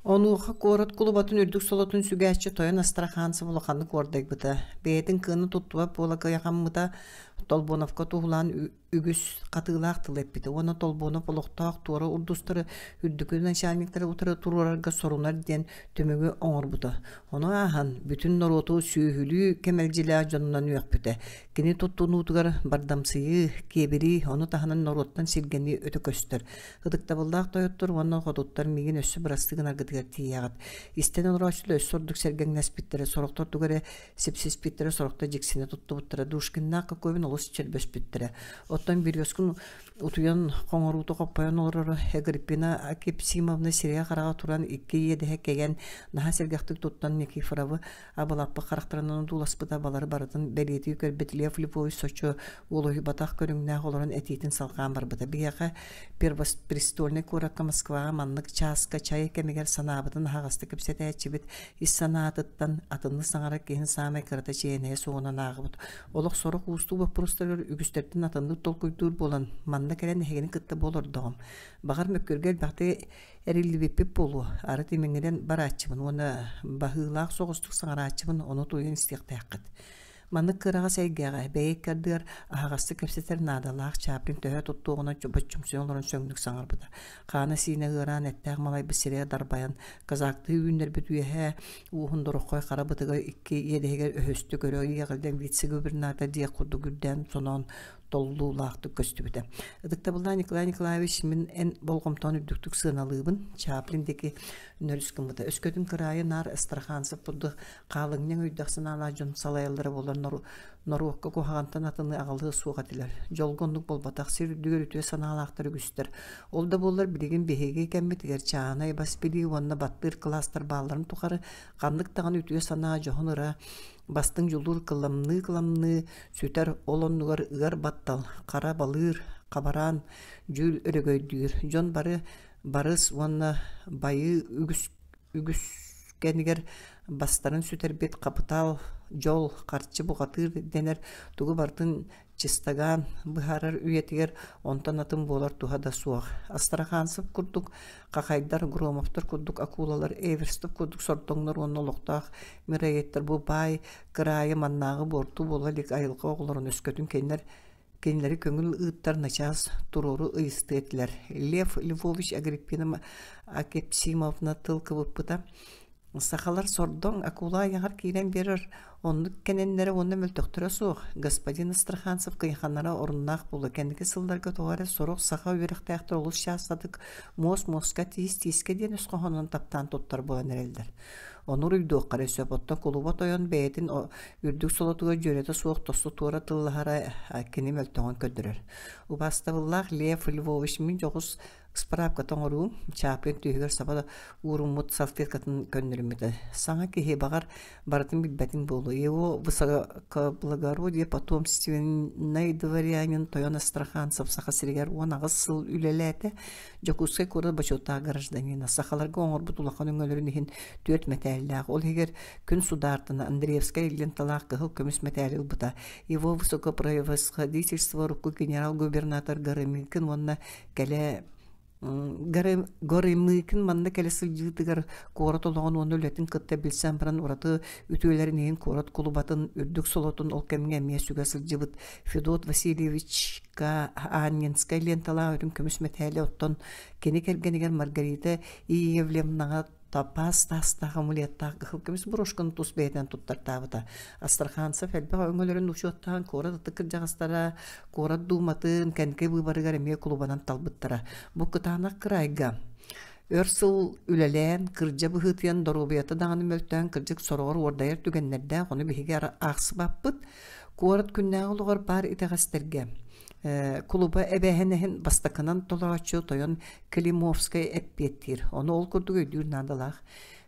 Онуха корот кулубатын үрдүк солотун сүгәчче тоян Астраханцы булаканны кордык быта. Бейтин кыны туттуа полака якаммыта Толбоновка тухулан үгүс катылаак тылып бите. Оны Толбонов олоктаак туора урдустары үрдүкүн начальниктары утары турарга сорунар ден төмөгө оңор бута. Оны ахан бүтүн нороту сүйүлү кемелжилаа жонунан үөк бите. Кини туттунутугар бардамсыйы кебери оны таханан нороттан силгени өтө көстөр. Ыдыкта булдаак тоyoттор оны ходуттар мигин өссө брастыгын аргытыгар тиягат. Истен орочулу өссөрдүк сергеңнес питтере сороктор тугаре сепсис питтере сорокта жиксине туттубуттара душкиннаакка көбүн олус чербес питтере. Оттон биргөскүн утуян коңоруту коппаян орору Агриппина Акепсимовна Сирия карага туран 2-7 кеген наха сергактык туттан Никифоровы абалаппы карактарынан дуласпыта балары барытын белети көрбетиле Филиппович Сочо улуй батак көрүңнә олорун этитин салган барбыта. Бияка первопрестольный куракка Москвага маннык часка чай кемегер санабытын хагасты кепсете чибит иссанаатыттан атынны саңара кehen саамай кырата чейне соонан агыбыт. Олох сорок усту вопростар үгүстөрдүн атынды толкуйдур болан манда келен хеген кытта болор догом. Багар мөккөргел бакты эрилибип болу. Ары тимеңден барачыбын. Оны бахылак согустук саңараачыбын. Оны туйын истиктакыт. Манны кырага сайгага бейкердер агасты кепсетер надалак чапин төһө туттугуна чөбөчүмсөңлөрүн сөңдүк саңарбыда. Кана сине гыран эттәг малай бисере дарбаян казакты үйүннөр бүтүе ухундороккой карабытыга 2-7 өһөстү көрө ягылдан вице-губернатор дия курду гүрдән сонон толлуулаакты көстүбүтэ. Ыдыкта булда Николай Николаевич мен эн болгомтон үдүктүк сыналыбын Чаплиндеки нөрүскүмбүтэ. Өскөтүн кырайы нар Астраханцев булды калыңның үйдаксына лажын салайлары болар Норукка кухагантан атыны агалды сугатылар. Жолгондук болбатак сирдүгөр үтүе санаалаактар үгүстөр. Ол да болар билеген беһеге кеммитигер чаанай баспили онна баттыр кластар бааларын тухары кандык таган үтүе санаа жохонура бастың жулур кыламны сүтер олоннугар ыгар баттал кара балыр кабаран жүл өрөгөйдүр жон барыс онна байы үгүс кенигер бастарын сүтербет капитал жол карчы бугатыр денер тугу бартын чистаган быхарар үйетигер онтан атын болар тухада суак. Астраханцев курдук какайдар Громовтор курдук акулалар Эверстов курдук сортоңнор оннолуктаак мирайеттер бу бай кырайы маннагы борту болалик айылга оглорун өскөтүн кенлери көңүл ыыттар начас туруру ыйыстытлар. Лев Львович Агриппина Акепсимовна тылкыбыппыта Сахалар сордон акула яғар кейлен берір. Онлық кененлері онны мөлтөктірі суық. Господин Астраханцев кыйханара орыннақ болы. Кәндікі сылдарға тоғары соруқ сақа өріқті әқтір олыс шастадық. Моска тиіске ден үсқоғанын таптан тоттар болан әрелдер. Онур үйдіқ қарай сөпоттан кулуба тойон бәйтін үрдік солатуға жөреті суық тосты туара тыллахара кені мөлтөңін көдірір. Убаставыллах Лев Львович мен жоғыз справка тоңору Чаплин түйгөр сабада урумут салфеткатын көннөрүмүтө. Саңа кеhe багар бартын билбетин болу. Его высокоблагородие потомственный дворянин Тоян Астраханцев саха сиригер он агыс сыл үлелете жокускай көрө бачота гражданина. Сахаларга оңор бутулахан өңөлөрүнүн 4 металлак. Ол эгер күн судартына Андреевская ленталак кыл көмүс металл бута. Его высокопревосходительство руку генерал-губернатор Горемыкин онна келе Горемыкин манна келесил жытыгар коротологон оны өлөтүн кытта билсем баран ураты үтүөлерин корот кулубатын үрдүк солотун ол кемге месүгө сылжыбыт Федот Васильевич Анненская лентала өрүн көмүс металли оттон кени келгенигер Маргарита Иевлевнага тапас тастағы амулеттағы қылкымыз бұрышқын тұс бәйден тұттар табыта. Астраханцев әлбі өңілерін ұшуаттаған қорат ұтықыр жағыстара, қорат думатын, кәнке бұйбарығар әме құлубанан талбыттара. Бұл күтанақ қырайға. Өрсыл үлелен, кырджа бұхытыян дорубияты дағаны мөлттен кырджық сорғыр ордайыр түгенлерді оны бігеге ақсы баппыт. Қорат күннәғы ұлығыр бар итағастерге. Клуба эбэхэнэхэн бастаканан толаачу тойон Климовская эппеттир. Оны ол курдуг өйдүр надалах.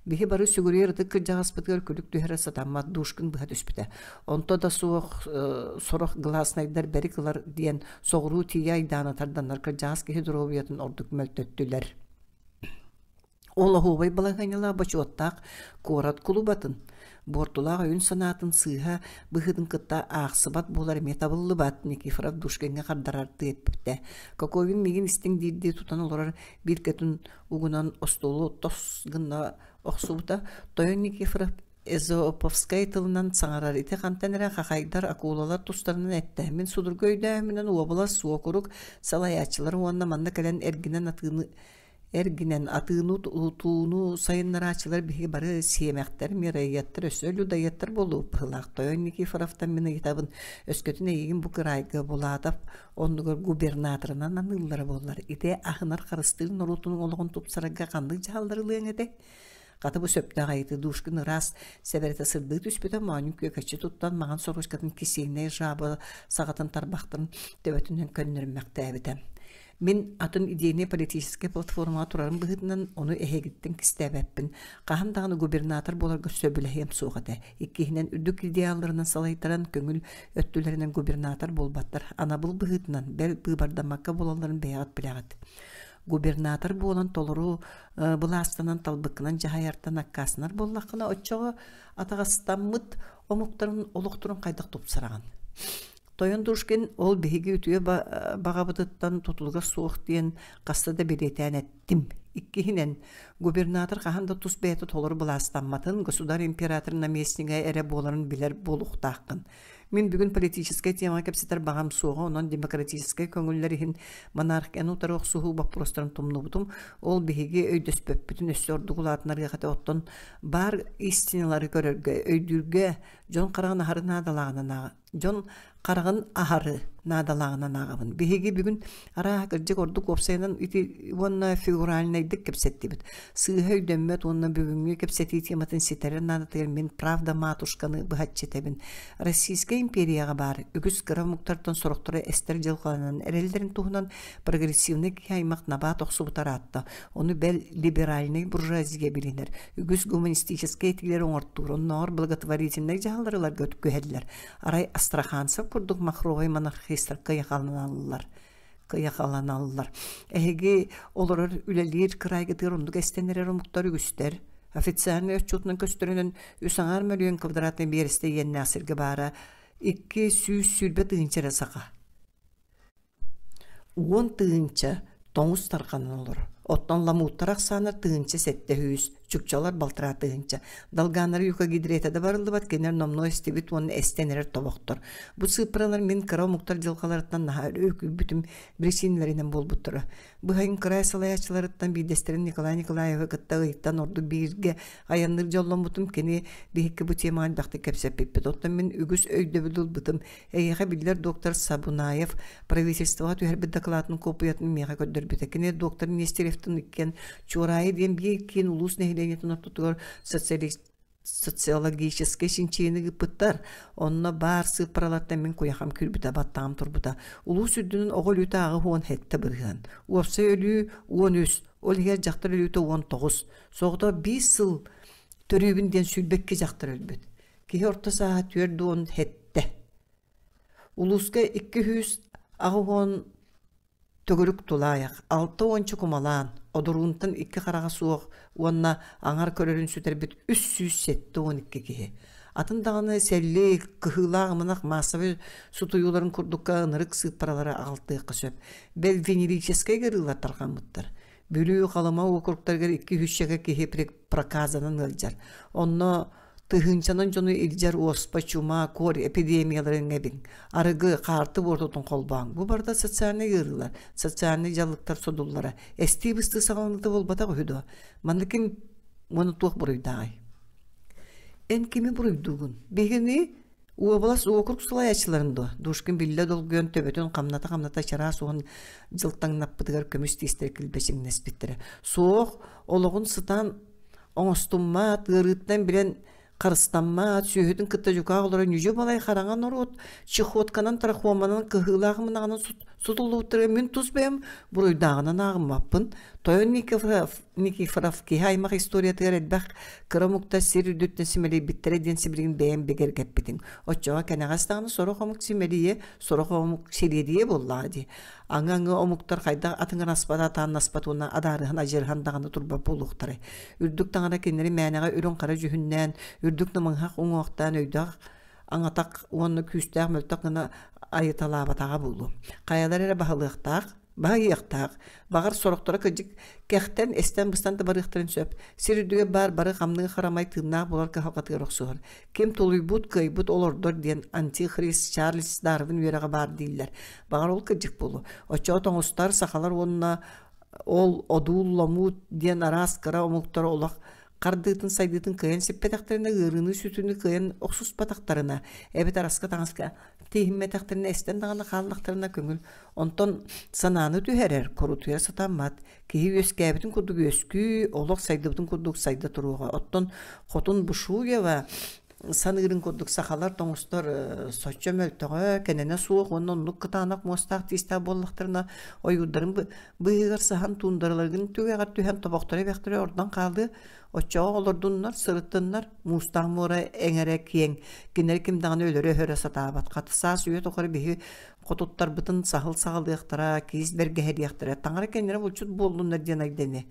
Бихи бары сүгүрерді кыржағаспытығыр күлік түйірі сатамма душкын бұға түспіті. Онто да соруқ гласнайдар бәрі кылар дейін соғыру тия айданы тарданар кыржағас кехи дұробиятын ордық мөлтөттілер. Олохубай балаганяла бачуаттак корат кулубатын. Бортулаг өйін санатын сыйха быхыдын кытта ақсыбат болар метабылы бат Никифоров душкенге қардарарды еппіпті. Каковин меген істің дейді тутан олар бір кетін угунан остолу тос гынна оқсуыта. Тойын Никифоров Эзоповскай тылынан саңарар ите қантаныра қақайдар акулалар тұстарынан әтті. Мен судыргөйді әмінен уабыла суокурук салаячылар уанна манда кәлен Эргинен атыыну тууну сайыннарачылар биһи бары сиемэхтер мирайяттар өсөлү дайяттар болуу пылак Тойон Никифоровтан мени китабын өскөтүн эйигин бу кырайга булаатап ондугор губернаторунан аныллары боллар ите ахынар карыстыын орутунун ологун тупсарага кандык жаалдырылыың эте каты бу сөптө айты душкын раз себерете сырды түспөтө мааню көкөчү туттан маган сорушкатын кисине жабы сагатын тарбактын төбөтүнөн көннөрмөктөбүтем. Мен атын идейне политический платформа турарын быһытынан onu эхегиттен кистебеппин. Кахам даганы губернатор боларга сөбүлэхем сугата. Иккиһинен үдүк идеалларынан салайтаран көңүл өттүләренен губернатор болбаттар. Ана бул быһытынан бел быбардамакка болаларын бәягат билягат. Губернатор болан толору буластанан талбыкынан жаһаяртан аккасынар боллакына оччого атагастаммыт омуктарын олуктурун кайдак тупсараган. Тойон душкен ол биһиги үтүе багабытыттан тутулга суох диен кастада билетен эттим. Иккиһинен губернатор каханда тус бэйты толор буластамматын государ император наместниге эре боларын билер болуктаакын. Мен бүгүн политический тема кепсетер багам суога онон демократический көңүллерин монархияны утарык суху вопростарын тумнубутум. Ол биһиги өйдөспөп бүтүн өссөрдүгулатынарга ката оттон бар истиналары көрөргө өйдүргө жон караган ахарына далагына жон караган ахары надалағына нағабын. Беге бүгін ара кіржек ордық опсайынан ити онна фигуральнайдық кепсетті біт. Сыға өйдеммет онна бүгінге кепсетті тематын сетерін надатығыр мен правда матушканы бұхатчетебін. Российская империяға бар үгіз кіра мұқтартын сұрықтыры әстер жылғанын әрелдерін туғынан прогрессивный каймақ набат оқсы бұтар атты. Оны бәл либеральный буржуазия білінер. Үгіз гуманистический етілер оңырттығыр. Оны ор благотворительный жағаларылар көтіп көхеділер. Арай Астраханцев күрдік махровай монархия кыяхаланалылар. Эһиги олорор үлелир кырайгытыр ондук эстенерер омуктар үгүстер. Официальный отчетнун көстөрүнөн 3 миллион квадратный беристе енне асыргы бара 200 сүлбе тыгынча сака. 10 тыгынча тоңуз тарканын олор. Оттон ламуттарак саныр тыгынча сетте хүйүс, чукчалар балтыра тыгынча. Далганар юка гидретада барылды бат кенер номно эстебит оны эстенерер тобоктор. Бу сыпыралар мен кыра муктар жылкаларыттан наха өкү бүтүм бресинлеринен болбуттура. Бу хайын кырай салаячыларыттан бидестерин Николай Николаева кытта ыйттан орду бирге аянныр жоллон бутум кени бихикке бу темаан бакты кепсеппиппит. Оттан мен үгүс өйдөбүлүл бутум. Эйеха билдер доктор Сабунаев правительствоға түһәрбит докладын копиятын мега көддөрбүтэ. Кени доктор Нестеревтин иккен чурайы ден бейкен улус нехиленетін ортутугар социологический шинчейінігі пыттар. Онна бар сыпыралаттан мен кояхам күрбіта баттам турбута. Улус үддінің оғыл үті ағы хуан хетті бірген. Уапса өлі 13, ол егер жақтыр өлі 19. Соғыда 5 сыл төребінден сүлбекке жақтыр өлбет. Кеге орта саға түрді он хетті. Улуска 200 ағы хуан төгірік тулаяқ, 6-10 кумалан, одырунтан 2 қараға суық, онна аңар көрерін сүтербет 312 кеге. Атындағаны сәлі, кығылағы мұнақ масавы сутуюларын күрдікка ынырық сыпаралары 6 сөп. Бәл венерическай ғырылар тарған мұттар. Бөлі қалама оқырықтарғар 200 кеге проказанын өлжар. Онна тыгынчанын жону илжар оспа, чума, кор, эпидемияларын эбин. Арыгы карты бортотун колбаң. Бу барда социальный гырылар, социальный жалыктар содуллара. Эстибисты сағалынды болбата көйді. Мандыкин мону туақ бұруйдағай. Эн кеми бұруйдуғын? Бегені уабалас округ сулаячыларынды. Душкин билле долгөн төбөтөн камната чара соғын жылттан наппыдығар көміс тестер кілбесің неспеттері. Соқ олығын сытан оңыстымма, тығырыттан білен Қарыстанма, сүйетін кітті жүка олары нүже балай қараңан орот, чықуатканан тарахуаманан кығылағымынағынан Сутулуутары мен тузбэм буруйдағынан ағымаппын. Тойон Никифоров кихаймақ историятығар әдбәқ кырамукта сир үдіттен симелей біттере ден сибірген бәйін бегер кәппетін. Отчаға кәнәғастағыны сорық омук симелейе, сорық омук середие боллады. Аңаңы омуктар қайда атыңын аспада атағын аспатуына адарығын ажырғандағыны турба болуқтары. Үрдік таңара кенері мәнеға үрін қара жүхіннен, үрдік намыңхақ оңуақтан өйдақ аңатақ оны күстәқ мөлтақ ғына айыталабатаға болу. Қаялар әрі бағылықтақ, бағияқтақ, бағар сорықтары көжік кәқтен әстен бұстан да барықтарын сөп. Серүдіге бары қамның қарамай тымнақ болар кәхалқатығы рұқсығыр. Кем толуй бұд, көйбұд олордор ден антихрист Чарльз Дарвин веріға бар дейлер. Бағар ол көжік болу. Очаға тоңыстар сақалар онына ол одул ламут ден арас қара омуқтары олақ қардытын сайдытын кыйын сеппетақтарына ғырыны сүтіні кыйын оқсус патақтарына әбет арасқа таңысқа тейхімметақтарына әстен дағаны қалдықтарына көңіл онтон сананы түхәрер корутуя сатаммат кейі өскәбітін күрдік өскүй олық сайдыбытын күрдік сайда тұруға оттон қотын бұшуя санырын көрдік сақалар тоңыстар соча мөлтіға кәнені суық оның ұнлық қытанақ мостақ тиста боллықтарына ойударын бұйығар сахан туындарыларғын түгеғар түхен тобақтары бәқтірі ордан қалды. Очаға олардынлар, сырыттынлар, мустақ мұра әңәрі кең, кенер кемдағаны өлері өрі сатабат. Қатыса сүйе тоқары бейі қотуттар бұтын сағыл-сағылдықтара, кейіз бәргәхедияқтара. Таңары кенері бұлчыт болдыңдар ден айданы.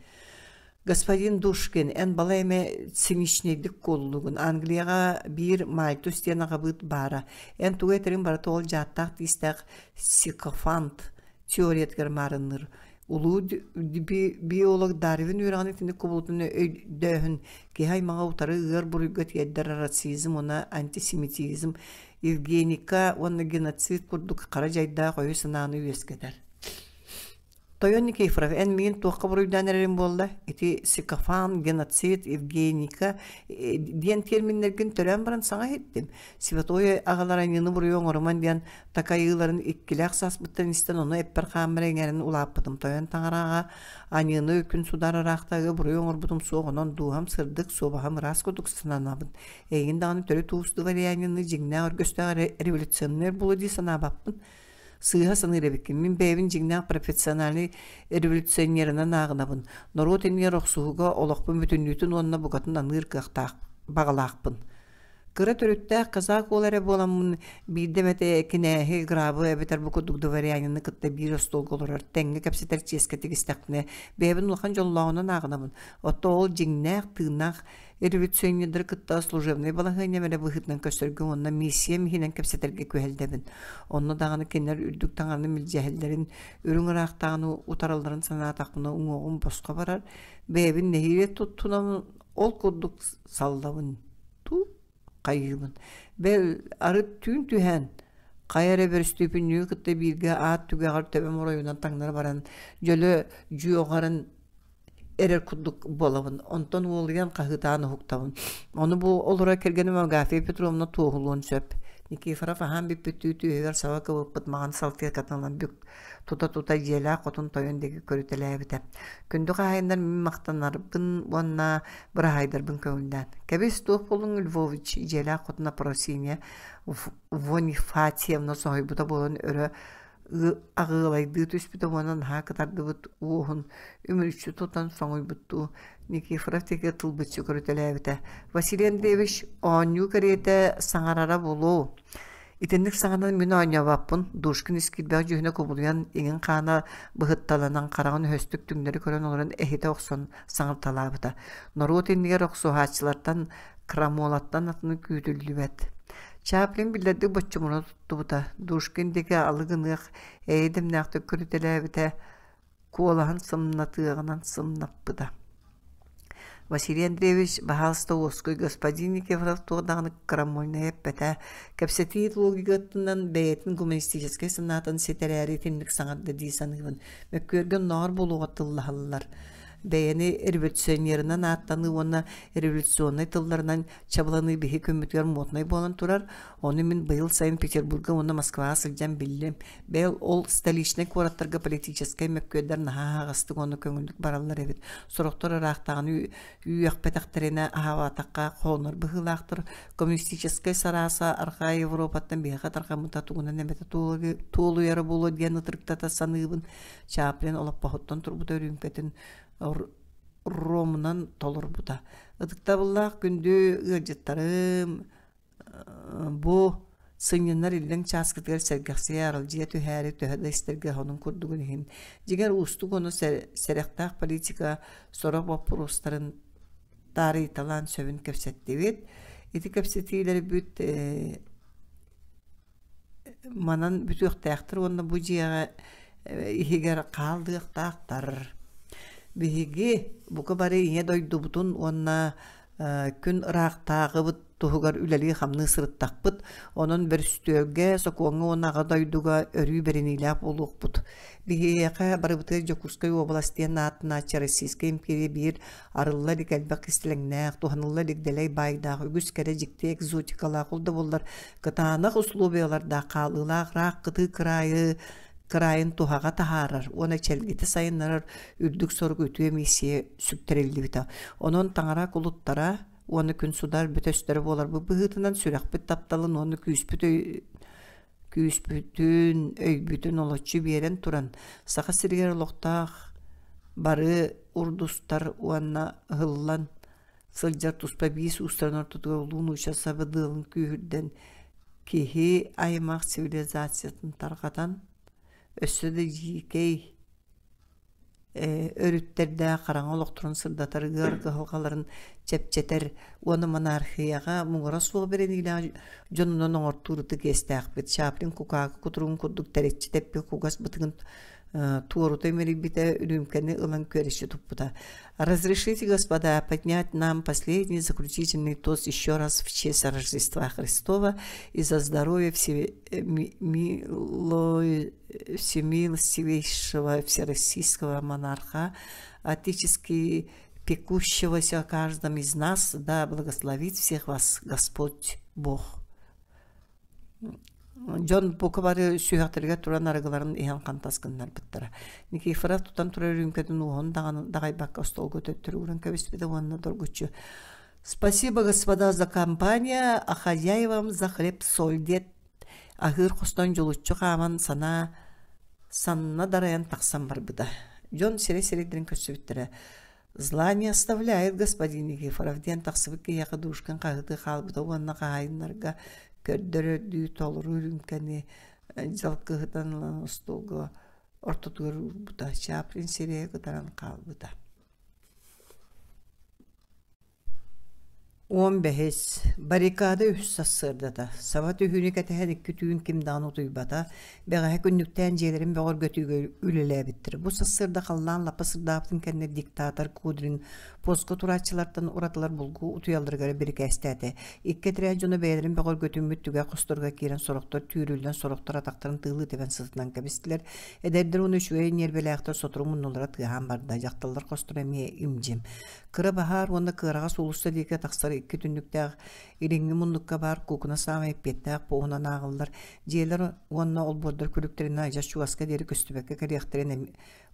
Господин Душкин, ән бала әмі циничнейдік қолылығын. Англияға бір майтус денаға бұд бара. Ән туға етерін бары тоғыл жаттақ дейстәқ сикофант теориятгар марыныр. Улуу биолог Дарвин үйрағаны тінді көбілтіні өйдәхін кейхай маға ұтары ұғыр бұрыгат еддер расизм, оны антисемитизм, евгеника, оны геноцид күрдік қара жайда қойы сынағаны өскедер. Тойон Никифоров, ән мейін тоққа бұрыйдан әрін болды. Эти сикофан, геноцид, евгеника, диен терминлерген төрен баран саңа еттім. Светой ағалар айныны бұрый оңырыман диен такайыларын иккіләқ саспыттан істен оны әппір қамыр әңерін ұлаппыдым. Тойон таңараға айныны өкін судар арақтағы бұрый оңыр бұдым соғынан дуғам сырдық собағам рас көдік сынанабын. Әйін дағаны төрі туысты варианины жеңне өргөстіға революционер болу дей санабаппын. Сыға сыныребеккен. Мен бәйбін жеңнәң профессиональный революционерina нағынабын. Норотенер оқсуға олықпын бүтіннютін онына бұғатын аныр бағалақпын. Кыра төрүттә казак олары боламын бидемете кинәһе грабы әбетер бу кудугды варианны кытта бир стол голорар тәңге капситер ческә тигистәкне бәбен улхан жоллагына нагынабын. Отто ол жиңнәк тыгнак революционерлер кытта служебный балагыня менә быхытнан көсөргө онна миссия михинен капситерге көһелдәбен. Онны даганы кинәр үрдүк таңаны милҗәһелләрен үрүңрактагыны утаралдарын сана тақны уңогын босқа барар. Бәбен нәһире туттунам ол кудук салдабын. Ту Qayıbın. Bel arı tün tühen. Kayara bir stüpünlüğü kıtta bilgi at tügeğar tebem orayından tanrı baran. Jölü cüyoğarın erer kudduk bolabın. Ondan olayan kahıtağını huktabın. Onu bu olara kergenim Agafiya Petrovna toğulun söp. Nikiforov ham bir pütü tühever sava kıvıp bıtmağın saltıya katılan bük tuta jela qotun toyundagi körütelebite. Kündük ayından maqtanarbın onna bir haydarbın köwünden. Kebes To'polun Lvovich jela qotuna Prosinya Vonifatievna sohibuta bolun örü ağılaydı tüspüde onan haqatardı bıt uğun ümürçü tutan soňuy buttu. Nikiforov teke tılbıtçı körütelebite. Vasiliy Andreevich onyu karete saňarara bolu. İtenlik saňadan meni oýnabapyn. Duşkin iskilbäg jöhüne kobulyan eňin kana bıhıttalanan karaň höstük tüňleri kören olaran ehite okson saňal talabıda. Norotenliger oksohaçylardan Kramolatdan atyny küýdüldübet. Chaplin bildirdi boççumuna tuttubuda. Duşkindeki alıgynyk eýdim nähte körütelebite kolahan sımnatygынан sımnapdyda. Василий Андреевич Бахалстовский господин Никифоров тогдагы Крамольная пәтә капсетит логикатынан бәйтен гуманистический санатын сетерәри тинлек саңатты дисаныбын. Мәккөргөн нар булуга тыллахаллар. бәйәне революционерынан аттаны, оны революционный тылларынан чабыланы бихи көммүтгер мотнай болан турар. Оны мен быйыл сайын Петербурга, оны Москваға сылжан білдім. Бәйіл ол столичный кураттарға политическай мәпкөйдер наға ағасты оны көңілдік баралар әбет. Сұрықтар ұрақтағын үйақпетақтарына ағаватаққа қоныр бұғылақтыр. Коммунистическай сараса арқа Европаттан бейға тарқамыта туғынан әметі туылу яры болу ден ұтырықтата санығын. Чаплен олап пахоттан тұрбыта үрімпетін ромынан толыр бұта. Үдікта бұллақ күнді ғыржыттарым бұ сыңнар илдің часкытығар сәргіқсі арыл жия түхәрі түхәді істерге оның күрдігін ең. Жегер ұстық оны сәріқтақ политика сора бапырустарын тары италан сөвін көпсетті бет. Еті көпсеттейлері бүт манан бүт өқтәқтір, онына бұ жияға егер қалды өқтәқтар. Беге бұқы бары ене дойды бұтын, онына күн ұрақтағы бұт туһугар үләли хамны сырыттақпыт, onun bir üstüge sokuğunu onağa dayduga örü bereniyle olukput. Bihiyaka barıbıtı Jokurskay oblastiyan atına Российская империя bir arıllarik elbaq istilengnaq, tuhanıllarik delay baydaq, ügüs kere jikti egzotikalaq oldu bollar, kıtanaq uslubiyalarda qalılaq, raq qıtı kırayın tuhağa taharar, ona çelgiti sayınlar ürdük sorgu ütüye misiye süpterildi bita. Onun tangara kuluttara onu gün sudar bütösteri bolar. Bu bıhıtından sürak büt taptalın onu küspütün öybütün olotçu bir yeren turan. Sağa sirger loqtaq barı urdustar ona hıllan sılcar tuspa bis ustaran ortadığı olduğunu uça sabıdığın kühürden kihi aymaq sivilizasiyatın tarqatan össöde jikey örütterde qarаңа олоқтырын сырдатар гыргылгаларын чепчетер оны монархияга муңара суга берениле жонунун оңортурды кестак бит Чаплин кукага кутурун курдук теречи теппе кугас бытыгын туорутой мерибите рюмканы ылан көреше туппута. Разрешите, господа, поднять нам последний заключительный тост еще раз в честь Рождества Христова и за здоровье всемилостивейшего всероссийского монарха, отечески пекущегося о каждом из нас, да благословит всех вас Господь Бог. John Bukabari sühakterge turan arıgıların ihan kantaskınlar bittara. Niki fırat tutan turar ümkedin uğun dağay bakka stol götöttürü uğran kövespede uğanna dolguçu. Спасибо, господа, за компания, а хозяевам за хлеб-соль дед. Ахыр хустан жолучу қаман санна дараян тақсан бар быда. Джон сере-середерін көсі біттірі. Зла не оставляет господин Никифоров. Ден тақсыбык яқы душкан қағыды қалбыда уанна қағайынларға көрдөрө дүй толуру үрүмкәне жалкыгыдан столго ортотур бута Чаплин серия кытаран калбыта. 15. Barikada üssas sırdata. Savat ühünü keteheni kütüğün kimdan utuybata. Beğe künnükten celerin beğer götüğü ülele bittir. Bu sırda kalan lapa sırdaptın kendine diktator kudrin posko turatçılardan uratılar bulgu utuyaldır göre bir kestete. İkke trajonu beylerin beğer götüğü müttüge kusturga kiren soroktor tüyrülden soroktor ataktarın tığlı teven sızıdan kabistiler. Ederdir onu şüye nerbelektor soturumun olara tığan barda. Jaktallar kosturamiye imcim. Kıra bahar onda kırağa solusta dike taksarı iki tünlükte iringi mundukka bar kokuna samayıp bettak poğuna nağıllar. Diyeler onna olbordur külüklerine ayacak şuvaska deri köstübekke kariyakterine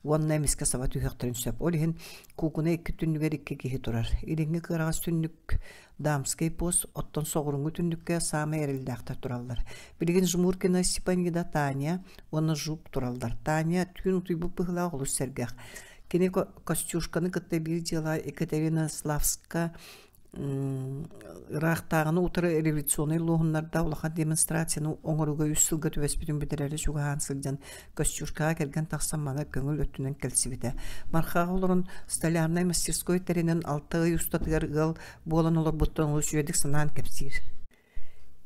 onna emiske sabat üyekterin söp. Olihin kokuna iki tünlüker iki kihi turar. Iringi kırağa tünlük damskay pos otton soğurungu tünlükke samay erildakta turallar. Bilgin Jumurkina Stipanida Tanya onna jup turallar. Tanya tün utuybu pıhla olus sergah. Kene Kostюшканы кытта бир жила Екатерина Славска рахтагыны утыры революционный лугуннарда улахан демонстрацияны оңоруга 3 сылга төбеспитин битерери шугахан сылжан Костюшкага келген таксаммана көңүл өттүнөн келсибите. Мархага олорун столярный мастерской теренен 6 устатыгар гыл болан олор буттан жүйедик санаан кепсир.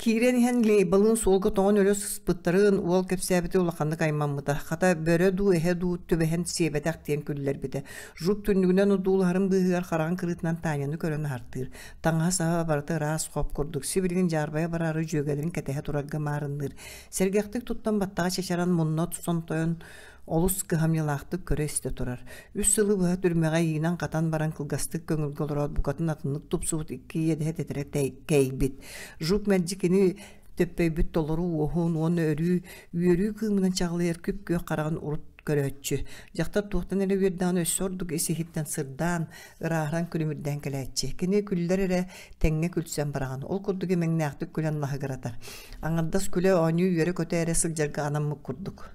Кирен хен лейбалын солғы тоғын өлі сұспыттарын ол кепсәбіті олақанды қаймамыда. Қата бөрі ду, әхе ду, түбәхен себет әқтен көлілер біді. Жұп түнігінен ұдуыларым бұғығар қараған кырытынан таңяны көрін артыр. Таңға саға барды рас қоп көрдік. Сибірген жарбая барары жөгәдерін кәтәхе тұрағға марыныр. Сәргәқтік тұттан баттаға шешаран мұнна тұсан тойын олус кыһамьялаахты көрө исте турар. Үс сылы быһа түрмэҕэ иинан катан баран кылгастык көҥүлгэ олорот букатын атыннык тупсубут икки иэдэһэ тетерек кейбит. Жук мэлдьи кини төппөйбүт толору уоһуун уон үөрүү кыымынан чаҕылыйар күп-күөх караган урут көрөөччү. Жактар туохтан эле үөрдаан өссордук эсихиттен сырдаан, ырааран күлүмүрдэн келээччи. Кини күллер эре теңҥе күлсен бараган. Ол курдук эмеңнээхтик күлэн лаһыгырата. Аңардас күлэ ооньуу үөрэ көтө эре сылдьарга анаммык курдук.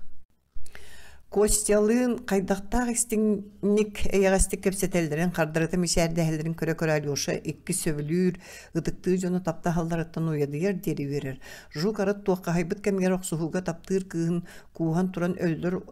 Костялын кайдактаах истинник эйагастык кепсетелдерин кардырыты мишәрдәһелдерин көрө алюша икки сөбүлүр ыдыктыы жону таптахалларыттан уядыер дери берер. Жук арат туакка хайбыт кемгер оксуһуга таптыыр кыын куухан туран өлдөр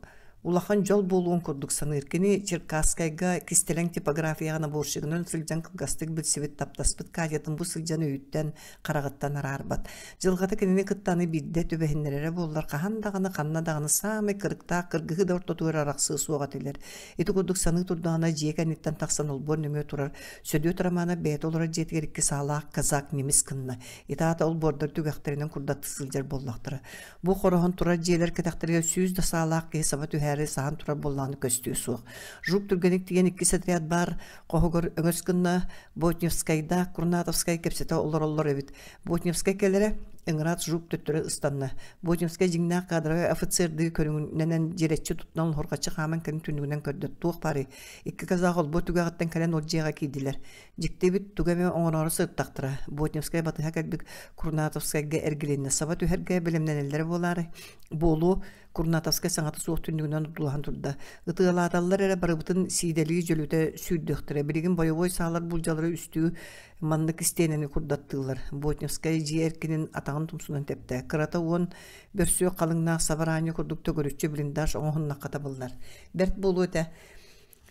улахан жол болуун курдук саныыр. Кини Черкасскайга кистелең типографияғана боршығынан сылжан кылгастык білсібет таптаспыт кадетін бұл сылжан өйттен қарағыттан арарбат. Жылғаты кеніне кыттаны бидде төбәхіннерері боллар қахандағаны қаннадағаны самы кырықта кыргығы да ортотуыр арақсы суға телер. Еті курдук саны турдағына жиекәнеттен тақсан олбор нөмө турар. Сөдө турамана бәйт олара жетігерікке салақ казак неміс кынна. Итаата ол бордар түгәқтерінен курдатты сылжар боллақтыры. Бұл қораған турар жиелер кәтәқтерге сүйіз да салақ кесаба сахан турар болланы көстүү суық. Жук түргенек деген икки сатрят бар, қоғығыр өңірскінна Ботневскайда, Курнатовскай кепсеті олар өбіт. Ботневскай келері Энград жук төттөрө ыстанна. Ботневскай жиңнаа кадровый офицерды көрүнүнөн жеретчи тутнал хоргачы хаман кен түнүгүнөн көрдө тук пари. Икки казак ол ботугагаттан кален олжега кийдилер. Жиктебит тугаме оңорору сыттактыра. Ботневскай батыга калбик Курнатовскайга эргиленне сабат үһәргә белемнәнеләр болары. Болу Курнатовскай саңаты суық түнүгүнөн дулахан турда. Ытыалаталлар эре барыбытын сиделиги жөлүтө сүйдөктөрө. Билигин боевой саалар булжалары үстүү маннык истенени курдаттылар. Ботневскай жиеркинин атагын тумсунан тепте. Кырата уон бөрсөө калыңнаак сабараны курдукта көрүччү билиндаш оңуннакка табылдар. Берт болу өтө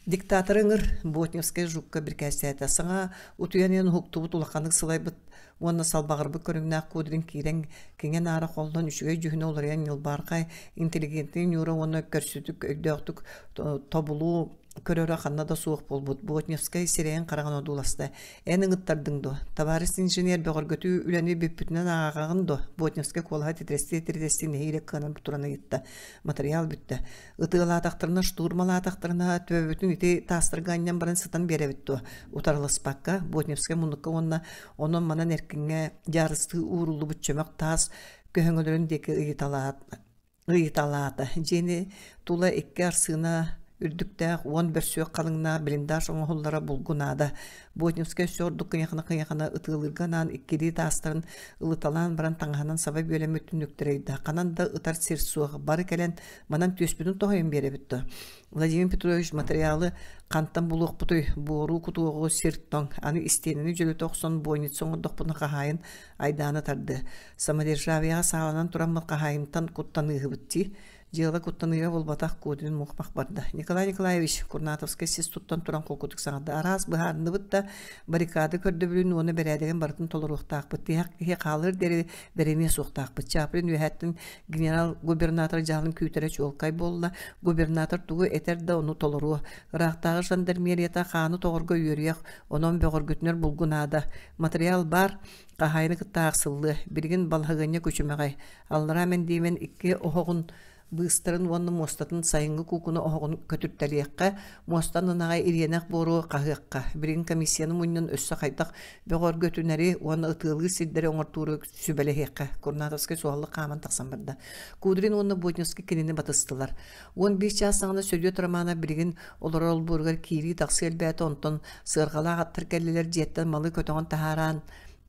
диктатор ыңыр Ботневскай жукка бир кәсәтә. Саңа утуянын хуктубут улаканык сылайбыт. Уонна салбағырбы көріңнақ көдірін кейрен кенген ара қолдан үшіге жүхіне олариян елбарқай интеллигентный нюра оны көрсетік өйдөқтік тобылу көрөрі қаннада суық болбуд. Ботневскай сирейін қараған одуласты. Әнің ұттардыңды. Табарыс инженер бөғір көті үләні бөппітінен ағағынды. Ботневскай қолға тетіресті нейрек қанын бұтыраны етті. Материал бүтті. Ұтығыла атақтырына, штурмала атақтырына төбөтін ете тастырғаннан барын сытан бере бітті. Утарылыс баққа Ботневскай мұныққа оның манан эркинге жарысты уурулу бүтчөмөк таас көһөңөлөрүндеки ыйыталаата. Жени тула икки арсына үрдүктәк уон бөрсөк калыңна билиндаш оңоллара булгунада. Ботневскай сордук кыяхана ытылырганан иккиди таастарын ылыталан баран таңаханан саба бөлөмө түнүктөрөйдө. Кананда ытар сирсуга бары келен манан төспүнүн тохойын беребитти. Владимир Петрович материалы кантан булук бутой бору кутугу сирттон аны истенени жөлөтө оксон бойницоң ордокпуна кахайын айданы тарды. Самодержавияга сааланан туран кахайынтан куттаныгыбытти. Жела куттаныга болбатах кодын мухмах барды. Николай Николаевич Курнатовский сис туттан туран колкутук саңады. Арас быхарны бытта баррикады көрдө бүлүн оны берәдеген бартын толоруктак бытты. Хе калыр дери береме суктак бытты. Чаприн үһәттин генерал губернатор жалын күйтөрө чолкай болла. Губернатор тугу этерде оны толору. Рахтагы жандармерията ханы тогорго үйрөйөк. Онон бөгөргөтнөр булгунада. Материал бар. Кахайны кыттааксылды. Бирген балхагыня көчүмөгай. Аллара мен деймен икки охогун быстырын вонны мостатын сайынгы кукуну оғын көтүрттәлиекка, мостан ынағай иренек бору қағыққа. Бірін комиссияны мұннан өссі қайтақ бөғор көтүнәрі оны ытылғы сиддері оңыртуыры сүбәліхеққа. Курнатовский суалы қаман тақсан барды. Кудрин оны Ботневский кенені батыстылар. 15 жасаңына сөйде тұрамана бірген олар ол бұрғар кейли тақсы әлбәті онтын сырғала аттыр кәлілер жеттен малы көтіған тахаран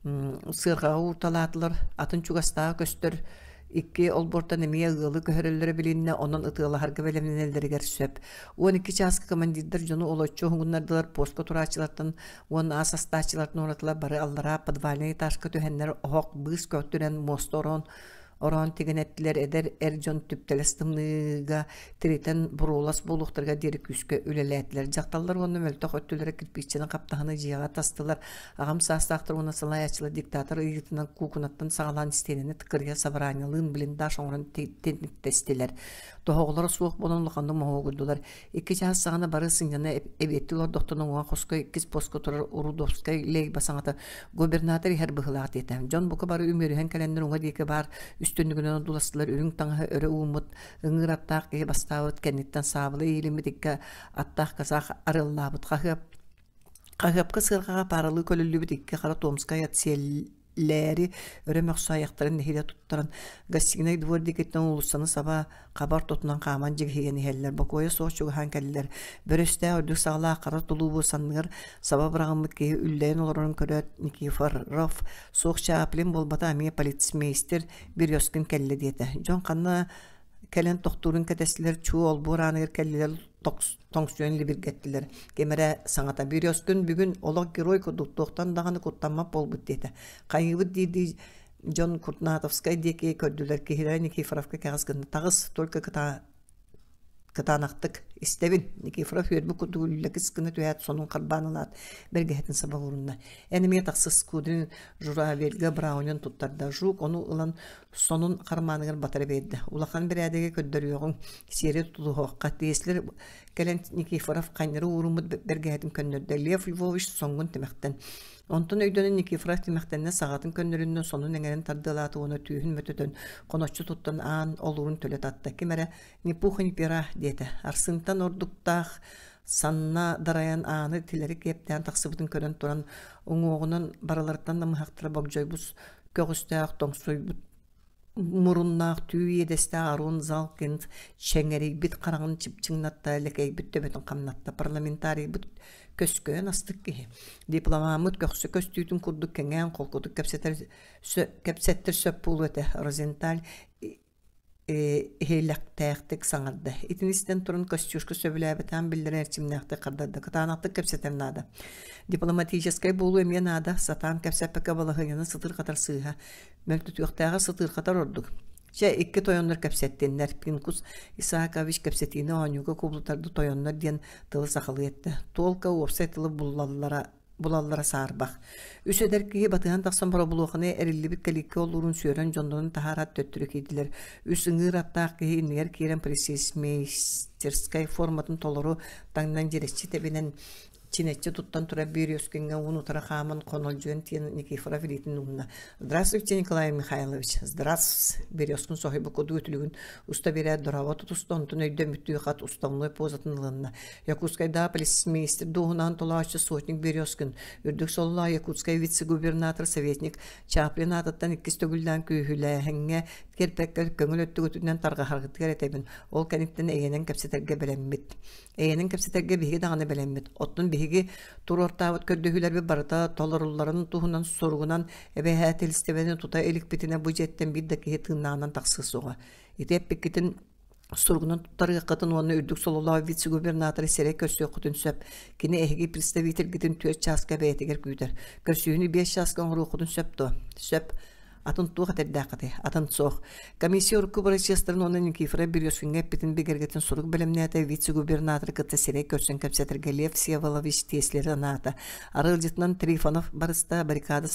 сырғаға ұрталатылар, атын чугастаға көстір. Икки олбортан эмие ылы көһөрөллөрө билинне онон ытыла харга белемнелерге сөп. 12 часка командирдер жону олоччу хугуннардылар постко турачылардан, он асастачылардан оратыла бары аллара подвальный этажка төһеннер охок быз көттүрен мосторон орон тигенеттилер эдер эржон түптелестымныга тиритен бурулас болуктарга дери күскө үлелетилер. Жакталлар оны мөлтөк өттүлөрө кирпиччени каптаганы жыяга тастылар. Агам састактыр уна салаячылы диктатор ыйытынан кукунаттан сагалан истенени тыкырга собраниялын билиндаш оңрон тестилер. Тоһоголор суох болон лоханды моһогурдулар. Икки час сагана бары сыньяна эбеттилор доктонун уа хоской кис поско турар Урудовскай лей басаңата губернатор хер быхлаат етем. Жон бука бары үмөрүһен календар уңа дике бар үстүндүгүнөн дуластылар үрүң таңа өрө уумут ыңыраттаак ке бастаабыт кенниттен саабылы ийилимитикке аттаах казах арыллаабыт Қағапқа сырғаға паралы көлілі икке қара Томская тселләри өрөмөк саяқтарын нехиле туттаран гастигнай двор дикеттен улуссаны саба қабар тотунан қаман жигхеген хеллер бокоя соочуга хан кәллер бөрөстә үрдүк сагла қара тулубу санныгар саба брагамыт ке үлләйн олорун көрөт Никифоров соқ чаплин болбата ами полицмейстер бир ёскин кәлле диете жон канна кәлен тоқтурун кәтәсилер чуу олбураныр кәллелер тоңсуен либиргеттилер кемере саңата бир ёскүн бүгүн олог герой кудуктуктан даганы куттамап болбут дейти кайыбыт дейди Жон Куртнатовскай деке көрдүлөр кихирай Никифоровка кагазгын тагыс только кытанактык истебин Никифоров өрбү кудуллык скыны төят сонун карбанылат бергехетин сабагурунна энеме таксыз кудрин журавелга браунен туттарда жук ону ылан сонун карманыгыр батыр берди улахан бир адеге көддөрүгүн сире тулуокка теслер келен Никифоров кайныры урумут бергехетин көндөрдө Лев Львович соңгун темектен Онтон өйдөнүн Никифоров темектенне сагатын көндөрүнөн сонун эңерен тардылаты оны түйүн мөтөтөн коноччу туттан аан олурун төлөт атта кемере ни пуха ни пера дети арсынтан ордуктах санна дараян ааны тилери кептен таксыбытын көрөн туран оңоогунан баралардан да мыхактыра бокжойбус көгүстаак тоңсойбут муруннаах түйү едесте арун залкент чеңери бит караңын чипчиңнатта элекей бит төбөтүн камнатта парламентарий бит көскөн астык ки дипломамыт көксө көстүйтүн курдук кеңен колкудук кепсеттер сөп булуэте Розенталь хейлактээхтик саңарды итинистен турун костюшку сөбүлэбетан билдирен эрчимнэхти кардарды кытаанактык кепсетернада дипломатической булу эмиенада сатан кепсеппеке балахыгыны сытыр катар сыыха мөлтүтүөхтээга сытыр катар ордук Че икки тойоннор кепсеттеннер Пинкус Исаакович кепсетини оонюга кублутарды тойоннор диен тылы сахалы етті. Толка уопсайтылы булаллара саарбах. Үсөдер киги батыган тақсан бара булуақыны әрілі каликке олурун сүйерен жондонун тахарат төттүрі кейділер. Үс ыңыр аттақ киги иннер кейрен полицейсмейстерскай форматын толору таңнан жересчи тебенен Чинетче туттан тура бир ёскенге унутара хаман конолжуен тиен Никифоров илитин умна. Здравствуйте, Николай Михайлович. Здравствуйте. Бир ёскун сохибы коду өтүлүгүн уста бере дорава тутустон тунөйдө мүттү хат устамлы позатынлыгына. Якутскайда полицмейстер дугунан толаачы сотник бир ёскун. Үрдүк солла Якутскай вице-губернатор советник Чаплин ататтан иккистөгүлдөн күйүлэхеңге керпеккер көңүл өттүгүтүнөн тарга харгыттыгар этебин. Ол каниттен эйенен кепсетерге белеммит. Эйенен кепсетерге биги даганы белеммит. Оттун биги турортабыт көрдөһүлөр барыта толорулларын туһунан соргунан эбэхэтилстебени тута эликпитине бюджеттен биддеки тыыннаанан таксысуга. Итеппикитин Сургунан туттарыга катын оны үрдүк сололоо вице-губернаторы серек көсө кутун сөп. Кини эһиги представитель гитин 4 часка бетигер күйдер. Көсүүнү 5 часка ору кутун сөптө. Сөп атын туга теддакаты атын сох комиссия рукубарачестерин онун Никифоров бирёсүнгө битин бигергетин сурук белемнете вице-губернатор кытта серек көсөн кепсетирге Лев Всеволодович теслери аната арылжытынан Трифонов барыста баррикада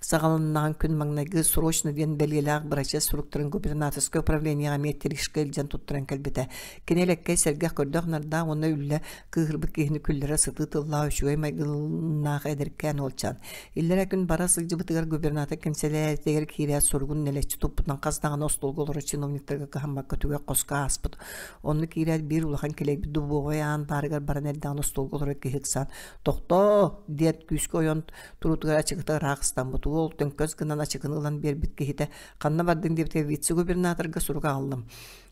сагаланнаган күн маңнайгы срочно ден белгелак брача структурын губернаторское управление метришка илжен туттуран келбете кенелекке сергех көрдөкнарда оны үлле кыгырбык кихини күллere сыты тылла үчүгөй майгылнаак эдеркен олчан иллере күн бара сылжыбытыгар губернатор кемселер тегер кире сургун нелечи туппутан каздаган остолголоро чиновниктерге кахамбакка түгө коска аспыт оны кире бир улахан келеби дубогоян барыгар баранердан остолголоро кихиксан токто диет күскө ойон турутугар ачыгыта рагыстан ол төнкөз гынан ачыгынылан бербит кихите канна бардын дебите вице-губернаторга суруга алдым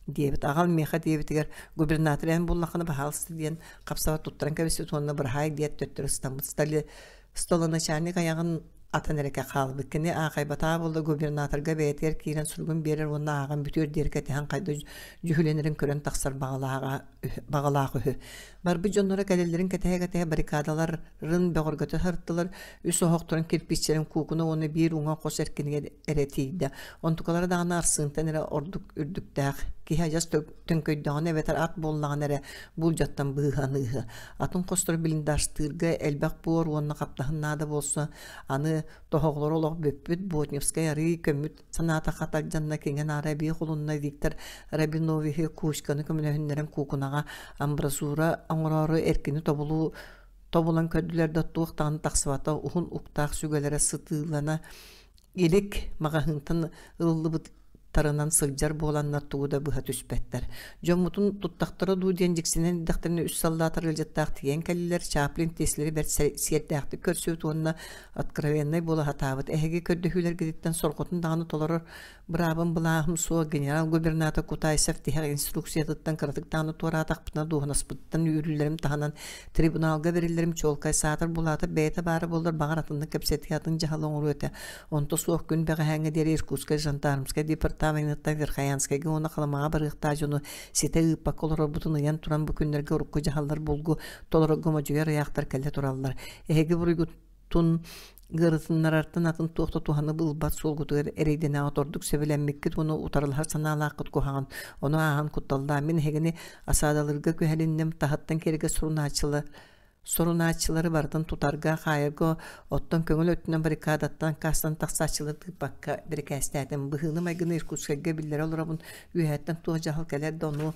дебит агал меха дебитигер губернатор эн буллаханы бахалсты диен капсава туттаран кебеси туонна бір хай диет төттөрүстан столы начальник аягын атанереке калбыт кини акайбата болду губернаторга бетер кирен сургун берер онна аган бүтөр деркетен кайда жүхүленерин көрөн таксар багалаагы барбы жоннора калелерин кетеге баррикадаларын бөгөргөтө хырттылар үсө хокторун кирпичтерин кукуну оны бир уңа кос эркиниге эретийди онтукалар дагы арсынтан эре ордук үрдүктак ki hajas tönköyдөğün ebeter at bollağın ere buljattan bıhanığı. Atın kostur bilindaştırgı elbaq bor onna kaptahın da bolsa anı tohoqlar olaq böppüt Botnevskaya yarı kömüt sanata qatal janna kingen arabi qulunna Viktor Rabinovich kuşkanı kömünehünlerin kukunağa ambrasura angrarı erkini tobulan ködüler de tuğtan taqsıvata uhun uktaq sügelere sıtılana ilik mağahıntan ıllı tarınan sılcar boğalanlar tuğda bıha tüspetler. Jomutun tuttaqtara duğdiyanciksinin daqtarını üst sallatar iljattaq tiyen kaliler Chaplin tesleri ber siyettaqti körsüt onna atkravennay bola hatavat. Ehege kördühüler giditten sorqotun dağını tolarır. Brabın bilahım soğa general gubernator Kutaysev tihar instruksiyatıttan karatık dağını tora ataqpıtna duğunaspıttan yürülerim tahanan tribunalga verillerim çolkay satır bulatır beyte bari boldur bağır atında kapsetiyatın jahalın uruete. Onto soğuk gün beğe henge deri Irkutska jandarmska departamenta Verkhayanskaga ona qalamağa barıqtaj onu site ıpak olur butunu yan turan bu günlerge urukku jahallar bulgu tolara gomacuya rayaqtar kelle turallar. Ehege burugutun gırıtınlar arttan atın tuğta tuhanı bılbat solgudur ereydene otorduk sevilenmekkit onu utarılhar sana alaqıt kohan onu ağan kuttalda min hegini asadalırga köhelinnem tahattan kerege sorunatçıları bardan tutarga hayırgo ottan köngül ötünen barikadattan kastan taqsaçılır tıpakka birikəstədim bıhını maygını Irkutskaga billeri olurabın üyetten tuğacahal keler de onu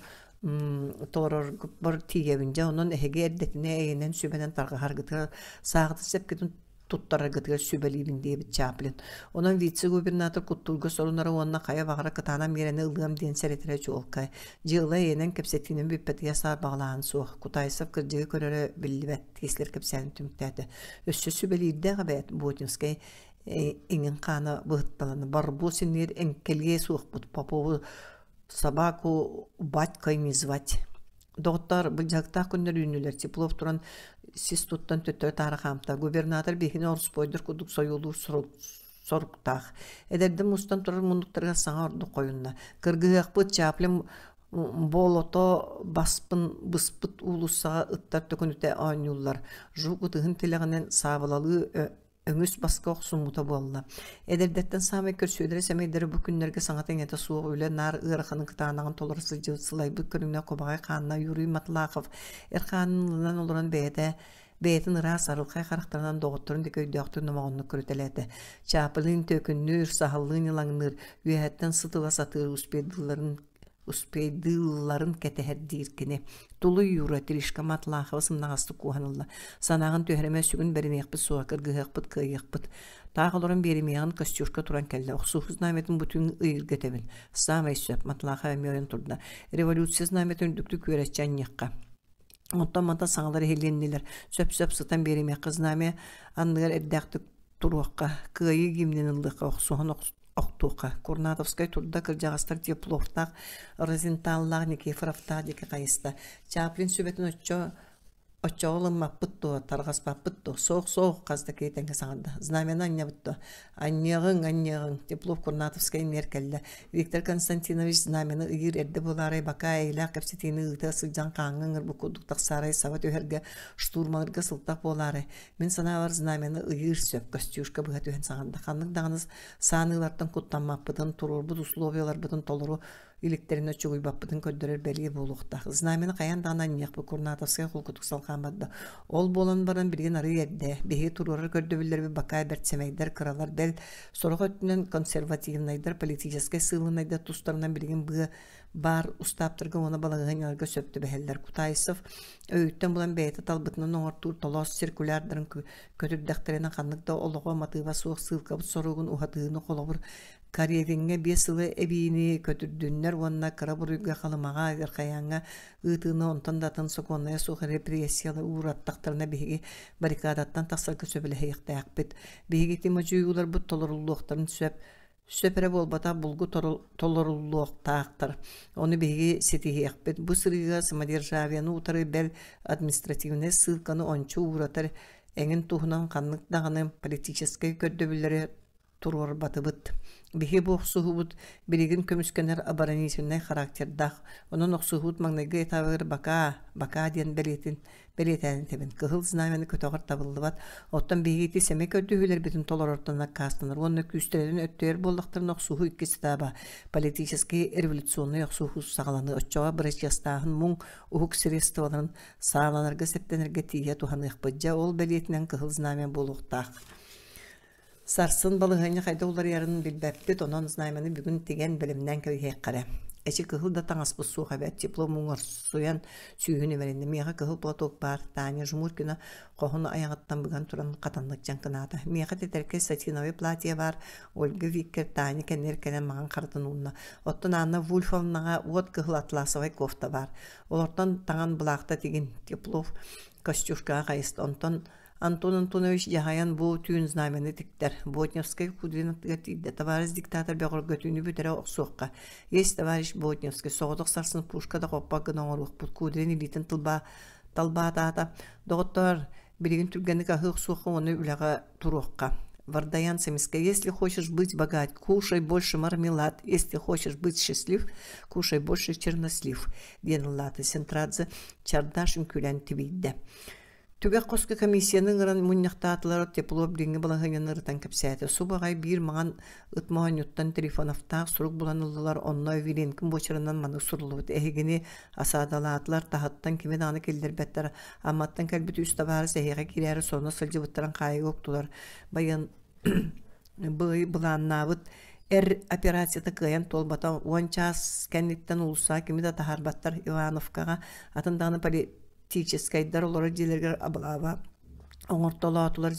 toror bir tiyevинce onun ehege eddetine eğenen sübeden targa hargıtı sağıtı sepkidin tuttarır gıtıga sübeliyim diye bir Chaplin. Onun vice-gubernator Kuttulga sorunları onunla kaya bağıra kıtana mirene ılgam den seretire çoğulkay. Jığla eğenen kepsetinin büppetiye sağ bağlağın soğuk. Kutaysav kırcığı körere billibet tesler kepsenin tümüktədi. Össü sübeliydi ağabeyt Botnevskay ingen kana bıhıttalanı. Bar bu sinir enkelge soğuk bud. Popovu sabaku batkay mizvat. Doktor biljakta kunlar ünlüler Teplov turan siz tuttan tötör tarıqamta. Gubernator bihine orus boydur kuduk soyulu soruktaq. Ederdim ustan turar munduktarga sağa ordu koyunna. Kırgıyaq bıt Chaplin boloto baspın bıspıt ulusağa ıttar tökünüte aynullar. Jugutığın tileğinen savalalı öngüs baskı oqsumuta bolla. Ederdetten sami körsüydere semeydere bu günlerge sanatın ete soğuk öyle nar ırıqının kıtağınağın tolarısı cılsılay bu körüne kobağay kanına yürüy matlaqıv. Erkanından oluran beytin ıra sarılqay qaraqtarından doğutturun deköy döktür numağını körüteledi. Chaplin tökünür, sahallığın yılağınır, üyetten sıtıla satır uspeydıların keteherdirkini. Tulu yura dirişka matlaqıv sımnağastı kuhanılla. Sanağın töhreme sügün berin yaqbıt soğakır gıyaqbıt kıyaqbıt. Tağılırın berimeyen kostürka turan kelle. Oxsuhuz nametin bütün ıyır getevil. Samay söp matlaqa ömürün turda. Revolütsiyaz nametin düktük öğretçen yaqqa. Ondan sağları hellendiler. Söp sıtan berime kız name anlıgar eddaqtık turuqqa. Kıyı gimden ıldıqa oxsuhun oqtuqa. Kurnatovskay turda kırjağıstar Teplovtaq, Rozentallar, Nikiforovtaq deki qayısta. Chaplin sübetin Oçoğlum mappıttı, tarğas mappıttı, soğuk qazda keytenge sağında. Znamena anyabıttı. Anyağın, Teplov Kurnatovskay merkelle. Viktor Konstantinovich znamena ıyır erdi bularay baka eylaq kapsitini ıta sıcan qağın bu kuduktaq saray savat öherge şturmanırga sıltaq bolaray. Men sana var znamena ıyır söp kostyuşka bıha tühen sağında. Qanlık dağınız sanılardan kuttan mappıdın, turur bud uslovyalar budun toluru iliklerine çuğuy bappıdın köddürür belge buluqtaq. Znamena qayan dağınan yaq bu Kurnatovskay kulkutuk salqanbadda. Ol bolan baran birgen arı yedde. Behi tururur kördübüller bir bakay bertsemeyder kıralar bel soruq ötünen konservativnayдар politikaskay sığılınayдар tustarından birgen bığı bar ustaptırga ona balağın yargı söptü beheller. Kutaysav öğütten bulan beyti talbıtının oğurtur tolos sirkularların kötüb daqtarına qanlıqda oluğa matıva soğuk sığılqabıt soruğun uhatığını qolabur Karyevinge bir sılı ebini kötürdünler onna kara buruyga qalımağa verqayanğa ıtığını ontan datan sokonaya soğuk represiyalı uğrattaqtarına bihigi barikadattan taqsalqa söbele heyiqtayaq bit. Bihigi timacıyular bu tolorulluqtarın söpere bolbata bulgu tolorulluqtaqtar. Onu bihigi sitihiq bit. Bu sırıga Samadержавияны utarı bel administrativne sılkanı onçu uğratar engin tuhunan qanlık dağını politikaskay köddöbülleri turur batıbıt. Bihi bu oqsuhubut birigin kömüskener abaranisiynay karakterdaq. Onun oqsuhubut magnayga etavır baka diyen beletin Beleten tebin kıhıl znameni kötüğür tabıldıbat. Ottan beğiti semek ödühüler bütün tolar ortadan kastanır. Onun küstelerin öttüyer bollaqtırın oqsuhu ikkisi taba. Politiski revolüsyonu oqsuhu sağlanı. Ötçağa bir yastağın mung uhuk sırıstığların sağlanırga septenirge tiye tuhanıq bıcca ol beletinden kıhıl znamen boluqtaq. Sarsın balığını qayda olar yarın bilbepbet onun znameni bugün tegen bilimden köy heqqare. Эчи кыһыл да таңас бу суха бет тепло муңар суян сүйүнү беренде мега кыһыл платок бар таня жумур күнө кохуну аяғаттан буган туран катанлык жанкыната мега тетерке сатиновый платье бар Ольга Виккер таня кенер келен маган картын унна оттон Анна Вульфовнага вот кыһыл атласовый кофта бар олортон таңан булакта тигин теплов костюшка кайыст онтон Антон Антонович Яхаян бу түйін знамені тіктер. Ботневский кудрин атыгатыйды. Товарищ диктатор беғыр götüünü бүтірі оқсуққа. Есть товарищ Ботневский. Соғыдық сарсын пушкада қоппа гынан оруқ. Бұл кудрин илитін талба атата. Доғыттар бірігін түргені қағық суққа оны үліға тұруққа. Вардаян Семиска, если хочешь быть богат, кушай больше мармелад. Если хочешь быть счастлив, кушай больше чернослив. Денлаты Сентрадзе Чардашин күлән тивейді. Түгәк қосқы комиссияның ұран мұнияқтатылары тепло біліңі балағайын ұрытан кәпсәйті. Субағай бір маған ұтмаған юттан телефонафтақ сұруқ бұланылылар онна өйленкін бочырынан маны сұрлыбыт. Әйгені асадалатылар тағыттан кемен аны келдер бәттір. Аматтан кәлбіті үстабары сәйеға керәрі соны сылжы бұттыран қайы оқтылар. Баян бұй бұланнабыт. Операцияты кыян толбата 10 час кәнеттен ұлыса кемеді тахарбаттар Ивановкаға атындағыны политическайдар олары делергер абылава оңыртолатылар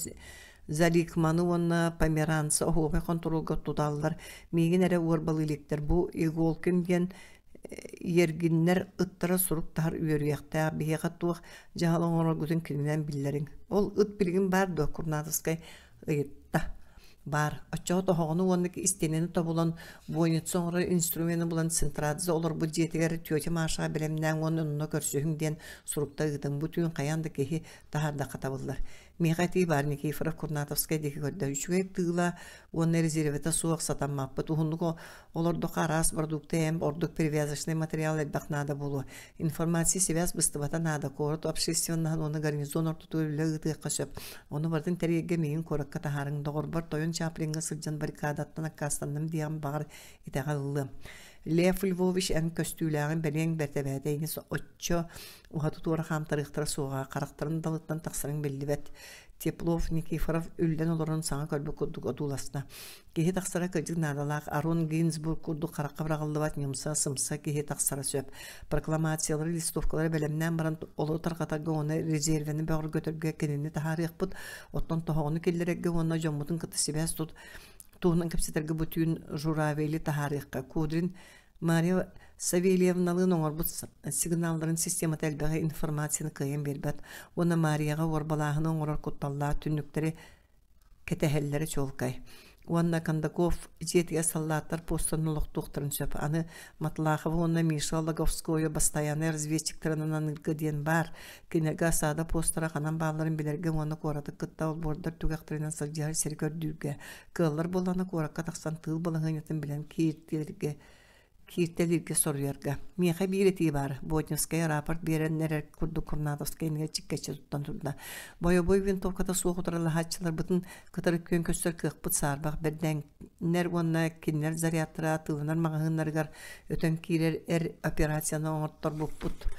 заликманы онна померанцы оғуға контролға тұталылар меген әрі орбалы електер бұл иголкин ден ергіннер ұттыра сұруқтар үйеріяқта бейеға туық жағалы оңырға күтін кірінен білдерін ол ұт білген бар да курнатыскай ұйытта бар. Açığı toğunu ondaki isteneni tabulan boyut sonra instrumenti bulan Sentradze olur bu jetleri tüyöte maşa bilemden onun körsühünden surupta gıdın bütün kayandaki daha da katabıllar. Mehati var Nikiforov Kurnatovskay'daki gördü. Üçüge tığla onun rezervete soğuk satan mapı. Tuhunluğu olur da karas produktu hem orduk привязочный материал elbaqnada bulu. İnformasiya связь быстывата nada korut. Общественнан onu garnizon ortutuğuyla gıdığı kaşıp. Onu vardın teriyege meyin korakka taharın doğru bar toyun çaplinga sılcan barikadattan akkastandım diyen bağır iteğallı. Lev Lvovich en köstüylağın beleng bertebedeyiniz otço uhatı tuğra ham tarıqtara soğa qaraqtарын dalıttan taqsırın bellibet. Teplov Nikiforov ülden olurun sana kalbi kudduk odulasına. Kehi taqsara kajık nadalaq Aron Ginsburg kudduk qaraqqa bırağıldıvat nemsa sımsa kehi taqsara söp. Proklamasiyaları listovkaları belemden baran olu tarqataga onu rezerveni bağır götürge kenini tahariq bud. Ottan toğunu kelleregge onu jomutun kıtı sibes tut. Туһунан кепсетерге бүтүн журавели тахарихка кудрин Мария Савельевналын оңорбут сигналларын система тәлбәгә информацияны кыйын бербәт. Оны Марияга орбалаһын оңорор кутталла түннүктәре кетәһәлләре чолкай. Уанна Кандаков жетиге саллаттар постанулык докторын сөп. Аны Матлахова онна Миша Лаговскоя постоянный разведчиктеринан илгеден бар. Кинега сада постара канан балларын билерге оны кораты кытта бордар түгәктеринен сылҗар серкөр дүргә. Кыллар боланы коракка таксан тыл балыгынатын белән Киртелерге соруярга. Меха бирети бар. Ботневская рапорт береннер курду Курнатовскайга чиккече туттан турда. Бой винтовката сугутырла хатчылар бутын кытыры көн көстөр кыппыт сарбак берден нер онна киннер заряттыра тылынар магыннаргар өтөн кирер операцияны оңоттор буппут.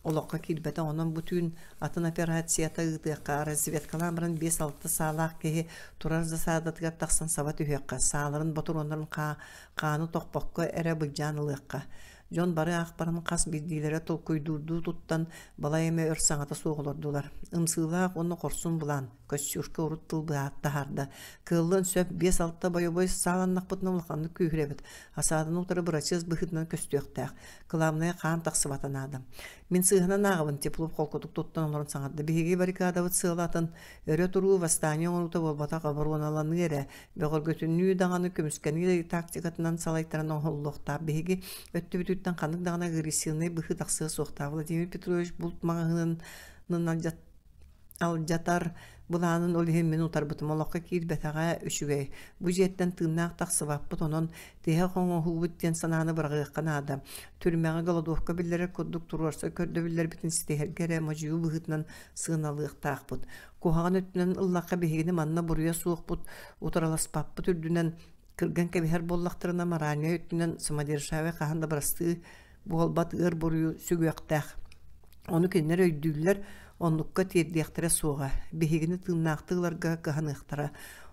Олоққа килбәтә онан бүтүн атын операцията ыдыка разведкалардан 5-6 салак ке турар засадатга таксан сабат үйәккә саларын батуроннан каны токпокка эре быҗанлыкка Жон бары ақпарымын қас бидилері тол көйдурду туттан балайыме өрсаңата соғылырдылар. Имсылақ оны қорсын бұлан, көсшүркі ұрыттыл бұяттағарды. Кылын сөп 5-6 бойы сағаннақ бұтын ұлықанды күйіребіт. Асадын ұтыры бұрачыз бұхытынан көстіқтәқ. Кыламнaya қан тақсыбатын адам. Мен сығынан ағывын тепліп қолқытық туттан оларын саңады. Беге барикадавыт сығылатын өрі тұру вастания оңыты болбата қабыруаналаны әрі. Беғыр көтінні дағаны көміскені тактикатынан салайтаран оңылықта. Беге өтті бүттен қандық дағына ғыресіліне бұхы тақсығы соқта. Владимир Петрович бұл мағының алжатар буланын олихиммен утарбытым олоққа киирбетаға үшүгей. Бу жеттен тыыннаақ тақсыбаппыт онон теhe хоңо хугуттен сананы бырағыққан ада. Түрмеға голодовка биллері коддук туруарса көрді биллер бітін стехергере мажуу бұғытынан сығыналық тақпыт. Кухаған өттінен ыллаққа бігені манна бұруя суықпыт, утараласпаппыт үрдінен кырган кебихер боллақтырына марания өттінен самадершаве қағанда барасты болбат ыр бұруя сүгіяқтақ. Оны кеннер өйдүллер онлукка тиердияқтыра суға. Бігені тыыннақтығыларға қағанықтыра.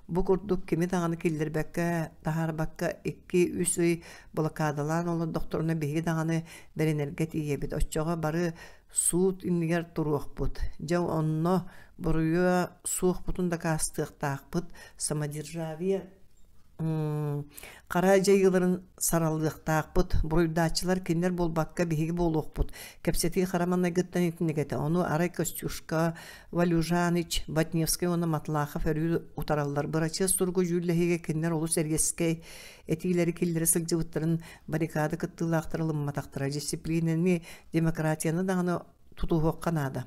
Бу курдук кеми тағаны келдербәккә, тахарбакка 2-3 үй блокадалан олы докторына беги тағаны бәренерге тиебет. Оччоға бары суут иннигер туруақ бұд. Жау онно бұруя суық бұтында кастық тақпыд. Самодержавия қара жайыларын саралдық тақпыд. Бұруйдачылар кенер болбаққа беги болуқ бұд. Кәпсеті қараманна гыттан етінігеті. Оны Арай Костюшка, Валюжаныч, Батневский, оны Матлахов өрі утаралар. Бұрачы сұрғы жүлләхеге кенер олу сәргескей этилери келдері сылжыбыттарын баррикады кыттылақтырылым матақтыра. Дисциплинаны, демократияны дағаны тутуғық қанады.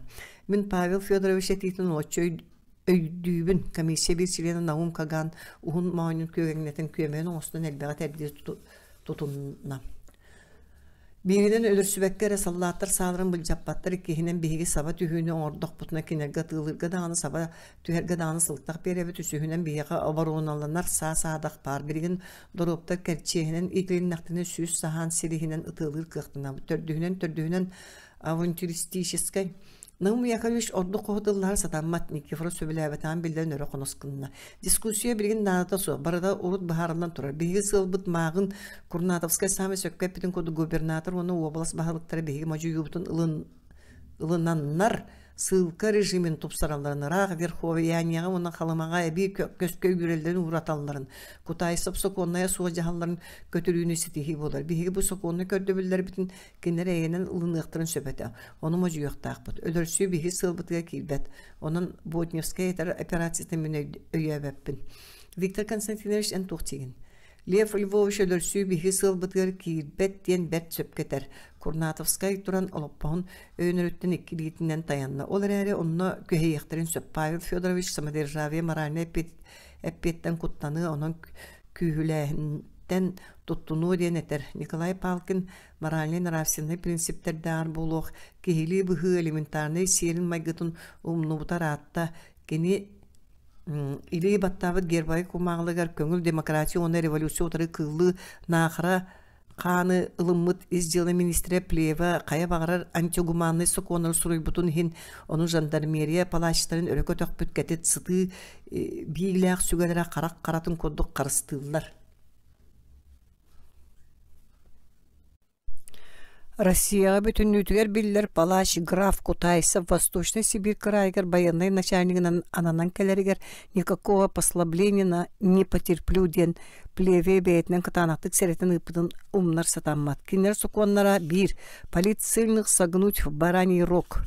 Мен Павел Федорович етейтін отчой өйдүйбін комиссия бір селені Наум Каган ұғын мауынын көгеңнетін көменің осынан әлбәға тәрбие тұтынна. Бейгіден өлірсібәккері саллаттыр сағырын бұл жаппаттыр кейінен бейгі саба түйіні ордық бұтына кенерге тығылырға дағаны саба түйерге дағаны сылттақ беребі түсігінен бейіға обаруыналанар сағадақ бар. Бірген дұрыптар кәрчейінен итілін нақтыны сөз сахан серихінен ұтылыр қықтына. Төрдігінен авантюристическай Наум Яковлевич орду қоғдылар сатаммат Никифоров сөбіләбетан білден өрі қонысқынына. Дискуссия бірген наната су, барада урут бағарынан тұрар. Беги сылбыт мағын Курнатовскай сами сөккәппетін коды губернатор, оны облас бағылықтары беги мажу юбытын ылынаннар сылка режимин тупсараларын рақ верховиянияға оның қалымаға әбей көскөй бүрелдерін ұраталарын. Кутайсып соқонная суға жағаларын көтірүйіні сетихи болар. Беги бұл соқонны көрді білдер бітін кенер әйенен ылынықтырын сөбеті. Оны мажу яқтақ бұд. Өлірсүй беги сылбытыға кейбет. Оның Ботневская етер операциясының мен өйәбәппін. Виктор Константинович ән тоқтеген. Лев Львович өлірсүй беги сылбытығыр кейбет ден бәт сөпкетер. Курнатовскай туран олоппағын өйініріттен еккілігітінен таянна. Олар әрі онына көйектірін сөп. Павел Федорович самодержавия моральны әппеттен құттаны оның күйіләхінден тұттыну ден етер. Николай Палкин моральны нравственный принциптерді ар болуқ. Кейлі бұғы элементарный серін майгытын умнубытар атта кені или баттабыт гербай кумағылығар көңіл демократия, оны революция отыры кылы нақыра қаны ылыммыт издела министре Плева қая бағарар антигуманный соқоныр сұруй бұтын хин оның жандармерия палачтарын өрекө төқпіт кәтет сыты бейіләқ сүгәлері қарақ қаратын kodдық қарыстылар. Россияға бүтіннүтігер білдер Палаш, Граф, Кутайсов, Восточный Сибирь крайгер, военный начальник ананан келерігер никакого послабления не потерплю ден Плеве бейтінен катанақтық сәретін ұпыдың умнар сатаммат. Кинер суконнара бір полицейных согнуть в бараний рог.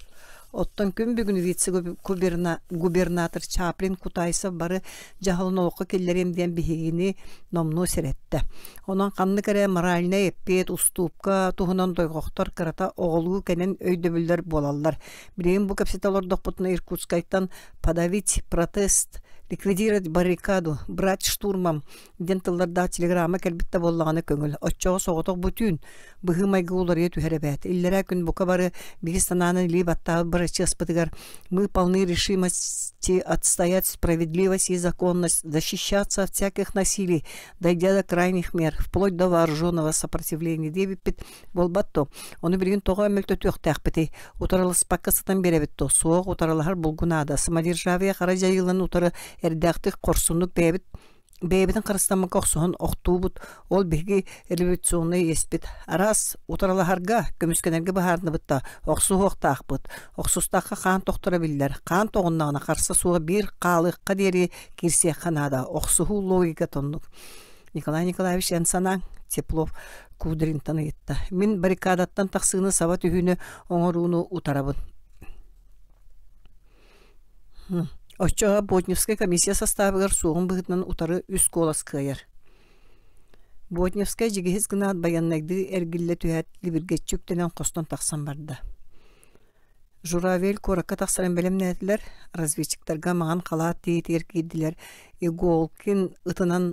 Оттан күн бүгін вице-губернатор Чаплин Кутайсов бары жағылын оқы келлеремден бігені номну сәретті. Онан қанны кәрі моральны еппет, уступка, туғынан дойғықтар қырата оғылығы кәнен өйдөбілдер болалар. Білейін бұл капситалар доқпытына Иркутскайттан подавить протест, ликвидировать баррикаду, брать штурмам, дентылларда телеграмма кәлбітті боллағаны көңіл. Отчоғы соғытық бүтін, бұғы майғы олар ету әребәт. Иллері күн бұқа бары бігістананын либаттағы барачы аспытығар. Мы полны решимости отстоять справедливость и законность, защищаться от всяких насилий, дойдя до крайних мер, вплоть до вооруженного сопротивления. Дебіппет болбатто. Оны білген тоға өмілті төқтәқ біті. Утаралы спаққа сатан беребітто. Соғ утаралығар бұлғынада. Самодержавия қара жайылын утары әрдәқтік қорсындық бәйбетін қырыстанмын қоқсуын оқтуыбыт, ол беги революционный еспет. Арас утаралахарға көміскенерге бағарны бұтта, оқсу оқтақ бұт. Оқсустаққа қан тоқтыра білдер. Қан тоғыннағына қарсы суға бір қалыққа дері керсе қанада. Оқсуғу логика тоннық. Николай Николаевич Янсанан Теплов Кудринтаны етті. Мен баррикадаттан тақсығыны сава түйіні оңыруыны утарабын. Оччоға Ботневская комиссия составығыр соғын бұғытынан утары үс колас қайыр. Ботневская жегехіз гына баяннайды әргілі түйәт либіргетчүктенен қостан тақсан барды. Журавель коракка тахсырын белемнәтиләр, разведчиктарга маған қалаат дейтер кийдиләр, иголкин ытынан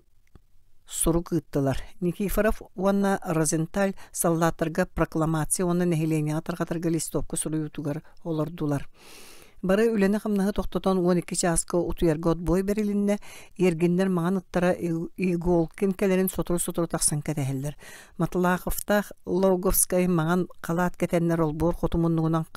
суру кыттылар. Никифоров уанна Розенталь солдаттарга прокламация уанна нехиления атаргатарга листовка суруютугар олордулар. Бары үлені қымнағы тоқтатан 12 часқа утуярга отбой берилинне, ергендер маған ыттара иголкин кәлерін сотыру тақсан кәтәхелдер. Матлақовтақ Логовскай маған қалаат кәтәннер олбор қотумуннуғынан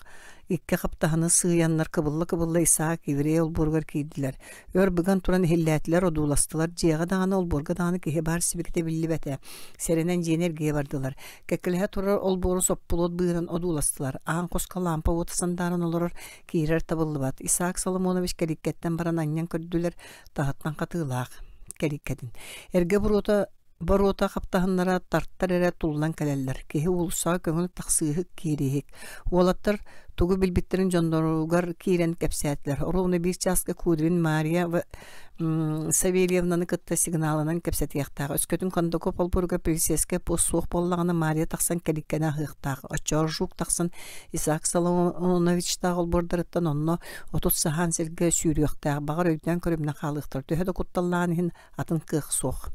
икке қаптағыны сыйяннар кыбылла Исаак еврей олборгар кейділер. Өр бұған туран хилләтілер одуластылар, жиға дағаны олборга дағаны кеге бар сибекте білі бәті. Серенен женер ге бардылар. Кәкіліға турар олбору соппулот бұйран одуластылар. Ағын қосқа лампа отысандарын олырыр кейрер табылы бат. Исаак Соломонович кәликкеттен баран аннан көрділер тағыттан қатылақ кәликкетін. Әрге Барота қаптағынлара тарттар әрі тулынан кәлелер. Кеге улысаға көңіл тақсығы кейрейік. Олаттар тугу билбиттерин жондоругар киирен кепсәтләр. Оруны bir часка Кудрин Мария ва Савельевнаны кытта сигналынан кепсәтияқтағы. Өскөтін кондоко полбурга присеске пос суық боллағаны Мария тақсан кәликкәне ғықтағы. Очор жук тақсан Исаак Соломонович тағыл бордарыттан онно 30 сахан сілге сүйріяқтағы. Бағар өйден көрімні қалықтыр. Төхеді құтталлағын атын қық соқ.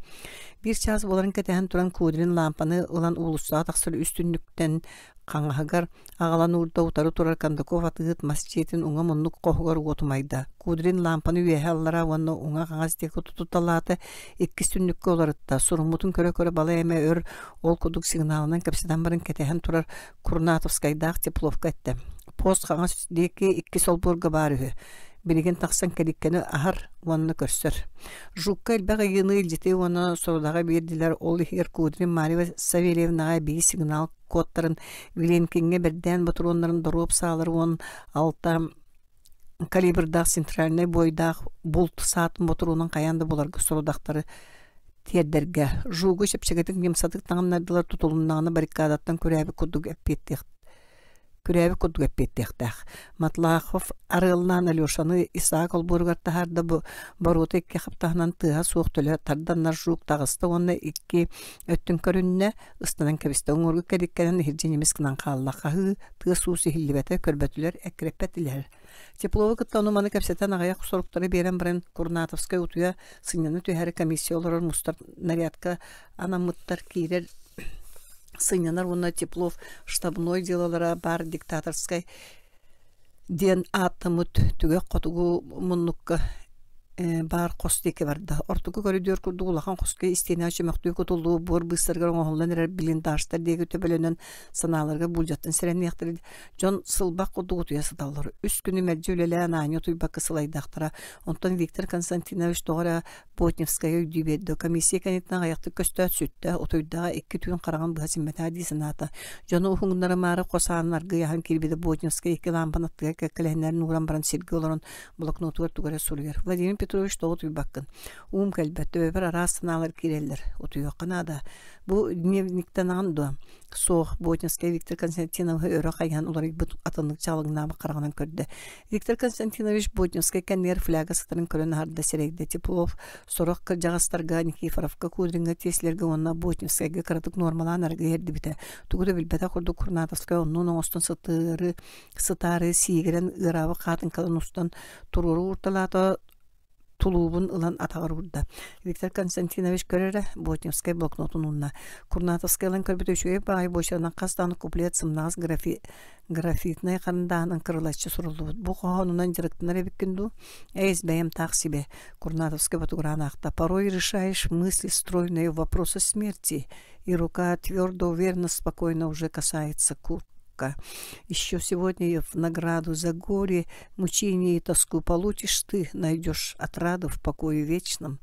Bir час боларын кәтәһен туран Кудрин лампаны ылан улуса тақсыр үстінліктен қаңағығар ағалан урда утары турар Кандаков атығыт масчетін уңа мұнлық қоғығар отымайда. Кудрин лампаны үйәхе аллара уанны уңа қаңазтекі тұтуталаты екі сүнлікке оларытта. Сурумутын көрі бала әмі өр ол кудук сигналынан кәпсідан барын кәтәһен турар Курнатовскайдақ тепловка әтті. Пост қаңаз деке екі солборға барығы. Билеген тақсан кәліккені ахар уанны көрсір. Жукка әлбәға еңі елжеті уанны сорудаға берділер. Ол ехер Кудрин Мария Савельевнаға бей сигнал кодтарын Виленкинге бірден бұтыр онларын дұрып сағылыр он алта калибрдақ центральный бойдақ бұлт сатын бұтыр оның қаянды боларғы сорудақтары тердерге. Жуғы шепшегетік немсадық таңыннардылар тұтылынағына баррикадаттан көрәбі күдік әппеттіқтақ. Матлахов арылынан Алешаны Исаак олбургар тахарда баруты екке қаптағынан тыға суық төлі тарданнар жуық тағысты оны екке өттін көрінне ұстанан кәбісті оңырғы кәдіккәнін хирженеміз кынан қаллақағы тыға суысы хиллибәті көрбәтілер әкіреппәтілер. Тепловы кыттауны маны кәпсеттен ағаяқ сорықтары берен бірін Курнатовскай утуя сыңяны түйәрі комиссия оларыр мұстар нарядка анамыттар кейрер сынянар уна Теплов штабной делалара бар диктаторской ден атымыт түге қотугу мұнныққа бар қостеке барды. Ортугу коридор күрді улахан қоске истене açы мақтуы көтулу бор быстырғар оңғылдан әрі блиндаштар деге төбеленен саналарға бұлжаттын сірен яқтыры жон сылбақ құдды ұтуя сыдалыр. Үс күні мәджі өлелі анайны тұйбақы сылайдақтыра. Онтан Виктор Константинович тоғыра Ботневская үйдейбеді. Комиссия кәнетінің аяқты көсті өтсүтті. Отойдағы 2 түйін қараған бұғасимметі адисін аты. Жоны ұхыңдары мары қосанларға яғын келбеді Ботневская 2 лампанаттыға кәкіләнерін уран баран сергі оларын блокнотуғар туғара сұрғар. Владимир Петрович тоғы тұйбаққын. Кәлбәтті өбір арасыналар керелер. Отойаққына Бу дневниктен аңды. Соқ Ботневская Виктор Константинович өрі қайған олар бұт атынық жалығына қарағынан көрді. Виктор Константинович Ботневская кәнер фляга сықтарын көрін арды серегді. Теплов сорақ жағастарға Никифоровка Кудринға теслерге онына Ботневскайға қыратық нормалан әргі ерді біті. Түгіді білбәті құрды Курнатовская оның оңыстан сытары сиегерен ұрабы қатын қалын ұстан тұруру ұрталаты тулубун ылан атағыр ұрды. Виктор Константинович көрері Ботневскай блокнотын ұнна. Курнатовскайлан көрбіт өшуе бағай бойшарынан қастаны куплет сымнағыз графитнай қарындағының кырылатшы сұрылды. Бұл қоғанынан жырықтынар әбіккінду. Әйіз бәйім тақсибе. Курнатовскай батуграна ақта. Порой решаешь мысли стройные вопросы смерти, и рука твердо, уверенно, спокойно уже касается куртка. Еще сегодня в награду за горе, мучение и тоску получишь ты, найдешь отраду в покое вечном.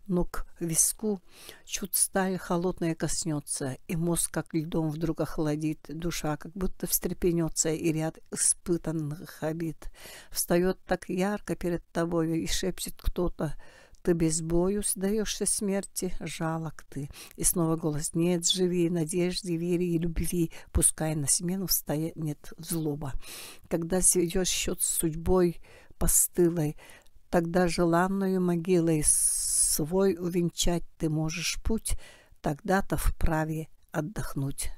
Но к виску чуть сталь холодная коснется, и мозг как льдом вдруг охладит, душа как будто встрепенется, и ряд испытанных обид встает так ярко перед тобой, и шепчет кто-то: ты без бою сдаешься смерти, жалок ты. И снова голос: нет, живи, надежде, вере и любви, пускай на смену встанет злоба. Когда сведешь счет с судьбой постылой, тогда желанную могилой свой увенчать ты можешь путь, тогда-то вправе отдохнуть.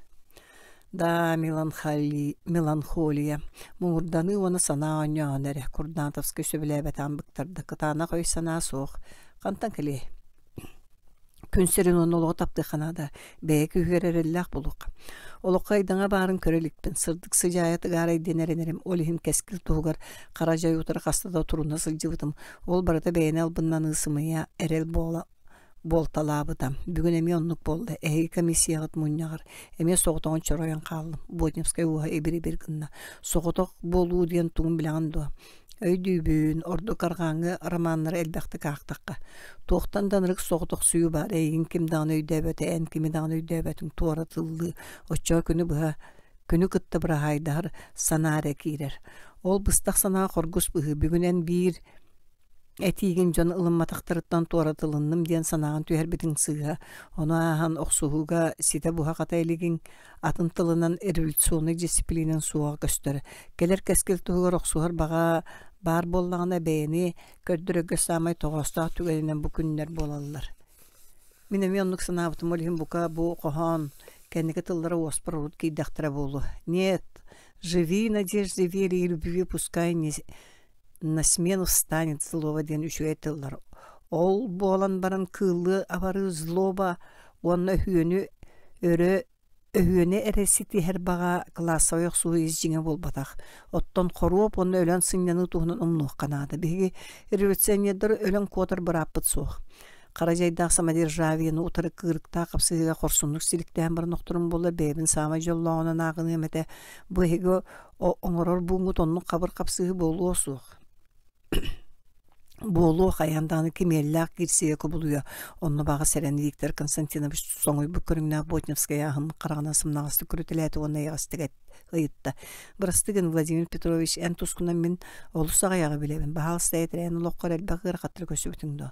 да меланхолия. Муурданы оны сана оңёнере, Курдантовский сөбіләбәтан бұқтырды, кытана қой сана соқ. Қантан келе? Күнсерин оны олығы тапты қанада, бәйек үйгеререлләқ бұлық. Олыққа айдаңа барын көрелікпін, сырдық сыжайаты ғарай денеренерім, олихин кәскіл туғыр, қара жай ұтыр қастада тұруна сылжывытым. Ол барыда бәйіне албыннан ысымыя әрел болталабыдам. Бүгін әме оннық болды, әйі комиссиягыт мұннағыр. Әме соғытығын чороян қалым, Бодневскай уға әбірі бергінна. Соғытық болу деген туғын білаған дуа. Өйдүйбүн, орду карғаңы романнары әлбәқті қақтаққа. Тоқтан данырық соғытық сүйі бар, әйін кімдағын өйдәбәті, ән кімдағын өйдәбәтің туара тылды. Очча күні бұға, күні күтті бұра хайдар санары кейрер. Ол бұстақ санаға қорғыс бұғы, бүгінен бір әтиген жон ылымматақтырыттан туаратылынным ден санаған түйер бітін сыға. Оны ахан оқсуғыға сите бұға қатайлеген атын тылынан революционный дисциплинен суға көстері. Келер кәскел тұғыр оқсуғыр баға бар боллағына бәйіні көрдірігі самай тоғыстақ түгелінен бұл күннер болалылар. Минеме онлық санабытым олығын бұқа бұл қоған кәнекі тыллары оспыр ұруд кейдақтыра болу. Нет, живи надежды вере и любви, пускай не на смену встанет злоба ден үшуетілдер. Ол болан баран кылы авары злоба, онна өйөне әресіті әр баға класса ойық суы езжіңе болбатақ. Оттон қоруып, онна өлен сыңнаны туғынан ұмнуқ қанады. Беге революционердер өлен қотыр бір аппыт соқ. Қаражайдақ самодержавияны ұтыры кырықта қапсыға қорсунлық силіктен бір ноқтырын болы бәйбін сама жоллауынан ағын еметі бұйығы оңырор бұңғыт онның қабыр қапсығы болу осуқ. Болу қаянданы кемелләқ кирсеге көбілуя. Онны баға сәрәні Виктор Константинович соңой бүкіріңнәқ Ботневская ағын қарағына сымнағысты күрітіләті оны яғыстыға ғайытта. Бірістігін Владимир Петрович ән тұскынан мен олысаға яғы білебін. Бағалысты әйтірәйін ұлыққар әлбәғыр қаттыр көсі бүтіңді.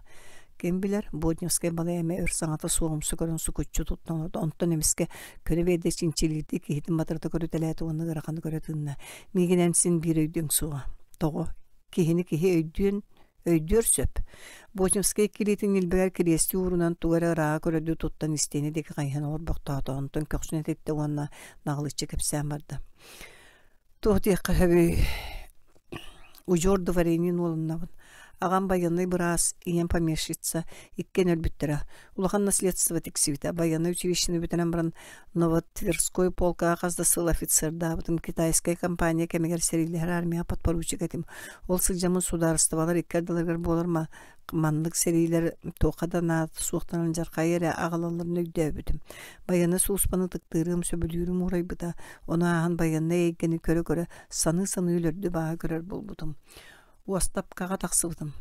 Кем білер, Бодневская бала әмі өр саңаты суғымсы көрін сұқытчы тұттанады. Онтан емеске көні бейді чинчилікті кейтін батырды көрітіләті оны ғырақаны көрітінна. Меген әнсін бір өйден суға. Тоғы, кейіні өйдер сөп. Бодневская келетін елбәгер кересті ұрынан туғары ыраға көреді тұттан істені декі қайхан орбақтады. Онтан көксін әтетті онына нағылычы кәпсән барды. Тоғды қағабы ұжорды варенин олыннабын. Ағам баянный біраз иен помешится, иккен өлбіттірі. Улахан наследство тексивіті. Баянный училищені бүтінен бірін Новотверской полка ағазда сыл офицерда. Бұтын китайская компания кәмегер серилер армия подпоручик әтім. Ол сылжамын сударыстывалар иккерділер болар ма? Манлык серилер тоқадан аты суықтанын жарқайыры ағалаларын өйді өбітім. Баяны суыспаны тықтырым, сөбілюрім орай бұда. Оны ағын баянны ейгені көрі-көрі саны-саны өлірді баға көрер бол бұдым. Уастапкаға тақсыбытым.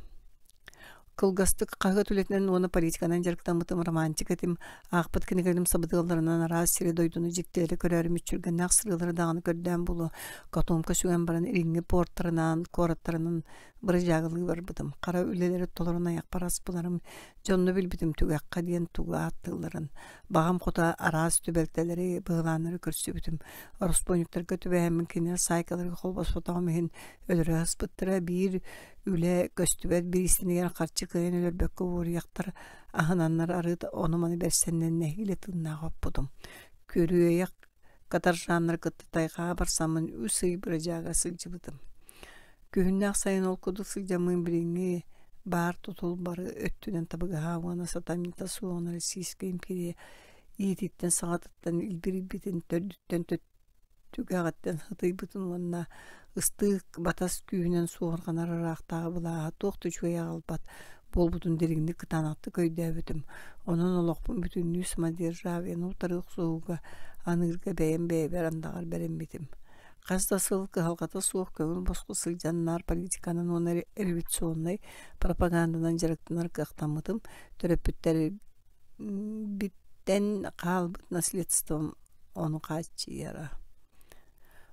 Кылгастык қағы түлетінен оны политиканан жарықтамытым, романтик етім, ақпыт кінігерім сабыдығыларынан араз сері дойдуны жіктері көрәрім үтчірген нақсырылары дағаны көрден болу, қатомка сүген баран ирингі порттарынан, кораттарынан бір жағылы бар бұдым. Қара үлелері толырын аяқ парас бұларым, жонны білбітім түгаққа дейін туға аттыларын. Бағам қота араз түбелтелері бұғыланыры көрсі бүтім. Ороспониктарға түбәйімін кенер сайкаларға қолбас фотағымын өлірі ғаспыттыра бір үле көстүбәт бір істенеген қарчы күйен өлірбәккі орияқтар ағынанлар арыды оныманы бәрсеннен нәхиле тыңнағап бұдым. Көрі катар жанр кытты тайға барсамын үсі бір жаға сылжы бұдым. Күйіннақ сайын ол күді сылжамын біріңі бар тұтыл бары өттінен табыға хауана сатамнита суғаны Российская империя иететтен сағатыттан илбір-бітін төрдіттен түгағаттен хытай бұтын онына ыстық батас күйінен суғырғанар арақтағы бұлаға тоқты чуя қалбат бол бұтын дерігінді кытанатты көйді өбітім. Оның олықпын бүтін нүс мадержавен ұтарық суғыға анығырға бәйін бәйбер андағар бәрін бітім. Қазда сылқы халқата суық көңіл босқы сылжаннар политиканын оны революционный пропагандадан жарықтынар қақтамытым. Төрөпіттері биттен қалбыт наследством оны қачы яра.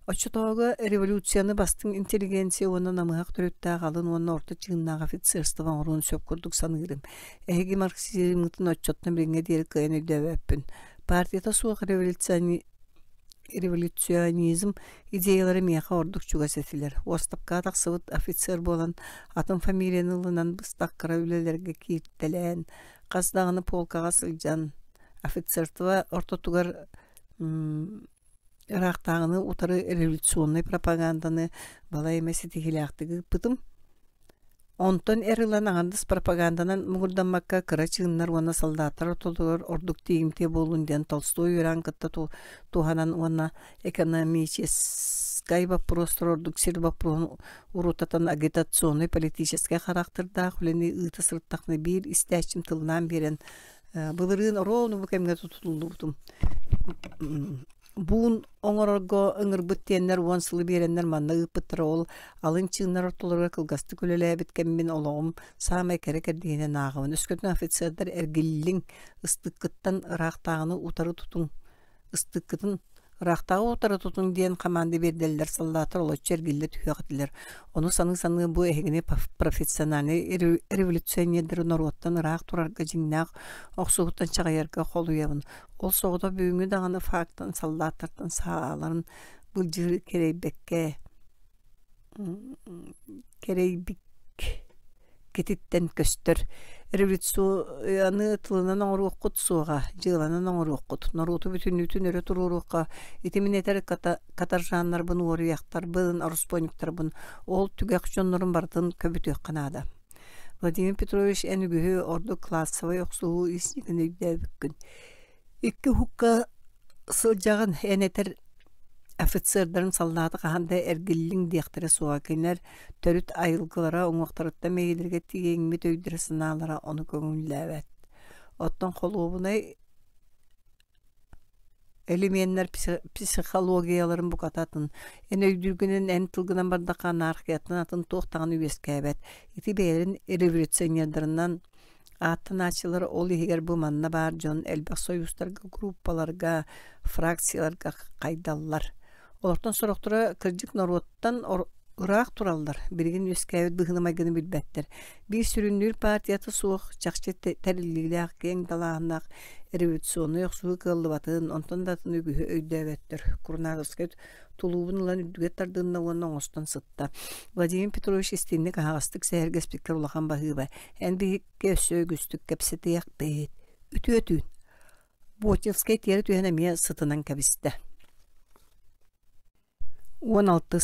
Очутоғы революцияны бастың интеллигенция оны намығақ түретті ағалын оны орта чығыннағы офицерстван ұрын сөп күрдік санығырым. Әйгі марксизмнің отчетны біріңе дері қайын өйдәу өппін. Партията суық революционизм идеялары меха ордук чугасетилер. Остапка тақсыбыт офицер болан, атын фамилиянылынан бұстаққыра үлелерге кейттелен, қаздағыны полкаға сылжан, офицертіва ортотугар Iraqtağını utarı revолюционный пропаганданы бала эмеси тигилэхтиги пытым. Онтон эрылан аңандыс пропаганданан мугурданмакка кыра чыгыннар уана солдаттар отолдор ордук тиимте болунден Толстой үран кытта туханан уана экономический вопрос ордук сир вопрос урутатан агитационный политический характерда хулени ыты сырттакны бир истәчим тылынан берен былырын ровно бу кемге тутулдум. Буун оңорго ыңырбыт тиеннер уансылы береннер манна ыппыттыр ол алын чыгыннар ортолорга кылгасты күлөлөбүт кемминологум саамай керекер дегене наагымын өскөтүн офицердер эргиллиң ыстыккыттан ырактагыны утары тутун ыстыккытын ырактагы утары тутун диен команда берделер солдаттар олочу эргилле түгөкөтүлөр ону саны бу эгине профессиональный революционердер нороттан ырак турарга жиңнак оксугуттан чагайарга колуябын ол соғыда бүгінгі дағаны фактан солдаттардан сағаларын бұлжыр керейбік кетиттен көстір. Революцияны тылынан оңыр оққыт суға, жыланын оңыр оққыт. Норуту бүтін өрі тұрur оққа. Етемін етер катар жанлар бұн орияқтар, бұн аруспойниктар бұн. Ол түгәк жонларын бардын көбіті қанады. Владимир Петрович әнігігі орды классовай оқсуғы ісігін өйді бүккін. Икки хукка сылжағын әнетер офицердарын солдаты қағанда әргілдің дияқтары суға кенер төріт айылғылара оңуқтарытта мейлерге тигеңмет өйдірі сыналара оны көңілі Оттан қолуыбынай элементler психологияларын бұқататын. Ән өйдіргінің ән тылғынан бардақа анархиятын атын тоқтағын үйескәбәт. Ити бәйерін революционердерінен атын açılır ol егер bu manna бар жон элбек союздарга группаларга фракцияларга кайдаллар. Олардан сорохтура кыржык народтан ырак тураллар. Бирген өскәбет быгынымайгыны билбәттер. Bir sürünür partiyatı soğuk çakçı tərillilik keng dalağınaq revолюционный yoxsuğu qıllıbatın ondan datını gühü öydəvəttir. Kurnarovsket tuluğun ulan üdügettardığında onun ostan sıtta. Vladimir Petrovich istinlik ağastık səhərgə spikler olağan bahıba. Ən bir gösü güstük kəpseti yaq beyit. Ütü-ötün. Botilskay teri tüyənəmiyə sıtınan kəbiste. 16.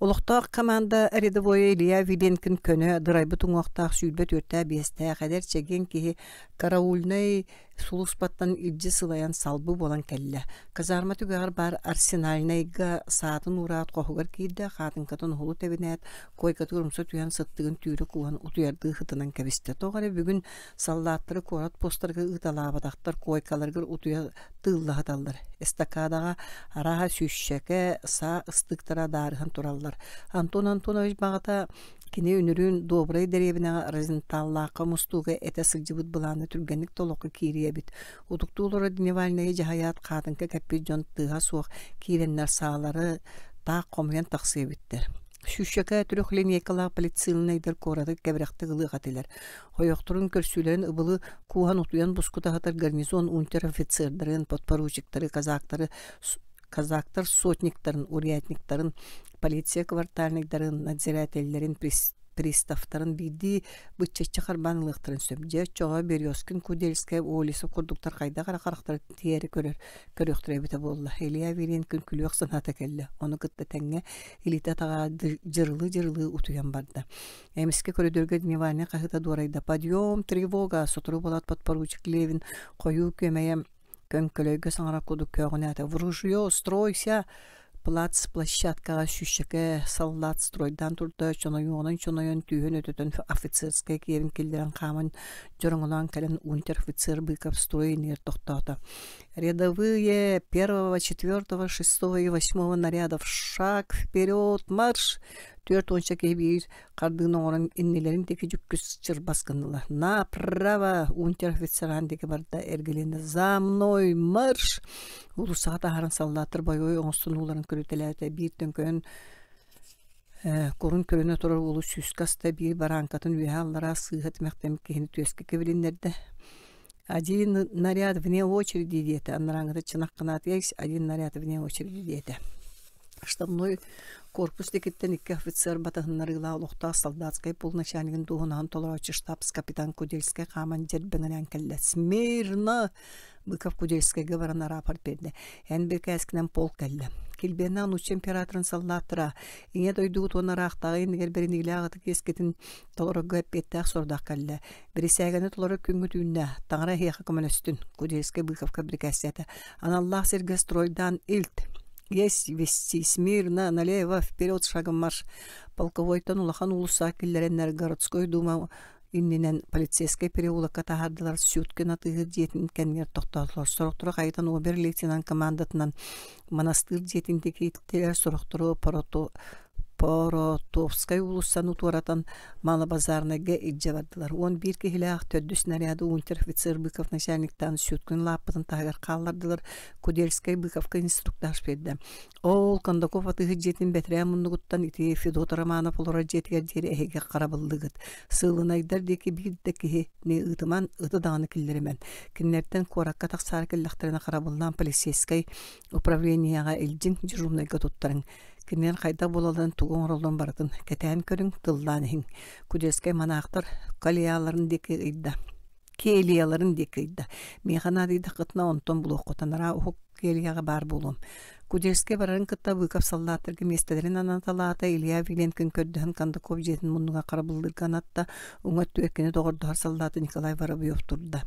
Олықтақ команда рядовой Илья Виленкин көне дырайбы туңақтақ сүйбет өрті бесті қадер чеген кейі караульный сулуспаттан үлджі сылаян салбы болан кәлі. Казарма түгәғір бар арсенальнайға саатын ұрат қоғығыр кейді қатын катын ғылы тәбінәт койкаты ұрымсы түйен сыттығын түйірі куған ұтуярды ғытынан кәбісті. Тоғары бүгін салдаттыры қорат постарға ұталабадақтар койкаларғыр ұтуя тыллағадалдар. Эстакадаға араға сүйшәкі са ыстықтыра дарыған туралдар. Антон Антонович бағыта кене өнірін добрай дәребіне разенталлаққа мұстуға әті сылжыбыт бұланы түргенік толықы кейрие бит. Удуқты олары дневальнайы жағаят қадынқа кәппе жонттыға соқ кейреннер сағалары та қомген тақсыя біттер. Шүшшәкә түріқлен екалақ полициялынайдар корады кәбіріқті ғылы қателер. Хойоқтырын көрсүлерін ұбылы куған ұтуян бұскутағатар гарнизон унтер-офицердарын, подпоручиктары, казактар, сотниктарын, урядниктарын, полиция квартальниктарын, надзирательдерин, приставтарын биди быччачы қарбанылықтарын сөмже, чоға Березкин, Кудельская, Олесі құрдықтар қайда қарақтар тиері көріқтірі біті болды. Илья Виленкин күліғ сынаты кәлі. Оны күтті тәңе елита таға жырылы ұтуян барды. Әміске көрідерге дневальне қағыта дуарайда. Подъем, тревога, сотыру болат подпоручик Левин, қою көмейем, көнкөлөйгі саңыра құды көғіне әті. В ружье, стройся, площадкаға шүшікі солдат стройдан тұрды, чонойон түйін өтетін офицерскай керін келдерін қамын жұрыңылан кәлін унтер-офицер быкап стройын ер тоқтауды. Рядовые 1, 4, 6 и 8 нарядов. Шаг вперед, марш! 4-10 кейбір қардығын оңырын иннелерін текі жүккіс чыр басқындылар. Направо унтер-офицеран декі барда әргеленді. За мной марш! Улусағата арын солдаттыр байой оңыстың оларын көрітеләді. Bir төнкөн корын көріне тұрар олу сүскаста bir баранкатын үйәллара сығат мәқтемі кейіні төскі кебілінлерді. Один наряд вне очереди деті. Аннараңғыда чынақ қанат егіс, один наряд вне очереди деті. Штабной Корпус декеттен 2 офицер батахыннарыла олуқта солдатскай полначальнигин туғынан толыраучы штабс капитан Кудельскай командир біңінен кәлді. Смирно! Быков Кудельскайға баран рапорт берді. Ән бір кәскінен полк кәлді. Келбені ануч императорын саллаттыра. Ине дойдуғыт оны рақтағы ендігер бірінігілі ағыты кескетін толырығы әппеттәқ сордақ кәлді. Бірісәгіні толыры күнгі түйінді. Таңыра хеқі көміністін. Кудельскай Быковқа бір кәсеті. Аналлах серге стройдан илт. Есть вести смирно, налево, вперед, шагом марш. Полковойтан улахан улуса киллереннер городской дума иннинен полицейский переулакка тахардылар сүйткін атығы диетін кәнгер тоқтадылар. Сұрықтыры қайтан обер лейтенант командатынан монастыр диетіндегі иттелер сұрықтыры Поротовскай улусан утуарatan малы базарныга иджабадылар. 11 кихилях төдді снаряды унтер-офицер Быков начальниктан сүйткін лаппытын тағыр қалардылар. Кудельскай Быковка инструктаж берді. Ол Кондаков атығы жетін бәтірі мұндығыттан ити Федот Романов олара жетігер дері әйге қарабылдығыд. Сылынайдар декі бейддекі не ұтыман ұтыдағаны кілдерімен. Кінлерден қораққа тақсары кіллақтарына қарабылдан полицейскай управленияға елджін жүрумнайға тұттарын. Кинен қайда болалдан туғын оралдан бардын. Кәтән көрін тылдан ең. Кудельскай манақтар калияларын декі ұйда. Келияларын декі ұйда. Мейхана дейді қытына онтон бұлу қотанара ұхық келияға бар болуым. Кудельскай барарын кытта Быков солдаттырғы местедерін анаталата Илья Виленкін көрдіғін Кондаков жетін мұныңа қарабылдырған атта ұңат түеккені тоғырдығар солдаты Николай Воробьев тұрды.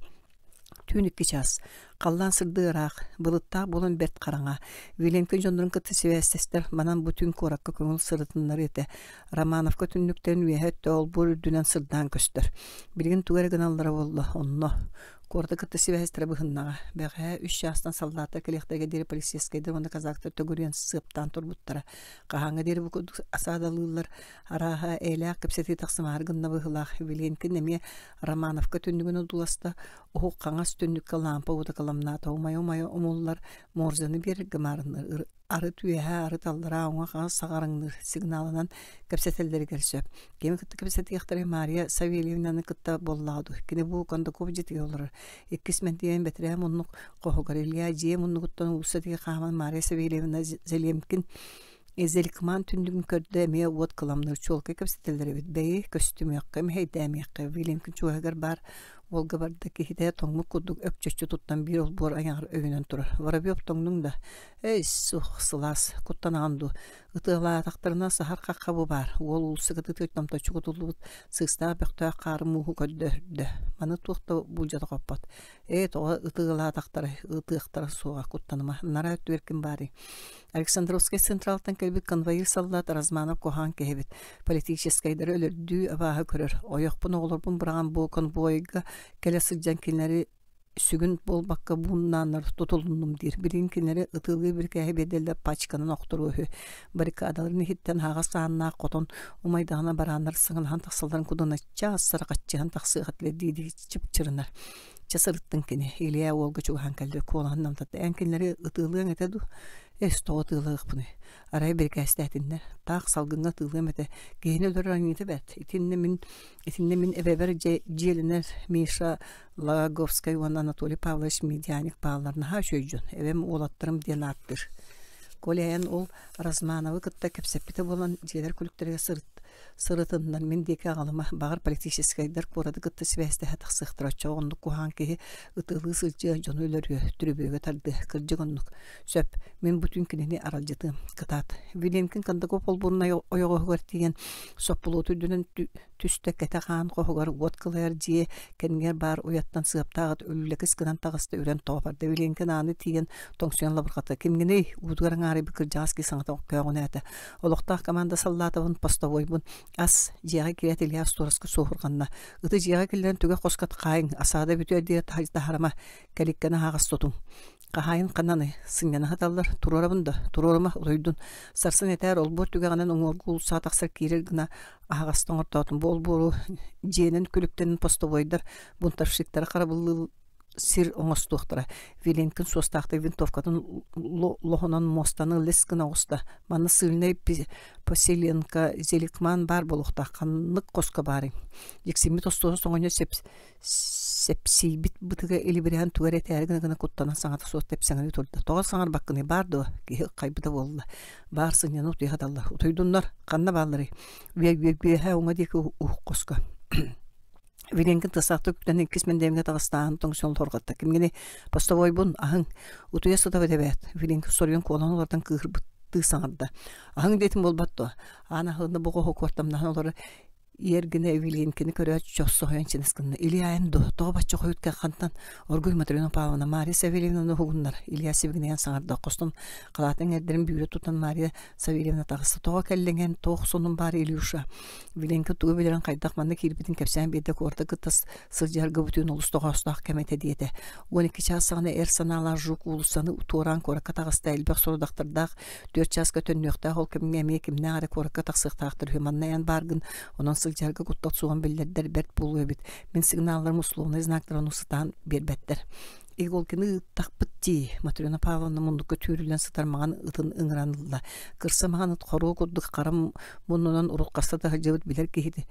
Түйінікке час. Қаллан сырды ұрақ, бұлытта болын бәрт қараңа. Виленкін жондырын кытты севестестер манан бұтын коракка көңіл сырытынлар еті. Романовка түнніктен үйәхетті ол бұл үрдінен сырдан көстір. Бірген туғарыгын аллара болды, онно. Корда кытты севестері бұхыннаға. Бәғі 3 жастан солдаты келектеге дері полицейскайдыр, онда казактар төгірген сыптан тұрбыттара. Қағаңа дері бұқыд асадалылар, араға әйләк кіпсеті тақсымарғынна бұғылақ. Виленкін неме Романовка түннігін ұдыласта, оғы қаңас түннікке лампа ұдықаламна таумай-омай омулар морзаны бер гымарыныр. Ары түйәһә, ары талдыра, оңа қағыз сағарыңдыр сигналынан кәпсетелдері кәрсөп. Кемі кітті кәпсеті яқтары Мария Савельевнаны кітті боллауды. Кені бұл Кондаков жетіге олар. Еккіс мәнтеген бәтірі мұнық қоғығар Илья жие мұнығыттан ұлысатығы қағаман Мария Савельевна зәлемкін Эзеликман түндігін көрді әме от қыламныр чолқы кәпсетелдері бет. Бәйі көстім яққым, хейді әме яққы. Виленкін чуағығар бар. Олга барды кихите тоңму кудук өпчөччү туттан бир ол бор аяңар өйүнөн тур. Воробьев тоңнуң да сух сылас куттананду. Ытыла тактарына сахар каккабы бар. Ол улсыгы тыттамта чугутулубут сыста бекта кармуу көддөрдү. Маны туукта булжата коппат. Тоо ытыла тактары ытыктар суга куттаныма. Нара өтүркин бари. Александровский централтан келбит конвоир солдат Разманов кохан кебит. Политическайдар өлөрдү абага көрөр. Оёкпун оголорбун бураган бу конвойга келесі жанкелері сүгін болбаққа бұннаныр тұтылынным дейір. Бірін келері ұтылғы бір кәйі беделді пачканын оқтыру өйі. Барикадаларын хиттен хаға сағанна қотын умайдағына бараныр сыңын тақсалдарын күдіна чағысыр қатчыған тақсығатлы дейді чып-чырынар. Часырыттың кені Илья олғы чуған кәлді қолағын намтатты. Әнкелері ұтылығын әтеді. Тоғы тылығы бұны. Арай бір кәстәтіндер. Тақ салғынға тылығым әті. Кейін өлір раңеті бәт. Итінне min эбебер желінер Миша Лаговскай ван Анатолий Павлович Медяник bağlarına ha şöйjün. Эбем олаттырым ден аттыр. Колаян ол Размановы кытта кепсеппете болан желер күліктерге сырытындан мен деке ағалыма бағыр политическайдар корады кытта связьте хатық сықтырача оғындық кухан кеге ытылы сылчы жон өлерге түрібеге тарды кыржығынлық. Сөп, мен бүтін кінені аралжыты кытат. Виленкін Кондаков олбурына ойығы ғыртеген соппылу түрдінен түсті кәті қаған қоғығар от қылайар жие кәнгер бар уяттан сығыптағыт өлілікіс кынан тағысты өрен тоғапарды. Виленкін аны тиген тоңсуянла бұрқаты. Кемгеней удугарың ары бікір жазки саңыта көғын әті. Олықтақ команда саллатывын постовойбын ас жиға керет Илья Стораскы соғырғанна. Үті жиға келден түге қосқат қайын асада бүті әдері тахарама кәліккені ағас тұтың. Қағайын қананы сыңгені хаталар тұрорабында, тұрорыма ұлайдың. Сарсын әтәр ол бұр түге ғанан оңырғы ұлса тақсыр керер гіна ағастың ортаутын. Бол бұру жиенін күліктенін постовойдар бұнтаршықтары қарабылы сир оңостуқтара. Виленкин состақты винтовкатын лохонан мостаны лескін ауыста. Маны сылнай Поселенка Зеликман бар болуқта қанлық қосқа бары. Ексемет остуғы соңыне сепсейбит бұтыға елібірян туғар әтәрігіні ғына құттана саңаты соқ тепсеңіне тұрды. Тоғыз саңар баққыны барды, қайбыда болды. Барсын яны ұтыға далла. Ұтыйдынлар қанна балыры. Ве-ве-ве-хә оңа декі ұқ қосқа. Виленкин тасақты күттен еккесмен демге тағыстағын тоңсион торғатта. Кімгені постовой бұн ағын ұтыя сыда бәдебәт. Виленкин сорген қолан олардан кығыр бұтты саңырда. Ағын детім бол бәтті. Ана ғынды бұғы қоқортамдан олары Ергіне Виленкини көрәт жоссо хойынчыныскынна. Илияйын тоғы бачы қойытқа қантан оргуй Матрена Павловна Мария Савельевна хугуннар. Илия Севгінеген саңарда қостын қалатын әрдерін бүйрі тұтан Мария Савельевна тағысы. Тоға кәлленген тоғы сонын бары Илюша. Виленкин туғы білерін қайдақ манны келбетін кәпсән бейді көрді күттас сылжарғы бүтін ұлыс тоға ұстақ кәмете деді. 12 часығына әр санала жүк ұлысаны туыран көріққа тағысты әлбәқ сорудақтырдақ 4 часқа төннеқтақ ол кімге әме кімне ары көріққа тақсықтақтыр. Хюманнаян барғын онан сылжарғы құттақ суған білдердер бәрт болуы бет. Мен сигналларым условный знактарын ұсытан бербәттер. Иголкины тақпытти Матрена Павловна мұндыққа түрілен сытармаған ұтын ұңыранылда. Кырсамаған ұт қору құддық қарым мұнынан ұрыққаста да жабыт білер кейді.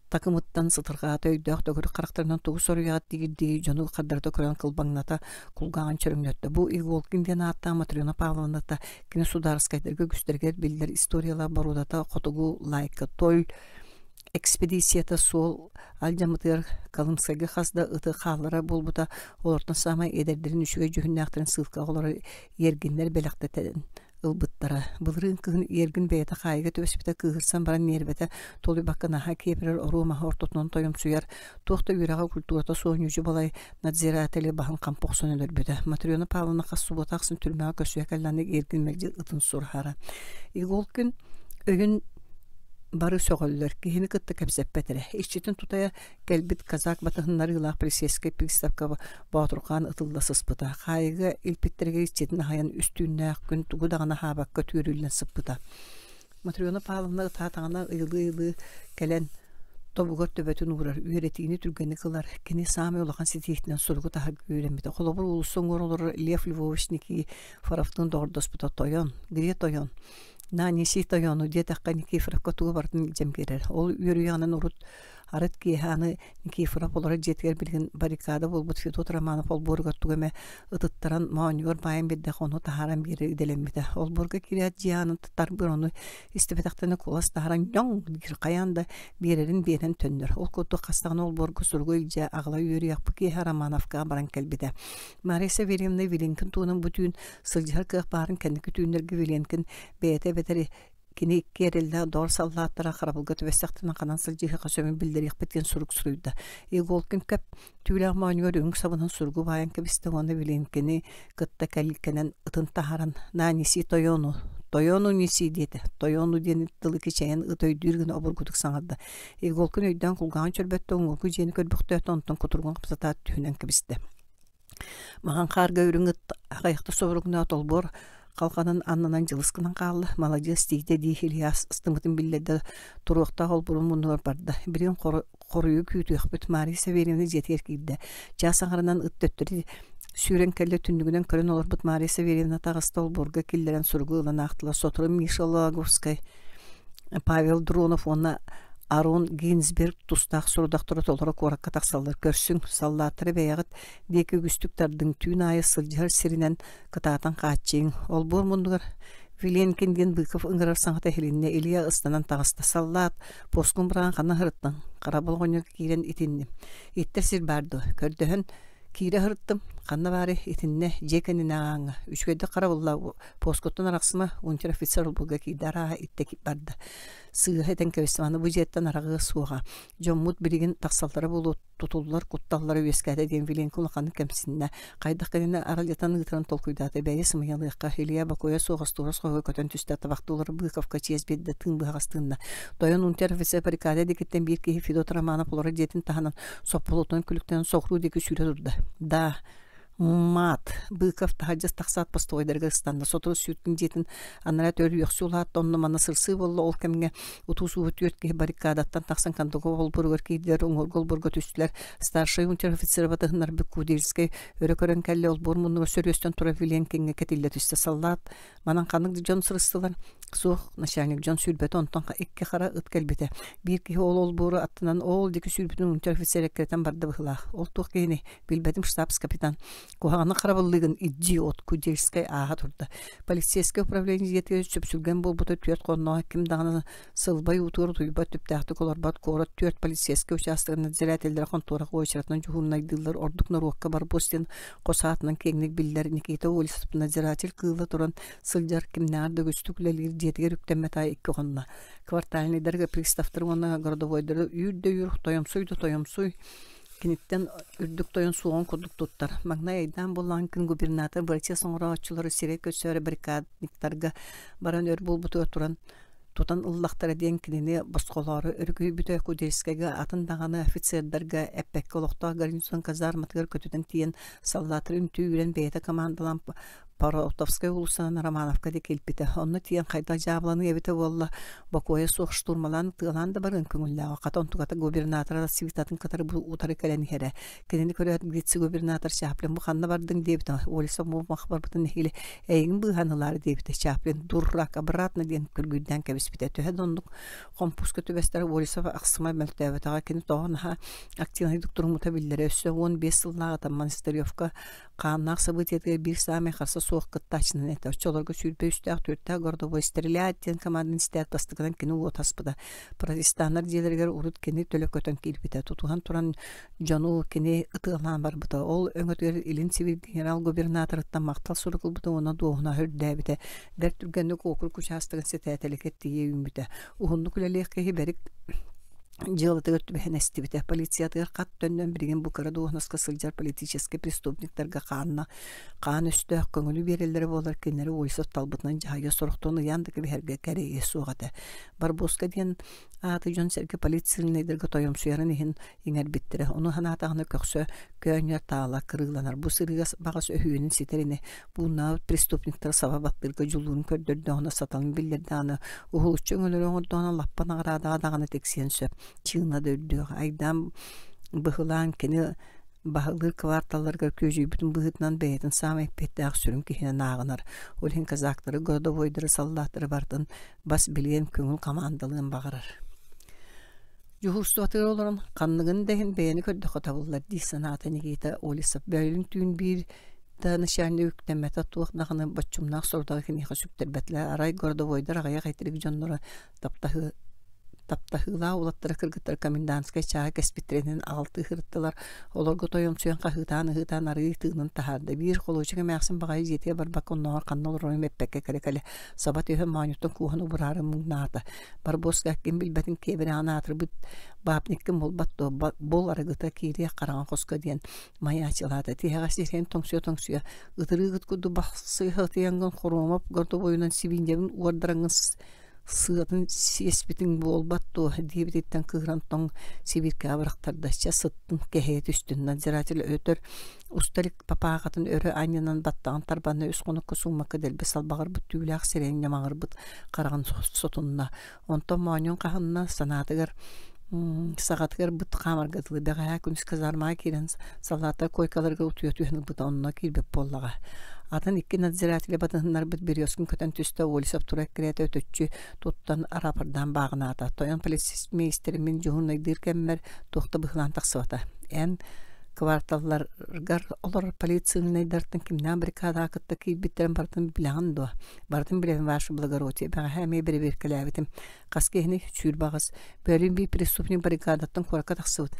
Такымыттан сытырға төйдіқ төгірі қарақтарынан тұғы сорыяғат дегілдей жоны қаддарда көрен қылбаңната құлғаған чөріңнетті. Бұл иголкінден атта Матрена Павловна та кені сударыскайдерге күстергер білдер историялар барудата қотығу лайка той экспедицията сол алжамытыр Калымскайга хасда ыты қалыра болбута олортын самай едердерін үшіге жүхінне ақтырын сылқа олары ергенлер белақтетен ылбыттара. Бұлырын кығын ерген бәйті қайығы төбеспіті кығырсан баран нербеті толы баққынаға кепірер ору маға ортотынан тойым сүйар. Тоқты үйраға культурата соғынюжы балай надзиратели бағын қампоқ сонелер бөді. Матрена Павловна қасу ботақсын түрмеға көсуя кәлланы ерген мәлді ұтын сұрхара. Игол күн өйін бары соғылылар, кейіні күтті кәпсәп бәтірі. Ишчетін тұтая кәлбіт казак батығынлар ұлақ пресеске пикставқа баутырған ұтылда сыспыта. Қайығы илпеттерге ишчетін ағаян үстүйінне күн тұғыдағына хабаққа түрілін сыппыта. Матрена Павловна ұтатағына ұйлы кәлән тобуғыр төбәтін ұғырар. Үйретігіне түргені қылар. Кені саме олаған сетейіктінен сұрғы тағыр үйренбеді. Қолабыр ұлысын ғыр Лев Львовичники фарафтың доғырдаспыта тойон, гре тойон. Неси тойону детаққа Никифоровқа туғы бардың жемкерер. Ол үйріяғынан ұрыт арыт кейханы Никифоров олары жеткер білген баррикада болбыт Федот Романов ол борға туғыме ұтыттаран мауньор байын беддақ оны тахаран бері иделембеді. Ол борға керет жиянын тұттар бір оны істепетақтаны қолас тахаран жоң қаянда берерін төннір. Ол көтті қастағын ол борға сұрғы үлже ағыла үйріяқ бұ кейха Романовқа баран кәлбеді. Мария Савельевна Виленкин туының бұтүйін сылжар кеқ барын кәндікі түйіндерге Виленкин бәйті бәтірі кини керелда дор саллаттара харабылга төбестактын канан сылжыга касөмүн билдерик беткен сурук суруйда. Иголкин кеп түйләг мааньгөр өң сабынан сургу баян кебисте оны Виленкини кытта каликенен ытын тахаран наниси тойону неси деди. Тойону дени тылы кечен ытой дүргүн обургудук саңарда. Иголкин өйдөн кулган чөрбөттө оңгу жени көрбөктө онтон кутурган кыпсата түнен кебисте. Маған қарга үріңіт ағаяқты собырығына толбор қалқанын аннынан жылысқынан қалды. Молодец дейді дейхілияс ұстымытын білдеді тұруықта ол бұрын мұнығыр барды. Бірін қорыю күйті өкпіт Мария Савельевна жетер кейді. Жасаңарынан үттөттірі сүйрен кәлі түндігінен көрін олар бұт Мария Савельевна тағысты ол бұрға келдерін сұрғы ұлан ақтыла. Сотыры Миша Лаговскай, Павел Дронов, оны Арон Гинзберг тустақ сұрудақтыры толыры қораққа тақсалдар көрсің саллатыры бәяғыт декі күстіктардың түйін айы сылжар сиринен кытаатан қаатчиң. Ол бұр мұндығыр Виленкинген бұйқып ұңғырар саңғыта хелінне Илья ұстанан тағысты саллат поскун бұраған қана ғырыттың қарабыл ғойнық кейрен итінне. Иттер сир барды көрдіхін Кире хырттым, қанна бары етінне жекеніне аңа. Үшкөйді қарабылла поскоттан арақсыма унтер офицер ұлбылға кейдара иттекіп барды. Сыға етен кәвестіманы бұжеттен арағы суға. Жоммут білген тақсалдары болу тұтулылар құтталары өскәді ден Виленкин ұлақаны кәмсінне. Қайдақ кәдені аралетан ұйтырын толқүйдаты бәйі сымиялыққа Илья Бакоя соғастуырас қойғы көтен түсті табақты олары бұйқавқа чез бедді тың бұғастығында. Дойын унтер офицер баррикада декеттен бір кейі Федот Романов олары жетін тағынан соп болудан күліктен соқыру декі сүйре тұрды. Да, Мат, Быков тахаджас тахсат постойдерге станна соту сүттүн жетин анара төр юксулат тонны мана сырсы болла ол кемге утусу өтүртке баррикадаттан тахсан кандыгы болбургөр кийдер оңоргол бурга түстүлөр старший унтер-офицер батыгынар быкудирске өрөкөрөн келле ол бурмунну сөрөстөн тура вилен кеңге кетилде түсте саллат манан канык жон сырсылар сух начальник жон сүрбет онтон икки кара ыткелбете бир ки ол буру аттынан ол дики сүрбүтүн унтер-офицер экретен барды быхла ол тух кени билбетим штабс капитан Кухана харабыллыгын идиот Кудельская ага турда. Полицейское управление жетке чөпсүлген болбута төт конно ким даганы сылбай утур туйба төптәхты колорбат корот төт полицейское участогын надзирательдер контора койчаратынан жугуннайдылар ордук нарокка бар постен косаатынан кеңник биллер Никита Олисов надзиратель кылы туран сылжар кимнәрдә гөстүклелер жетге рүктәмәтә икки конна. Квартальный дәргә приставтыр оны городовойдыр үйдә юрк тоямсуй Киниттен үрдүк тойон суон курдук туттар. Магна айдан болан кин губернатор бирче соңраачылары сирек көсөрө бригадниктарга баран өр болбуту туран тутан ыллактар ден кинини басколары өргүй бүтө кудескеге атын даганы офицердерге эппек колокта гарнизон казарматыр көтүдөн тиен солдаттар үнтүгүрен бейте командалан Паротовская улусынан Романовка де келпите. Онны тиен кайда жабланы эбите болла Бакоя соқ штурмалан тыланды барын көңүлләгә. Катон тугата губернатор свитатын катары бу утары кален хере. Кенени көрөт вице губернатор Шаплин бу ханна бардың дебите. Олиса бу махбар бутын хиле. Эйин бу ханылар дебите. Шаплин дуррак обратно ден көргүдән кебиспите. Төһәдондук компуска төбәстәр Олиса аксыма мөлтәбәтәгә кини тоғынха активный доктор мутабилләре өсө 15 елларда Монастыревка каннак событиятга бир саме харса соқ кыттачнын это чолорго сүрбө үстәк төртә гордовой стрелять тен командын стәт тастыгынан кини отаспыда протестанттар дилергер урут кини төлөкөтөн килбите тутуган туран жону кини ытыган бар бута ол өңөтөр илин цивил генерал губернаторыттан мактал сурукул бута она доона хөрдәбите бер түргәнлек округ участогын сетәтелек тие үмбите ухундук лелехке берик Жылыты өттүбәһенәсти бите полициятыр кат төннөн бирген бу кара дугнаска сылжар политический преступниктарга каан өстө көңүлү берелери болар кенери ойсот талбытынан жайга сороктону яндык берге кереге сугата барбоска ден аты жон серге полицияльныйдерге тоем суярын ихин иңер биттире ону ханатагыны көксө көнья таала кырыланар бу сырыгас багас өһүнүн ситерине буна преступниктар сабабаттырга жулуун көрдөрдө она саталын биллерданы ухулчөңөлөрөң дона лаппана гарадага даганы тексен сөп чыгына дөйдө айдан быхылан кени Бағылыр кварталларга көжүй бүтін бұғытынан бәйетін самай петтәқ сүрім кехіне нағынар. Олхен казақтары гордовойдыры саллаттыры бардын бас білген көңіл командалығын бағырар. Juhurstu olарын қанлығын дәйін бәйіні көрді қотабылар дейсін аты Никита Олисов. Бәйлін түйін бір данышаны өктәмәті туық нағыны бачумнақ сордағы кенеға сүптер бәтлі арай гордовойдар ағая қайтырық жонлары таптахыла улаттары кыргыттар комендантская чаа кеспитренин алты хырттылар олорго тоем суян кахытан ары тыгнын тахарды бир колочуга мәксин багай жете бар баконнор каннол ройм эппекке керекале сабат өһө маанюттан куханы бурары мугната бар боска ким билбетин кебере анатыр бут бапникким болбатто бол арыгыта кире караган коска ден маячылады тиһага сирен тоңсуя ытырыгыт куду баксы хатыянган хоромап гордо боюнан сибиндебин уардараңыз сыатын сеспитин болбатту дебиттен кыгрантон сибирке абырактарда часыттын кехет үстүн надзиратель өтөр усталик папагатын өрө айнынан баттаган тарбаны өс конукка суммакка делбе салбагар бут түлак серен ямагыр бут караган сотунна онтон мааньон каханна санатыгар сагатыгар бут камаргатылы бага күнүс казармаа кирен салата койкаларга утуятуһны бут онна кирбеп боллага Атын икки надзиратели батыннар бит берёскин көтөн түстө Олисов турак кирете өтөччү туттан арапырдан багыната. Тоян полицейстер мен жугунайдыр кеммер тохта быхлан таксыбата. Эн кварталларгар олар полициянайдартын кимнен бригада акытта кийбиттерен бартын билгандо. Бартын билен ваше благородие. Бага хәме бер келебитим. Каскехни чүр багыс. Бөлүн би преступник бригадаттан корка таксыбыт.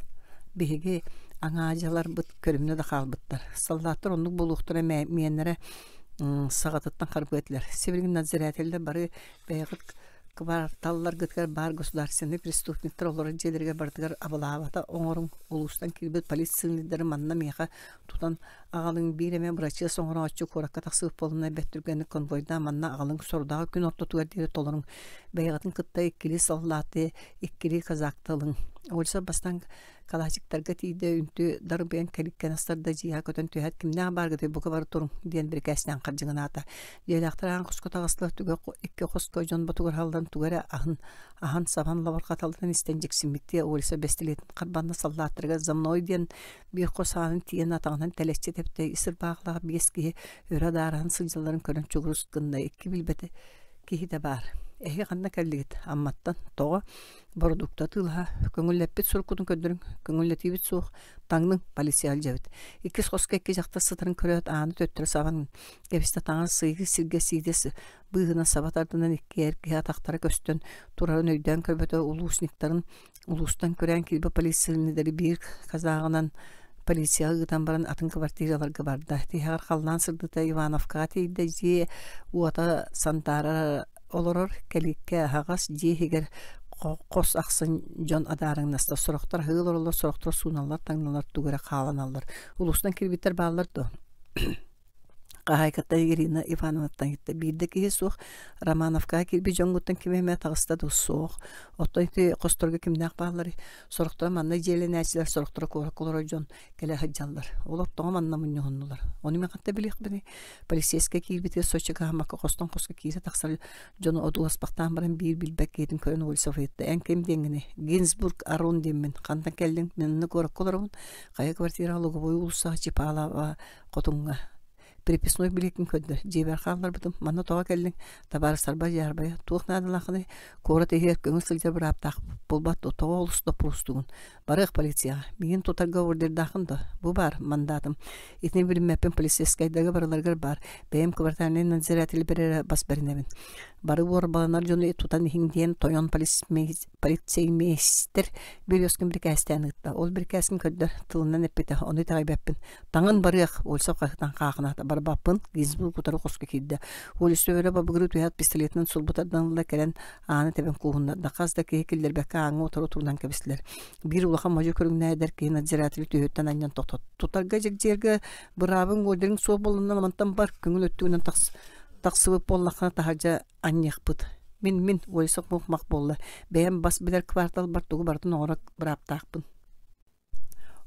Биге аңажалар бут көрүмнө да калбыттар. Солдаттар ондук булуктура меннере сагатыттан карбытлар. Сибирин надзирательдер бары бегит кварталлар гыткар бар государственный преступниктер олар желерге бардыгар абалабата оңорун улустан кирбет полицияльдер манна меха тутан агалың биреме брачы соңора ачы коракка таксып болуна беттүргени конвойда манна агалың сордагы күн оттотугар дире толорун бегатын кытта иккили солдаты иккили казактылың Олса бастан калачыктарга тиде үнтү дарбен келиккен астарда жия көтөн төһәт кимнән баргыды бука бар турун диен бир кәснән кырҗыгыната. Диелактаран куску тагыслы түгә икки куску жон батугар халдан түгәре ахан сабан лавар каталдан истенҗик симитте олса бестилет кырбанна саллаттырга замной диен бир косанын тиен атаңнан теләчче тепте исер баглага беске өрә даран сылҗыларын көрөн чугурус кында икки билбете кихите бар. Эхи канна кәллигит амматтан тоға продукта тылха көңүлләппет суркудун көдөрүн көңүлләтибит суох таңның полиция алжабыт. Иккис хоска икки жакта сытырын көрөт аны төттүрө сабан кебисте таңын сыйгы сирге сидес быгына сабатардынан икки эрки атактары көстөн турарын өйдөн көрбөтө улуусниктарын улустан көрөн килбе полициялары бир казагынан полиция гытан баран атын квартираларга барды. Тихар халлан сырдыта Ивановка тиде же уата сантара олорор келикке хагас жиһигер кос аксын жон адарың наста сорохтар хылырлар сорохтар суналар таңналар түгәрә каланалар. Улустан кирбиттер балларды. Кахайкатта Ирина Ивановнан гитте. Биддеки сух Романовка кирби жонгуттан кимеме тагыста дусух. Оттойты косторга кимнак баллары сорохтар манна желенәчләр сорохтар колор жон келе хаҗаллар. Олар томанна муннылар. Оны мен катта билек бини полицейская кирбите Сочига хамака костон коска кисе таксар жон одулас бактан баран бир билбек кетин көрөн олсов етти. Эн кем деңине Гинзбург Арон демен кандан келдин менне көрөк колорун кая квартира алуга бой улса чипала котунга приписной билетин көддөр. Жебер халлар бутум мана тога келдин табар сарба жарбая тухнадылахны корот эгер көңүл сылжа бир аптак болбат тога улуста пустугун. Барык полиция мен тотарга ордердахында бу бар мандатым. Итне билмепен полицейскайдага барларга бар. Бем квартиранын надзиратель бере бас бернебин. Бары баланар жону тутан хиңден тоyon полицеймейстер берёскин бир кастяныкта. Ол бир касын көддөр тылынан эппете оны тагайбеппин. Таңын барык олса кахтан кахната бар баппын Гинзбург кутары коско кидде. Ол сөөрө бабыгры туят пистолетнен сулбутардан ла келен аны тебен кугунда да казда кекилдер бекка аңы отуру турдан кебислер. Бир улаха мажы көрүңнәдер ки надзиратель төһөттөн аннан токтот. Тутарга жерге бырабын голдерин соо болунан мантан бар көңүл өттүгүнөн таксыбы боллахына тахажа аннякпыт. Мен ойсок мукмак болду. Бем бас билер квартал бартугу бартын орак браптакпын.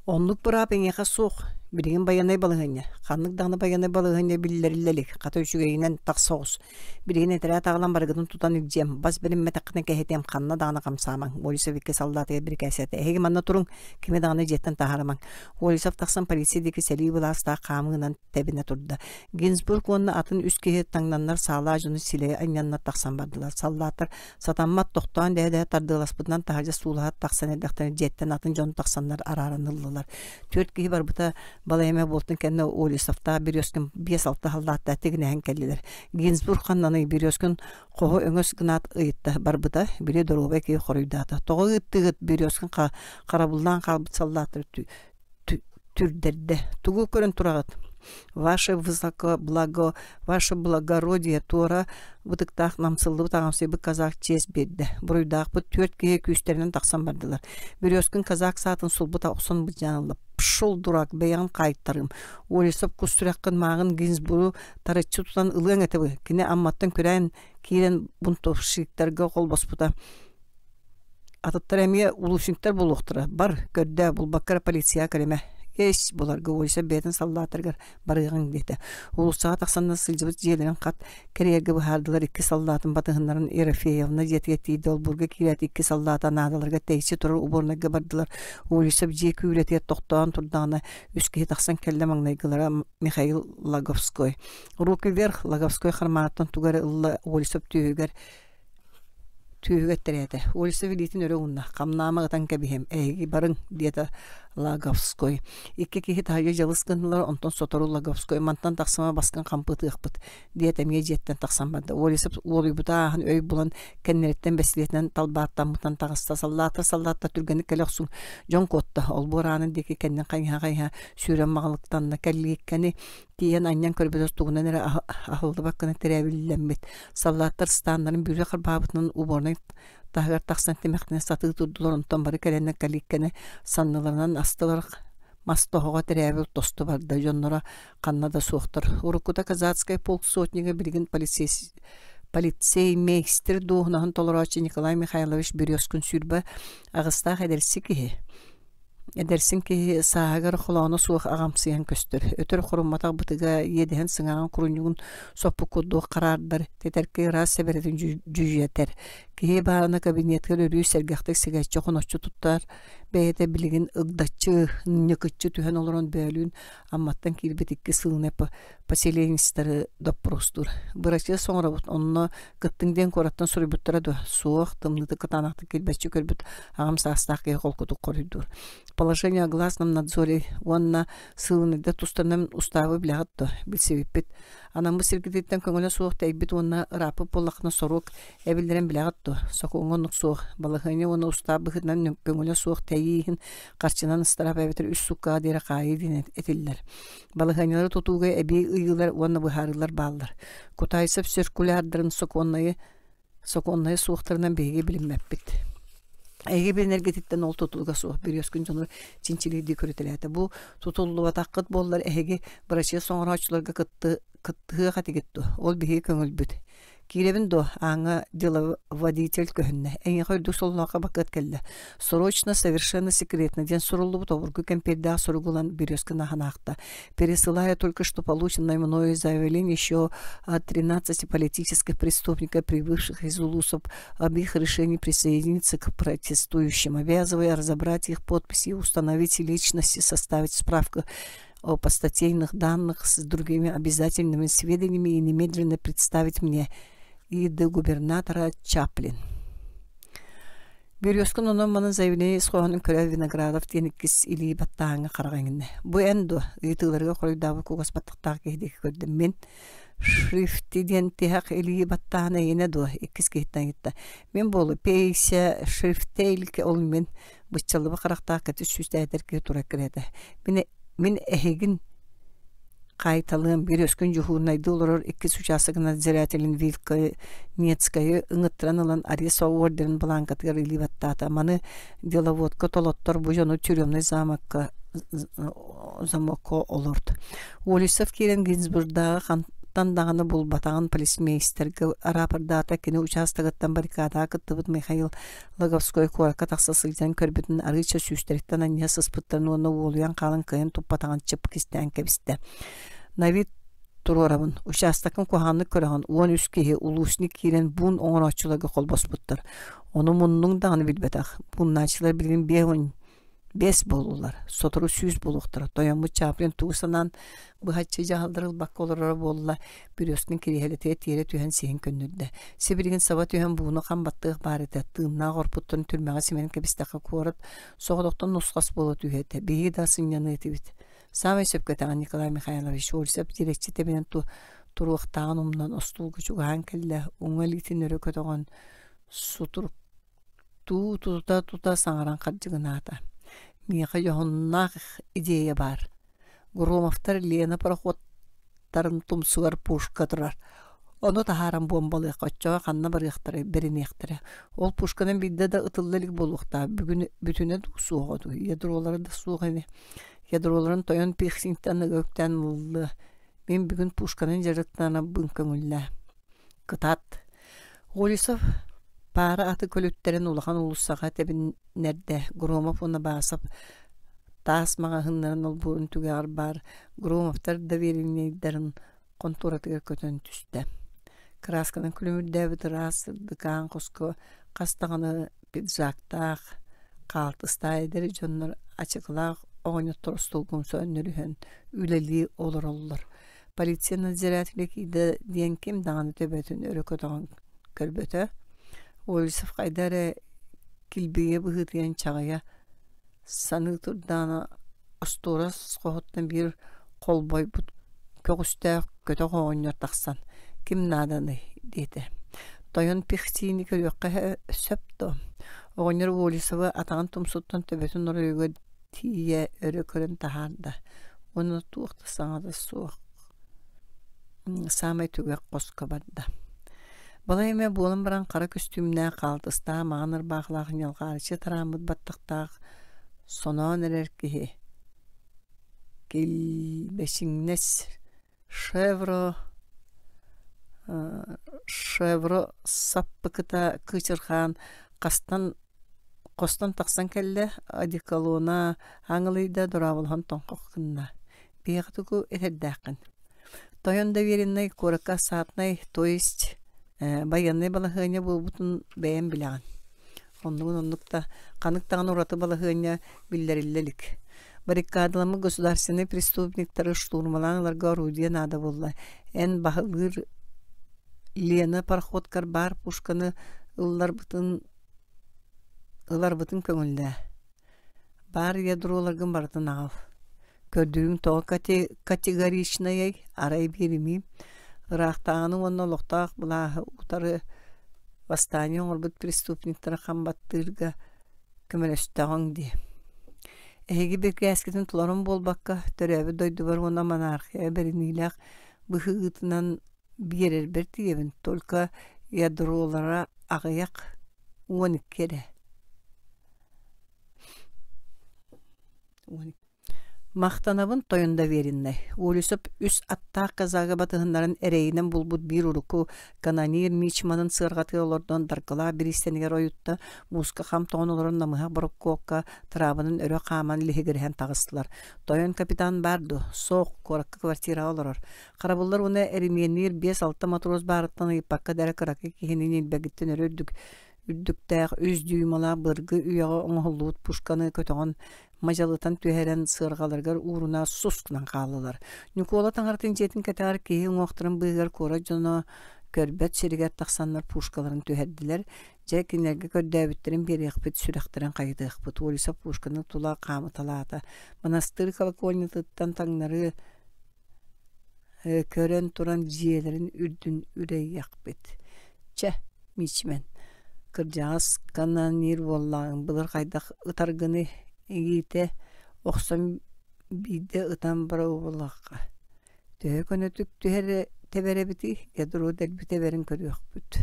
Онлук брап эңеха суох билген баянай балыгыня. Ханнык дагына баянай балыгыня биллерлелик. Ката үчүгейинен таксоос. Билген этера тагылан баргыдын тутан үгжем. Бас билин метакны кехетем ханна дагына камсаман. Олисовикке солдаты бир кесете. Эги манна турун киме дагына жеттен тахараман. Олисов таксан полициядеки сели буласта камыгынан тебине турду. Гинзбург онна атын үскеге таңнаннар сала жуну силе аннанна таксан бардылар. Солдаттар сатаммат токтоан деде тардыласпытынан тахажа суулаат таксан эдактан жеттен атын жон таксаннар арарыныллар. Төрт кии барбыта балайма болтун кенне Олисовта берёскин 5-6 халдатта тегинен келдилер. Гинзбург ханнаны берёскин кого өңөс гынат ыйтта барбыта бире дорога ки хоройдата. Тога ыттыгыт берёскин карабулдан калбыт солдаттар түрдерде. Тугу көрөн турагат. Ваше благородие тора бутыктах намсылды тагамсы бу казак честь берди. Буруйдак бу 4 кие күстеринен таксан бардылар. Берёскин казак сатын сулбута оксон бу жанылып. Пшол дурак бейан кайттарым. Олисов кустураккын магын Гинзбург тарычы тутан ылың этеби. Кине амматтан көрән кирен бунтовшиктарга кол баспута. Атыттар эмие улушинктер болуктура. Бар көрдө бул баккара полиция калеме. Еш буларга ойса бетин солдаттарга барыгын дете. Улусага таксандан сылжыбыт желерин кат кереге бахардылар 2 солдатын батыгыннарын Ерофеевна жетети Долбурга кирет 2 солдатын адаларга тейчи туру уборнага бардылар. Улусап же күрете токтоон турдагына үскө таксан келде маңнайгылара Михаил Лаговской. Руки вверх Лаговской харматтан тугары ылла улусап түйгеттереді. Олысы вилитин өрі ұнна. Қамнамағытан кәбіхем. Әйгі барың деді Лаговской. Икке кехет хайы жалысқынлар онтон сотору Лаговской. Мантан тақсыма басқан қампыты ұқпыт. Деді әмие жеттен тақсан барды. Олысып олы бұта ағын өй бұлан кәннереттен бәсілетінен талбаттан мұтан тағыста. Саллата түргені кәліқсың. Жон котта. Ол бұранын декі кәннен қайға сүйрен мағылықтанна кәлігі тиен аннан көрбөдөс тугунан эре ахылды баккана теребилленбит. Саллаттар станнарын бүйрө кырбабытын уборнай тагар таксан темектене сатыгы турдулар онтон бары келенне каликкене санныларынан астылар мастохого теребил тосту барда жоннора каннада суохтар. Урукута казацкая полсотнига билген полицеймейстер дугунаһын толорочи Николай Михайлович Берёзкин сүрбе агыста хедерси кихи. Эдерсин ки саагар холоно суох агамсыян көстөр. Өтөр хорумматак бытыга еден сыңаган курунюгун соппу кудук карардар. Тетерки раз себеретин жүжетер. Ки баана кабинетке өрүү сергехтек сегечче коноччу туттар. Бейте билигин ылдаччы, ныкытчы түһен олорон бөлүн амматтан кирбетикке сыынеп поселенистары доппростур. Бырачы соңрабут онно кыттыңден кораттан сурубуттара да суох тымныты кытанакты кирбетчи көрбүт агам састакы колкутук коридор. Положение о гласном надзоре онна сыыныда тустанам уставы блягатты билсебиппит. Анамбы сиргидеттен көңөлө суох тайбит онна рапы поллакна сорук эбилдерен блягатты. Сокоңонук суох балыхыны оны устабы хытнан көңөлө суох тайихин карчынан ыстарап эбитер үс сукка дере кайдин этиллер. Балыхынылары тутууга эби ыйылар онна быхарылар баллар. Кутайсып циркулярдырын соконнайы суохтарынан беге билинмеппит. Эге бир энергетиктен ол тутулга суох бирёс күн жону чинчилиди көрөтөлөтө. Бу тутуллуга таккыт боллар эге бирачы соңрачларга кытты хатигетти. Ол биги көңүлбүт. Киребин до аңа деловодитель көхүнне. Эңе койду соллака бакыт келди. Срочно, совершенно секретно ден суруллу товургу кемперда суругулан бирёска наханакта. Пересылая только что полученное мною заявление еще от 13 политических преступников, прибывших из улусов, об их решении присоединиться к протестующим, обязывая разобрать их подписи и установить личности, составить справку о постатейных данных с другими обязательными сведениями и немедленно представить мне и до губернатора Чаплин. Бирёскун онон мана заявление исхоанын көрө Виноградов тенеккис или баттааңа карагаңын. Бу эндо итыларга коройдабы кугас баттактагы кехдеги көрдүм мен. Шрифтиден тихак или баттаана ене до иккис кехтен гитта. Мен болу пейсе шрифтейлке ол мен быччалыбы карактаа кати сүстәйтерге тура киреді. Мен эхегин кайталым бирёскүн жухунайды олорор иккис участогын надзирателин Вилка Нецкая ыңыттыранылан арест ордерин бланкатыгар или баттаата. Маны деловодка толоттор бу жону тюремный замокко олорд. Олисов керен Гинзбургдагы тандағаны бұл батаған полисмейстерге рапордата кені участогыттан баррикада кыттыбыт Михаил Логовской коракка тақсасылдан көрбітін арыча сүйстеріктен анья сыспыттарын оны олуян қалын кайын туппатаған чып кистен кебісті. Навид Турорабын участокын куханы көріған 13 кеге улусник керен бұн оңырачылығы қолбос бұттыр. Оны мұнның дағаны білбетақ. Бұнначылар білген бес болулар. Сотыру сүйіз болуқтыр. Тоямы Чаплин туғысынан бұхатчы жағалдырыл баққа олары болула бирёскін керехелете тере түйен сейін көннүрді. Себірген сава түйен бұғыны қамбаттығы бар еті. Тыңна ғорпуттырын түрмеға семенін кебістақы қорыт. Соғыдықтан нұсқас болу түйеті. Бейі дасын яны еті бит. Самай сөпкетаған Николай Михайлович Олисов дирекчі тебенен тұруқтаған ұмынан остулғы жүғаған келі оңалитін өрі көтіған сутыр тута саңаран қаржығын ата. Миха жохоннах идея бар. Громовтар Лена пароходтарын тумсуар пушка турар. Оны тахаран бомбалы коччога канна барыктары беринектире. Ол пушканын бидде да ытыллылык болукта. Бүгүн бүтүнө сугоду. Ядролары да суганы. Ядроларын тоyon пихсиңтен өктен улды. Мен бүгүн пушканын жарыктана бүнкөңүллө. Кытат. Олисов пара аты көлөттерин улахан улуссага тебин нерде Громов оны басып тас мага хыннарын ол бурун түгәр бар. Громовтар доверенныйдарын конторатыгар көтөн түстө. Красканын күлүмүрдө битирас дыкан коско кастаганы пиджактак калтыстайдыр жоннор ачыклак оңону торстулгун сөннөрүһөн үлели олороллор. Полиция надзирательлики диен ким даганы төбөтүн өрөкөтөгөн көрбөтө. Олисов кайдары килбиге быгытыян чагая саны турдана осторос кохоттан бир колбой бут көгүстө көтө оңнор таксан. Ким наданы деди. Тоyon пихтини көрөккө сөптө. Оңнор Олисова атаган тумсуттан төбөтүн оройго тие өрөкөрөн тахарда. Оны туукта саңада суак. Самай түгө коска барда. Балайме болын баран қара көстүмнә қалтыста мағаныр бағылағын елғарычы тарамыд баттықтақ сонан әреркеге. Келбешіңнес шевро саппы кыта кычырхан қастан Костан тақсан кәлі одеколона аңылыйда дұрабылған тоңқоққынна. Бейғатыгу әтәддәқін. Тойон доверенный коракка саатнай, то есть баянный балахыня бұл бұтын бәйін біләғін. Оннугта қанықтағын ұраты балахыня білдерілілік. Баррикадалымы государственный преступниктары штурмаланыларға орудия нада болла. Ән бағылыр Лена парходкар бар пушканы ылар бұтын көңілді. Бар ядроларғын бартын ағыл. Көрдігін тоғы категоричнай арай беремейм. Рақтағының онна лоқтақ бұлағы ұтары восстание орбыт преступниктары қамбаттырға көмелестіғың де. Әйгі бергі әскетін тұларым болбаққа төрәбі дойды бар ona monarxiya берінейләқ бұхығытынан берер бір тиебін. Только ядролара ағаяқ 12 кері. Мақтанабын тойында веріннай. Олысып үс аттақ қазағы батығындарын әрейінен бұлбұт бір ұруку канонир Мичманын сырғаты олардан дарқыла бір істенігер ойытта мұсқа қам тоғын оларын намыға бұрық коққа тұрабының өрі қаман лихігірген тағыстылар. Тойын капитан барды, соқ, қораққа квартира оларыр. Қарабылар оны әрименер 5-6 матрос барыттан ұйпаққа дәрі қырақы кейінен елбәгіттен үрдіктәқ үз дүймала бұрғы үйеға оңғылуыт пушканы көтіғын мажалытан түйәрен сырғаларғар уруна сускынан қалылар. Никола таңартын жетін кәтәғар кейі оңықтырын бұйғар кора жоны көрбәт серігер тақсанлар пушкаларын түйәрділер. Жай кенерге көрдәбіттерін бері еқпет сүрәқтірін қайды еқпет. Олиса пушканы тула қамы талата. Монастыр колокольнитыттан таңнары көрен туран жиелерін үрдін үрей еқпет. Чә, Мичмен. Кыржағыз канонир боллағын бұлыр қайдақ ұтарғыны егейте оқсан биде ұтан бара болаққа. Түйе көнетік түйері тәбәрі біті, ядыру дәлбі тәбәрін көрі өқпіт.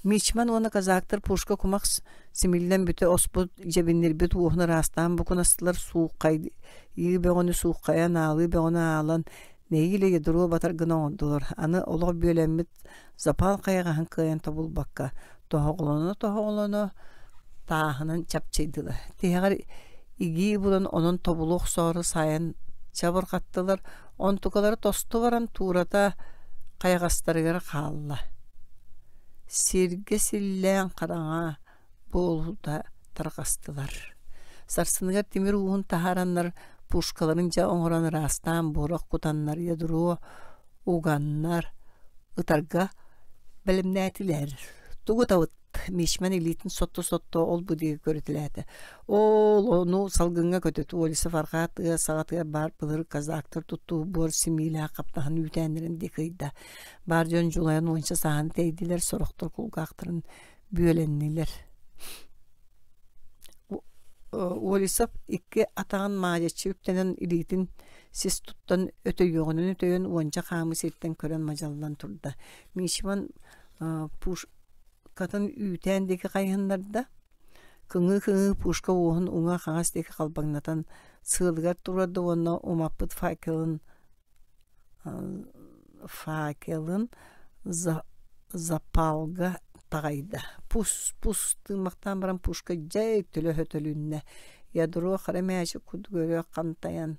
Мичман оны казақтыр пушка кумақ сімілден бүті оспұд жебінер бүт уғны растан бұқын астылар суыққайды. Егі бәғыны суыққаян алы бәғыны алан нәйгілі ядыру батарғына оңдылар. Аны олық бөлеммет запал қайғахан кайын табыл баққа. Тоғылыны тағынан чапчайдылы. Тегар иги бұлан оның тобулуқ соры сайын чабыр қаттылар. Он тұқалары тосты баран турата қайғастарығыр қалылы. Серге сіллән қараңа болуда тарғастылар. Сарсыныгар темір уғын тахаранлар пушкаларын жа оңыран растан борақ құтанлар ядыру уғанлар ұтарға білімнәтілер. Туғытауыт Мичман элитин сотто ол бұдегі көрітіләді. Ол оны салғынға көтеті олысы фарғатыға сағатыға бар бұлыр казақтыр тұтту бор семейлі қаптағын үйтәнерін декейді. Бар жөн жолайын ойынша сағын тейділер, сұрықтыр құлғақтырын бүйеленнелер. Олисап икки атаған мағачы үптенен илитин сіз тұттан өтөйоғынын өтөйін онша қамы сеттен көрен мажалдан тұрды. Мичман катын үйтәндегі қайғынларда кыңы пушка оғын уңа қағастегі қалбаңнатан сығылғар тұрады оны омаппыт факелын запалға тағайды. Пусты мақтан баран пушка жай түлі хөтілінне. Ядыру қарамәші күді көрі қантаян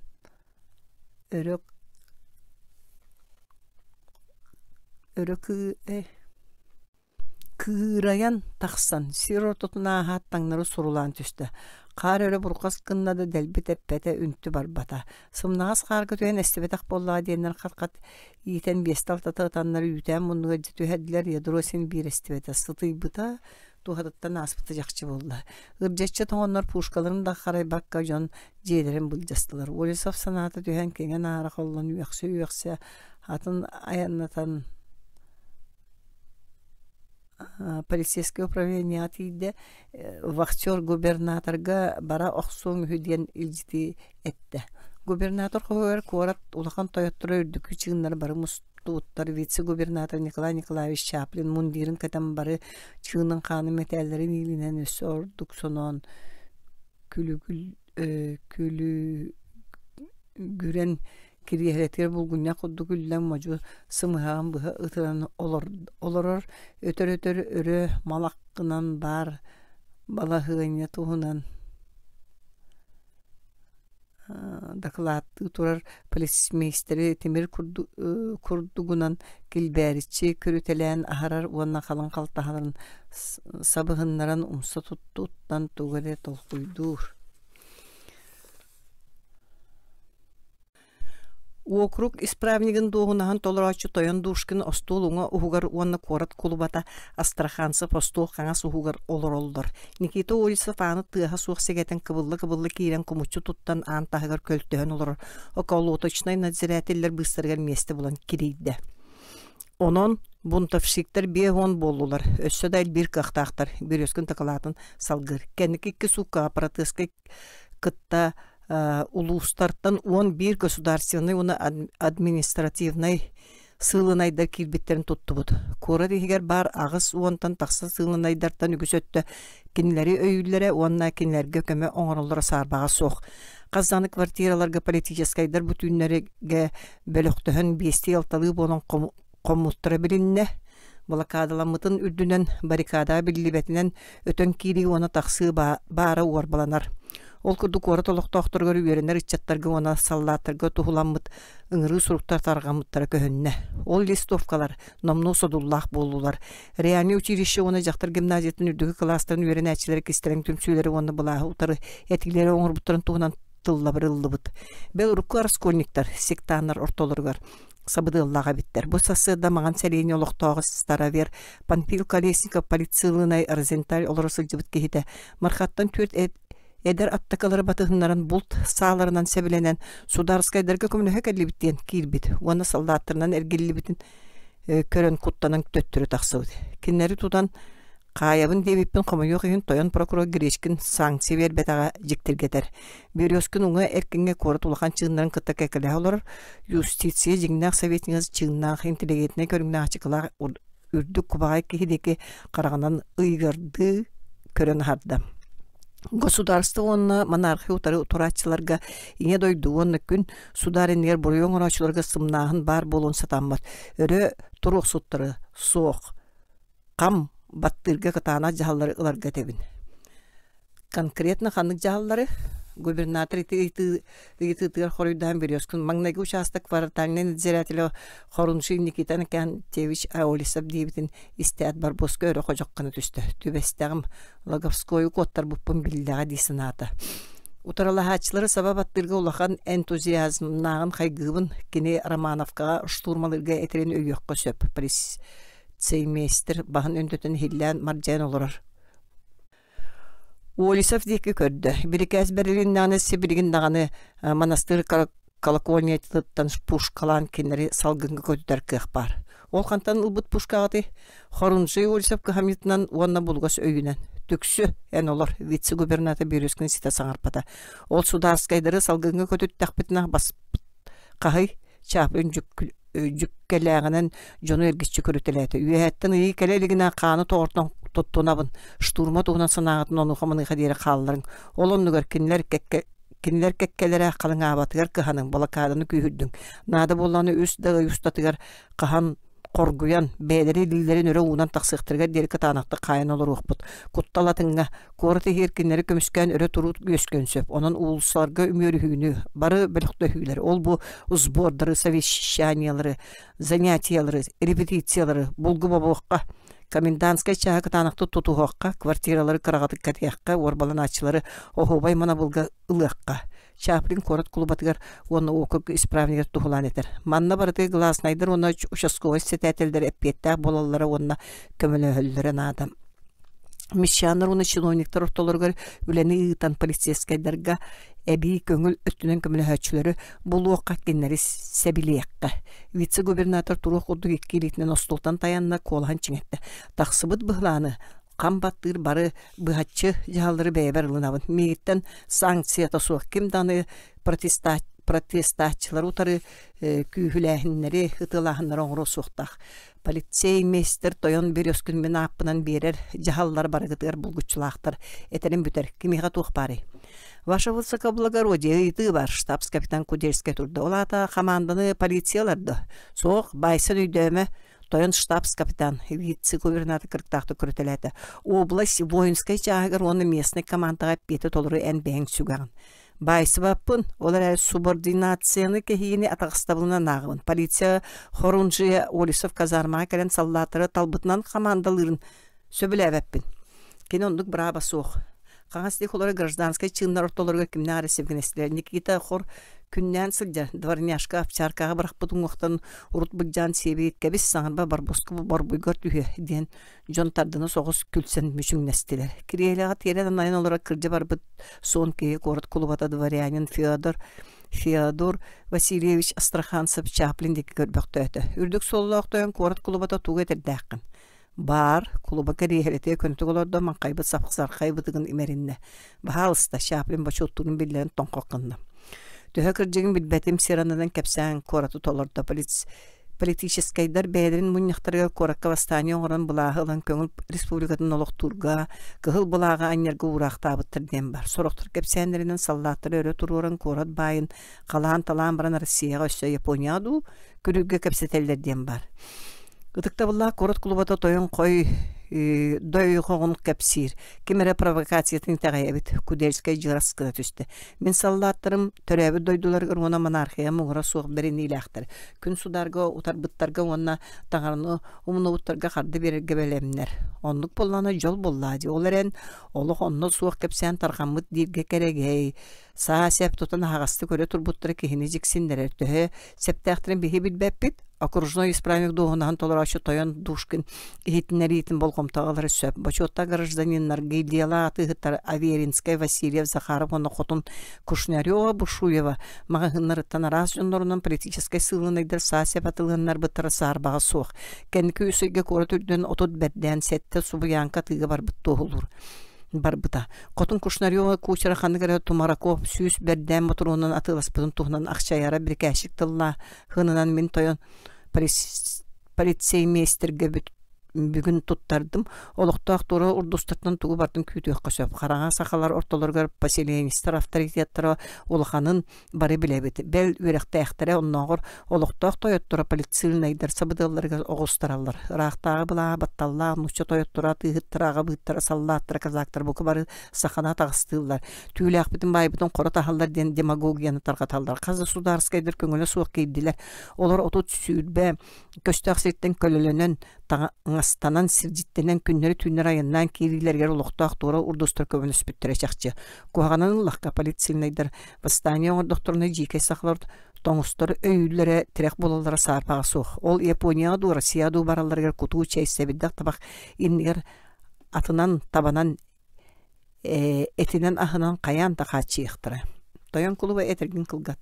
кыраян тақсан, сирор тұтына ағаттаңнары сұрулан түсті. Қар өрі бұрқас қыннады дәлбі тәппәті үнті барбата. Сымнағыз қарға түйен әстібетақ болла дейінлер қатқат етен бесталтаты ұтанлары үйтен мұнығы жетуәділер ядыру сен бір әстібеті сыты бұта туғадаттан аспыты жақчы болды. Үржетші тоңынлар пушкаларын да қарай баққа жон жейлерін бұлжастылар. Олесов санаты түйен кенген ары қолын үйексе атын аяннатан полицейское управление атыйды вахтер губернаторга бара оқсуң хүден илжити этті. Губернатор қойыр қорат улақан тойоттыры үрдікі чығынлар бары мұстуыттар вице-губернатор Николай Николаевич Чаплин мұндирін кәтім бары чығының қаны метәлдерін елінен өсі ордық сонон күлігүрен кирихелетер булгуння кудду күллән мажу сымыган быһа ытыран олорор өтөр өрө малаккынан бар балахыгыня туһунан докладты турар полицмейстери Темир курдугунан килбәричи көрүтелән ахарар уанна халын калтахарын сабыгыннаран умса туттан тугыре толкуйдур. Округ исправнигин доғынахан толырачы тойон душкин остолуңа ухугар уанна корат кулубата Астраханцев остол қаңас ухугар олар олдар. Никита Олисов аны тыаха суық сегетен кыбыллы кейрен кумучу туттан ан тахыгар көлттөһөн олар. Околоточнай надзирателлер быстырган месте булан кирейді. Онон бунтовщиктер беғон болулар. Өссө дайл бир кақтақтар, бир өскін тақылатын салгыр. Кәнік икки сука аппаратыскай кытта улустартан он бир государственный, он административный сылынайдар килбеттерин туттубут. Кора дегер бар агыс уонтан тақсы сылынайдартан үгіс өтті. Кинлери өйүллері, онна кинлерге көмө оңырылдыры сарбаға соқ. Қазаны квартираларга политическайдар бүтүнлерге бөлөктөһөн бести алталы болон коммуттыра билинне. Блокадаламытын үрдүнен баррикада биллибетинен өтөн кири оны тақсы бары уарбаланар. Ол күрдік оры толықтақтырғыр үйерінер итчаттарға оны саллаттырға тұхыламыд ыңыры сұруқтар тарғамыттары көхінне. Ол листовкалар, номну содуллах болулар. Реальный училище оны жақтыр гимназиятын үрдігі кластарын үйерін әчілері кестерін түмсүйлері оны бұлағы ұтары әтілері оңыр бұттырын туғынан тыллабырылды бұд. Бел ұрыққар скольниктар, сектанар ортолырғар. Сабыды Аллаға биттер. Бұл сасыда маған сәлейіне олықтауғы старавер Панфил Колесников полицилынай Розенталь олырысы жібіт кехеті. Мархаттан төрт Эдер аттакалары батыгыннарын булт сааларынан себеленен сударскайдарға көмінөхі кәлібіттен кирбит. Оны солдаттарынан әргелібітін көрін құттанын төттірі тақсауды. Кеннері тудан қайабын дебіппен қомайоқ үйін тойын прокурор Грешкин санкция вербетаға жіктіргетер. Березкін ұңы әркенге коры тулақан чығындарын қытта кәкілі олар юстиция жеңнақ советіңіз чығыннақ интеллигентіне көріңнақ ачықылақ үрдік құбағай кехедеке қарағанан ұйғырды көрін харды. Государство онна монархия утары турачыларга ине дойду онна күн сударенер бурьон орачыларга сымнағын бар болон сатаммат. Өрі туруқ суттары соқ қам баттырга катана жағалары ыларга тебін. Конкретно ханық жағалары губернатор итытыгар хорuydan Березкин маңнайгы участок квартальный надзирателі хоруншы Никита Никантьевич Аолисов дейбітін истеат бар босқа өрі қожаққаны түсті. Төбестағым Логовскойы коттар бұппын білдіға дейсін аты. Утаралахачылары сабап аттырға улақан энтузиазмнағын қайгыбын кене Романовкаға штурмалырға әтерен өйеққа сөп. Полицеймейстер бағын өндетін хиллән маржан олырар. Олисов дейкі көрді. Бірікәз бәріліннағыны себілігіндағыны монастыр колокольниятыттан пушкалан кенері салғынғы көдідер кеқ бар. Ол қантан ұлбыт пушкағыды Хорунжы Олисов көхамитынан уанна бұлғас өйінен. Түксі ән олар вице-губернатор Березкин сита саңарпата. Ол сударскайдары салғынғы көдід тәқпетінақ басып қағай чапын жүккеләғінен жону әргісчі көрітеләді. Үйәттің үйі кәлелігіне қаны тоғыртын тоттунабын. Штурма туғынан сынағытын оны қамыны қадері қалыларын. Ол онығыр кинлер кәккелері қалың абатығар қығаның балакадыны күйірдің. Нады боланы өз дағы ұстатығар қыған qorguyan beyleri lillerin öre uğunan taksıqtırga derika tanaqtı qayın olur uqbut. Kuttalatınga korati herkinleri kömüsken öre turut göskön söp. Onun uluslarga ümörü hüynü, barı bölükte hüyler. Ol bu uzbordları, savещаниялары, занятиялары, репетициялары, bulgu babuqqa, komendantskay çağı tanaqtı tutuqqa, kvartiraları qaraqatı katiyaqqa, orbalan açıları, ohubay mana bulga ılıqqa. Чаплин корот клубатыгар оны окук исправнигер тухулан етер. Манна барыты гласнайдыр оны участковый сетәтелдер эппеттәк болалары оны көмілі өллерін адам. Мишаныр оны чиновниктер ортолыргар үләні ұйтан полицейскайдарға әбей көңіл өттінен көмілі хөтчілері бұл оққа кеннері сәбілейекқа. Вице-губернатор тұруқ ұдық еккелетінен остолтан таянна колған чыңетті. Тақсыбыт бұғланы Қамбаттыр бары бұғатчы жағалары бәйбір ұлынабын. Мегіттен санкцията суық кемданы протестатчылар ұтары күйіләхінлері ұтылағынлары оңыру суықтақ. Полицей мейстер тойон Березкин мен аппынан берер жағалар бары ғытығар бұлғычылақтыр. Әтелін бүтер, кемеға туық бары. Ваша высокоблагородие ыйты бар, штабс-капитан Кудельский тұрды. Олата команданы полицияларды. Соқ байсын үйдеме Тоян штабс-капитан, вице-губернатор кырктақты көрөтеләді. Область воинскай чағығыр оны местный командаға петі толыры ән бәң сүгағын. Байсы баппын, олар субординацияны кехиені атақыстабылына нағын. Полиция хорунжия Олисов казармаға кәрен саллатыры талбытынан командалырын сөбілі әбәппін. Кен ондық браба соқ. Қаңастек олары гражданскай чыңдар ортоларға кімне ары севгенестілер. Никита хор күннен сылжар. Дворняшка апчаркаға бірақ бұдың оқтан ұрут бұджан себейт кәбіс саңырба барбосқы бар бұйгар түйе ден жон тардыны соғыс күлсен мүшіңнестілер. Кирейліға тереден айын олара кірді бар бұд сон кейі қорыт құлыбата дворянин Феодор Васильевич Астраханцев Чаплиндегі көрбіқті өті. Үрдік солылақтойын қорыт құлыбата туғы етердәқін. Бар, клуба карьерете көнтү олордо манкайбы сапқсар кайбытыгын имеринне. Бахалыста Чаплин бачоттугун биллен тоңкоккынна. Төһө кыржыгын билбетим сиранадан кепсән кораты толордо политическайдар бәдерин муньяктарга коракка восстание оңорон булаһылан көңүл республикатын олоктурга, кыһыл булага аннерга урактабыттырден бар. Сороктор кепсәнлеринен саллаттыр өрө туруран корат байын калаан талаан баран Россияга өссө Японияду күрүгө кепсетеллерден бар. Гытыкта булла корот клубата тоyun кой дойгон кепсир. Кимере провокациятын тагайбит Кудельская жыраскыда түстө. Мен саллаттырым төрөбү дойдулар гына монархия мугра сук берени илактыр. Күн сударга утарбыттарга онна таңарны умнуттарга карды берерге белемнер. Ондук болланы жол боллади. Оларен олук онно сук кепсен таргамыт дирге керегей. Саа сеп тутан хагасты көрө турбуттар кихини жиксиндер. Төһө септактырын бихи билбеппит. Окружной исправник доғынан толырашы тоян душкин ихитінеритін болғымтағалары сөп. Бачотта гражданинлар Гейдела атығыттар Аверинскай, Васильев, Захаров, оны қотын Кушнярёва, Бушуева, мағығынларыттан арас жонларынан политическай сылынайдар сасия батылғынлар бұттары сарбаға соқ. Кәнкі үсіге көрі түрден отот бәрден сәтті субыянка тыға бар бұтты оғылыр. Барбыта. Котун Кушнарёва кучера ханныгара Тумараков сүйіс бәрден моторунан атыласпытын туғынан ақшаяра бір кәшік тылла хынынан мен тоян полицеймейстерге бүгін туттардым. Олықтақ туры урдустыртын туғы бардым күйтіғ қосып. Қараға сақалар орталарғар поселенистер авторитеттері олықанын бары білебеді. Бәл өректі әқтірі оннағыр олықтақ тойоттыра полицилнайдар сабыдыларға оғыстаралар. Рақтағы бұла батталла, нұчы тойоттыра тығыттыраға бұйттыра саллаттыра казақтар бұқы бары сақана тағыстылар. Түйілі ақпетін байбытын қора тағалар ден демагогияны тарғаталдар. Қазы сударскайдыр көңілі суық кейділер. Олар отут сүйілбе көстақ сеттен көліленен аңастанан сирдиттенен күннері түннер айыннан кейрилергер ұлықтақ тура урдустар көбін үспіттірі чақчы. Куағанан ұлаққа полицилнайдар восстание ордоқторына жеке сақлар тоңыстар өйілері тірек болалары сарпаға соқ. Ол Японияға ду, Россия ду бараларгер куту чайсебіддақ табақ иннер атынан табанан этинен ахынан қаян тақат чиықтыры. Тоян кулуба этергін кылгат.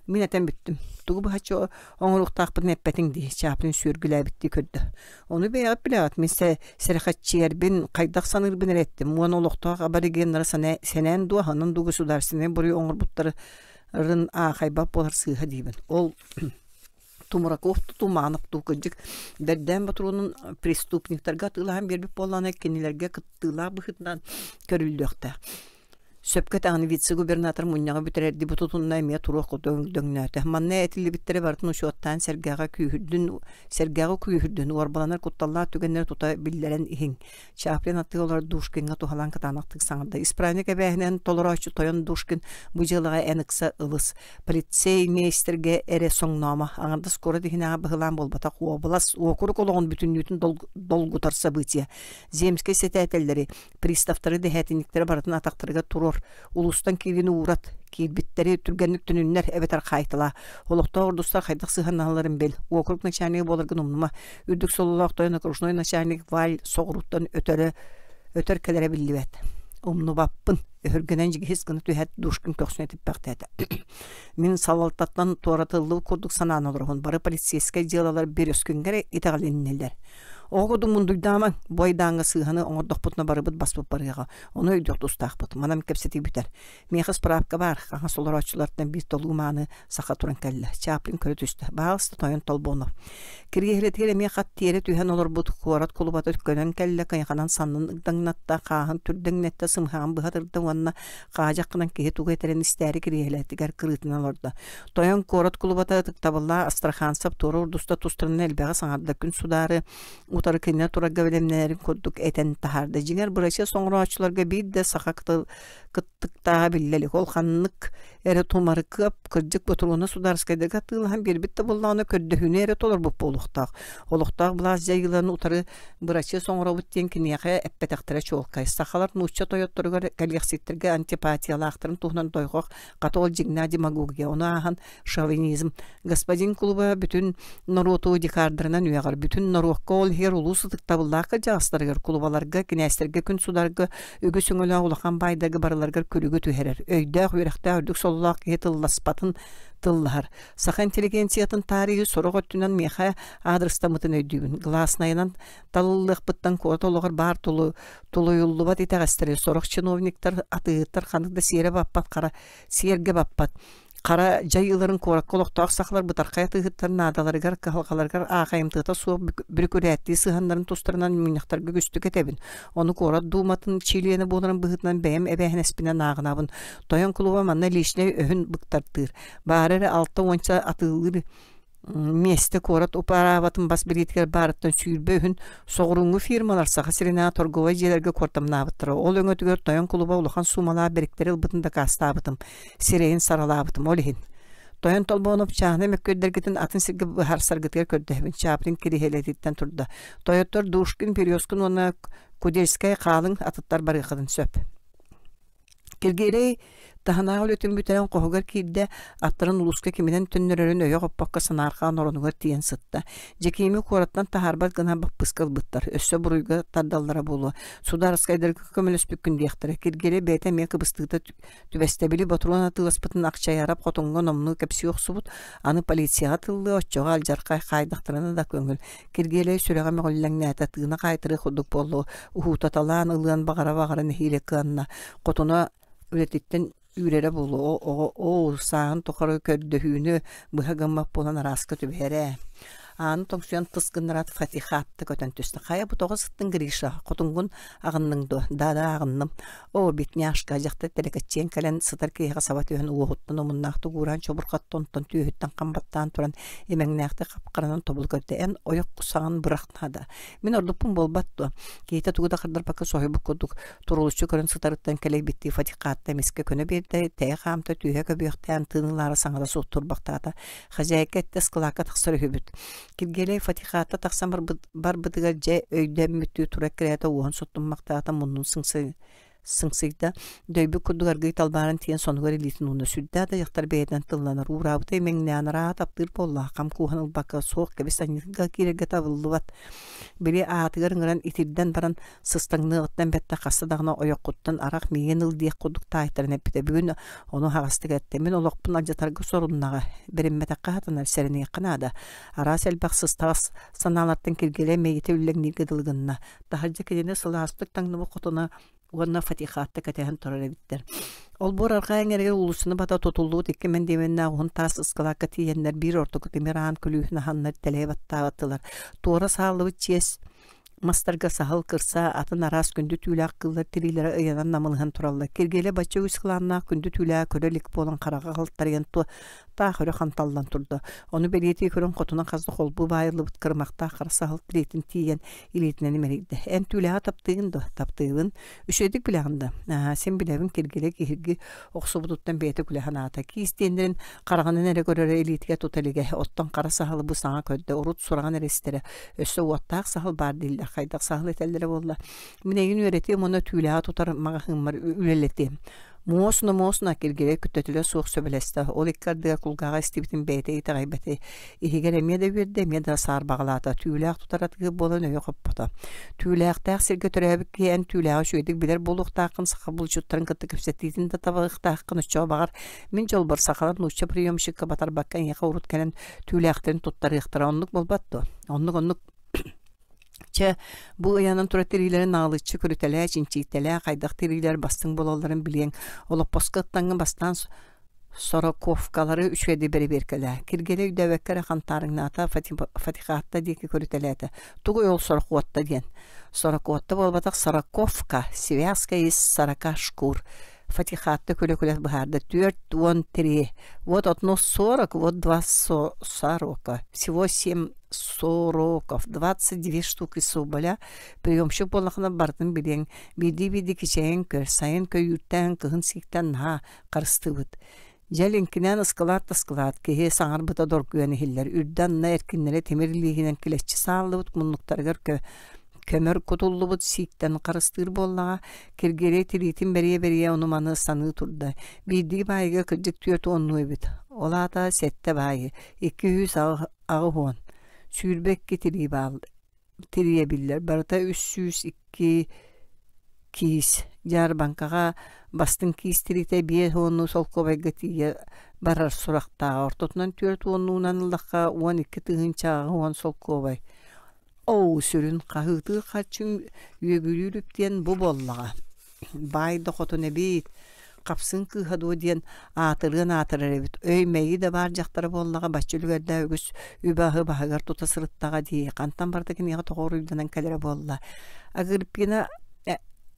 Мен әтен бүттім. Туғы бұхачы оңыруқтақ бұдың әппәтің дей, Чаплин сүйіргілі әбітті көдді. Оны бәйғап біләғат, мен сәріқат чиербін қайдақ санырбын әреттім. Оған олықтақ абаригенлері сәнән дуағанын дуғы сударсынен бұрый оңыр бұттарын қайбап болар сыйға дейбін. Ол Тумараков туманып туғыджық бәрден батыруының преступниктарға тылаған бербіп болған әккенелерге қыттыла бұхытынан көрілді. Сөпкет аңы вице-губернатор мұнняға бүтерер дебутутунна әме тұруқ дөңнәті. Манна әтілі біттері бартын ұшуаттан сәргәға күйірдін уарбаланар құтталла түгенлер тұта білдерен ихин. Чаплин атты олар душкинға тухалан катанақтық саңырда. Исправник әбәхінен толыра ұшы тойын душкин бұжылыға әнікса ылыс. Полицей мейстерге әрі соңнама. Аңырда скоро дегінеға бұғылан болбата қуабылас. Оқырық олығын бүтіннютін долгутарса бұтия. Земске сетәтелері, приставтары дәхәтініктері бартын атақтырға тұрор. Улустан кирини урат, кирбиттери түргенлік түнінлер әбетар қайтыла. Олықта ордустар қайдық сығаналарын бел. Округ начальнигі болыргын умнума. Үрдік солылақтойын окружной начальник Валь соғыруттан өтер кәлері білівет. Умну баппын. Өргенен жігіз гыны түйәт душкин көксін етіп бәқтәді. Мен салалтаттан туаратылы көрдік санан олырғын. Бары полицейскай делалар бір өскінгері итағалиннелер. Оғыды мұндүйдаман бойдаңы сыйханы оңырдық бұтына барыбыт баспып барыға. Оны өйдіқ тұстақ бұт. Манам кепсеті бүтер. Меқі справка бар. Қаға солар очылардан бір толу маны сақа тұран кәлі. Чаплин көрі түсті. Бағысты тойын толбоны. Кіргейлетігелі меқат тері түйен олар бұт қуарат қолыбаты өткөнен кәлі қайқанан санын ұғдаңнатта қағын түрдіңнетті сымхаған бұғатырды онына қағажаққынан кейі туға етерен істәрі кіргейлетігер кірітінен оларды. Тойын қуарат қолыбаты табылла Астрахансап торы урдуста тустырын әлбәға саңарда күн судары утары кенне турага белемнәрин көрдүк этен тахарды. Жиңер бұрайша соңра ачыларға бейді сақа кыттықтаға білелік. Ол қаннық әрі томары кып, кірдік бұтыруына сударскайдыға тылған бербітті болуына көрдіхіне әрі толыр бұп болуқтақ. Олуқтақ бұлаз жайыланы утары бұрайша соңра бұттен кенеға әппетақтыра чолқай. Сақалар нұшча тойоттырға кәлгексектерге антипатиялы ақтырын туғынан тойғақ қатол жигна демагогия. Оны аған шовинизм. Господин клуба бүтін нароту декардырынан үйағар. Бүтін наротқа ол хер улусы тықтабыллақы жағыстарығыр. Клубаларға, кенестерге, күн сударға, үгі сөңілі ұлақан байдығы барыларға көрігі түйерер. Өйдәқ, үйрәқті үрдік солылақ етілласпатын тыллар. Саха интеллигенциятын тарихи соруq öttünen meha adrıstamıtın öydüğün. Glasnayынан талылық бұттан көт олығыр бар тұлы бат етәғістірі. Соруq чиновниктар атығыттар қанықда сере баппат, қара серге баппат. Қара жайыларын қорак қолықтақ сақлар бұтарқай тұғыттарын адаларығар, қалғаларғар ағайымтығыта суық бір көрәтті сығандарын тұстарынан мүніқтарға көстік етебін. Оны қорат думатын чилиені болырын бұғытынан бәйім әбәйін әспінен ағынабын. Тойын құлуға манна лешіне өхін бұқтартыр. Барыры алты онша атығылыр месте корат управатын бас билеткер барыттан сүйірбе үхін соғырыңғы фирмалар сақа сирена торговай желерге кортамна абыттыры. Ол өңөтігер тойын құлуба ұлыған сумала беріктері ұлбытында каста абытым, сирейін сарала абытым, ол ехін. Тойын толбонып чағыны мәккөддергетін атын сіргі бұхар саргытыр көрдәбін, чаплин керихелететтен тұрды. Тойоттар душкин, периоскин, оны Кудельскай қалың атыттар барықыдын сөп. Келгерей тахана өлөтүн бүтән қоғығар кейді аттырын улуска кемеден түннөрөрін өйі қоппаққа санарқан оронуғар тиен сытта. Жекеймі қоратынан тахарбат гына бақпыскал бұттар. Өссө бұруйға таддаллара болу. Судар аскайдырғы көміліс бүккін дейқтірі. Келгере бәйті мен қыбыстықты түбәстәбілі батыруан атыласпытын ақчай арап қотынғы номны көпсі оқсыбыт. Аны полицияға тылы отчоға алжарқай қайдақтыраны да көңіл. Келгере сүрәға мәғоліләңні әтатығына қайтыры құдық болу. Ухутаталан ылыған бағара-бағара нәхиле қанна. Қотына өлететтен үйрері болу. О, сағын тоқары көрдіхүйіні бұғығымап болан араска түбәрі. Аны тоңсуян тысқынырат фатихатты көтен түсті. Қая бұтоғы сыттың гриша, құтыңғын ағынныңды, дада ағынным. О, бетіне ашқа жақты телекетчен кәлен сытар кейға сабат үйін уғыттын омыннақты ғуран чобырқаттон түйіттен қамбаттан тұран емеңнәқті қапқаранын тобыл көрді. Ән ойық құсағын бұрақтнады. Мен ордықпын болбатты. Кейті тұғыда қырдар бақы сойы бұқыдық. Тұрылышы көрін сытарыттан кәлек бетті фатихатты меске көні берді. Тәй қамты түйе көбіқтен тыңылары саңыда соқтыр бақтады. Хазайкетті сқылақа тықсыры хөбіт. Киргелей фатихата тақсан бар быдыгар жай өйден мүттүү тура кірәті оған соттың мақтағата мұнның сыңсыйда дөйбі күрдігарға талбарын тиен сонығар елейтін оны сүрдәді яқтар бәйден тылланар. Урабытай мәңнәнара таптыр болла. Қам куғаныл бақы соқ кәбі санирға кереге табылды бат. Біле атығар ыңыран итирден баран сыстаңны ұттан бәтті қасыдағына ойық құттан арақ мейен ұлдиек құдық тайтарын әппіде. Бүгін оны хағастық әтті. Мен олықпын алжатарға сорыннаға бірімметаққа хатынар сәріне қанады. Арас әлбақ сыстағыз саналаттың кіргеле мейеті үлләңнерге дылғынна. Тахаржа кедені сыластық таңнымы құтына Уанна фатихатты кәтәһен торар биттер. Ол бор арга эңерге улусуны бата тотулуу текке мен деменна он тас ыскалакка тиеннер бир ортук темиран күлүүнө ханнар теле баттабаттылар. Туора саалыбы чес мастарга сахал кырса атын арас күндү түләк кыллар тирилер ыянан намылыгын туралла. Киргеле бача үскыланна күндү түләк көрөлик болон карага кылтарган та хөрө ханталдан турду. Оны берети көрөн котуна казды холбу байырлы кырмакта карсахал тиретин тиен илетинен мериде. Эн түләк таптыгын үшөдүк билегинде. Сен билебин киргеле кирги оксубуттан бете күләханата кистендерин караганын эре көрөрө илетке тоталиге оттон карасахал бу саңа көддө урут сураган эрестери өсө уаттак сахал бар дилде кайдак сахал этелдере болду. Минегин өретем оны түләк тутар мага хыммар үлелетем. Мосна киргере күттөтүлө суық сөбелесті. Ол иккардыға кулгаға истибитин бейте итағайбеті. Ихигер эмеде берді, меда сар бағалата. Түйіләқ тұтаратығы болын өйі қоппыта. Түйіләқтәқ сірге түрәбік кейен түйіләғы шөйдік білер болуқтақын сақа бұлчуттарын кітті көпсеттейтін де табағықтақын ұшчау бағар. Мен жол бір сақалан ұшча приемшыққа батар баққан еқа ұрут кәлін түйіләқтерін тұттары иқтыра. Онлық болбатты. Онлық Че bu yanın tura terilerin ağlıççı körütele, çinçiktele, kaydak teriler bastın bolaların bilen, olup poskattanın bastan Sorokovkaları üçedi beri berkele. Kirgele üdevekkere kantarın nata Fatihatta diye ki körütelete. Tuğu yol Sorokovatta diyen. Sorokovatta bolbatak Sorokovka, Sivyaska is Sarakashkur. Fatihatta köle köle baharda 4-1-3. Вот одно 40, вот 2 сорока. Всего 7 сороков. 22 штуки соболя. Приемщик болақына бардын билен. Биди кичейін көр, сайын көй үрттен, кығын сиктен наға қарысты бұд. Жәлінкінен ысқылат, кеге саңар бұта доргуяны хиллер. Үрденна әркінлері темірлігінен келесчі сағылы бұд, мұнлықтарғар көмір кутуллу бұд сиктен қарыстыр боллаға, кергере тиритин берие онуманы саны турда. Биди байға кірдік 4-10 өбіт. Олата сетте байы, 200 ағы хуан. Сүйірбекке тирие биллер. Барыта 302 киіз. Жар банкаға бастың киіз тирите бие хуанну солковайға тие барар сұрақтаға. Ортотынан 4-10 ұлаққа 12 тығынчаға хуан солковай. Оу, сүрін қағыты қачын үйегіліліктен бұ боллаға. Байды қотын әбейт, қапсын күйхаду ден атырын әбіт. Өймейі де бар жақтары боллаға бачылугерді өгіс үбағы-бағығар тұта сұрыттаға дей. Қантан бардакин еға тоғыр үйдінен кәлері болла. Агырпина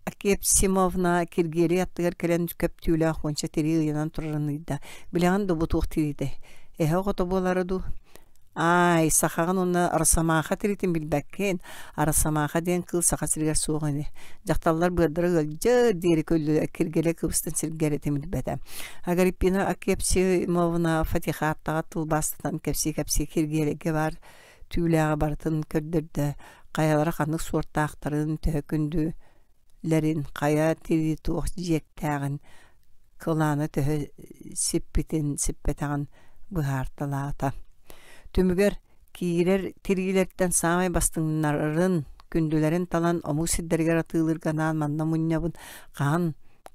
Акепсимовна киргері аттығар кәлен көп түйілі ақуанша тері ұянан тұрарыныйда. Білеған да бұ туқ тириді. Эхе қоты болары ду. Ай, сақаған оны арасамаға тіретін білбәккен. Арасамаға ден қыл сақа сіргер соғыны. Жақталар бұрдыры ғылжыр дері көлі кіргелі кыбыстан сіргер етемін бәді. Агариппина Акепсимовна Фатихаттаға тұлбастыдан кәпси кіргеліге бар. Түйіліға бартын көрдірді. Қаялары қанық суырттақтарын төхікінді. Ләрін қая тері туық жектәғін. Кыланы төхі сіппетағын бұхартылата. Tümüger kiirer tirgilerden samay bastınların kündülerin talan omu sidderger atılır ganan manna munyabın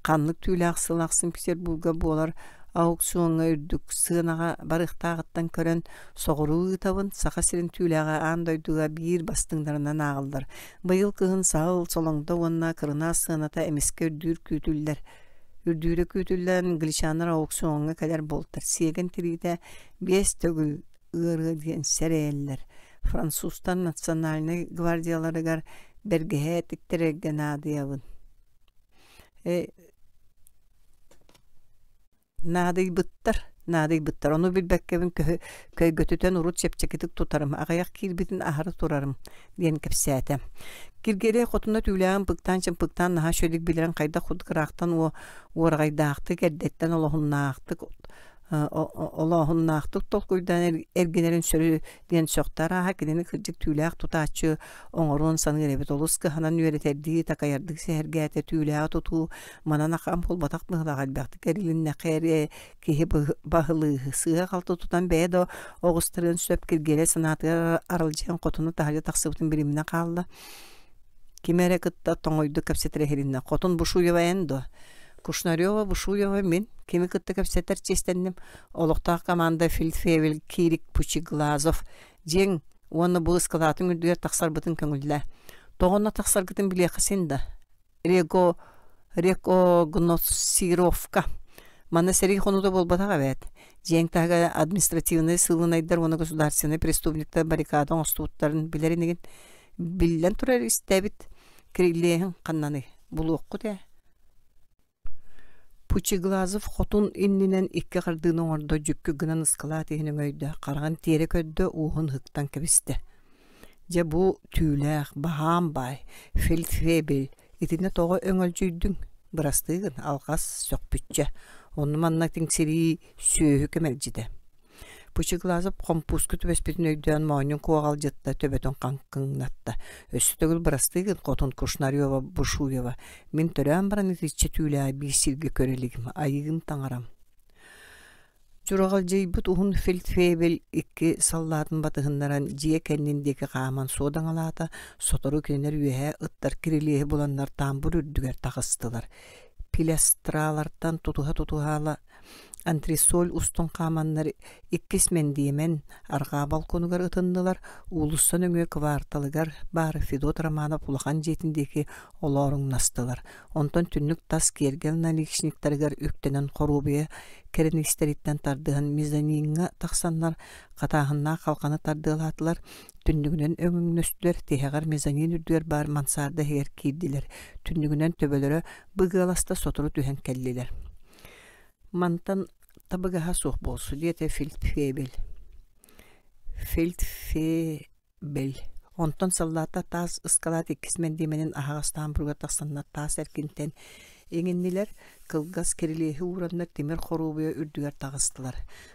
kanlık tüyle aksın piser bulga bolar auksuğuna ürdük sığınağa barıqtağıttan kören soğuru tabın sağa tüyleğe andaydığa bir bastınlarından ağıldır. Bayıl kığın sağıl solongda onna kırına sığınata emiske ürdüre kütüllen glişanlar auksuğuna kadar boltar. Segen tiride 5 tögül ıırı diyen sereyeller. Fransuzdan nasyonalne gvardiyaları gar bergehe tikteregen adiyavın. Naday bıttar. Onu bilbekkevin köy götüten urut sepçekitik tutarım. Ağayak kirbitin ahırı turarım diyen kepsiyete. Kirgeri kotunda tüylağın pıktan naha şöylük bilen kayda kudgıraqtan o orgaydağıtı gerdetten Allah'ın naqtık tolkuydan erginerin sörü diyen soqtara hakidini kırcık tüylağ tutaçı oңorun sanı erebet oluska hanan üreterdi takayardık sehergete tüylağ tutu manana qam kol batak mıhla galbaqtı kerilin naqere kehe bahılı sığa qaltı tutan bedo oğustırın söp kirgele sanatı aralcıyan qotunu tahaca taqsıbıtın birimine qaldı. Kimere kıtta toңойdu kapsetre herinne qotun buşuyeva endo. Кушнарева, Бушуева, мен, кеми кытты кәпсеттер честеннем, олықтақ команда Фельдфебель, Кирик, Пучеглазов, жең, оны бұл ысқылатын үрдігер тақсар бұтын көңілді. Тоғынна тақсар күтін біле қысында. Рекогносировка. Мана сәрей қонуда болбатаға бәд. Жең тағы административный сылынайдар, оны государственный преступникті баррикадың остуыттарын білерінеген. Білден тұрар істәбіт кірілейін қаннаны. Бұл оққы де. Пучеглазов хотун иннинен икке қардыны орда жүккі гынан ысқылат ехінің өйді. Қарған тері көдді уғын хықтан кебісті. Же бұ тюләқ, бағам бай, Фельдфебель, етіне тоғы өңіл жүйдің. Бірастығын алғас соқ бүтче. Оны манна теңсері сүйі кемел жиді. Пучеглазов компуску төбеспетін өйден мауынын қуағал жытта төбетін қанқыңнатта. Өсі төгіл бірастығын қотын Кушнарева, Бушуева. Мен түрән баран етече түйілі бір сирге көрелігім, айығым таңарам. Жұрағал жайбыт ұғын Фельдфебель екі саллатын батығындаран жие кәніндегі қаман содан алата, сотару кенер үйе ұттар кірелігі боландар тамбыр үрдігер тағыстылар. Пилестралардан тутуға Антресоль устун каманнар иккис мен диемен арга балконугар ытыннылар, улустан өңө кварталыгар бар Федот Романов улахан жетиндеки олорун настылар. Онтон түннүк тас кергел наличниктарыгар үктенен корубия керенистериттен тардыган мизанинга таксаннар, катаахынна калканы тардыылаатылар, түннүгүнен өңүңнөстүлер, техагар мезонин үрдүгер бар мансарда хегер кийдилер, түннүгүнен төбөлөрө быгыласта сотору түһен келлилер. Мантан табыгаха суох болсу диете фельдфебель. Онтон саллата таас ыскалаат иккисмен деменин ахагастаан бурга таксанна таас эркинтен эңиннилер кылгас керилеһи ураннар темир хорубуя үрдүгер тагыстылар.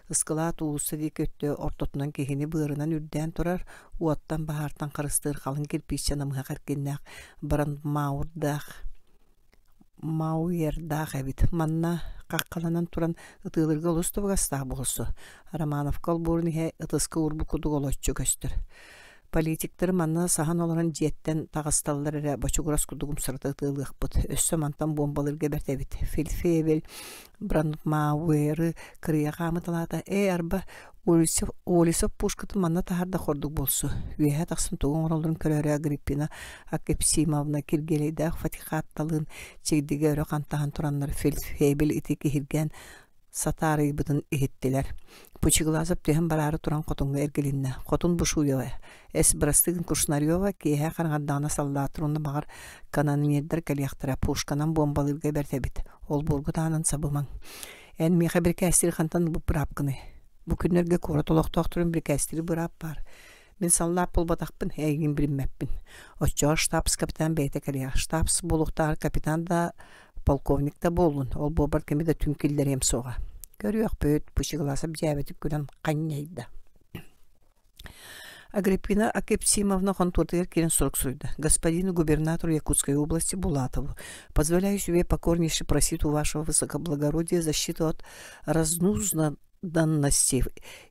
Ыскалаат ууса дик өттө ортотунан кехини быырынан үрдән турар, уаттан баһартан карыстыр калын кирпич анамга каркеннак баран Мауердах эбит. Манна каккаланан туран ытылырга олустубагастаа болсу. Романов колбурниhe ытыскы урбукудук олоччу көстөр. Политиктер манна сахан олоран жеттен тагысталлар эре бачугурас кудугум сырты ытылыгбыт. Өссө мантан бомбалырга бертебит. Фельдфебель, Брандмауэры кырыя камыталата. Арба Олисов пушкаты манна тахарда хордук болсу. Үеһэ таксын тугун оролдун көрөрө Агриппина Акепсимовна киргелейдах фатихатталын чегдиге өрө кантахан тураннар Фельдфебель итики хирген сатары бытын ихиттилер. Пучиглазып төһөн барары туран котунга эргелинне. Котун Бушуева, Брастыгын Кушнарёва киһэ караңаддаана саллаатырунна багар канонердер калияктара пушканан бомбалырга бертебит. Ол бургутаанын сабымаң. Эн миха бир кәстир хантан бу прапкыны. Бу күннерге кора толоктоктурун бир кәстири бырап бар. Мен саллап болбатакпын, эйгин билмеппин. Оччо штабс капитан бейте калия. Штабс болуктар капитан да полковник да болун. Ол бобар кемеде түнкиллер емсоға. Көрүөк бөт пушигласып жабетик күнөн каньяйда. Агриппина Акепсимовна контуртыгер кирен сорок суйда. Господину губернатору Якутской области Булатову, позволяю себе покорнейше просить у вашего высокоблагородия защиту от разнузданности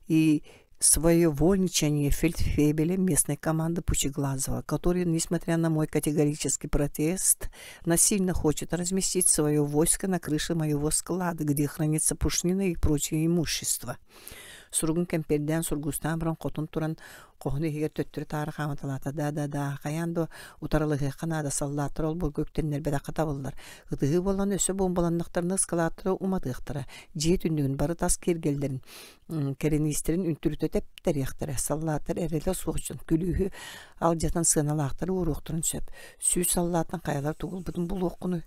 и своевольничания фельдфебеля местной команды Пучеглазова, который, несмотря на мой категорический протест, насильно хочет разместить свое войско на крыше моего склада, где хранится пушнина и прочее имущество. Сургун кемперден сургустан бран котун туран кохны хигер төттүрү тары каматалата да каяндо утарылыгы канада саллатыр ол бул көктеннер бедакка табылдар. Ытыгы болан өсө бомбаланныктарны скалатыры уматыктыры. Же түндүгүн бары тас кергелдерин керенистерин үнтүрүтө тептерияктыры саллатыр эреле суучун күлүгү ал жатан сыналактары уруктурун сөп. Сүй саллатын каялар тугулбутун бул окуну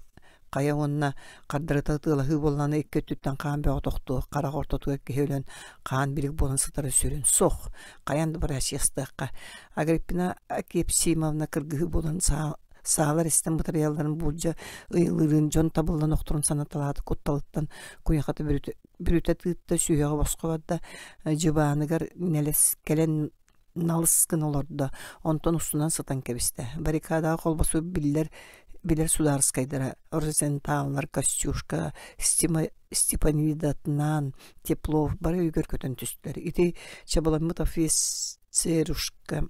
Кая онна кардырыта тылахы болланы эккөттүттен каан бе отокту, кара ортотуга кехөлөн каан билик болан сытары сөрөн сох. Каянды бираш ястыкка. Агриппина Акепсимовна кыргыгы болан саалар истен материалдарын булжа ыйлырын жон табылдан окторун санаталады котталыттан куякаты бүрүтө тытта сүйөөгө боскобадда жыбааныгар нелес келен налыскын олорду. Онтон устунан сытан кебисте. Баррикадага колбасу Билер Сударскайдара, Розенталнар, Костюшка, Степанидатнан, Теплов, бары үйгөр көтөн түстілер. Ити Чабаламыт офицерушка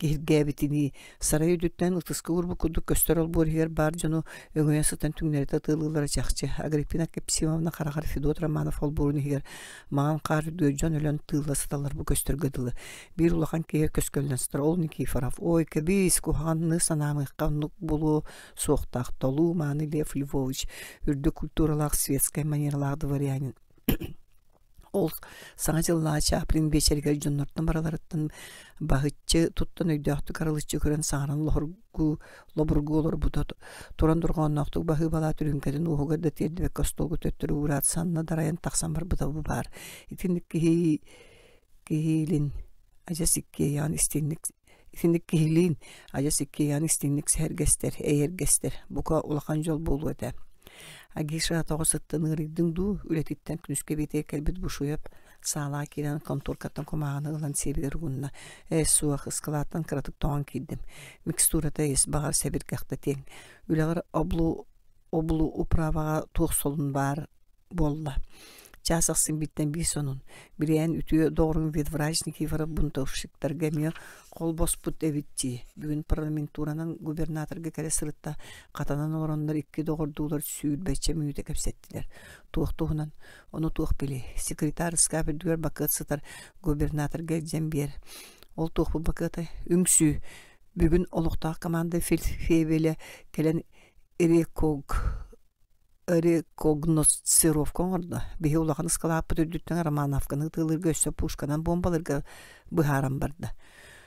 киргәбитини сарай үдүттен ытыскы урбукуду көстөр олбор бар жону өңөйө сытан түңнерите тылылары жакчы. Агриппина Акепсимовна карагар Федот Романов олборун егер маған кар үдү жон өлөн тылла сыталар бу көстөргөдылы. Бир улахан кеге көскөлдөн сытар ол Никифоров. Ой, кебис куханны санамыкка нук булу соқтак толу маны Лев Львович. Үрдү культуралак светская манералак дворянин. Ол саңа жылла Чаплин вечерге жоннорттан бараларыттан багытчы туттан өйдөктү карылыччы көрөн саңаран лобургу олор бута туран тургонноктук багы бала түрүнкедин угуга да тердибек костолгу төттөрү урат санна дарайын таксан бар бута бу бар. Итиндик кихилин ажасикке ян истинник Итиндик кихилин ажасикке ян истинник сәргестер, эйергестер. Бука улахан жол болу эте. Агиша тоғысыттын ырыдың ду үлетиттен күнүскө бете келбит бушуяп саала кирен конторкаттан комағаны ылан себедер гунна. Суақ ысқылаттан кыратык тоған киддим. Микстурата багар себиргақта тең. Үлегір облу управаға туық солын бар болла. Часақсын биттен бий сонун. Биреен үтүө доорун ветврачники фара бунтовщиктар гемио кол боспут эвитти. Бүгүн парламентуранын губернаторга келе сырытта катанан орондар 2 доордуулар сүйүлбече мүнүтө кепсеттилер. Туохтугунан ону туох били. Секретарь скапедүер бакытсытар губернаторга жембер. Ол туох бу бакыты үңсү. Бүгүн олуктаа команда февеле келен рекогносцировка орда. Бихи улахан скалапы түрдүттен Романовканы тылырга өссө пушканан бомбалырга быхаран барды.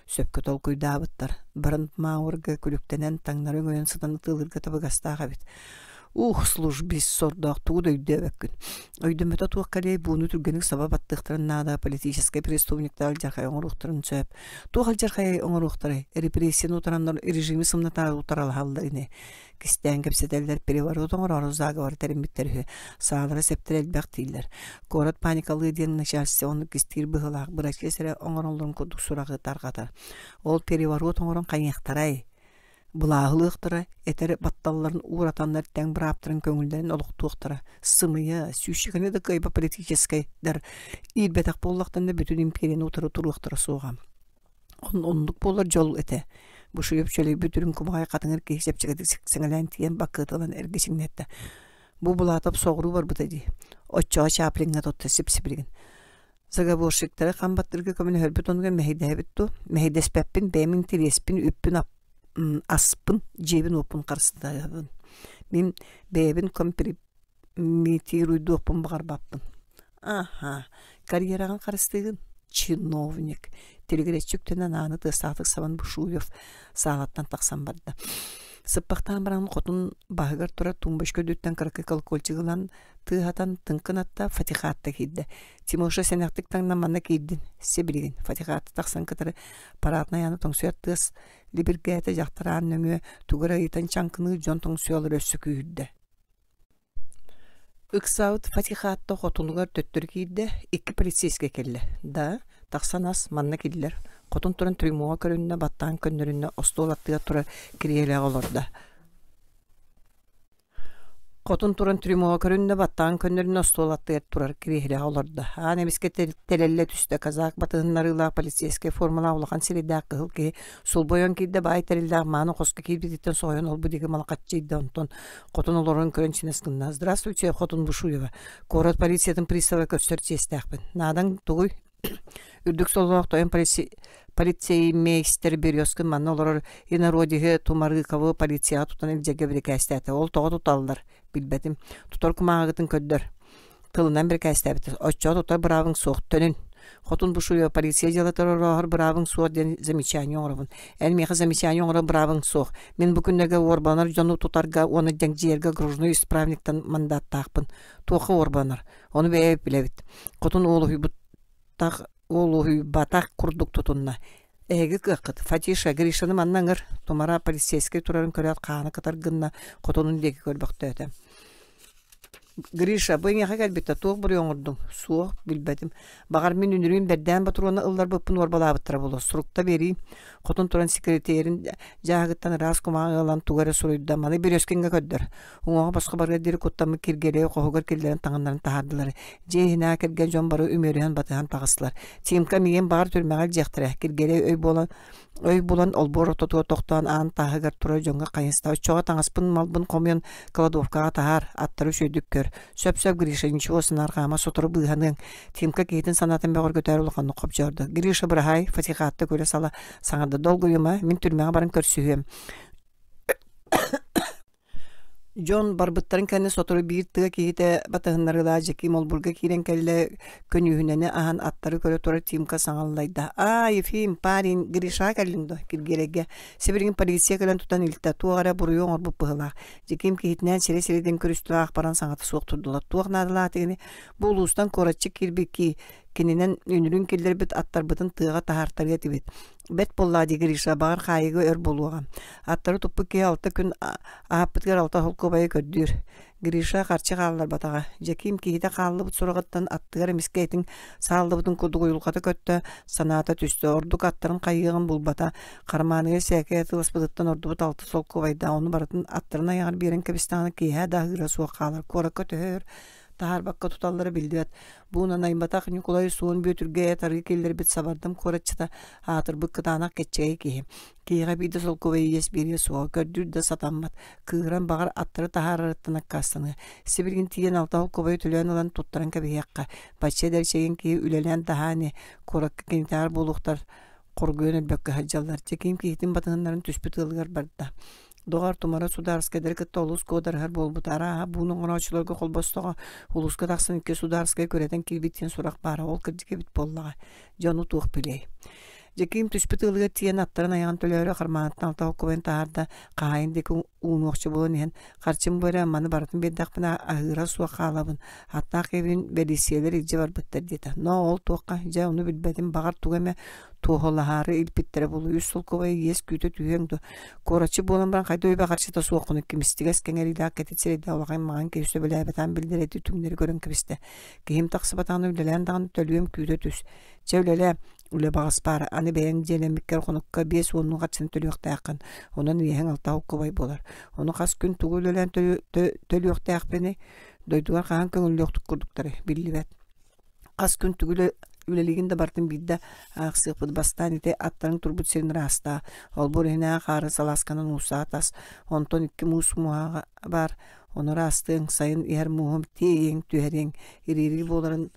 Сөпкө толкуйдабыттар. Барын мауырга күлүктенен таңнары өңөйөн сытаны тылырга табыгастаға бит. Службис сордақ туғыда өйдебеккін. Өйдемета туық кәлей бұны түргенік сабап аттықтырын нада политическай преступниктар жарқай оңыруқтырын сөп. Туғал жарқай оңыруқтары репрессияны ұтарандар режимі сымнатары ұтаралы халдарыны. Кістен кепсетелдер переворот оңыр орызағы бар тәрімбіттергі сағалары септер әлбәқ дейілер. Корат паникалы ден начальстве оны кістер бұғылақ бұрач кесері оңыр оларын көдік сұрағы тарғатар. Ол переворот оңырын қайнақтарай. Бұлағылықтыры, әтері батталыларын ұратанлар тәң бір аптырын көңілдерін олықтуықтыры. Сымыя, сүйшігіні де қайба политическайдар ирбетақ боллақтан да бүтін империяны ұтыры тұруықтыры соғам. Ондық болар жол әті. Бұшы өпшөлі бүтірін күмағай қатыңыр кейсепчігі сіңілән тиен бақытылан әргесін әтті. Бұ бұлатып соғыру бар бұта дей. Отчаға шапылыңа тотты сіп-сіпілген. Заговорщиктары қамбаттырғы көмін хөрбіт онға мәхейдәбітту. Мәхейдәспәппін, бәмін тиреспін, үппін аспын жебін опын қарсындайын. Мен бәйбін компрометируйды опын бағар баппын. Карьераған қарыстығын чиновник. Телегретчүктенен аны тыстақтық сабан Бушуев сағаттан тақсан барды. Сыппақтан баран қотын бағығар тұра тумбаш көдөттен қырқы колколчығылан тығатан тыңқынатта фатихатта кейді. Тимоша сенақтық таңнан манна кейдін. Себілген фатихатты тақсан кітірі паратна яны тоңсуят тыз либергәті жақтаран нөңі туғыра етен чанкыны жон тоңсуялыр өссі күйді. Үксауыт фатихатта қотынығар төттір кейді 2 полицейске келді. Да, тақсан ас манна келділер. Қотын тұрын трюмуға көрінне баттан көндірінне остолаттыға тұра кірелі олырды. Қотын тұрын трюмуға көрінне баттан көндірінне остолаттыға тұра кірелі олырды. Немеске телелі түсті қазақ батығынларылақ полицейске формула олаған селедақ қығыл кей сол бойын кейді бай тәрілдақ маны қосқы кейбедеттен соғын ол бұдегі малақат жейді онтон қотын оларын көрінчінескінна. Здравствуйте, Қотын Бушуева. Город полициятын приставы көстер честәқпін. Надан тұғый үрдік солуақ тойын полицеймейстер березкін манна олар инародиге тумарғықавы полиция тұтан елжеге бір кәстәті. Ол тоғы тұталылар, білбәтім. Тұтар күмағығытын көддір. Тылынан бір кәстәбіті. Отча тұтар бравың соқ төнін. Қотын Бушуева полиция делатыр орағыр бравың соқ ден замечание оңырывын. Әлмеқі замечание оңыры бравың соқ. Мен бүкіндерге орбанар жону тұтарға оны дәңжерге гружны исправниктан мандат тақпын. Тоқы орбанар. Оны бәйіп біләбіт. Қотын олуғи батақ құрдық тұтынна. Әгі қықыт. Фатиша Гришаны маннаңыр. Томара полицейский тұрарын көрәт қаны қытар гынна қотының декі көрбіқті өтім. Гриша, бұйын яқа кәлбетті тоқ бұры оңырдың. Суық білбәдім. Бағар мен үнірейін бәрден батыруына ұлдар бұппын орбала абыттыра болу. Сұрықта берейін. Қотын тұран секретерін жағыттан рас құмаға ғалан туғары сұройды. Маны бір өскенге көддір. Оңаға басқа барға дері көттамы кергелі қоғығыр келдерін таңындарын тағардылары. Жейхіна керген жон бары өмеріған батыған тағысылар. Тимка меген бағар түрмәғал жектірі. Кергелі өй болан олбор ототуға тоқтан ан тағығар тұра жонға қайынстау. Чоға таңаспын малбын қомын кладовкаға тағар. Аттары сөйдік көр. Сөп-сөп Гриша ничего сынарғама сотыры бұйғаның. Тимка кейтін санатын бәғыр көтәрі ұлғанны қоп жорды. Гриша бірағай фатихатты көре сала саңады долгүйіма мен түрмеға барын көрсүйем. Джон барбыттарын кәні сотыры бір тыға кейті батығынларыла жеки молбурға кейрен кәлі көнюхінені ахан аттары көрі тұры Тимка саңаллайда. Ефим, парин, Гриша кәлінді кіргереге. Себірген полиция кәлін тұтан үлті туғара бұрыйон орбып бұғылақ. Жеким кейтінен сере-середен көрісті ақпаран саңаты суық тұрдылар. Туғнадыла атығыны бұл ұстан коратчы кірбекі кененен үнірін келдер бет аттар бұтын тыға тахартарға тибет. Бет боллади Гриша бағар қайығы өр болуға. Аттары тұппы кей алты күн ағаппытгар алта холко байы көддір. Гриша қарчы қалылар батаға. Жеким кейді қалылы бұт сұрағыттан аттығар емескейтін сағылы бұтын күлді қойылқаты көтті саната түсті. Ордық аттарын қайығын бұл бата. Қарманығы сәкеті ұспыдыттан орды бұт алты солко байда. Оны барытын аттарына яғар берін кәбістағаны кейе дағыра суға қалар. Кора көтір Tahar bakka tutalları bildiğet. Buna naymatak Nikolay soğun büyütürge tarı kelleri bit sabardım koraçta hatır bıkkıdanak geçeceği ki. Kiga bir de sol kovayı yes bir yes o gördür de satanmat. Kıran bağır attırı tahar arıttınak kastını. Sibirgin tiyen alta kovayı tüleyen olan tutturan kabi yakka. Başça der şeyin ki ülelen dahani korak kenitar buluqtar. Korguyun elbette haccalar. Çekeyim ki hitin batınların tüspüt ılgar barda. Doğar tumara Sudarskaya dereket olus kodar her bol butara bunun onaçlarga kolbastoga uluska taqsın ki Sudarskaya köreten kilbitien surak bara ol kırcıke bit bollaga jonu tuq biley. Jekim tüspüt ılga tiyen atların ayağın tölöre qarmanattan alta okuben taharda qaayindeki unuqçı bolun hen qarçım böyle manı baratın beddaqpına ahıra suwa qalabın hatta kevin verisiyeler ilce var bitter diyeta. No ol tuqa ja onu bilbedim bağır tuğeme tuğolaharı ilpittere bolu yüsul kovayı yes kütü tüyengdu. Koraçı bolan ben qayda öbe qarşı da suwaqını kimistiges kengeri da ketetseri da olaqay mağan keyüste belabatan bildireti tümleri görün kibiste. Kehim taqsıbatanı ülelen dağın tölüyem kütü tüs. Çevlele ule bağız para anı beğen jelemikker konukka bes onun qaçını tölüyokta yakın. Onun yehen alta kovay bolar. Onu qas gün tuğul ölen tölüyokta yakbeni doydular qağın köngüllüyoktuk kurdukları billivet. Qas gün tuğul üleliginde bartın bidde ağsıqpıdı bastanite atların turbut serin rasta. Ol borihine qarı salaskanın usa atas. Onton iki mus muha bar. Onu rastın sayın yer muhum teyin tüherin. İri boların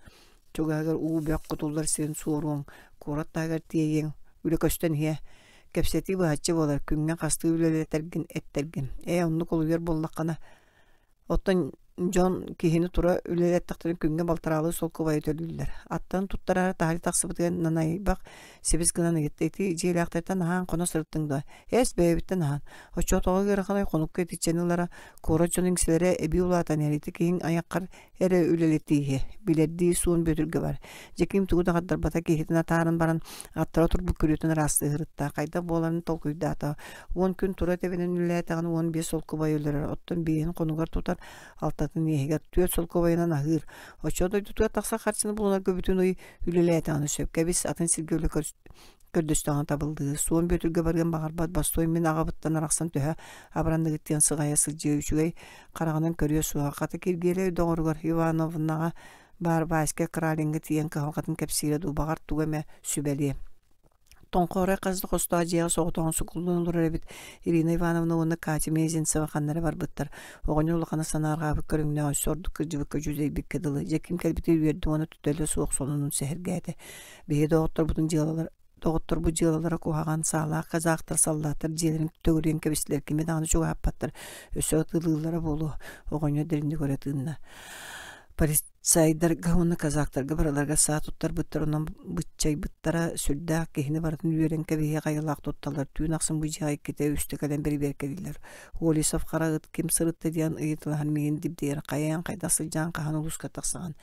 çok agar uğu byak kutullar serin sorun. Korat tagar teyin. Üle kösten hiye. Kepseti bahçı bolar. Küngen kastı ülele tergin ettergin. Onu kolu bollakana. Ottan John kihini tura ülelettaktan künge baltaralı sol kovayı tölüller. Attan tuttarara tahali taqsıbıtgen nanay bak sebis gınanı gitti. Jeylaqtartan nahan kona sırıttыңda. Es beyebitten nahan. Hoşço toğa göre kanay konukka etiçenilere kora çoningsilere ebi ulatan eriti kihin ayakkar ere üleletihi. Bileddiği suun bötürge var. Jekim tuğda qaddar bata kihitina tarın baran attara turbu kürütün rastı hırıtta. Kayda boğlanın tolkuyda ata. 10 gün tura tevenen üleletağın 15 sol kovayı üleler. Ottan biyin konugar tutar alta niye tüyet sol kovayına nahır. Oçoda tutuya taksa karşısında bulunan göbütün oyu hüleleyete anı söpke. Biz atın silgövle kördüstağına tabıldı. Suun bötürge bargan bağırbat bastoyun min ağabıttan araqsan tühe. Abranda gittiyen sığaya sılcıya üçügey. Qarağından körüyor suğa. Qatı kirgele doğrugar Ivanovnağa bar başka kralingi tiyen kavaqatın kepsiyle du bağır tugeme sübeliye. Tonqore qazdı qosta jiya soğutan sukulun lurabit Irina Ivanovna onu kaçı mezin savaqanları var bittar. Oğun yolqana sanarğa bükörüngna sordu kıcıbıkı cüzey bikkedılı. Jekim kelbiti verdi onu tüteli soğuk sonunun sehergaydı. Behe doğuttur budun jiyalar Doğuttur bu jiyalara koğagan sağlığa kazaqtır sallattır jilerin tөгürен kebisler kimi dağını çok appattır. Ösö tılığılara bolu. Oğun yöderinde göretığında. Parisayдар гауны казактарга бараларга саат туттар быттар онан бытчай быттара сүлдә кехне барын үйрен кебе кайылак тутталар түйн аксын буҗай кете үстә кадән бер беркелиләр. Олисов карагыт ким сырытты дигән ыйтлан мин дип дияр каян кайдасы жан каһан улуска таксаган.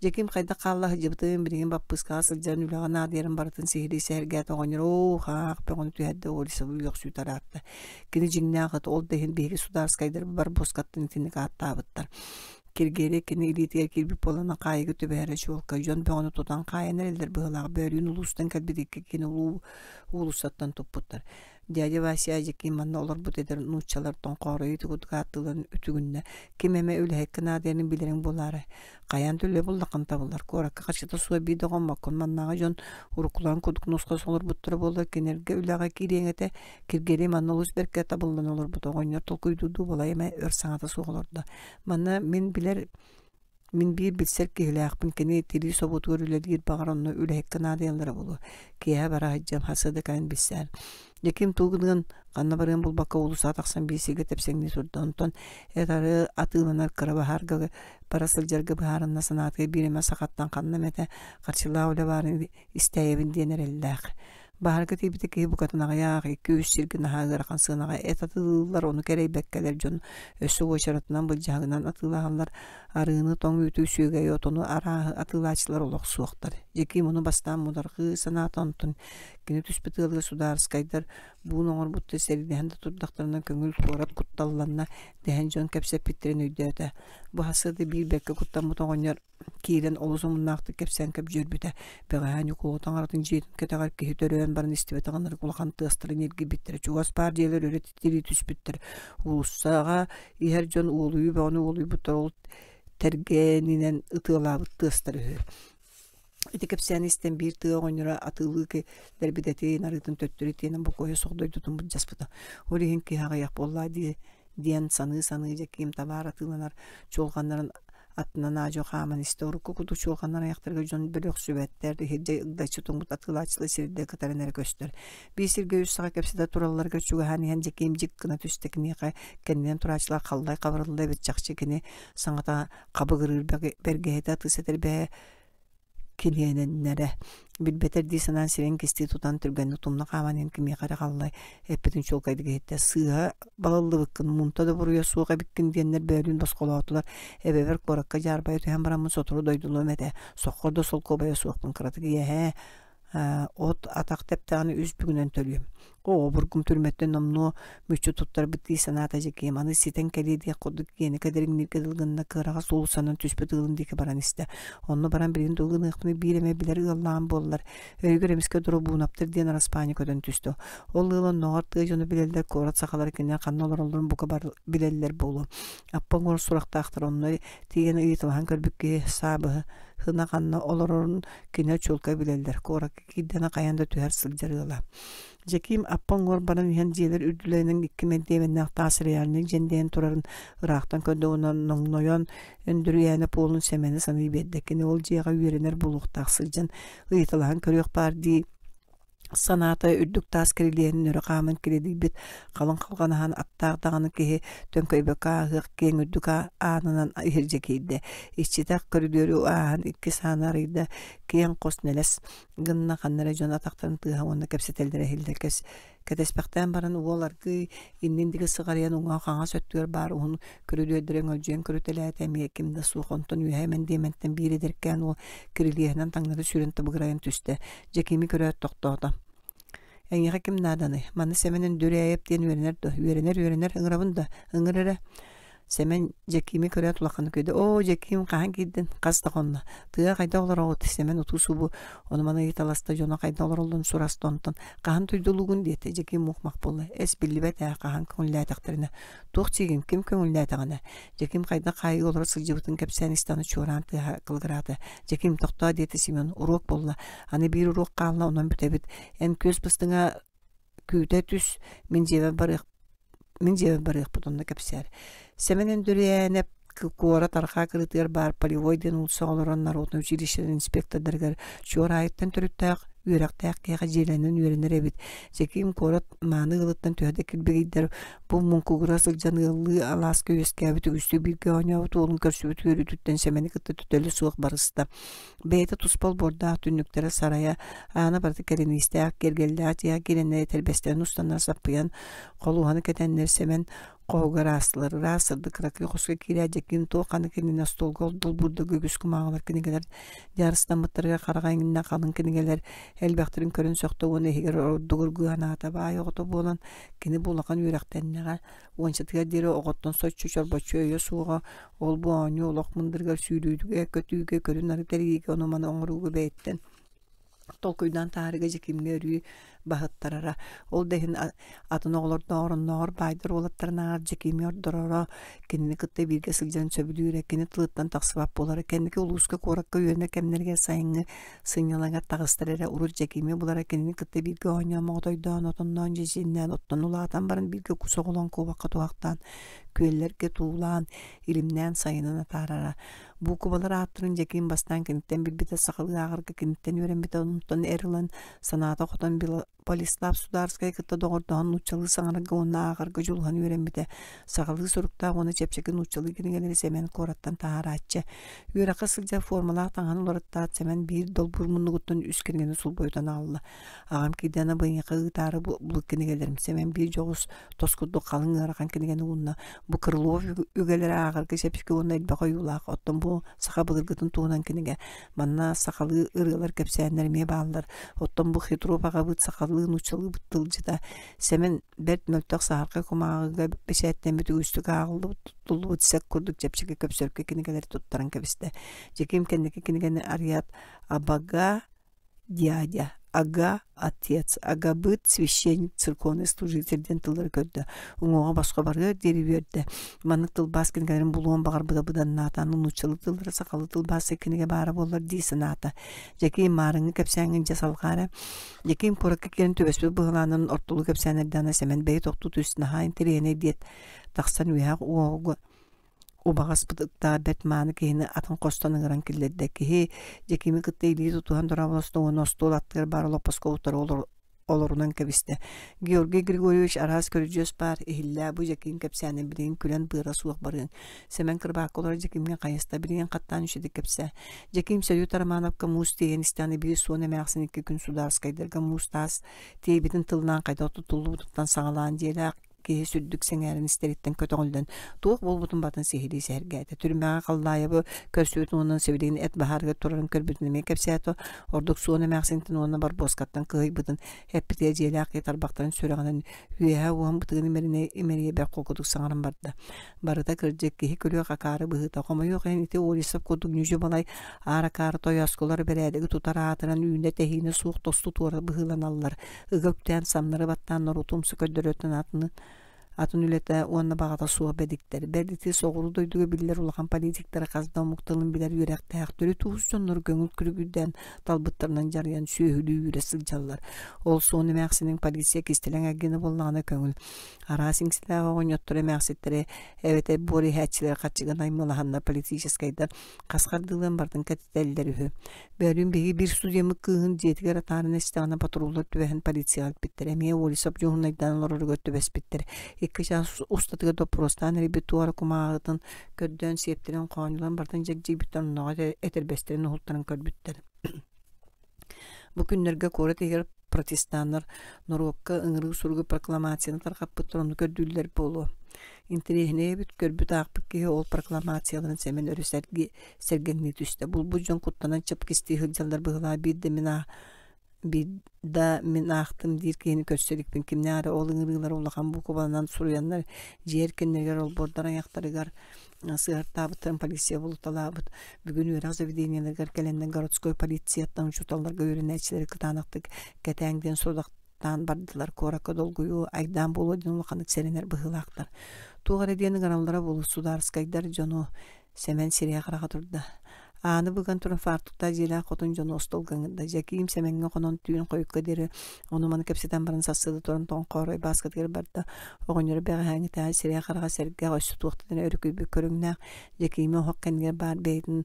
Жеким кайда калла җибтен бирген баппыска сылҗан үләгән адерин бартын сихри сәргә тагыныр о хак пегон түйәдә Олисов юк сүтаратты. Кини җиңнәгәт ол бехин беге сударскайдар бар боскаттын тинек аттабыттар. Kirgere kini ilitiyer kirbi polana qayıgı tübere çolka jon beğonu tutan qayanlar elder bığılağı bölüğün ulustan kalbidik kini ulusattan topputlar. Diyadi vasya jekim manna olur bu deder nuçalar ton qorayı tuğut attılan ütügünne kimeme öyle hekkina derin bilerin buları. Qayan tülle bullaqan tabular. Korakka qaçıta suya bir doğan makon mannağa jon urukulan kuduk nusqas olur buttura bollar kenerge ülağa kirengete kirgere manna ulus berke tabullan olur bu doğanlar tolkuydudu bolayma örsanata soğulurdu. Manna min biler min bir bilser ki hilaqpın kene tiri sobut görüledir bağıranlı öyle hekkina deyanlara bulu. Kiya bara hajjam hasada kan bilser. Jekim tuğudun qanna bargan bul bakka ulus ataqsan bisiga tepsengni turdu. Onton etarı atığılanar karabaharga parasıljarga baharınna sanatga birime sakattan qanna mete qarşılağı öyle barın isteyebin dener ellaq. Baharga tibiteki bu katına ya 200 sirgin hagar qansınaga etatıllar onu kerey bekkeler jon ösü oşaratından bu jagынан atılağanlar arığını ton ütü süge yotonu ara atılaçlar oluq suqtar. Jekim onu bastan mudargı sanatan ton kini tüspetılgı sudarskaydar bu nor butte seriden de turdaklarına köngül korat kuttallanna dehen jon kepsep bittirin öydöte. Bu hasırda bir bekke kuttan mutoğonyar kiren oluzumun naqtı kepsen kep jörbüte. Beğani koğutan aratın jetin ketegar ki hitörön barın istibetağınları kulaqan tığastırın ergi bittir. Çuğas partiyalar öğretitiri tüspüttür. Ulussağa iher jon uğuluyu ve onu uğuluyu butter ol tergeninen ıtılabıt tığıstarı. Ити кепсианистен bir tığ oynura atılığı ki derbideti narıtın töttürü tiyenin bu koya soğdoy tutun bu jaspıda. Olihin ki hağa yak bolla diyen sanı kim tabar atılınar çolganların atından ajo xaman istoru kukudu çolganlar ayaktarga jon bölök sübetlerdi hece ıgdaçı tumbut atılaçlı sirde kataranere göster. Bir sirge üst sağa kepside turallarga çuga hani hence kimcik kına tüstekini kendinden turaçlar kalday kavrıldı evet çakçekini sanata kabı gırır bergehete atıseter be kilenenlere bilbeter disanan siren kesti tutan türgende tumna kamanen kimi kara kallay heppetin çolkaydı gehette sığha balallı bıkkın munta da buruya suğa bikkin diyenler bölün baskolatular ebever korakka jarbay ötühen baramın soturu doydulu mede soqorda sol kobaya suqpın kıratı ki ot atak teptağını üz bugünen tölüyüm. O burgum türmetten namnu müçü tuttar bitti sanata kim anı siten keli diye koduk yeni kaderin nirkedilgınna kırağa solu sanan tüspet ılın dike baran iste. Onu baran birin dolgın ıhtını bireme biler ıllağın bollar. Öygüremiske duru buğunaptır diyen araspanya köden tüstü. Ol ılan noğar tığcını bileller korat sakalar kenler kanna olurun bu kabar bileller bolu. Appan gor surakta aktar onları tiyen ıyıtılhan körbükki hesabı hına kanna olurun kine çolka bileller. Korak kiddene kayanda tüher sılcarıla. Jekim appan gor baran ihan jiler ürdülerinin iki meddevenler tasir yerinin jendeyen turarın ıraqtan köde onan nongnoyon öndürü yani polun semeni sanı beddekini ol jiyaga üyerener buluq taqsılcan ıyıtılhan körüq bardi sanata ürdük taskeriliyenin örü qaman kiredi bit qalın qalganahan attağdağını kehi tönköybeka hıq ken ürdük anınan hirjekiydi. İççitak körüdörü ağın iki sanarıydı ken qosneles gınna qannara jon ataqtan tığha onda kepseteldere hildekes ketespekten baran uolargı innindigi sığarayan uğa qağa söttüyor bar onu körüdödüren öljen körüteletemi kimde suğontun ühemen dementten bir ederken o kiriliyenen tangnarı sürüntü bıgrayan tüste jekimi köröt toqtoğda. En yaqa kim nadanı manı semenen döreyep diyen ürener ıngırabında ıngırara semen jekimi köröt ulaqanı köydü. O jekim qahan giddin qasta qonna. Tığa qayda olar oğut semen otusu bu. Onu mana yitalasta jona qayda olar olun surasta ontan. Qahan tuydulugun diyete jekim muhmaq bolu. Es billibet ya qahan köngülle taqtırına. Tuq çigim kim köngülle taqana. Jekim qayda qayı olar sıljıbıtın Kepsenistanı çoğuran tığa qılgırata. Jekim toqta diyete simen uruk bolla. Hani bir uruk qalna ondan bütebit. En köz bıstığına küyde tüs min jebe barıq budunda Kepser. Semenen dürüyenep kuora tarxa kırıtır bar polivoyden ulsa oloran narodnu училищен инспектордаргар çor ayıttan törüttaq üyrektäq keğa jelenen üyerenler ebit. Jekim korat many ılıttan töhde kilbegidder bu munkugura sıljan ıllı Alaska üskebit üstü bir göňäwit olun körsübüt yürütütten semeni kıtı tüteli suaq barısta. Beyte tuspal borda tünnüklere saraya ana bardı kelini istäq gergellat ya gelenler telbesten ustanlar sapıyan qoluhanı ketenler semen Qoğgar asları, rasırdı kırakı qoşka kirəcek kim toğanı kendine stolga oldu burada gögüskü mağalar kinigeler yarıstan mıtırga qaragayınına qalın kinigeler elbaqtırın körün soqta onu ehiger ordugur güanata bayi oqtu bolan kini bulaqan yürektenneğe onçatıga deri oqottun soçu çorbaçöye suğa ol bu anı olaq mındırgar süydüydüge kötüge körün arıteriге onu mana oңurugu beytten Tolkuydan tariga jekimge örüyü bahıttarara. Ol dehin atın oğlar doğrun baydır olatlarına jekimi ordorora kendini kıtta birge sılcan söbülüyre keni tılıttan taqsıbap bolara kendiki uluska korakka yöne kemlerge sayını sınyalangar tağıstarara urur jekimi bulara kendini kıtta birge oynama otoydan otundan jesinden ottan ulatan barın birge kusa olan kovakka tuaqtan köylerge tuğulan ilimden sayınına tarara. Bu kubalar attırın jekim bastan kenitten bilbite sakalı ağırga kenitten öğrenbite onuntan erilan sanata qotan Polislav Sudarskaya kıtta doğurdan uçalı sanarga onna ağırga julhan öğrenbite sakalı sorukta onu çepçekin uçalı giringeleri semen korattan taharatça. Üyraqa sılca formalar tangan olarakta semen bir dol burmunluğuttan üst giringeni sul boyutan allı. Ağam kidana bıyıqa ıtarı buluk giringelerim semen bir joğuz toskuddu qalın ırakan giringeni unna bu kırılov ügeleri ağırga çepçeki onna elbaqo yulaq ottan bu saqa bıdırgıtın tuğunan kinige manna sakalı ırılar kepsenlerime bağlılar ottan bu hitropaqa bıt sakalığın uçalı bıttılcıda semen bert nöltaq saharqa kumağıga beşetten biti üstü ağıldı tutuldu bıtsek kurduk çepçeki köpsörke kinigeleri tuttaran kebiste jekim kendiki kinigeni ariyat abaga diaja ага отец, ага быт священник церковный служительден тылыр көрді. Оңоға басқа барға дери берді. Маны тыл бас кенгерін бұлуын бағар бұдан натан ұнучылы тылыр сақалы тыл бас екенеге бары болар дейсін ата. Жеке марыңы кәпсәңін жасалғары. Жеке көрікі керін төбеспе бұғыланын ортылы кәпсәңірдана сәмен бәйт оқты түстіні хайын тірейіне дет. Тақсан үйәқ оғы убагас бытыкта бетманы кейіні атын қостаның ыран келдерді. Кеге жекеме кіттейлі тұтуған дұрабылысты оны остол аттығыр бары лопасқа ұтар оларынан кәбісті. Георгий Григорьевич арас көріжес бар, эхілі бұ жекең кәпсәні білген күлен бұйра суық барың. Сәмен кірбақ олар жекемген қайыста білген қаттан үшеді кәпсә. Жекем сәйу тарамановка мұз теген істәні бейі суыны мәқсын 2 күн сударыс қайдырға мұз тас тейбетін тылынан қайда тұтылы бұтықтан сағалаған дейлі ке сүрдүк сеңәрін истериттен көтөңөлдөн туок болбутун батын сехили сәргәте түрмәгә каллайыбы көрсөтүн онун себедин эт бахарга турарын көрбүтүн ме кепсәтө ордук суны мәксинтен оны бар боскаттан кыйбытын хеппите желак тарбактарын сүрәгәнен үя уам бутыгын мерине эмерие бер кокудук саңарым барды барыта кырҗек ки көлө какары быта комойо кените орисап кодук нүҗө балай ара кар тоясколар берәдеге тутара атыран үйүндө техине суук тосту туара быгыланаллар ыгөктән самнары баттан норутум сөкөдөрөтөн атыны атын үлете уанна багата суа бедиктер. Бердити соғыру дойдуғы билер улахан политиктері қазда мұқтылын билер үйрәкті әқтөрі туғызсоннор көңіл күрігіден талбыттарынан жариян сүйhülü үйрі сылжалар. Ол соны мәқсінің полиция кестелен әгені болнағына көңіл. Арасыңсіліға ғоньоттыры мәқсеттері әвете бори хәтчілер қатшыған аймалағанна политическайдар қасқардылын бардың кәтетелдері хө. Бәрін беги бір судемі кығын жетігер атарын әстіғана патрулы түвәхін полиция алып біттер. Әмей олисап жоғынайдан олары көтті бәс біттер. Екі жас ұстатыға допростан ребитуар кумағытын көдден септерін қауынылан бартын жек-жек біттен ұнаға әтербестерін ұлттарын көрбіттер. Бұл күнлерге көрет егер протестанлар Норвокка ыңырғы сұрғы прокламацияны тарқап бұттырыны көрдүлер болу. Интерегіне бүт көрбіт ақпықке ол прокламацияларын сәмен өрі сәргеніне түсті. Бұл жон құттанан чып кесті ғылжалдар бұғыла бидда мен ақтым диркені көрсөлікпен кімне ары ол ыңырғылар олаған бұл кобалынан сұруянлар жер кеннергер ол бордар аяқтарығар сығар табыттырын полиция болу талабыт. Бүгін өрі заведенияларғар кәленден городской полицияттан жұталарға өрін әтшілері кытанықтық кәтәңден содақтан бардылар корака долгую айдан болу ден олақанық сәренер бұғылақтар. Туғар әдені ғаралдара болу сударыскайдар жону сәмен сирия қараға тұрды. Аны бұған тұрын фартықта желі қотын жоны остолғаңында. Жакиим сәменге қонын түйін қойыққа дері. Оны маны кәпсетен барын сасыды тұрын тоң қорой басқытыр барды. Оғыныры бәғі әңі тәғі сирия қараға сәрге ғойсы туқтыдың өрікөй көріңнәқ. Жакииме хоққанға бар бәйдің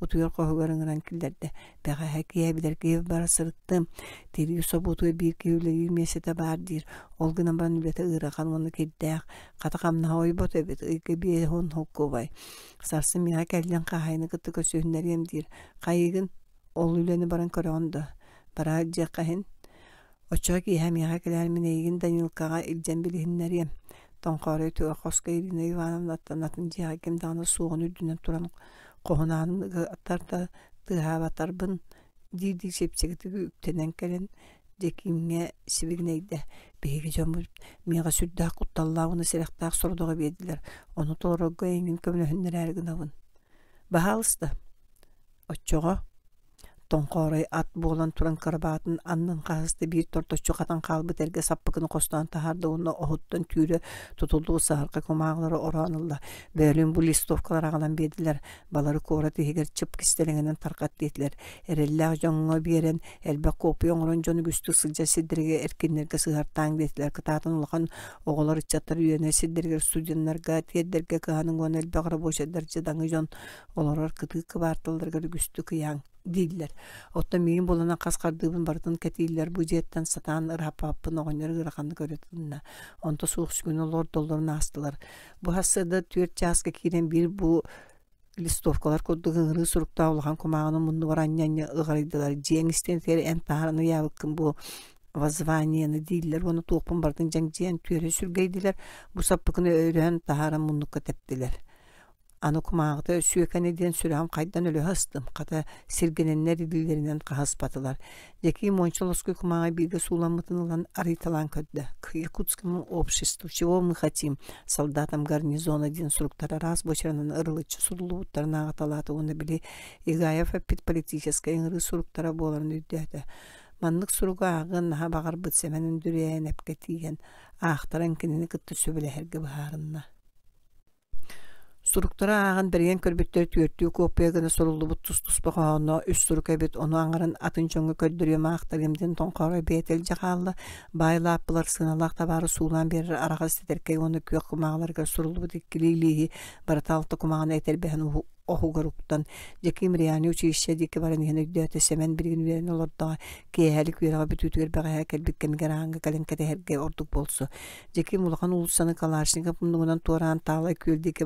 утуyor qoğugarıngıran killerdi. Beğe hekiye biler gev bara sırıttım. Teri sobutuya bir kevle yürmesete bardir. Olgınan bana nülete ırakan onu keddağ. Kataqamna oybot evet. Ike bir hon hokku vay. Sarsım ya kelden kahayını kıtı kösühünler yemdir. Kayıgın ol üleni baran körüğündu. Bara cekahin. Oçağı ki hem ya kelelmin eygin Danilkağa ilcen bilihinler yem. Tonqarı tüge qoska irine yuvanım natın cihakim dağına soğun ürdünden turan qoğunanın atarda tıhavatarbın didi sepçeketigi üktenen kelen dekimge sibigneydi. Begi jambu miga süddaq quttallağını selaqtaq sorduğa bediler. Onu tolorogga engin kömlehünler erginavın. Bahalısdı. Oçoğa Tonqoray at boğulan turan karabatın annan qahısты bir tortoçu qatan qalbı terge sappıqını qostan taharda onu ohuttan tüyre tutulduğu saharqa komağları oranılla. Bölüm bu listovkalar ağalan bediler. Baları korat eger çıp kistelengenen tarqat dediler. Erellağ jonga beren elbe kopu yonğuran jonu güstü sılca siddirge erkinlerge sığartan dediler. Kıtatın ulaqan oğular içatlar üyene siddirge studiyanlarga tiyedderge kıhanın onu elbe qara boşadarca dangı jon olarar kıtı kıbartılırga güstü kıyan diller. Otta meyin bolana qasqardığın bardan ketiller bu jetten satan ırhapapın oğunları ıraqanı göretinna. Onda soğuk günü lor dollarını astılar. Bu hasırda tüyert jaska kiren bir bu listovkalar kodduğun ırı surukta olağan komağının mundu var anyanya ığarıydılar. Jengisten teri emtaharını yavıkkın bu vazvaniyani diller. Onu toğpun bardan jeng tüyere sürgeydiler. Bu sapıkını öğren taharan mundukka teptiler. Anı kumağıda süyekan eden sürahım kaydan ölü hastım. Kata sirgenenler edillerinden kahaspatılar. Jeki monçoloskoy kumağı birge sulanmatın olan aritalan ködde. Yakutskımın обществу, чего мы хотим. Солдатам гарнизона ден структора раз бочаранын ырылычы судулу буттарына ағаталаты. Оны біле Игаев әппет политическая ыңыры структора боларын өйдәді. Маннык суруга агын наха багар быт семенин дүрәен эпкетиген ахтаран кинини кытты сөбелеһерге баарынна. Суруктара аган берген көрбүттөр түөртүү копиягына сорулду бут тус багаана үс сурук эбит ону аңарын атын жоңго көддөрү маактарымдын тоңкорой бетел жагалды байлап булар сыналак табары суулан берер арага сетерке ону көк кумагаларга сорулду бут икилили бараталты кумагана этербен оһугаруктан Жеким Риани училище дике барын хене дөтө семен бирген берен олорда кеһелик берага бүтүтүгөр бага келбик кемгеранга каленкете херге ордук болсу Жеким улахан улусаны калашныга мундугунан туаран таалай күлдике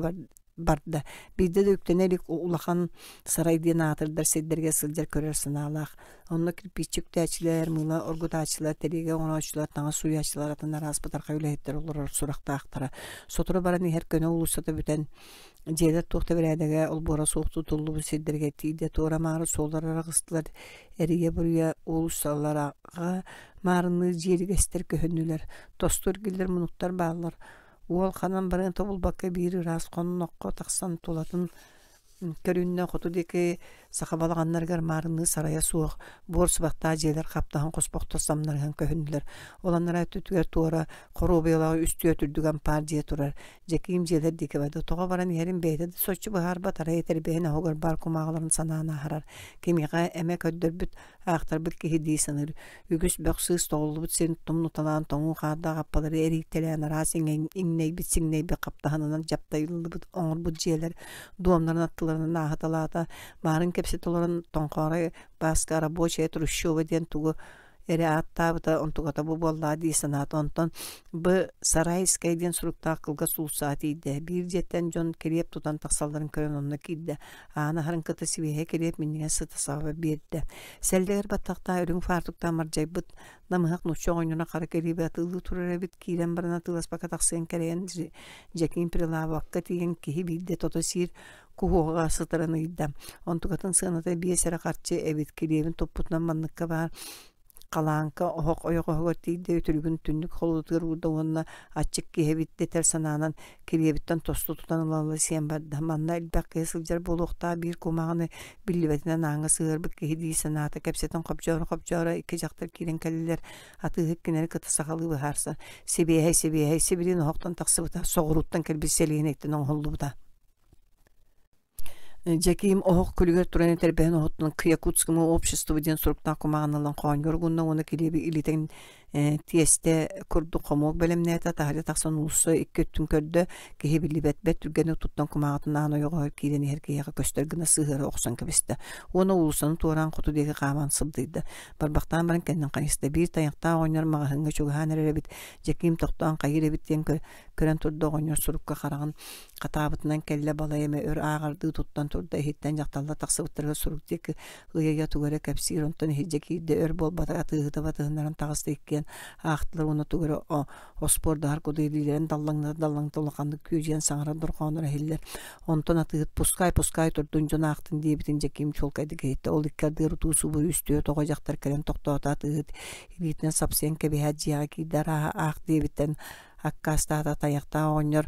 барда бидде дөктенелик улахан сарайдын атырдар седдерге сылжар көрөр сыналах онно кирпичик тәчләр мына оргутачлар тереге оңочулар таңа суячылар атына распытар кайлеттер олар сурактактара сотура баран һәр көне улусата бүтән Жедер тохта берәдәгә ул бора сокту туллы седдерге тиде тора мары солларга гыстылар эриге буря улуссалларга марыны җиргәстер көһөннүләр тостур гилдер мунуктар баллар Уол ханан барын тобулбакка бири рас коннокко таксан тулатын көрүннө хотудеки сахабалаганнаргар марыны сарая суох борсубакта желер каптахан коспоктосамнарган көһүндүлөр оланнара түтүгөр туора коробуялага үстүө түрдүган партия турар Жеким желер дике бады тога баран ерин бейде сочу бахар батара етербен огор бар кумагаларын санаана харар кемига эмек өддөрбүт актар бит киди саныр үгүс баксыз толлубут сен тумнуталан тоңу хада капалар эриктелен арасың иңней битсиңней бе каптаганынан жаптайлыбыт оңорбут желер дуомнарын аттыларынан ахаталата барын кепсетолорун тоңкоры баска рабочая трущоба ден тугу эре аттабыта онтугата бу болла дисанат онтон бу сарайскайден суруктаа кылга сулсаат ийде бир жеттен жон кереп тутан таксалдарын көрөн онна кийде аны харынкыты сибиhe кереп минне сытасаба берди селдер баттакта өрүң фартукта маржайбыт намык нучо ойнуна кара керебе тылды турарабит кирен барына тыласпака таксын керен Жеким прилавакка тиген кихи бидде тотосир куга сытыраны идде онтугатын сыната биесера карчы эбит керебин топпутнан манныкка бар Каланка охок ойгого тиде өтүргүн түндүк холдур удуна ачык кебитте терсананан киребиттен тосту тутанылалы сен барда манна илбакка сылжар болохта бир кумаганы билбетинен аңы сыырбык кеди саната кепсетен копжора iki жактар кирен келелер атыгык кинер кыты сакалы бахарса себей себирин хоктон таксыбыта согуруттан келбиселигинектен оңолдубута Жеким ох күлгөр туран тербен оттун Якутскому обществу ден суруктан кумаганылан коңгөргүннө оны килеби илитен тиесте курду комок белемнета тахары таксон улсы икки түнкөрдө кехибилибет бет түргөнө туттан кумагатын аны його кирен эркеяга көстөргүнө сыгыры оксон кебисте оны улусын туран кутудеги каман сыбдыйды барбактан баран кенден канисте бир таякта ойнор магахынга чуган эребит Жеким токтон кайребиттен көрөн турду ойнор сурукка караган катабытынан келле бала эме өр агарды туттан турда хиттен жакталда таксыбыттырга суруктек ыяга тугара капсир онтон хиджекиде өр болбата атыгыта батыгындан тагысты иккен ахтлар уну тугара оспордар кудыйлерен даллаң толаканды күжен саңара дурканыр хиллер онтон атыгыт пускай турдун жона актын дебитин Жеким чолкайды кейте ол иккадыр туусу бу үстү тога жактар келен токтота атыгыт битне сапсен кеби хаджига кидара ак дебитен аккастата таякта ойнор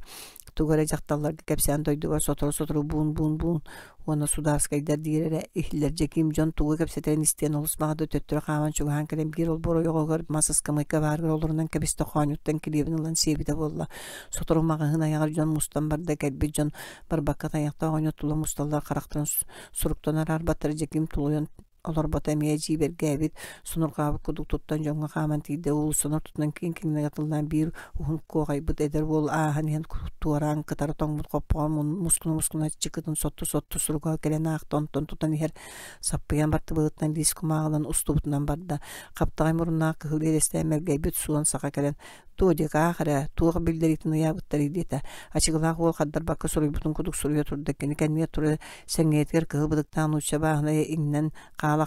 тугара жакталларга кепсен дойдуга сотору бун оны сударскайдар дирере ихлер Жеким жон тугу кепсетен истен олусмагада төттөрө каман чуган келем бир ол боройогор масаска майка бар олорунан кебисте хонуттан килебин улан себиде болла сотору магына ягар жон мустан барда келби жон барбакка таякта ойнотулу мусталлар карактан суруктан арбаттар Жеким тулуян Олар батамия жибергебит сунургабы кудук туттан жонга каман тиде ул сунур тутан кинкине ятылдан бир ухунко гайбыт эдер бол аханен туаран катар тоңмут коппон мускуна чыкытын сотту суруга келен актон тутан хер саппыян бартты быттан дискумагалан устубутунан барда каптагай мурунна кылдесте мергебит суан сака келен Тодика ахара туга билдеритин ябыттар идете ачыгылак ол каддар бакка сурубутун кудук суруя турда кенекенне тура сеңетер кылбыдыктан учабагына иңнен кала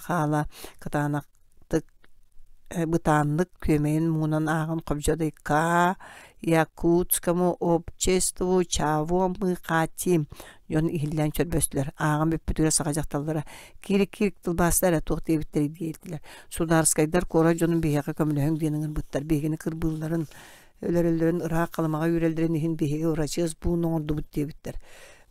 катанактык бытанлык көмейин мунан агын кобжады ка Якутскому обществу чаво мы хотим жон ихиллен чөрбөстүлөр агын бүппүтүрө сага жакталдыра кирик тылбастар токтебиттер дийлдилер сударскайдар кора жонун бияга көмөлөң денин буттар бегини кырбылларын өлөрөлөрүн ырак калмага үрелдерин ихин беге урачыз буну орду бут дебиттер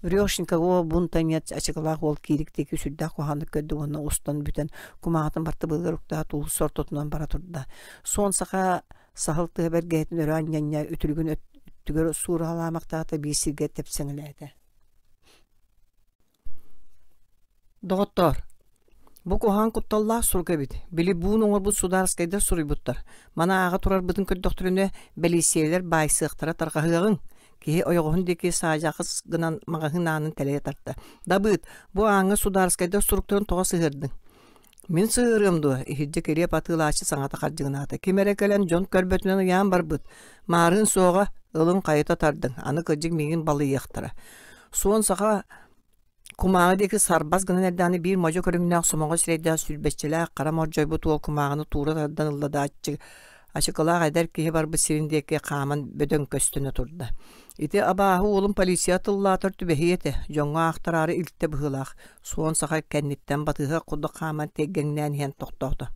Рёшенька о бун таньяц ачыгылак ол кириктеки сүрдә коханы көдді оны устан бүтән кумаатын барты былгырыкта тул сортотунан бара турда. Сон саха сахылты бергәйтен өраньяня үтүлгүн өттүгөр сураламактата бисирге тепсеңләде. Доктор бу кохан кутталла сурга бит. Били бу оңор бу сударскайда сурыйбуттар. Мана ага турар бытын көд докторуне белисиелер байсыктара таргагыгын. Ки ойгон деки сажакыс гынан магахынанын теле тартты. Дабыт бу аңы сударскайда суруктурун тога сыгырдың. Мен сыгырымды. Ихидже кере патылачы саңата каржыгынаты. Кемерекелен жон көрбөтүнөн ян барбыт. Марын соға ылын кайыта тардың. Аны кыжык мегин балы яктыра. Суон саха кумагы деки сарбаз гынан эрданы бир можо көрүнгүнак сомого сирейдэ сүлбеччеле кара моржой бу туол кумагыны тууру тардан ыллада ачыкалаак айдар киһи барбы сириндеки каман бөдөн көстөнө турда. Ити абааһы уолум полиция тыллаатар түбэһиэте, жоңга ахтарары илтте быһылаах, суон саха кэнниттен батыһа кудда каман теггеңнään иһэн тохтоото.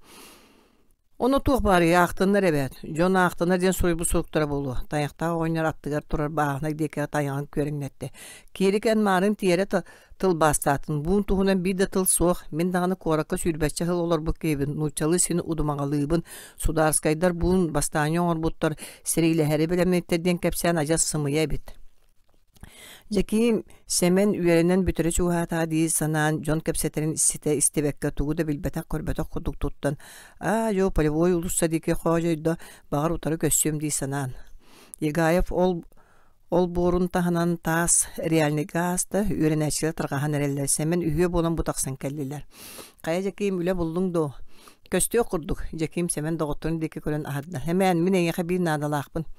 Onu tuğ bari ақтыныр әбәт. Жон ақтыныр ден сойбу соқтыра болу. Таяқта ойнар аттығар тұрар бағына деке таяғын көріңнетті. Керікен марын тиері тыл бастатын. Бұн туғынан биді тыл соқ. Мен дағаны қораққа сүрбәтші ғыл олар бұл кейбін. Нучалы сені удумағалыбын. Сударскайдар бұн бастаны оңыр бұттар. Сірейлі әрі білемнеттерден кәпсән ажас сымыя бет. Жаким семен үйерінен бүтірі чуғата дейіз санан жон кәпсетерін істебекке туғы да білбетақ көрбетақ құдық тұттан. Жо полевой ұлысса деке қожайда бағар ұтары көссем дей санан. Егаев ол борун таханан тас реальный газды үйерін әчілі тұрғахан әрелер. Семен үйе болан бұтақсан кәлілер. Қая жаким үлі бұлдың до. Көсті оқырдық. Жаким семен доғыттырын деке көрін ағадды. Hemen мен еңеқі бір надалақпын.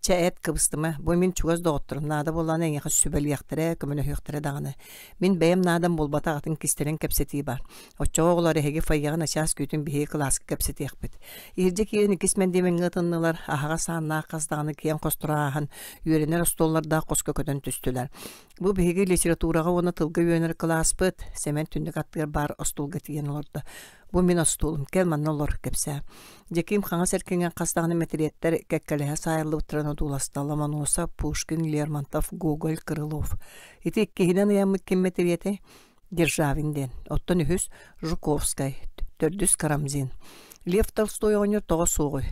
Чәет кыбыстымы, бу мен чугаз доғыттырым, нада боланы әңеқі сүбәл яқтыры, көміні хүйіқтірі дағыны. Мен бәйім надан болбата ағытын кестерін кәпсеті бар. Отчоға олары әге файяғын ашас көйтін бейі классық кәпсеті яқпет. Ерде кейін кесмен демен ғытынылар, ағаға сағына қаздағыны кейін қостырағын, үйерінер ұстолларда қосқа көтін түстілер. Бу бейгі литератураға оны тылғы үйенер класс бұд, сәмен түндік аттығыр бар ұстолға тиген оларды. Бу мен остулум келман олор кепсе. Жеким хаңа серкенген қастағыны мәтереттер кәккәліға сайырлы ұттыран одуласталаман оса Пушкин, Лермонтов, Гоголь, Крылов. Ити кейінен ұямы кем мәтереті Державинден. Оттан үхіс Жуковскай, Төрдүс Карамзин. Лев Толстой оңыр тоға соғой.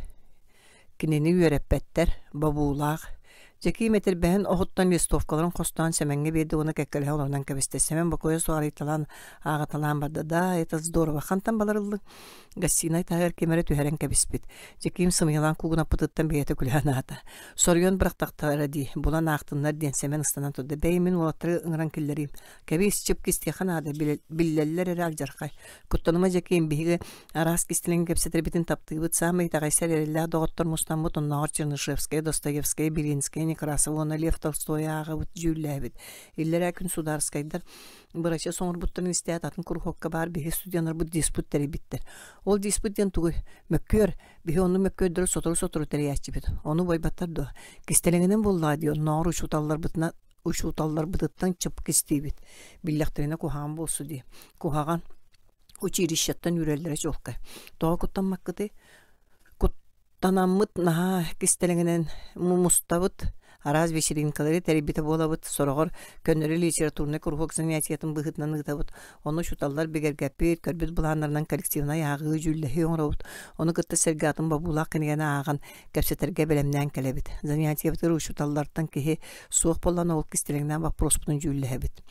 Кинени үйереппеттер, Бабулақ. Жеки метр бәһен оғыттан листовкаларын қостан сәмәңге беді оны кәккәлі олардан кәбесте. Сәмән бақойы суар италан, ағаталан барды да, это здорово. Хантан баларылы гостинай тағыр кемері түхәрен кәбеспет. Жеким сымыялан кугына пытыттан бейеті күліған ата. Сорьон бірақтақтары ди, бұлан ақтынлар ден сәмән ұстанан тұрды. Бәймен олаттыры ұңыран келдерім. Кәбес чып кестехан ады, білеллер әрі алжарқай. Күттаныма жеким бейгі арас кестелен кәпсетір бетін тапты. Бұд самый тағайсар әрілі доғыттар мұстан бұд ұнағыр Чернышевская, Достоевская, Белинская, Некрасова, Лев Толстой ағы бұд жүлләбіт. Иллер әкін сударскайдар бұрача соңыр бұттарын істеят атын күрхокка бар бейі студиянар бұд диспут тәрі биттер. Ол диспуттен туғы мөккөр, бейі оны мөккөрдірі сотыры тәрі ячы бит. Оны бойбаттар до. Кестелеңінен болла дейо, нағыр ұшуталлар бұдыттан чып кестей бит. Билләқтеріне кухаған болсы дей. Кухаған училищеттен үрелдері жолқай. Тоға құттан маққыды. Құттанамыт наға кестелеңінен мұстабыт. Араз вечеринкалары тәрбиті болабыт, сорағыр көннері литературны күрхок занятиятын бұғытнан ұғытабыт. Оны шуталлар бігергәппет, көрбет бұланларынан коллективна яғы жүлләхи оңырабыт. Оны күтті сәргатын бабулақ кенегені ағын кәпсеттерге бәлемнен кәлебіт. Занятиятыр шуталлардан кеге суық болан ол кестелеңнен вопрос бұтын жүлләхебіт.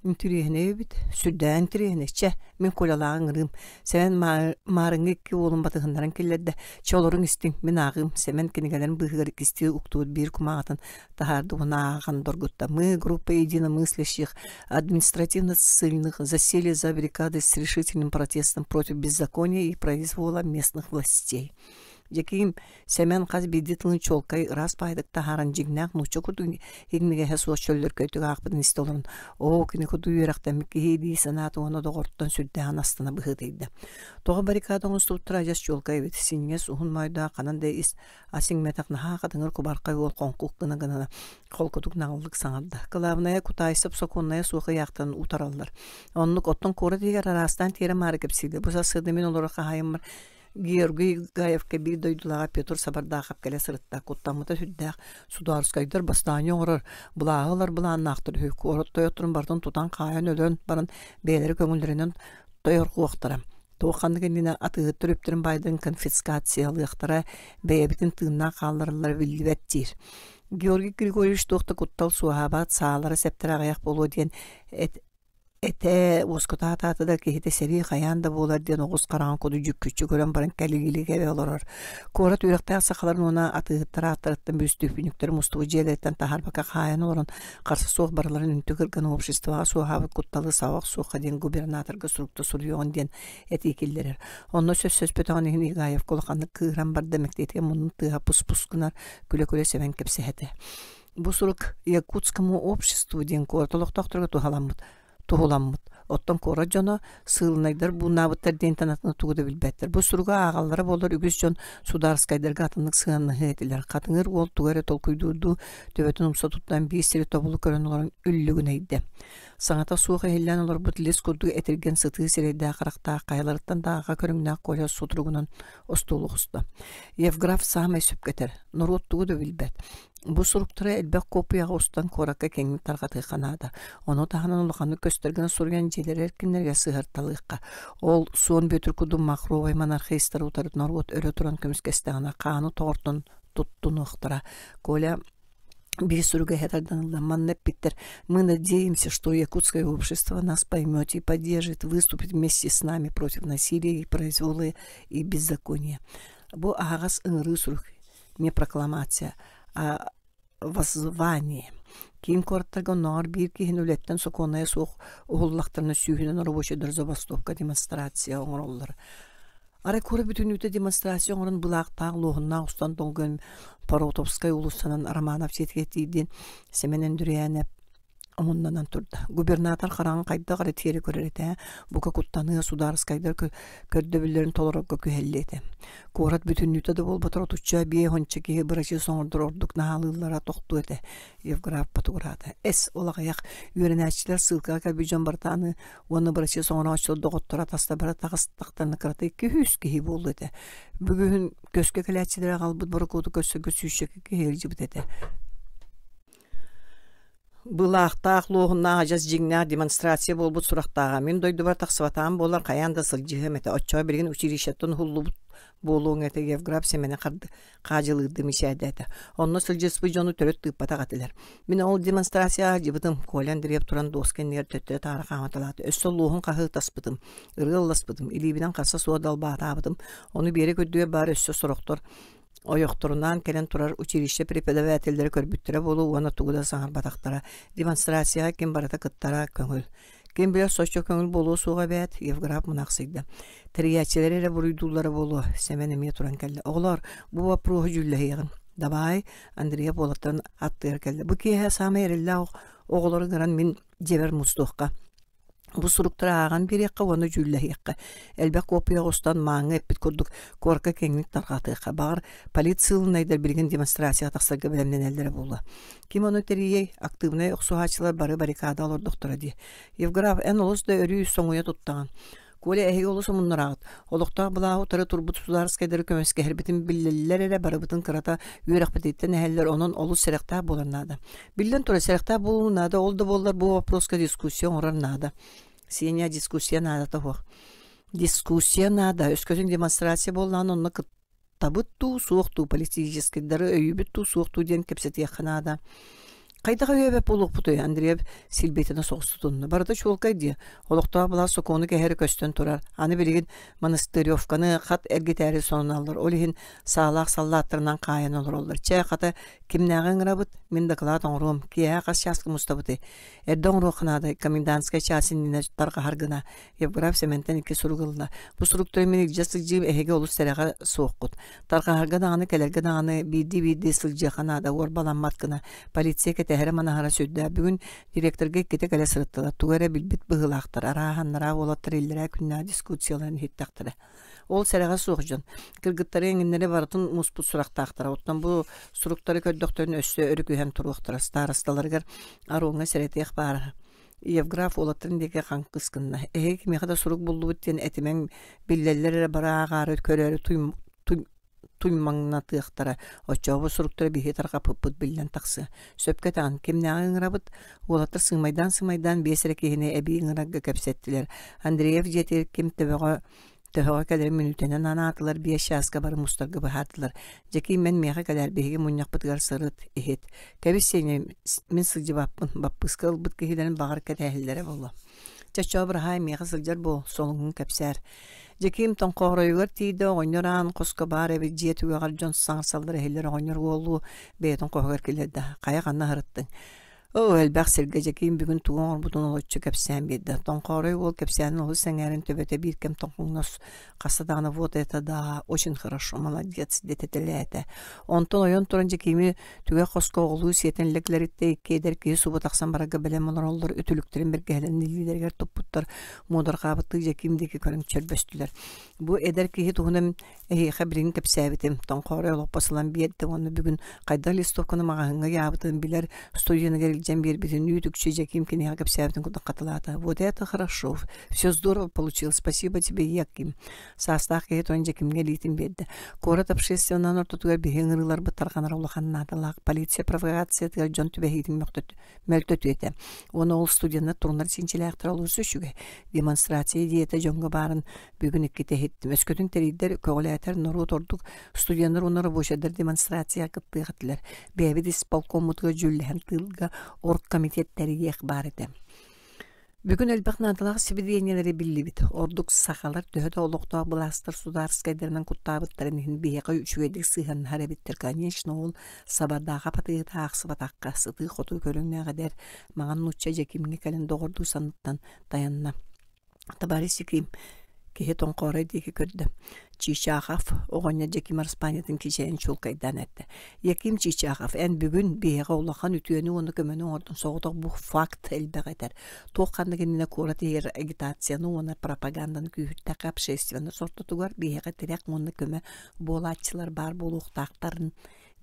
Интерехне бит, сүрдән интерехне, чә, мен колалағын ұрым. Сәмен марыңы ки олым батығындарын келерді. Чолорың істің, мен ағым, сәмен кенегелерін бұғығыр кесті ұқтуыд бір күмағатын тахарды оны ағын дұргытта. Мы, группа единомыслящих, административно-ссыльных, засели за баррикады с решительным протестом против беззакония и произвола местных властей. Жеким сәмен қаз бейдетілін чолкай рас пайдық тахаран жигнақ нұчы күдің егмеге әсуақ чөлдер көйтігі ақпыдың істолырын. О, кені күді үйерақтан меккейді санаты оны доғырттан сүрдәған астына бұғыдейді. Тоға баррикадың ұступтыра жас чолкай бет. Сеніңес ұғын майда қанандай іс асың мәтақнаға қадыңыр құбарқай ол қонқуқ гына қол күдік нағылдық саңырды. Кылабынaya кутайсып соконная суқы яқтан ұтаралдар. Онлық оттың қоры дегер арастан тері мары кепсейді. Бұса сырды мен оларға хайым бар. Георгий Гаевка бир дойдулага Петр Сабардахов келе сырытта куттамыта сүддәк сударскайдар бастааны оңорор булагылар булааннактыр хөк ороттой отурун бартын тутан каян өлөн барын бээлери көңүлдөрүнөн тойор куактара. Тоқандыгынына атыгы төрөптөрүн байдын конфискациялыктара бэбитин тыынна калдырылар билбеттир. Георгий Григорьевич тохта куттал суахабат саалары септер аяк болу диен эте оскотаататы да кехите сери хаянда болар диен оғыз қараған коду жүккүчү көрөн барын калигилиге олорор. Корат үйрәктәк сақаларын она атыгыттара аттырыттан бүстүпүнүктер мустугу желеттен тахарбака хаян олорон қарсы соқ барыларын үнтү кырган обществоға суахабат кутталы савақ соққа ден губернаторга сурукта сурьон ден этикиллерер. Онно сөз пөтөгөн ихин Игаев колаканды кыгран бар демектетке мунун тыга пус-пускунар күлө-күлө севен кепсехете. Бу сурук якутскому обществу ден кортолоктокторго туһуламмыт. Оттон кора жона сыылнайдар бу набыттар ден танатына тугуда билбеттер. Бу суруга агаллары болор үгүс жон сударскайдарга атыннык сыанны хетилер. Катыңыр ол тугаре толкуйдууду төбөтүн умса туттан бейстери тобулу көрөн оларын үллүгүн эйди. Саңата суға хеллән олар бут лес курду этирген сыты сирейдә каракта кайларыттан дага көрүнгнә коля сутругунан остулугуста. Евграф самай сөпкетер. Нурот тугуда билбет. Бу суруктары элбек копияга устан коракка кеңни таргаты канада. Оны таханан улаханы көстөргөн сурган желер эркинлерге сыгырталыкка. Ол сон бөтүркуду махровай монархистер утарып норот өрө туран көмүскестегана каны тортун туттуну ыктыра. Коля Бисуруга Хетерданла Маннепитер, мы надеемся, что якутское общество нас поймет и поддержит, выступит вместе с нами против насилия и произвола и беззакония. Бо агас ыңрысурух, не прокламация, а воззвание. Ким кортарга нор бир кихин үлеттен соконaya соқ оғыллақтарына сүйінен рабочийдар забастовка демонстрация оңыроллар. Ара көрі бүтін үті демонстрация оңырын бұлақтағы лоғынна ұстан долгын Паротовскай улусанын Романов жеткетейден семенен дүріянеп оннан турда. Губернатор қараңын қайда қары тері көререді. Бұқа құттаны сударскайдар көрдөбілерін толыраққа көхеллеті. Корат бүтін үті бол батыр отуча бие хончеки бұрачы соңырдыр ордық нағалылара тоқту еті. Евграф патуғырады. Әс олағаяқ үйренәтшілер сылқа кәбіжан бартаны оны бұрачы соңыра açылы доғыттыра таста бара тағыстықтарны қыраты 200 кехи болды еті. Бүгін көске кәләтшілер қалбыд бұры коду көсі көсүйшекі кехелжі бітеді. Былақтақ лоғынна ажаз жигна демонстрация болбут сурақтаға. Мен дойду бар тақсыватаам болар қаянда сылжығым әті. Отчаға берген училищеттен хуллу болуың әті Евграф семені қажылыды мешәді әті. Онны сылжыспы жону төрет тыппата қатылар. Мен ол демонстрация жібітім. Колян діреп тұран доскенлер төттері тағыры қаматалады. Өссі лоғын қағы таспытым. Үргілласпытым. Илибінен қаса суа далбаата абытым. Оны бері көддуе бар өссі сұрақтыр. Ояқтырынан келен турар училище преподавательдері көрбүттірі болу, оны туғыда саңар батақтара. Демонстрацияға кем барата кыттара көңіл. Кем білер сочо көңіл болу суға бәт, Евграф мұнақсыйды. Тірiyәтчелері бұрыйдулары болу, сәменеме туран келді. Оғылар, бұл вапруғы жүлі еғін. Дабай, Андрея болаттарын аттығыр келді. Бұл кейе самай әрілі оғылары ғыран мен жебер мұстуққа. Бу суруктара аған bir yakka onu jülle yakka. Elbek kopya ostan mağını epit kurduk korka kenglik tarqatıqqa. Bağır politsiyalınaydır bilgin demonstrasiya taqsarga bilemden eldere boldu. Kim onu teriyey aktivnay oqsuhaçılar bari barikada olur doktora diye. Evgraf en olus da örüyü soňuya tuttağın. Kola ehi olus omunlar ağıt. Oluqta bulağı otarı turbut sudarskaydarı kömöske herbitin billeliler ere barabıtın kırata yürek bititten eheller onun olus serekta bolarnada. Billen tura serekta bolunada oldu bollar bu vaproska diskusyon oranada. Senya diskusiya nada toho. Diskusiya nada. Ösközün demonstrasiya bolan onunla tabıttu, soğuktu, politiskidleri öyübüttü, soğuktu diyen kepseti yakınada. Qaydağa öbep oluq putoy Andreyev silbetine soğustutunnu. Barada çolkaydı. Oluqta bula sokonu keheri köstön turar. Anı bilgin Monosteryovkanı qat ergeteri sonuna alır. Olihin sağlaq sallattırından qayan olur olur. Çay qata kimnağın rabıt, min dakılat onruğum. Kiyağa qas şaskı mustabıtı. Erdan ruğunada komendanskay çasinliğine tarqa hargına. Evgraf sementen iki surugılına. Bu suruktoy minik jasıcığım ehege olus serağa soğukut. Tarqa hargına anı kelerge dağını bidi sılcıqanada orbalanmatkına. Polisiya kete her manahara söydü. Bugün direktörge kete kale sırıttılar. Tugara bilbit bıhılaqtır. Arahanlara olattır illere künna diskusiyalarını hittaqtır. Ol serağa soğucun. Kırgıtları enginleri baratın musput suraqtaqtır. Ottan bu surukları köddöktörün össü örük ühem turuqtır. Starastalargar aruğuna sereti iqbarı. Евграф олаттарын деге қанқысқынна. Меқада сұрук болду бүттен әтімен биллелері бара ағары көрері туймаңна тыақтара. Очоғы сұруктары бейе тарға пұппыт білден тақсы. Сөпке тағын кемне аңырабыт, олаттар сыңмайдан бесірі кейіне әбей ыңырағға көпсеттілер. Андреев жетер кем төһөҕө кэлэр минутенен анаатылар бия шааска бары мустарга баһаатылар. Жеки мен меха кэлэр биһиги муньякпытыгар сырыт ихит. Кэбис сене мен сылжыбаппын, баппыска ылбыт киһилерин багар кэтэһиллэре болла. Чачоо бырахай меха сылжар бу солуңун кэпсээр. Жеким тоңкооройгар тиидэ оҕонньораан хоска баар эби жиэтүгэгар дьон саңарсаллар эһиллер оҕонньор уоллуу бэйэтин кохогар килэрдэ. Кая ханна хырыттың. Элбэх сиргэжекин бүгүн тугон орбутун олоччу кепсään биэдэ. Тоңкоорой ол кепсään олу сэҥээрин төбөтө биир кем тоңкуңнос кассадаана вот это да, очень хорошо, молодец, дететелээте. Онтон ойон туран жекими түгэ хоско оголуу сиэтенлеклеритте кейдер кии субутаксан барага белем олар оллар өтүлүктерин бергелен нилилергер туппуттар мудар кабытты жекимдеги көрүң чөрбөстүлөр. Бу эдер кии тугунам хабирин кепсээбитим. Тоңкоорой олоппасылан биэдде оны бүгүн кайда листовканы магаһыңга яабытын билер студияны Джамбир битин ютукчу Жаким кини кепсээбитин куда катылата. Вот это хорошо. Все здорово получилось. Спасибо тебе, Яким. Састах кеет он Жакимге литин бедде. Корот общественнан ортотугар бихеңырылар бытарганар улаханнаталак. Полиция провокация тигар жон түбехитин мөлтөтүете. Оны ол студияны турнар синчилээктер олурсу шуге. Демонстрация диете жонго барын бүгүн икките хиттим. Өскөтүн теридер көголэтер нору тордук студиянар онары бошадыр демонстрация кыттыгатылар. Бэбит исполкомутга жүллэхен тылга оргкомитеттери ихбар эте. Бүгүн элбахнаталах сибидиенелери биллибит. Ордук сахалар төһөтө олоктоо бластер сударскайдернен куттабыттарын биэка үчүгэдик сыхан харабиттер, конечно, ол сабардага патыыта аксыбатакка сыты хоту көрүңнәгәдер маған нучча Жакимге кален догорду саныттан таянна. Табари сиким кеһе тоңкоорой диги көрдө. Чичахов оҕоння Жаким Арспаньятын кичээн чулкайдан этте. Яким Чичахов эн бүгүн биэҕэ улахан үтүөнү оны көмөнү ордун соҕотох бу факт элбэҕэтер. Туохханныгынна куратыйер агитацияны оны пропаганданы күүһүттэ общественный сортотугар биэҕэ терек оны көмө буолааччылар бар болуохтаактарын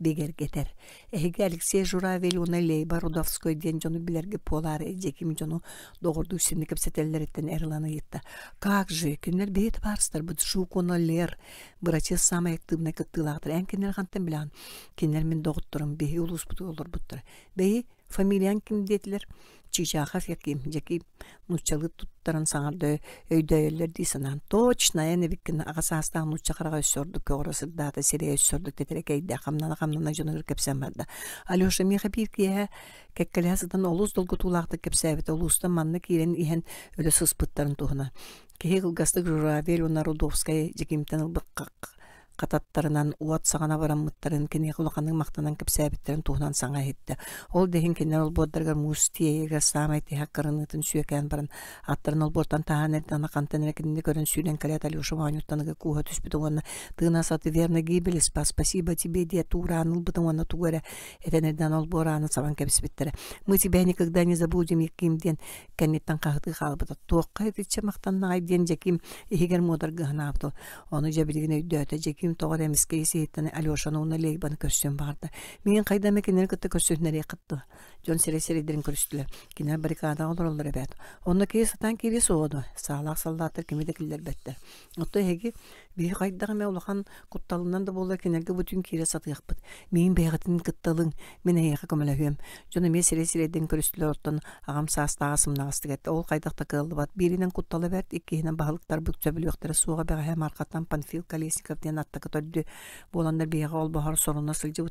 бегергетер. Эһиге Алексей Журавель уна Лейба Рудовской ден жону билерге полары Жаким жону догорду синни кепсетеллереттен эрланы йытта. Как же, кинер бейт барстар, бут жуконолер, врачи самая активная кыттылаатыр. Эн кинер хантен билан, кинер мен доготторум бейи улус буту олор буттар. Бейи фамилиян ким детилер? Чичахов Яким, Жаким нуччалы туттарын саңарды өйдөйөллер дейсанан. Точно, эне виккин агасаастаан нуччакарага өссөрдүк, көгөрөсүрдаата сирия өссөрдүк тетерекейде, камнана жонугер кепсен барда. Алёша меха биркие кеккелесыдан олус долгутулаакты кепсебит, олустан манны кирен ихен өлө сыспыттарын туһуна. Кеhe кылгастык Журавель, уна Рудовская, Жакимтен ылбыккак кататтарынан уат сагана бараммыттарын кене кулаканын мактанан кепсээбиттерин туһунан саңа хитте. Ол дехин кенер ол боддаргар мустиегер самайты хаккарынытын сүйекән баран аттарын ол бортан таһанердана кантенер кенне көрөн сүйден калят Алёша Ванюттаныга куха түспүтүн уонна тыына саты верно гибели спасибо тебе де тураныл бытын уонна тугуэре этенерден ол бораны сабан кепсибиттере. Мы тебя никогда не забудем, Яким ден кеннеттен кахты халбыта. Туокка этиче мактаннагай ден Жаким ихигер модарга ханаптыл. Оны жабилигин өйдөтө Жаким тоғыр әміске есейттіні Алешаны оны лейбаны көрсен барды. Мен қайдаме кенер күтті көрсенлері қытты. Жон сері-середерін көрістілер. Кенер барикада олар олар әбәді. Оны кей сатан кері соғыды. Сағалақ салдатыр кемедекілер бәттір. Отты әге бей қайдағы мә олақан құтталынан да болар кенерге бүтін кері сатыяқ бұд. Мен бәғытын күтталың, мен әйеқі көмілі өйем. Жоны мен сері-середерін көрістілер оттын ағам састаға сымнағысты кетті. Ол қайдақта қылды бат. Берінен құтталы бәрд, еккейінен бағылықтар бүк сөбілуектері суға бәға әм арқаттан Панфил Колесников ден атты көтөдді. Боландар бейға ол бағар соруна сылжы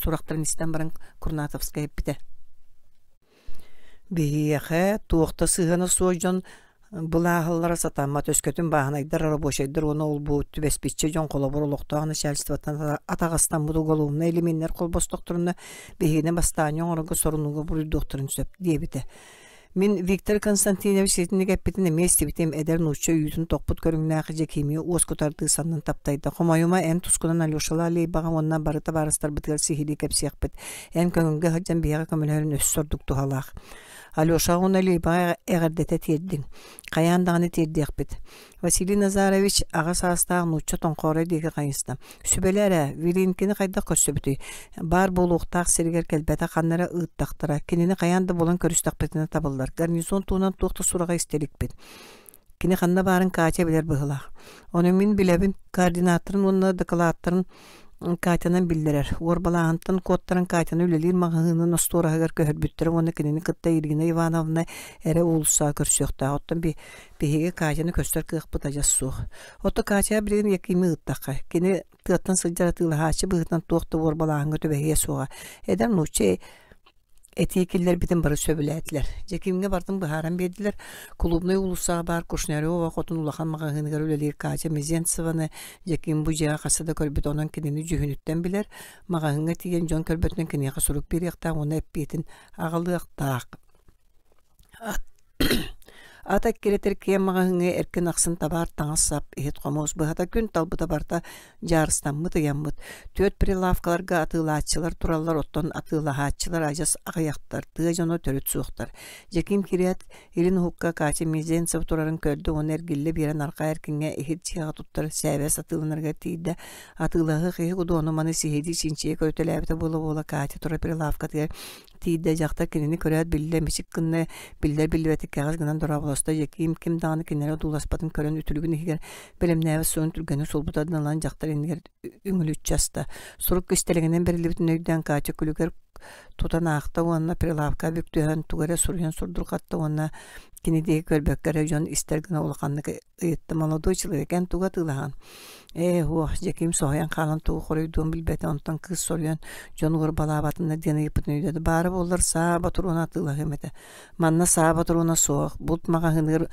сурақтарын істен баран Курнатовская біті. Бейға туақта сығаны суажон бұлағылары сатамат өскөтін бағынайдар рабочайдар оны ол бұл түбеспетче жон қолы бұрылықтағаны шәлістіваттан атағастан бұды қолуымна элементтер қолбос доқторына бейгіне бастағын оңырығы сорынуға бұры доқторын сөп дебіті. Мен Виктор Константинович сетинеге әппетіне месте бітем әдер нұшчы үйдің тоқпыт көріңнәқі Жакимі оскутарды санын таптайды. Қомайыма ән тұскынан Алешала лейбаған оннан барыта барыстар бітгер сихили кәпсияқ біт. Ән көңінгі ғаджан бейға көмілерін өс сордық тұғалақ. Алеша оны лейбаға әғірдеті тердің. Қаяндағыны тердіяқ біт. Василий Назарович ага састагы нучча тоңқоры деги кайыста. Сүбелере вилинкини кайда көссөбүтү. Бар болуктак сергер келбете каннара ыттактыра. Кинини каянды болон көрүстакпетине табылдар. Гарнизон туунан туукта сурага истеликпит. Кини канна барын Катя билер быгылах. Оны мин билебин координаторын онна докладтарын Катянан билдерер. Орбалаантын коттарын Катяны үлелир мағығының остуырағығар көхірбүттірі оны кінені кытта Иргина Ивановна әрі улыса көрсөкті. Оттан бейге Катяны көстер кық бұта жасуық. Отты Катя бірген екімі ұттаққа. Кені тыттан сылжара тылағачы бұғытан тоқты орбалағыңы төбәге суға. Эдер нуче Этикиллер битин бары сөбүләтләр. Жекимге бардым бахаран бедилер. Клубный улуса бар Кушнярова хотун улахан магагынга үлелер Катя Мезенцеваны жеким бужа касада көрбөт онан кинени жүгүнүттен билер. Магагынга тиген жон көрбөтнөн кинега сурук беректа оны эппетин агылыктак. Ата керетер кемагыңы эркен аксын табар таңасап эхет комос быхата күн талбыта барта жарыстан мытыяммыт. Төт прилавкаларга атылаатчылар тураллар оттон атылаатчылар ажас агаяктар тыа жоно төрөт сууктар. Жеким кирет Ирина Хукка Катя Мезенцев турарын көрдү он эргилле берен арка эркинге эхет чыга туттар сәбес атылынарга тийде атылагы кыйы кудону маны сихеди чинче көтөлөбүтө бола Катя тура прилавка тийде жакта кинени көрөт билле мисик кынны билле билбети кагаз гынан дурабы Яким ким даны кинере дуласпатын көрөн үтүлүгүн игер белемнәбе сон түргөнү солбутадан лан жактар ингер үңүлүч часта сурук кестелегенен берилибитин өйдөн Катя күлүгер тутан акта онна прилавка бүктөһөн тугара сурган сурдуркатта онна кинеде көрбөккөр жон истергене улаканны ыйтты молодой человек эн туга тылаган Яким соян калан туу коройдун билбете онтон кыз сорган жонгор балабатында дене ипнөйдө бары болдар саба туруна тылагемете манна саба туруна соох бут магагыныр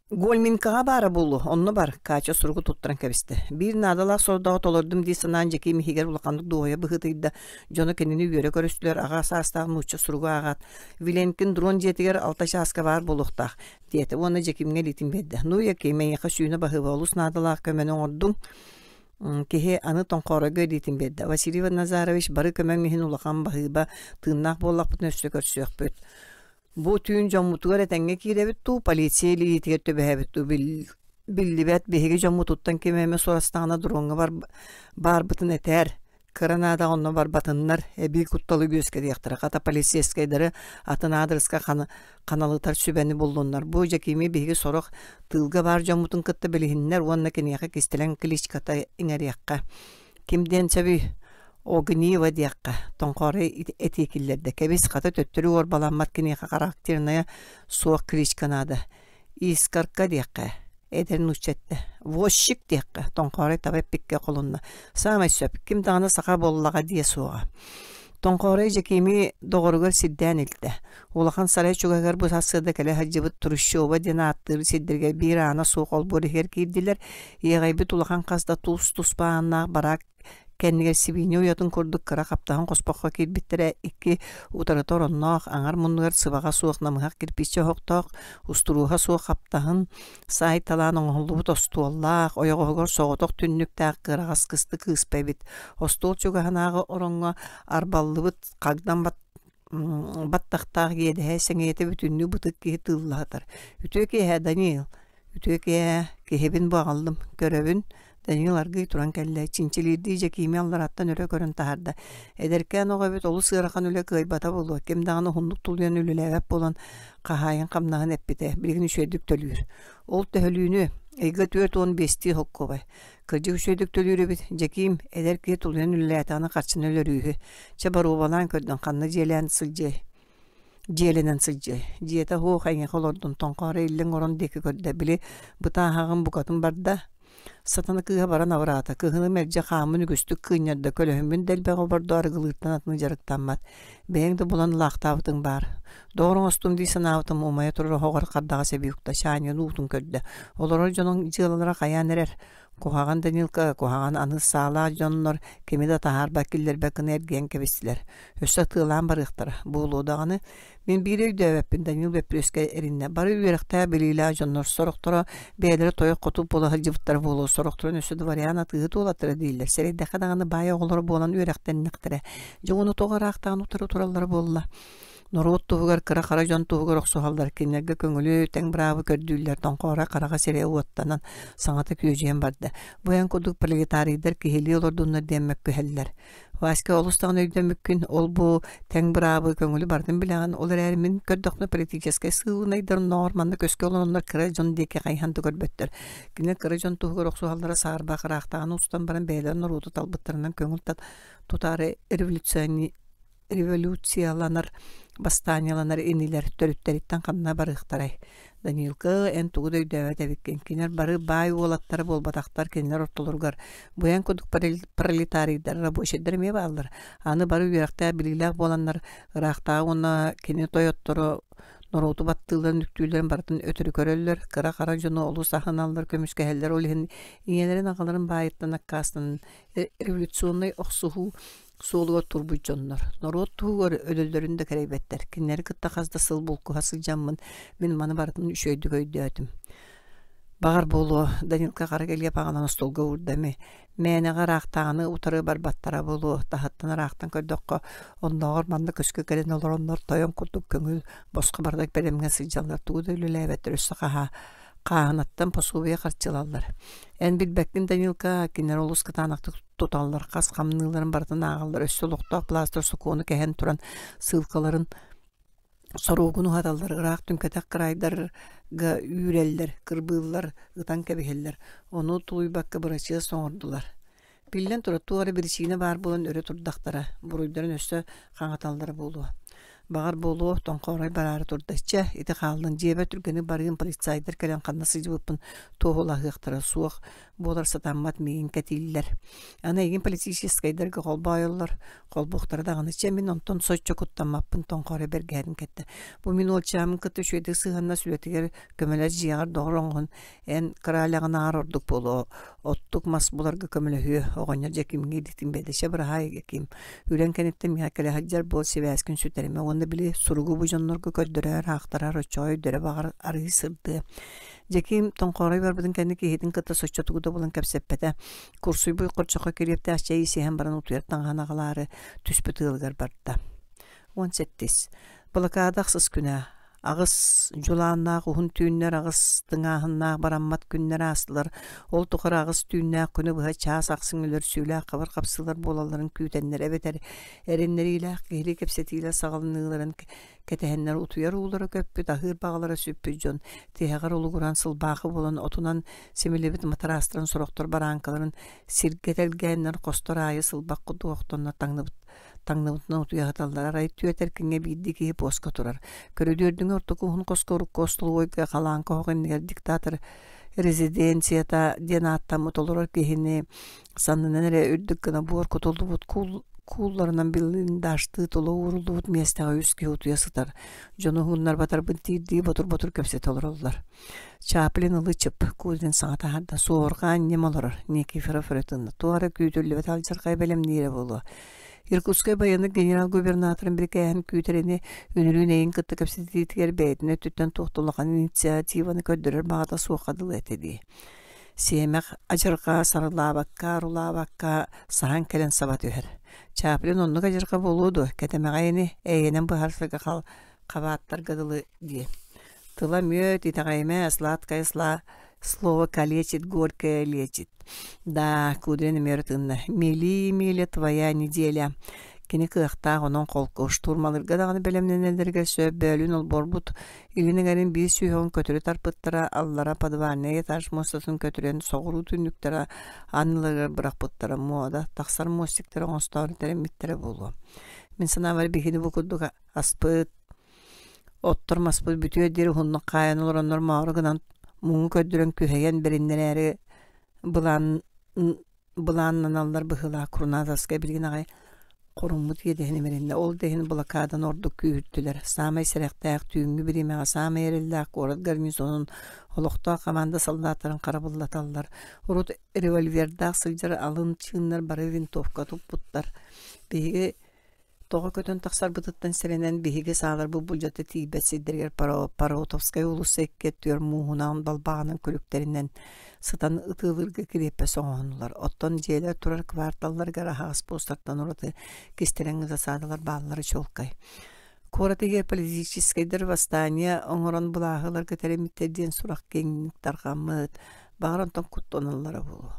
Гольминкага бары болу, онны бар, Катя сургу туттаран кебисти. Бир надалак сордага толордум дейсанан жекеми хигер улакандык дуоя быхытыйда жону кенини үйөрө көрүстүлөр ага састагы нучча сургу агат. Виленкин дрон жетигер алта шаска бар болуктак. Диети, оны жекимге литин бедди. Ну якемен яка сүйүнө бахы болус надалак көмөнүн ордун. Кеhe аны тоңқорыгы дейтін бедді. Василий Назарович бары көмөн мехин улакан бахыба тыыннак боллак бұтын өсті көрсөк бөт. Бу түйін жоммутугар этенге киребит ту полиция лиитигер төбөһөбүт ту биллибет беһиги жоммутуттан кемеме сурастагына дуруңга бар бытын этер кыранада онно бар батыннар бил кутталы көзгө дияктыра ката полицейскайдары атын адресқа каналытар сүбени болдуннар. Бу жакими беһиги сорок тылга бар жоммутун кытты билихиннер уонна кенияка кистелен кличката иңериякка кимден чаби Огниева диякка тоңқоры этикиллерде кебис ката төттөрү орбаламмат кинеха характерная соқ кличканада искарка диякка эдерин учетте вошик диякка тоңқоры табып пикке колунна самай сөп ким даны сака боллага дие суга тоңқоры жекими догоргөр сидден илде улахан сарай чугагар бу сасыда келе хаҗыбыт турушчоба дена аттыр сиддерге бир ана соқ олбор хер кирдилер егайбит улахан казда туспаанна барак Кеннигер сибине уятын курдук кыра каптаган коспокко кирбиттере икки утары тороннок аңар муннугар сыбага суок намыгак кирпиче хокток устуруга суок каптагын сай талан оңолубут остуоллак ойогогор соготок түннүктак кырагас кысты кыспайбит остуол чугаханагы оронго арбаллыбыт кагдан баттактак киеде сеңете бүтүннү бутык ки тыллатар үтөке Даниил үтөке кехебин багалдым көрөбүн Даниил аргый туран кэллэ чинчилирди жекими аллараттан өрө көрөн тахарда. Эдеркен ога бит олу сырахан үле кыйбата болу. Кем даганы хундук тулуян үлелебеп болан кахайын камнагын эппите. Билигин үшөйдүк төлүр. Ол төхөлүүнү эйге 4-15 хоккобай. Кыржы үшөйдүк төлүрү бит жеким эдерке тулуян үлелетаны карчын өлөрүүхү. Чабару балан көрдөн канны желен сылжы. Желенен сылжы. Диета хоо хайын холордун тоңкары иллен орон деки көрдө били бута хагын букатын барда. Satana kıha baran avrata, kıhını merce xamını güstük kıynarda kölöhümün delbeğe bardu argılırtan atını jarıktanmat. Beğen de bulan laqtavıtın bar. Doğru ostum deysen avıtım umaya turur hoğar qardağa sebiyukta şaniyan uğtun kördü. Olur jonun jığılalara qayan erer. Kuhagan Danilka, kuhagan anı sağla jonlar, kemi de tahar bakiller bakın ergen kebestiler. Össa tığılan barıqtara. Buğulu dağını, men bir öy dövepin Danil ve Pröske erinne. Barı üyerekta belila jonlar soruktura, beyleri toyuk kutup bolu hıcıvıttar buğulu sorukturun ösüdü variyana tığıt olatırı değiller. Sereydeki dağını baya olur boğulan üyerekten nıktırı. Joğunu toğar aqtağın utarı turalları boğula. Norot tuğgar kıra karajon tuğgar oqsuhallar kinlerge köngülü teң bravo kördüller tonqora qaraga sere uattanan saŋata küyeceğim barda. Buyan kuduk proletariydar kihili olordunlar demek köheller. Vaske olustağın öйдө mükkin ol bu teң bravo köngülü bardın bilen olar ermin köddöknü politikeske sığınaydır normanlı köske olanlar karajon deke qayhandı görböttür. Kine karajon tuğgar oqsuhallara sağırba qıraqtağını ustan baran beyler norutu talbıtlarından köngül tutarı revolütsiyalanır bastanyalanır eniler törütteritten kanına barıqtaray. Danilka en tuğu döydöve devikken kiner barı bay olatları bolbataktar kenler ortolurgar. Buyan kuduk proletariydar raboşedder me bağlar. Anı barı üyerakta bilgiler bolanlar ıraqta ona kene toyottoru Norutu battığıların nüktülerin barıtın ötürü köröller, kara kara jonu olu sahanallar, kömüşkeheller olihin, iğnelerin ağaların bayıttan akkasının revolüsyonlay oqsuhu soluğa turbu jonlar. Norot tuğur ölülöründe kereybetler. Kinleri kıtta kazda sıl bulku hasıl jammın, min manı barıtın üşöydü göydü ödüm. Bağır bolu, Danilka kara gelge pağalan ostolga urdami. Mene qaraqtağını utarı barbattara bolu, tahattan araqtan kördökko, onda ormanda köskü keren olur onlar toyon kurduk köngül, bosqa bardak beremgen sıcallar, tuğu da ülülebettir üstü qaha. Qağanattan posubiye qarçılallar. En bilbektin Danilka kinler olus kıtanaqtı tutallar, qas qamnıların barıtın ağallar, össü loqtaq plaster sukunu kehen turan sılkaların soruğunu hadallar, ıraq tünketek qıraydar ga üreller, kırbıllar, ıtan kebeheller. Onu tuybakka bıraçıya soğurdular. Billen tura tuarı birisiğine bar bulan öre turdaqtara, buruyların össü qağatalları bolu. Bağır bolu, tonqoray bararı turdaçça, iti qaldın jebe türgeni barıyın polisaydır kelen qannası jibıpın toğula hıqtara suaq, bolar satanmat meyin ketiller. Ana egin polisiyiskaydır ki qol bayıllar, qol buqtara dağınıçça min onton soçça kuttanmappın tonqoray bergerin ketті. Bu min olçamın kıtı şöyle sığanna sületiger kömeler jiyar doğronğun en kralağın ağır orduk bolu. Ottuk mas bularga kömele hüye oğanya jekim geditin bedeşe bırahay gekim. Üren kenettem ya kele haccar bol seviyaskün süterime onda bile surugu bu jonlarga köddürer haqtarar oçoy döre bağır arı sırdı. Jekim tonqoray barbadın kendi kehidin kıta soççatuguda bulan kapseppete kursuy boy qorçoqa kerepte aşçayı sehen baran utuyartan hanaqaları tüspütü ılgar barda. 17. Balakada aqsız küne. Ağız julanna uhun tüynler ağız tıngahınna barammat günler astılar. Ol tuqar ağız tüynler күні bıha çağız aqsınılır süyle qabar qapsılar bolaların kütenler ebeter erenleriyle gehli kepsetiyle sağalınıların ketehenler utuyar uğulara köppü dahır bağlara süppü jon tehegar oluguran sılbaqı bolan otunan semilebit matarastıran soroktor barankaların sirgetelgenler kostor ayı sılbaq kudu oqtonna Tangnıvıtına utuya hatallar arayı tüyeterkinge biydi ki poska turar. Körüdürdüğün ortaku hun koskoruk kostulu oyga kalan koğun diktatör rezidensiyata denatta mutolur kehini sandığı nere ördük gına bu orkutuldu bud kullarından bilin daştı tolu vuruldu bud mestağa üskü utuya sıtar. Jonu hunlar batar bintirdi batur köpset olurlar. Çapilin ılı çıp kudin sağata hadda soğurgan nem olur. Neki fırafıratında tuara kütüllü ve talcar kaybelem nire bolu. Irkutskay bayanı general gubernatörün bir kayan kütereni ünürün eyin kıttı kapsitetiger beytine tütten tohtulakan inisiativanı köddürür bağda soğadılı etedi. Siyemek acırqa, sarılabakka, rulabakka, sahan kelen sabat öher. Çapilin onluk acırqa boludu. Ketemeğayını eyyenen bu harfıga qabatlar gadılı diye. Tıla möt itaqayme aslat kayısla слово калечит, горькое лечит. Да, кудрен мертынна. Мили твоя неделя. Кені кыақта онон қолқы штурмалырға дағаны белемненелерге сөп бөлін ол борбут. Илінігерін бей сүйіғын көтірі тарпыттыра, аллара падванеге таш мостасын көтірен соғыру түнніктері анылығы бұрақ бұттыра мода. Тақсар мостиктері онстауыр тәрімметтері болу. Мен сана бар бекені бұқыдық аспыт. Оттыр маспыт бүтüе дері хұнны қайын олар онлар мағырғынан Muğu köddürün küheyen birinleri bulannan allar bıhıla kurunadaska bilgin ağay korunmut yedehini merinde ol dehin bulakadan ordu kühürttüler. Samay serektayaq tüyüngü birimeğe samay erillak orad garnizonun oloqta kamanda soldatların karabıllatallar. Orud revolverdağ sılcar alın çığınlar barı vintovka tuputlar. Begi Toğa kötön taqsar bıtıttan serenen bihige sağlar bu buljatı tibet siddirger Parotovskay ulus sekket diyor muğunan balbağının külüklerinden sıtan ıtılırga kirepe soğanlar. Ottan jeler turar kvartallar gara haas postartan orada kisteren gıza sağdalar bağları çolkay. Коратыгер политическийдер восстание оңорон булахылар көтеремиттерден сурак кеңник таргамыт багаронтон куттоналлары болу.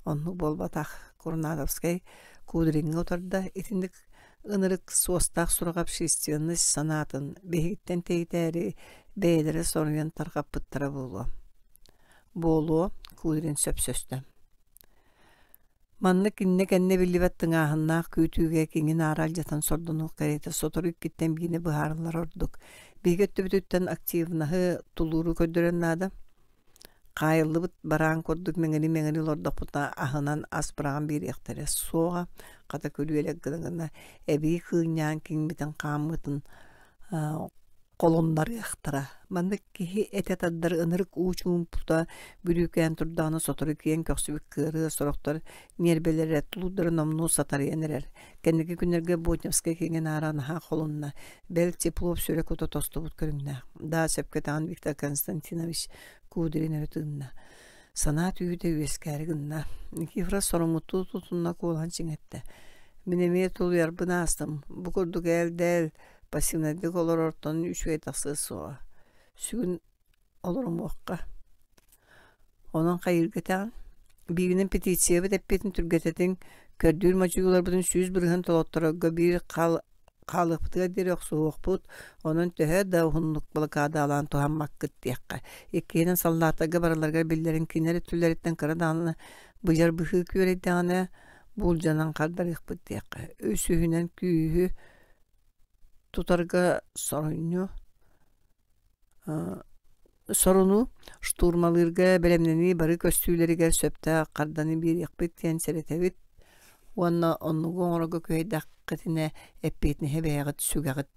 Онну болбатах Курнатовской кудринге отырда итиндик ынырык суостах сурак общественность санатын бегиттен тегитери бейдері соруен таргаппыттара болу. Болу кудрин сөпсөстө. Манны кинне кенне билибет тыңаһыннаах күүтүүгэ кеңин арал жатын сордунук карете соторук киттен бини быһаарылар ордук. Бигеттүбүтүттен активнаһы тулуру көдөрөн нада. Кайылыбыт бараан көрдүк меңени лордопута аһынан ас бараган бир яктары соға ката көлүелек гына эби кыйнян киңбитен камытын колондар яктара. Манды кихи этетаддар ынырык уучун пута бүрүкен турданы соторук киен көксүбүк кыры сороктор нербелер тулудар номну сатар енерер. Кеннеги күнерге Ботневская кеңен аранаха колунна бел теплов сүрек ото тостубут көрүнгнэ. Да сепкетан Виктор Константинович Кудрин өтүннэ. Санат үйдө үескәргиннэ. Никифора соромуту тутунна колан чиңетте. Минеме тулуяр бынастым. Бу көрдүк элдел пассивнадык олар ортон үчүгей тақсы соға. Сүгін оларым оққа. Онын қайыргетен бигинен петиция бет эппетин түргететин көрдүр мачугулар бүтүн сүз бирген толоттарга бир қалыптыға дерек соғықпыт, онын төһө да ұхынлық балықады алан туған маққыт дейққа. Еккейінен саллатыға бараларға білдерін кинері түллереттен қырадағына бұжар бұхы көрейдіғана бұл жанан қардар иқпыт дейққа. Өсүхінен күйі тутарга соруну штурмалырга белемнени бары көстүүлеригер сөптө карданы бир якпыт тен серетебит. Уанна оннугу оңорго көйдаккытыне эппетни хебеягыт сүгагыт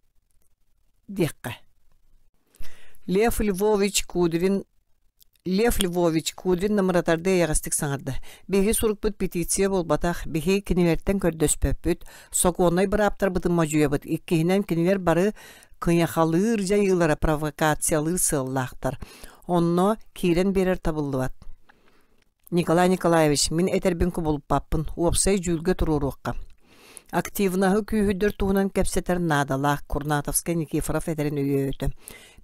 декка. Лев Львович Кудрин намыратарды ягастык саңарды. Беги сурукпыт петиция болбатах, беги кинилерттен көрдөспөппүт, сокуонной быраптар бытын мажуябыт, иккейинен кинилер бары кыняхалыр жайылара провокациялыр сыллахтар. Онно кирен берер табылдыбат. Николай Николаевич, мен этербинку болуп паппын, уопсай жүлгө туруруққа. Активнаһы күйүддөр туһунан кепсетер надалах Курнатовская Никифоров этерин өйөтө.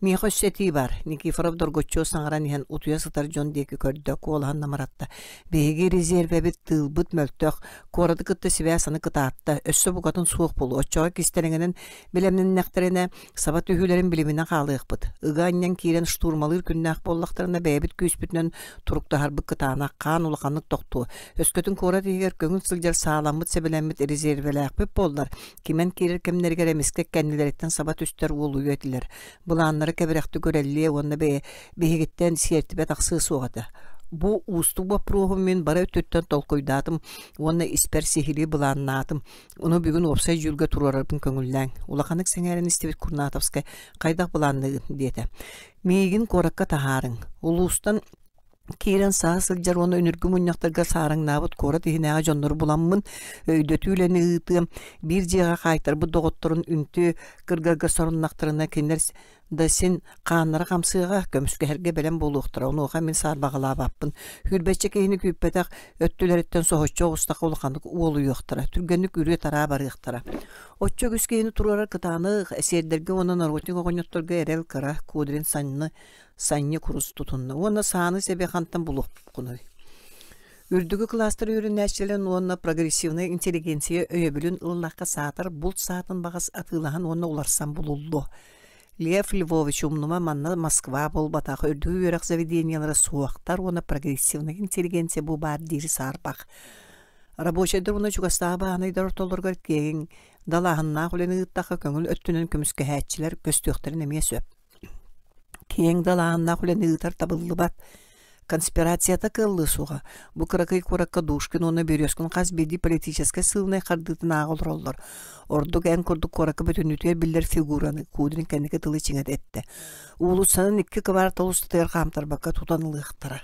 Михо сети бар. Никифоров доргоччо саңаран иһен утуя сытар жон деки көрдө колхан намаратта. Беги резерве бит тылбыт мөлтөх, корады кытты сибясаны кытаатта, өссө бугатын суох болу. Оччога кистереңенен билемнен нәктерене сабат үһүлерин билимине калыгпыт. Ыга аннан кирен штурмалыр күннәк боллактарына бэбит күспүтнөн туруктахар быккытаана кан улаканлык токту. Өскөтүн корады егер көңүл сылжар сааламыт себеленмит резервеләкпеп болдар. Кимен кирер кемнергер эмискек кеннилереттен сабат үстер улуу этилер. Буланнары кеберекти көреллие онна бегеттен сертибе таксы сугата. Бу устук вопросу мен бары өттөттөн толкойдатым, онна испер сихили буланнатым. Уну бүгүн опсай жүлгө турарабын көңүлләң. Улаканык сеңерин истебит Курнатовская кайдак буланны диете. Мейгин коракка тахарың. Улустан Кирен саасыл жар оны өнүргү муньяктарга саарыңнабыт кора тихинега жоннор буламмын өйдөтүүлени ыытым бир жега кайтар бу доготторун үнтү кыргарга соруннактарына кинер да сен каннара камсыга көмүскөһерге белем болуктара онуга мен саарбагалаабаппын хүрбече кийини күппетак өттүлереттен сохоччо устак улакандык уолу юктара түргөнүк үрү тара барыктара оччо күскейини турара кытаны эсердерге онун наркотик огоньотторга эрел кара Кудрин санны курус тутунна. Оны саны себе хантан булуп куной. Үрдүгү кластер үрүнәчлен оны прогрессивный интеллигенция өйөбүлүн ыллакка саатар булт саатын багас атылахан оны уларсан булулду. Лев Львович умнума манна Москва болбатак үрдүгү өрөк заведениялары суактар оны прогрессивный интеллигенция бу бар дири сарбак. Рабочийдер уны чугастаба анайдар толоргар кең далаһынна хүлени ыттакка көңүл өттүнөн көмүскө хәтчилер көстөктөрүн эмие сөп. Кең далаанна хүлени ытар табыллыбат. Конспирацията кыллы суға. Бу кыракай куракка душкин оны берёскін қаз беди политическа сылнай қардытын ағыл роллар. Ордук ән көрдік куракка бүтінүтер билдер фигураны Кудрин кәнеке тылы чиңет этті. Улу санын 2 квар толыстытыр қамтарбаққа тутанылықтыра.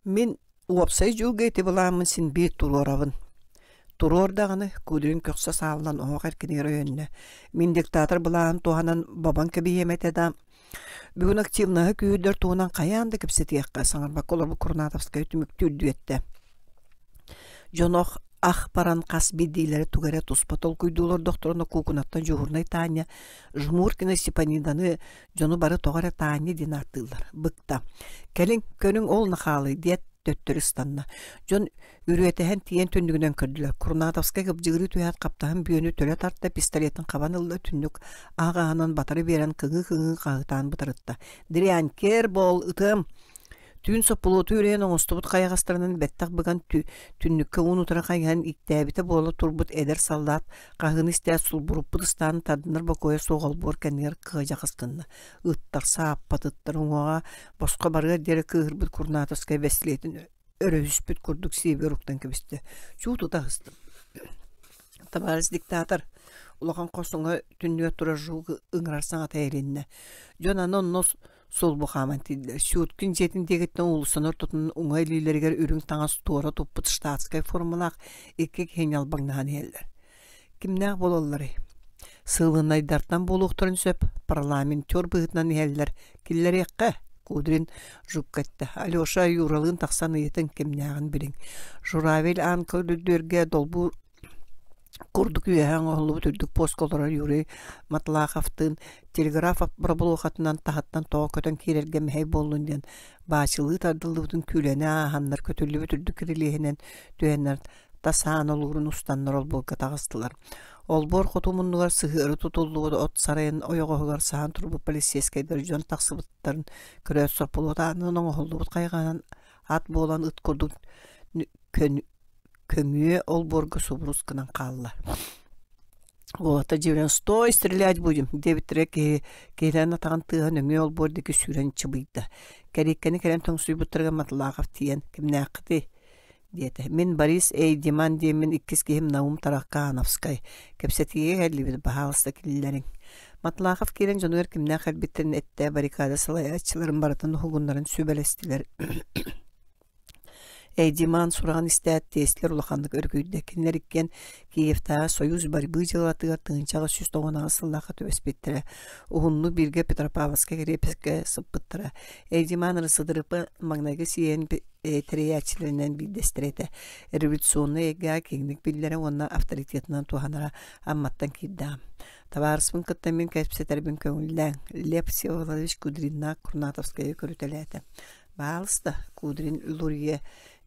Мен уапсай жүлгі еті бұламын сен бет турорабын. Турордағаны Кудрин көкса салынан оғар кенер өйінні. Мен диктатор бұлағын туғанан бабан кәбейемет edam. Бүгін активнаһы күйдер туғынан қаянды кіпсетіяққа саңырбақ олар бұл Курнатовская түмік түрді етті. Жонох ах баран қас бедейлері тугара туспатол күйдулар докторына кукунаттан жуғырнай Таня Жмуркина Степаниданы жону бары тоғара Таня ден аттылар. Быкта. Келін көнің ол нахалы дет төттөр истанна. Жон үрөтәһен тиен түндүгүнөн көрдүлөр. Курнатовска гыбжыгыры туят каптаһын бүйөнү төлө тартта пистолеттин кабан ылды түндүк агаанан батары берен кыгы кагытаан бытырытта. Дирянкер бол ытым. Түн сопулоту үрен оңостубут кайгастарынан беттак быган түннүккө унутара кайган иктәбите болы турбут эдер солдат кагын истә сулбуруп бутыстан тадыныр бакоя соғал бор кәнер кыжа кыскынна. Ыттар саппатыттар уңага боско барга дере кыгырбыт Курнатовская веслетин өрөүспүт курдук сиберуктан кебисте. Чуту тагыстым. Табарыз диктатор улахан косуңа түннүгө тура жугы ыңрарсаң атайринне. Жонанон нос сол бухаман тилдер. Шуткин жетин дегеттен улусаныр тутун уңайлилергер үрүң таңас туора туппут штатскай формулак икки хенял багнан елдер. Кимнәк бололлары? Сылын айдартан болуқтырын сөп парламентер быгытнан елдер. Киллер екке Кудрин жуккатта. Алеша юралын тақсан етін кимнәгін білің. Журавел анкөлдерге долбу курдук үйәһәң оһулу түрдүк посколора юрый Матлаховтын телеграф проболохатынан тахаттан тоо көтөн кирерге мехей боллун ден баачылы тардылыбытын күләне аһаннар көтүлүбү түрдүк кирилиһинен төәннәр тасаан олурун устаннар олболга тагыстылар. Олбор хотумуннугар сыгыры тутуллугу от сарайын ойогогар саан турбу полицейскайдар жон таксыбыттарын көрөт сорпулутаанын оңолубут кайганан ат болан ыт курдук көмүйе ол борга субрускынан қалла. Олата жеврен стой стрелять будем. Дебитрек кейлен атаған тыған өңе ол бордекі сүрен чыбыйды. Кәреккені кәрен тоңсуй бұттырға Матлахов тиен. Кімне ақыты? Деді. Мен Борис Эйдиман деймін иккескейім Наум Таракановскай. Кепсетіге кәлі беді бағалысты келілерін. Матлахов келен жонуер кімне қалбеттерін әтті баррикада салаятчыларын баратын хугунларын сөбелестілер. Эйдиман сураган истәт тестлер улахандык өргүйдө кинлер иккен Киевта Союз борьбы жылатыгар тыгынчага 190 сыллака төбеспеттире. Угунну бирге Петропавловска керепеске сыппыттыра. Эйдиман рысыдырыпы магнайга сиен териячлеринен биддестерете. Революционный эга кеңдик биллере онна авторитетинан туганара амматтан киддам. Табарыспын кыттамин кәспсетербин көңүлләң. Лев Всеволодович Кудринна Курнатовская көрүтеләте. Балыста Кудрин Лурье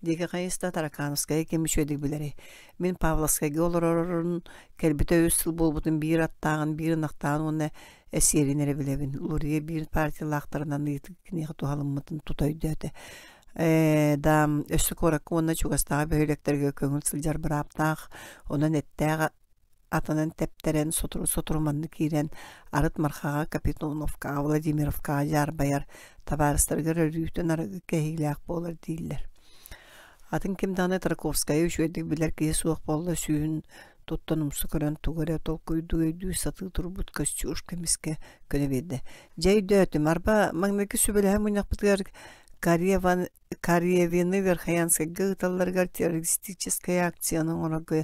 Деге кайыста Таракановская кемишөйдік білері. Мен Павловскайға оларорын кәлбіті өсіл болбутын бір аттағын, бір нақтағын оны әсерінері білебін. Лурье бір партиялақтарынан етікіне тұғалыммытын тұтайды өті. Да өсі қорақы оны чуғастағы бөйлектерге көңіл сылжар бір аптақ, онын әттәға атынан тәптерен сотурманды кейрен арыт мархаға Капитоновка, Владимировка жар байар табарыстырғыр өрүйтін арығы кәйіләк болар дейілер. Атын кемданы Тараковская үшөйдік білер кей суық болды сүйін тоттанымсы көрін туғыря толқойду өйду саты тұрбут көстюш кеміске көне беді. Жайды өтім арба маңнекі сөбелі мұнақ бұтығар Карьевені Верхаянская ғыталарғар террористическая акцияның орағы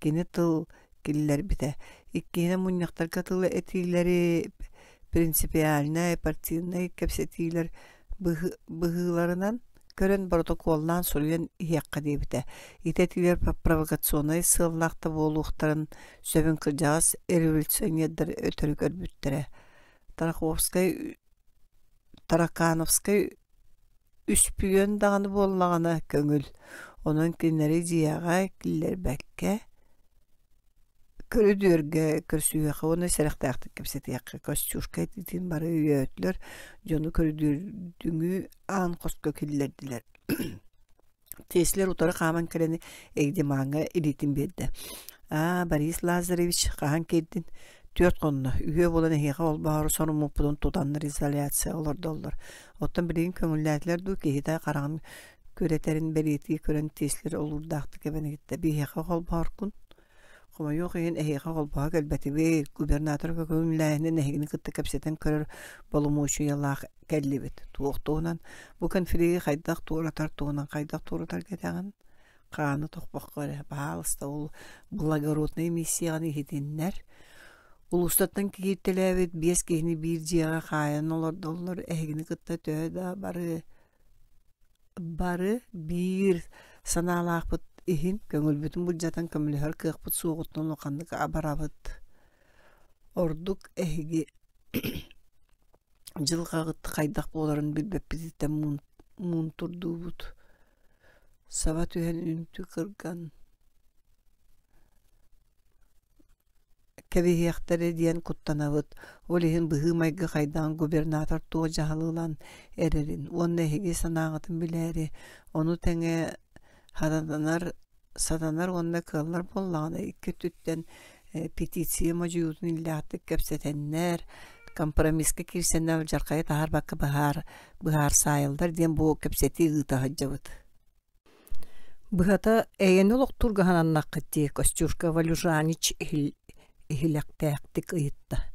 кені тыл келілер біті. Иккені мұнақтар қатылы әтейлері принципиальная партийная кәпсетейлер бұғыларынан көрін протоколынан сөйлен иекқа дейбіті. Итетілер провокационный сыллақты болуқтарын сөбін кіржағыз революционердер өтірі көрбіттірі. Таракановскай үспүйен дағаны болмағаны көңіл. Оның кенері жияға кілер бәкке көрүдөргө көрсүйөкө оны серектакты кепсетиякка костюшка этин бары үйөтлөр жону көрүдүрдүңү ан коско киллердилер. Теслер утары каман келени Эйдиманга илитин берди. Борис Лазаревич кахан келдин 4 конна үйө болан эһига ол баары сону муппудун тутаннар изоляция олордоллор. Оттон билин көңүлләтлер ду кеһита караган көретерин берети көрөн теслер олурдакты кебенегитте бихига ол бааркун. Кoma yok en ehiqa golbağa gelbeti ve gubernatörga köngüllähine nehigini kıtta kapseten körür bolumu üçün yallaq kellibet. Tuğuqtuğunan bu konfiliği qaydaq tuğratar getağın qanı toqbaq qara bağlısta ol благородный missiyani hitinler. Ulustattan kiyittelebet 5 kehini bir jiyaga qayan olor ehigini kıtta töda bары bir sanalaq иһин көңүлбүтүн булжатан көмүлөһөр кыахпыт суогуттан оканнык абарабыт. Ордук эһиги жылгагыт кайдак боларын билбеппититтен муун турдуубут. Саба түһэн үнтү кырган кебиһиэхтери диэн куттанабыт. Ол иһин быһыы майга хайдаан губернатор туо жаһалыылан эрерин. Уонна эһиги санааҕытын билээри. Ону тэҥэ сатанар уонна кыаллар боллаҕына икки түттэн петиция мажуутун иллээхтик кэпсэтэннэр, компромисска кирсэннэр жаркайа тахар бакка быһаар сайылдар диэн бу кэпсэти ыытаһаджабыт. Быһата эйэн олохтур гаһананнаккытти Костюшка Валюжанич ихилэктээхтик ыйытта.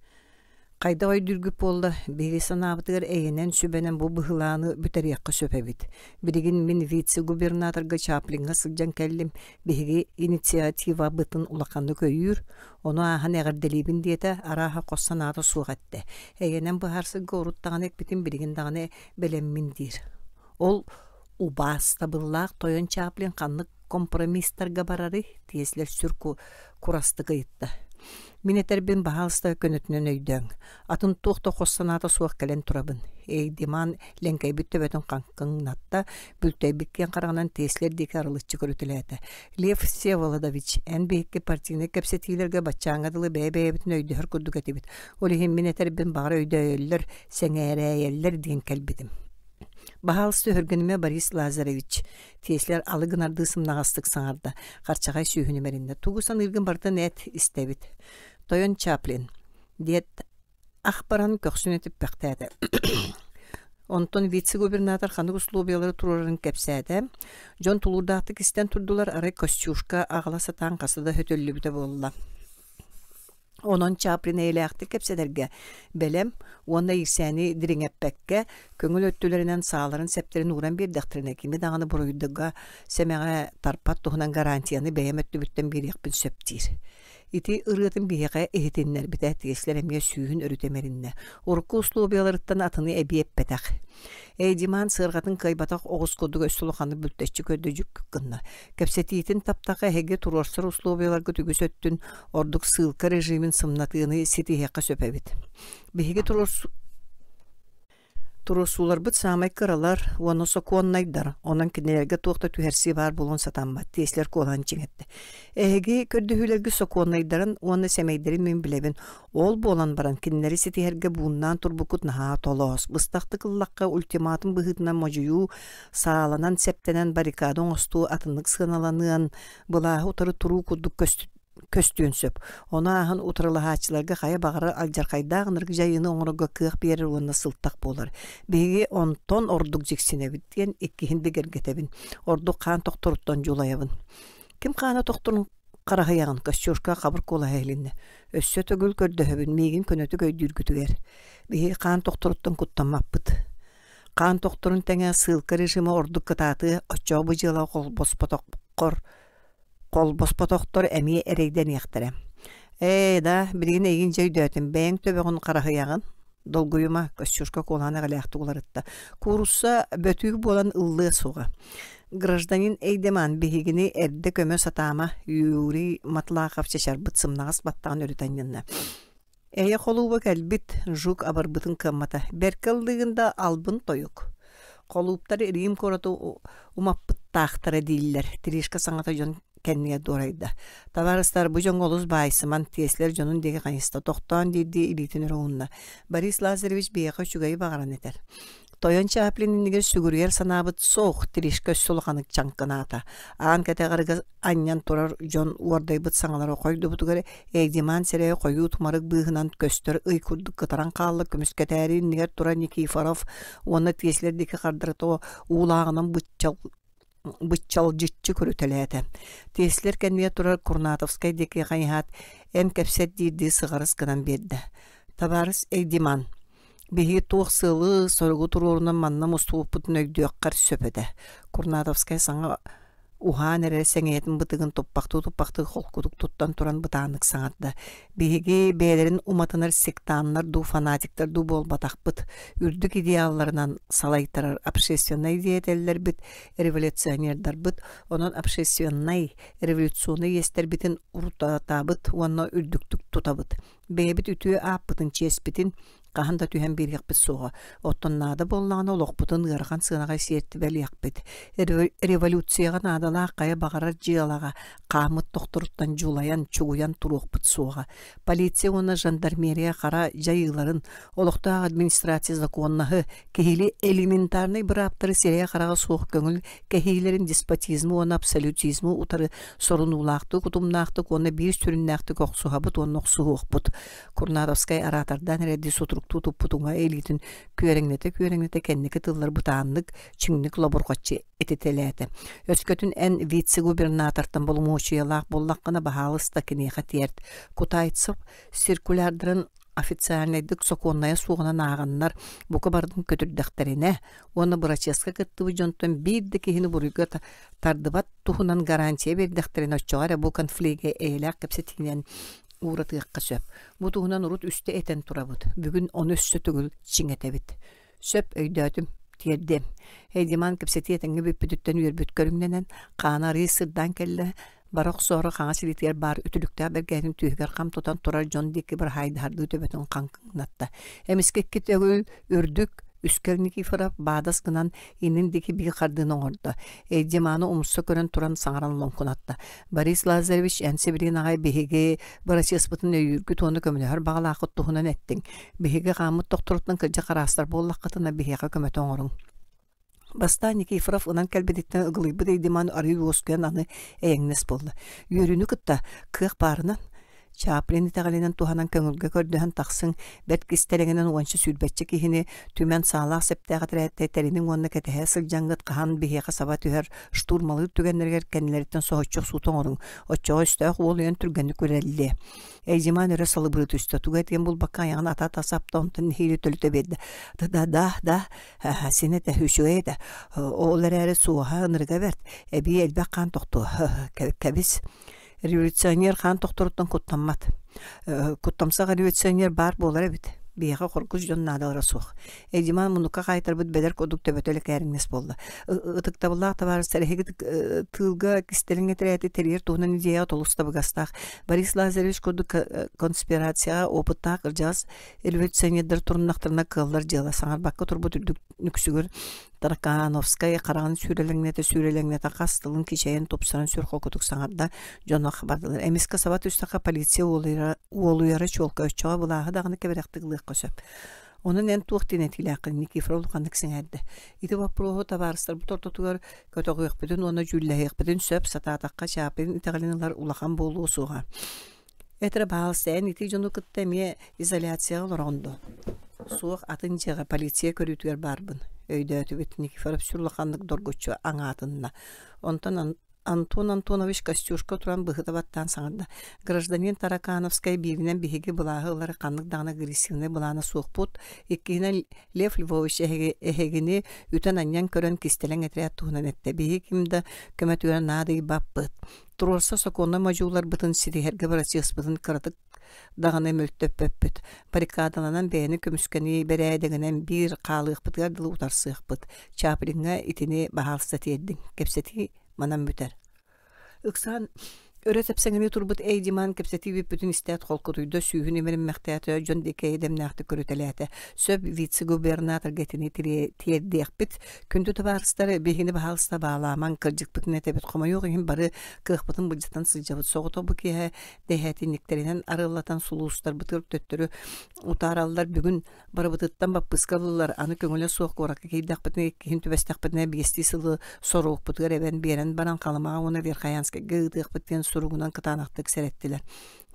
Кайда ойдүргүп болла биги санаабытыгар эйэнэн сүбэнэн бу быһылааны бүтэриэкка сөпэбит. Биригин мин вице-губернаторга Чаплинга сылдьан кэллим биһиги инициатива бытын улаканны көйүүр, ону аахан эгерделиибин диэтэ арааха коссанаата суогатте. Эйэнэн быһаарсыгга уруттаҕаны экбитин биригин даҕаны белеммин диир. Ол убааста быллаах тойон Чаплин ханнык компромисстарга барары тиеслер сүр курастыгы ыйтта. Минетербин баһалыста көнөтүнөн өйдөң. Атын туохта хоссанаата суох кэлэн турабын. Эйдиман ленкайбит төбөтүн канкыңнатта бүлтөйбиккен караганан тиеслер дике арылыччы көрүтүлээте. Лев Всеволодович эн бейикке партийны кепсетиилерге баччааңадылы бэйбэйбитин өйдөһөр курдук этибит. Ол иһин минетербин баара өйдөөллөр, сеңээрээйэллер диэн кэлбитим. Баһалысты hörgünüme Борис Лазаревич тиеслер алыгынарды сымнагастык саңарда карчагай сүйүнүмеринде тугусан иргин бартан эт истебит. Тойон Чаплин диет ахбаран көксүнетип бактады. Онтон вице-губернатор ханыг условиялары турарын кепсәде. Жон тулурдаакты кистен турдулар ары Костюшка агала сатан касыда хөтөллүбүтө болла. Онон Чаплин эйлээхти кепседерге белем, уонна ирсәни дириңеппекке көңүл өттүлеринен сааларын септерин уран бирдактырына кими даганы буруйдуга семеге тарпат тухунан гарантияны бэйемөттү бүттен бириэкпин сөптир. Ити ырыатын биһиэхэ эхитиннер битэ тиеслер эмиэ сүүһүн өрүтемеринне. Урукку условияларыттан атыны эбиэппетэх. Эйдиман сыргатын кайбатах оҕус кодуг өссулуханы бүлтэччи көдөжүк кынна. Кепсетиитин таптака эге турорсор условияларга түгүсөттүн ордук сылка режимин сымнатыыны ситиэхэ сөпэбит. Биһиги туросулар бит самай кыралар, уону сокуоннайдар. Онан кинелерге туохта түһерси бар болон сатанбат. Тиеслер колан чиңетти. Эги көрдүһүлерге сокуоннайдарын уону семейдерин мен билебин. Ол болан баран кинелери ситиherge бууннан турбукут наха толоос. Быстакты кыллакка ультиматум быһытынан можую сааланан септенен баррикадон осту атыннык сыналаныан былаахы утары туруу кудук көстүн сөп. Она ахан утырылахачыларга хая багары алжаркайдагыныргы жайыны оңорго кыах берер уонна сылтак болар. Беги онтон ордук жиксинебит диен иккиһин бигергетебин. Ордук хаан тохторуттан жулаябын. Ким хаана тохторун карахаягын Костюшка кабыр кола хейлинне. Өссө төгүл көрдөһөбүн мегин көнөтү көйдүргүтүгер. Биһи хаан тохторуттан куттамаппыт. Хаан тохторун теңе сылка режимы ордук кытааты очоо быжыла Колбоспотоктор эми эрейден яктыра. Да, биригин эгин жөйдөтүн бэң төбөгүн карахыягын долгуюма Костюшка коланы галыакты уларытта. Курусса бөтүг болан ыллы суга. Гражданин Эйдеман бигини эрде көмө сатама Юрий Матлахов чечарбыт сымнагас баттаган өрүтаньынна. Эйе холуба кэлбит жук абарбытын кыммата. Беркелдыгында албын тоюк. Колуптар Рим короту умаппыт тахтара диллер. Тришка саңата жон кенниге дорайда. Таварыстар бу жоңголус байсыман тиеслер жонун деге каниста токтон дирди илитинер уунна. Борис Лазаревич бияка чугайы багаран этер. Тойон Чаплиннигер сүгүрүер санабыт соох Тришка сулханык чаңкынаата. Аан категарыга аньян турар жон уордайбыт саңалары койду бутугары Эйдиман серее кою тумарык быыгынан көстөр ыйкурдук кытаран кааллы көмүскетери нигер тура Никифоров уонна тиеслер деке кардырыто уулагынан быччал житчи көрүтелээте. Тиеслер кенне турар Курнатовскай деке кайхат эн кепсет дирди сыгарыс гынан берди. Табарыс Эйдиман биһи туох сылы соргу турурунан манна мустууппутун өйдүөккар сөпөдө. Курнатовскай саңа Ухан эре сеңетин бытыгын туппакты холкудук туттан туран бытааннык саңатта. Биһиги бээлерин уматынар сектаннар ду фанатиктар ду болбатакпыт. Үрдүк идеалларынан салайтарар общественный идеятеллер бит, революционердар бит, онон общественный революционный естер битин уртатабыт, уанна үрдүктүк тутабыт. Бэбит үтүө ааппытын чеспитин Каханда түйен биргекпит суға. Оттоннада боллағына олоқпытын ғырған сығынаға сиетті бәлі яқпит. Революцияға надала қая бағарар жиялаға қамыт тоқтырыттан жулаян, чуғуян тұруқпыт суға. Полиция оны жандармерия қара жайыларын, олықтағы администрация законнағы кехили элементарный бір аптары серия қараға суық көңіл кехилерін деспотизмі, оны абсолютизмі ұтары сорынулақты, құтымнақты, оны бір сүріннақты көқсуға бұд, оны оқсуға оқпыд. Курнадовскай аратардан реди сутрук тутуп путунга элитин күөреңнете кенники тыллар бутааннык чиңник лаборгатчы этетелети. Өскөтүн эн вице-губернатортан болмуучуялаак боллаккана бахалыста кинеха тиерт. Кутайцып циркулярдырын официальныйдык соконная суғынан ағаннар бұқы бардың көтірдіқтеріне, оны бұрачесқа кіттіві жонтын бейді кейіні бұрыға тардыбат тұхынан гарантия бердіқтеріне өтчоғар бұл конфлиге әйләк кепсетінен уğratığıqqa söp. Bu tuğunan urut üstü eten turabıd. Bugün onu üstü tügül çiğnetebit. Söp öydötüm, tiyerdem. Heydiman kipseti etenge büpüdütten üyerbüt körüngdenen, qana rıysırdan kelle, baroq sonra qana silitiyer bar ütülükte bergenin tühger qam tutan turar jon diki bir haydardı ötöbetün qankınatta. Emiskekki tögül ürdük, Üskelniki fırap bağdas gınan inindeki bir kardığını ordu. Eycemanı umutsa körün turan sağıran lonkunatta. Boris Lazareviç ensebirin ağay behege bıraçı ıspıtın öyrgü tonu kömülühör bağlaqıt tuğunan ettin. Behege qamut doktoruttan kırca qaraslar bollaqıtına behege kömötün orun. Basta Nikiforov unan kelbeditten ıgılıydı deydiman arıyı osküyen anı eğengnes boldu. Yörünü kıtta kığ barınan Çaplini tağalinen tuhanan köngülge kördühen taqsın bet kistelengenen uançı sülbetçe kihini tümen sağlaq septağı terinin onunla ketehe sılcangıt qahan biheqa sabat üher şturmalı tügenlerger kendileritten soğuççuk suton orun. Oççoğa üstüğü oluyen türgenli körelli. Eyciman öre salı bırıt üstü. Tuğetken bul bakkan yağın ata tasapta ondan hili tölüte beddi. Da sene de hüşüye de oğulları ere suğa ınırga vert. Ebi elbek kan toqtu. Kebis. Revolüsyoner kan doktoruttan kutlanmat. Kutlamsa revolüsyoner bar bolar bit. Biyaqa qorquz jon nadalara soq. Eydiman munuka qaytar bit beder koduk tebetölek eringnes boldu. Itıkta bullaq tabar serhegi tılga kistelenge tereti teriyer tuğunan ideya tolusta bugastaq. Boris Lazareviç koduk konspirasiya opıttaq ırjaz. Revolüsyonerler turunaqtırına kıllar jala sanar bakka turbu türdük nüksügür. Tarakanovskaya qarağın sürelegnete qastılın kişeyen topsaran sür qokutuk sanarda jona xabardılar. Emiska sabat üstaqa politsiya oluyara çolka öççağa bulağı dağını keberektiqliqqa söp. Onun en tuğtin etilaqın Nikiforov qandık sinəddi. İti vaprohu tabarıslar bu tortutugar kötoğuyaq bütün ona jülləyaq bütün söp satataqqa çapin itaqilinlar ulaqan bolu suğa. Etre bağılsayan iti jonu kıttemiye izolyatsiyağı lorondu. Suaq atıncağa polisiya körütüger barbın. Öydötü bit Nikiforov sürlaqanlık dorgoçu aňatynna. Ondan Антон Антонович Костюшко туран быхытабаттан саңырда. Гражданин Таракановскай бивинен бихиги булағы ылары қанлық дағына агрессивный буланы суықпут. Иккине Лев Львович эхегини үтен аньян көрен кистелен этрят туғынан этте. Бихи кимді көмөтүгер надый баппыт. Турорса соконна мажулар бытын сирихерге барачыз бытын кыратык дағаны мөлттөп пөппіт. Барикадаланан бәйіні көміскені бәрәйдігінен бір қалық бұтығар дылы ұтарсық бұт. Чапылыңа итini бағалсат еддің. Кепсети manam büter. Yksan öretepsengemi turbut eydiman kepseti bütün istat holkutuydu sühün emerin mehtatı jon deke edemnaqtı körütelete. Söp vice-gubernator getini tiyerdekbit. Kündü tabarısları behini bahalsta bağlaman kırcık bitine tebet qoma yok hem bari qıqbıtın budjetan sıcabıt soğutu bu ki dehetinliklerinden arılatan sulustar bıtır töttürü utarallar bugün bari bıtıttan bappıskalılar anı köngüle soğuk orakı keydekbitine kim tübestekbitine besti sılı soruq bıtır eben beren baran kalamağa ona verkayanska gıdıqbitten surugunan kıtanaqtık serettiler.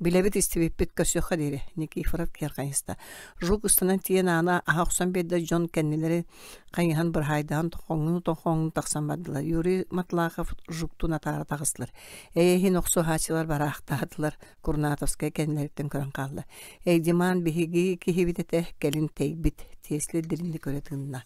Bilebit istivipit kösüqa deri Nikiforov kerqayısta. Juk üstünen tiyen ana ahaqsan bedde John kendileri qayıhan bir haydan toqoğunu taqsan baddılar. Yuri Matlaqov juktun atara tağıslar. Eyhin oqsu haçılar baraqtadılar. Kurnatovskaya kendileritten kören qaldı. Eydiman bihigi kihibitete gelin teybit tesli dirinlik öğretinna.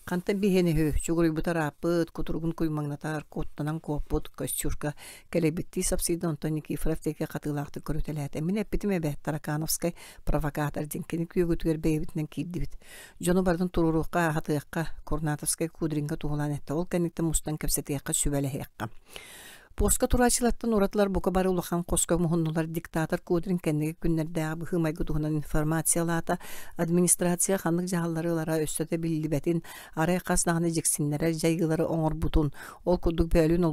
Кантан бихени хö, чугуруй бутарапыт, кутургун куймаңнатар, коттанан коппут, костюшка, келебитти субсидия онтон Никифоров теке катылақты көрөтеләт. Мен эппитиме бе Таракановскай провокатор динкени күйөгүтүгөр бейбитинен кийдибит. Жону бардын турурукка, хатыякка, Корнатовскай кудринга тугулан этте. Ол кенникте мустан кепсетиякка сүбелехекка. Поска турачылаттан уратлар бука бары улахан коска мухуннулар диктатор кудрин кеннеге күннердәгы быхымай гудугунан информациялата администрация ханнык жаһалларылара өссөтө биллибетин арай каснаганы жексиннере жайгылары оңор бутун ол кудук бөлүн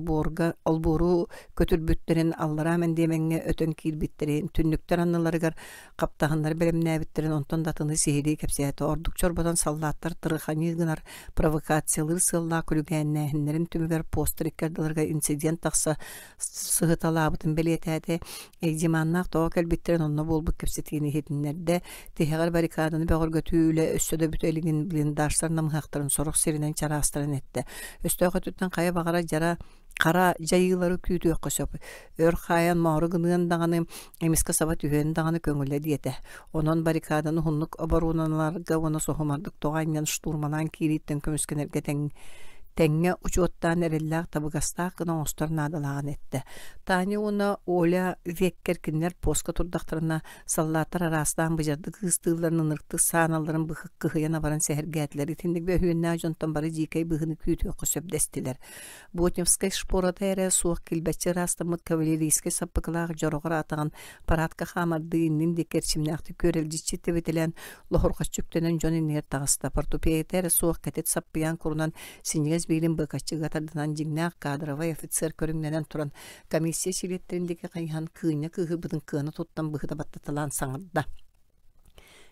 олбору көтүрбүттерин аллара мен демеңге өтөн кирбиттерин түннүктөр анныларыгар каптагандар белемнәбиттерин онтон датыны сихири кепсеяты ордук чорбадан саллаттар тырыханигынар провокациялар сылла күлгәннәрин түмүгөр постериккердаларга инцидент такса сыгыталабытын белетәде экзиманнак тоокел биттерен онно болбук кепсетини хетиннерде техагар баррикаданы бөгөргө түүлө өссөдө бүтөлигин блиндаштар намыктарын сорок серинен чарастырын этте өстөгө түттен кая багара жара кара жайылары күйтү өкөсөп өр хаян мору гынын даганы эмиске сабат үһөн даганы көңүлле диете онон баррикаданы хуннук оборуналарга оны сохомардык тоганьян штурманан кириттен көмүскенерге Тәңгә учоттан эрелләк табыгастак кына остар надалаган этте. Тани уна Оля веккеркиннер поска турдактарына саллаттар арастан быжарды кыстыларны ныркты саналарын быхык кыхыяна баран сәһәргәтләр итиндик бөһүннә жонтан бары жикей быгыны күтү көсөп дестилер. Ботневская шпората эре суак килбәче растамыт кавалерийский саппыклар жорогора атаган парадка хамарды иннин декерчимнәкти көрелҗичи тебетелән лохорга чүктенен жонинер тагыста портупейтер суак кетет саппыян курунан синьез билин быкачыга тадынан жигнак кадровый офицер көрүнгөнөн туран комиссия шилеттериндеги кайхан кыйны кыгы бытын кыны туттан быхыда баттаталан саңырда.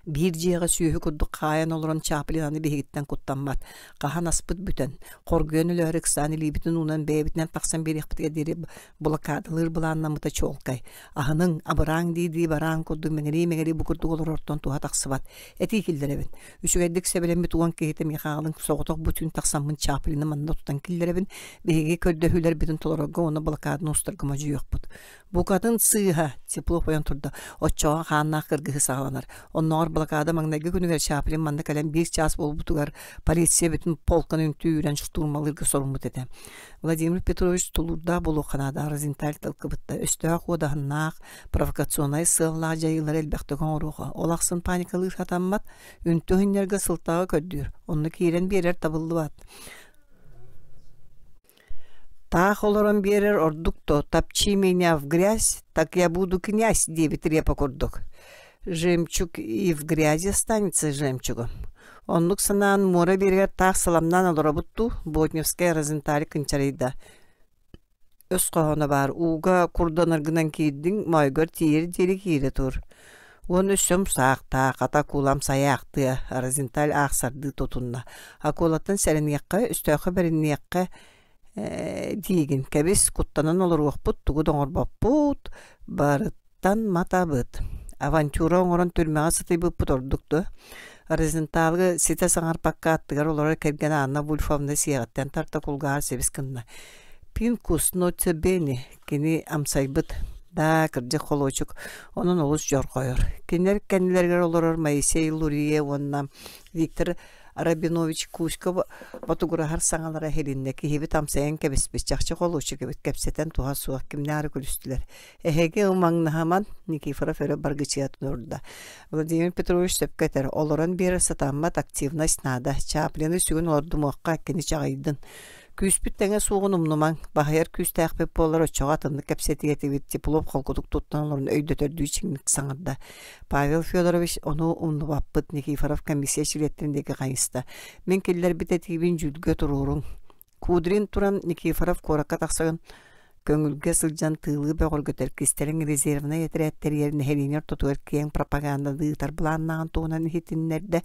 Bir jega süyü kudduk kayan oluran çaplinanı bihigitten kuttanmat. Kahan aspıt büten. Korgönül örüksani libitin unan beyabitinden taksan bir yakpıtıga deri blokadalar bulanna mıta çoğulkay. Ahının abıran didi baran kudduk mengeri bu kudduk olur ortadan tuha taksıvat. Eti ikildir evin. Üçügeddik sebelen bir tuğan kehitem yakağılın soğutak bütün taksanmın çaplini manna tutan kildir evin. Bihigi köddöhüler bitin tolaraga ona blokadını ustargımacı yok bud. Bu kadın sığha teplo koyan turda. O çoğa xanna kırgıhı sağlanar. Onlar blokada magnagi günüger çaplin manda kalem bir ças bolbutugar polisiya bütün polkanın tüyüren şturmalarga sorumlu dedi. Vladimir Petrovich Tulurda boloxanada Rosenthal talkıbıtta östök odahnak provokasyonay sığla jayılar elbette goruğa. Olaqsın panikalı hatammat üntühünlerge sıltağı köddür. Onu kiren birer tabıldı bat. Так олорон берер ордукто, топчи меня в грязь, так я буду князь, девять репа курдук. Жемчуг и в грязи останется жемчугом. Онлук санан море берер так саламнан алораbuttу, Ботневская Розенталь кынчарыйда. Өс қоғына бар, уға курданыргынан кейдің, майгөр тиер дері кейді тур. Он өсім сақта, қата кулам саяқты, Розенталь ақсарды тотунна. Акулаттан сәрінеққа, үстөқі бірінеққа, Дигин кебис куттанан олар уақпут, тугудан орбаппут, барыттан матабыт. Авантюра оңырын түрмеға сытай бұппут ордуқты. Розенталғы сите саңар пакка аттығар олар керген Анна Вульфовна сияғаттен тарта кулғар себес кынна. Пинкус ноте бени, кені амсайбыт. Да, кірде қолочук, onun олыс жор қойыр. Кенер кәнілергер олар Моисей Лурие, онна Виктор Рабинович Кузько батугурахар саңалара хелиннеки хеби тамсайын кебеспес чақчы қолучы кебет кепсетен туға суақ кемнәрі күлістілер. Эхеге умаңнахаман Никифоров өрі баргычиятын орда. Владимир Петрович сөпкетер олоран бері сатаммат активность нада. Чаплені сүгін орды мұққа кені чағайдын. Күспіттеңе суғын умнуман, бағайар күсті әқпеп болар өтчоға тынды кәпсеті етігіт диплом қолқудық тұттан оларын өйді төрді үшіңлік саңырда. Павел Федорович оны умнубаппыт Никифоров комиссия шилеттеріндегі қайысты. Мен келдер бітетігібін жүдге тұрурың. Кудрин туран Никифоров қораққа тақсағын көңілге сылжан тылы бөғіргөтер кістерін резервна етірәттер ерін хелинер тұтуыр кейін пропаганда дығытар бұланнаған туғынан хетінлерді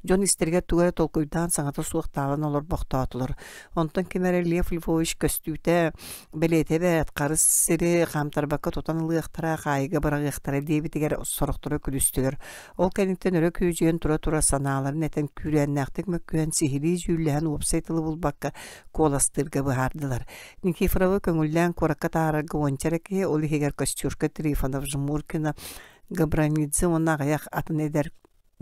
жон істерге туғары толкуйдан саңаты суықталын олар бұқта атылыр. Онтан кемері Лев Львович көстүйті білеті бәт қарыс сірі қамтарбаққа тұтан лықтыра қайығы бірағықтары дейбітігер сұрықтыры күлістілер. Ол кәніктен өрі күйжен тұра-тұра саналарын әтен күрәннәқтік мүккүйен сихили жүйіліған опсайтылы бұлбаққа коластырға бұғардылар. Никифоровы көңілден Кораката арага ончареке олихигер Костюшка Трифонов Жмуркина Габранидзе онна аяқ атын эдер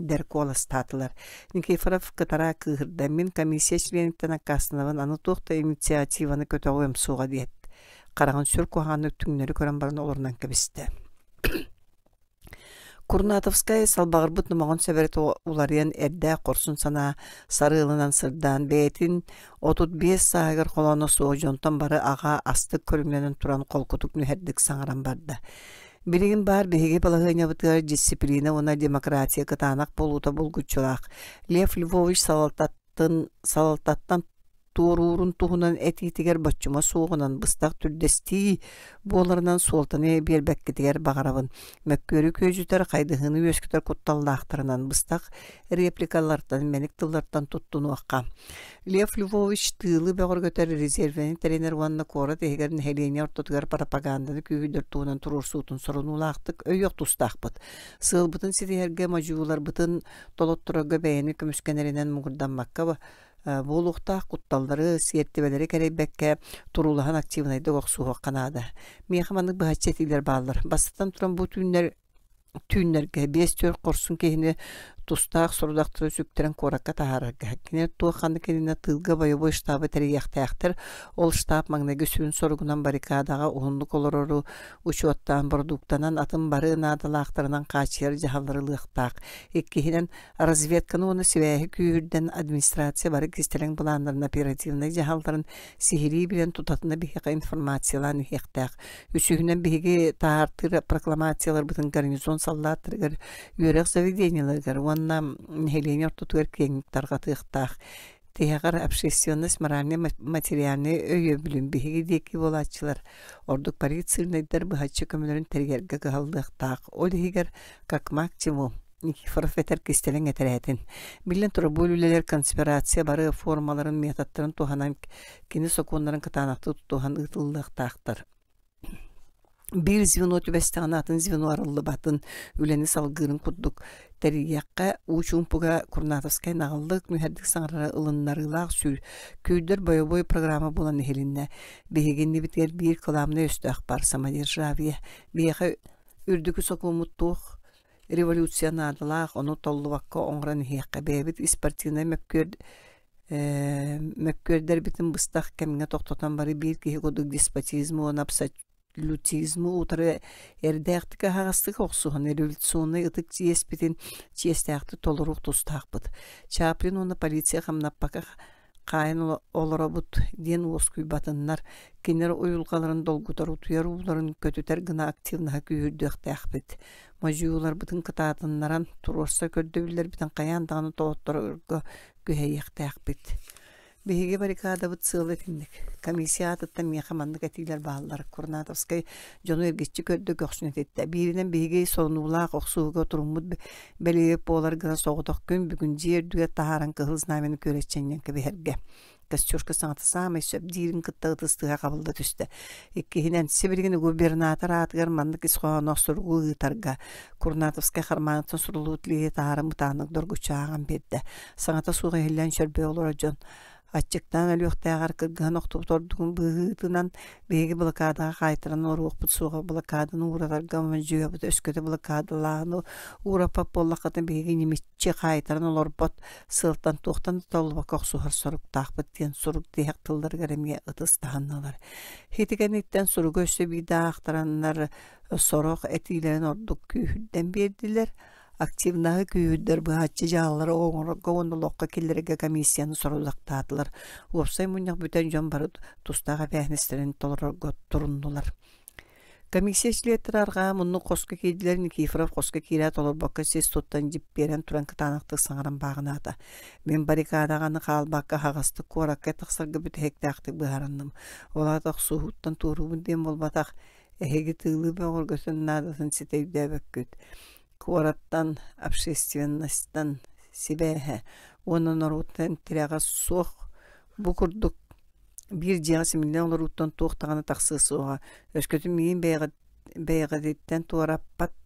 дер коластатылар. Никифоров кытара кыһырда мен комиссия члениттен аккасынабын аны туохта инициативаны көтөгөм суга диет. Караган сүр куһаны түңнөрү көрөн барын олорунан кебисте. Курнатовская салбағырбыт нумағын сөбәрет уларыян әрдә қорсын сана сарылынан сырдан бәйтін 35 сағыр қоланы суы жонтан бары аға астық көрімленін тұран қолкутук нүхердік саңаран барды. Билигин бар беге балагыня бытыр дисциплина она демократия кытанак болута болгучулак. Лев Львович салалтаттан турурун туһунан этитигер баччума сугунан быстак түрдести боларынан солтаны бербеккетигер багарабын. Мөккөрү көжүтөр кайдыгыны өскөтөр кутталлактырынан быстак репликалардан меник тыллардан туттуну акка. Лев Львович тылы бөгөргөтөр резервен тренер ванна кора тегерин хелени ортотугар пропаганданы күйүдөр туунан турурсуутун сорунулактык өйөк тустакпыт. Сыл бытын сидерге мажуулар бытын толоттурага бэйни көмүскенеринен мугурданмакка болуқта құтталдары сиеттебелері кәрейбәкке турулахан активнайды оқсуға қанады. Мейхаманның бұхатчетилер балыр. Бастықтан тұран бұл түйінлерге 5-4 қорсын кейіне тустақ сұрудақтыры сүктерін қораққа тағарырға. Кенер туақанды келіне тылға байыбой штабы тәрияқтаяқтыр. Ол штаб маңнағы сүйін сорғынан баррикадаға оғындық олырыру учуаттан продуктанан атын бары надалақтарынан қачыр жағалырылықтақ. Еккейінен разведканы оны севәйі күйірден администрация бары кестелің бұландарын оперативны жағалдарын сихири білен тұтатына бейхеға информациялан ехтақ. Үсігінен бейге тағартыр прокламациялар бұтын гарнизон саллаттырғыр үйерек заведенияларғыр. Онна хелени ортотугар кеңиктарға тыықтақ. Тегар общественность моральный материальный өйө білім беге деки болатчылар. Ордук полицийнайдар бұхатчы көмілерін тергерге ғалдықтақ. Ол егер как максимум Никифоров этер кестелен этеретин. Билен туру бөлүлелер конспирация бары формаларын методтарын туханан кини сокундарын кытанақты тухан ытылдықтақтыр. Bir звено түбәстәгән атын звено арылы батын үләне салгырын куддук тәрияққа учумпуга Курнатовская нагылдык мүһәрдик саңрара ылыннарылак сүр көйдөр бойобой программа булан хелинне бегенне битер бир каламны өстәк бар самодержавие беге үрдүкү сокумуттук революционадылак ону толлубакка оңран хиякка бебит спортивный мөккөрдер битин быстак кемге токтотан бары бир ки годук деспотизму напсат лютизму утары эрдәктігі хағастығы оқсуған революционный ытык тиеспетін тиестәқті толыруқ тұстақпыд. Чаплин оны полиция қамнаппақа қайын оларабыд ден оскүй батыннар кенер ойылғаларын долгутар утуяр уларын көтітер гына активнаға күйірдіқтәқпід. Мажиулар бұтын кытатыннаран турорса көрдөбілер бітін қаяндағаны тоғыттарға күйәйіқтәқпід. Беге баррикада бут сылы тинник. Комиссия атыттан мехамандык этилер баалар. Курнатовскай жону эргеччи көрдө көксүнөт этте. Биринен беге сонуулаак оксууга турумут белеп болар гына согуток күн бүгүн жердүгө тааран кыл знамени көрөчченен кеберге. Костюшка саңаты самый сөп дирин кытта ытыстыга кабылды түстө. Иккинен Сибиргин губернатор атыгар мандык исхоно сургу ытарга. Курнатовскай харманатын сурулутлии тааран мутанык доргучааган берди. Саңата суга хеллен шөрбө олор жон. Ачыктан өлөктәгәр кырган октотордугун быгытынан беге блокадага кайтыран орук суга блокаданы уратарга мәҗүбәт өскөтө блокадаланы урапа поллакатын беге немичче кайтыран олорбот сылтан токтан толба коксухар сорук тахпыт ден сорук дияк тылдар гәремгә ытыстаганнар. Хитигәнеттән сорук өсө бида актараннар сорок этилен ордук күдән бердилер. Активнағы күйүддер бұхатчы жағалары оңырға ондылыққа келдерге комиссияны сорудақтадылар. Опсай мұнық бүтен жон бары тұстаға бәхнестерін толырға тұрындылар. Комиссия шлеттірарға мұнны қосқа кейділер Никифоров қосқа кейлі толырбаққа сес тоттан жіп берен тұран кытанақтық саңыран бағынады. Мен баррикадағаны қалбаққа хағасты қораққа тақсарғы бүті хектақтық бұғаранным. Оладақ суғыттан тұрубын дем болбатақ әхеге тығылы бәғыргөсін надатын сетейді бәккөт. Куараттан общественностьтан сибэхэ онон оруттан тиряга суох букурдук бир жиасы миллион оруттан туохтаганы таксысыга өскөтүн миин бэйгадиттен туараппат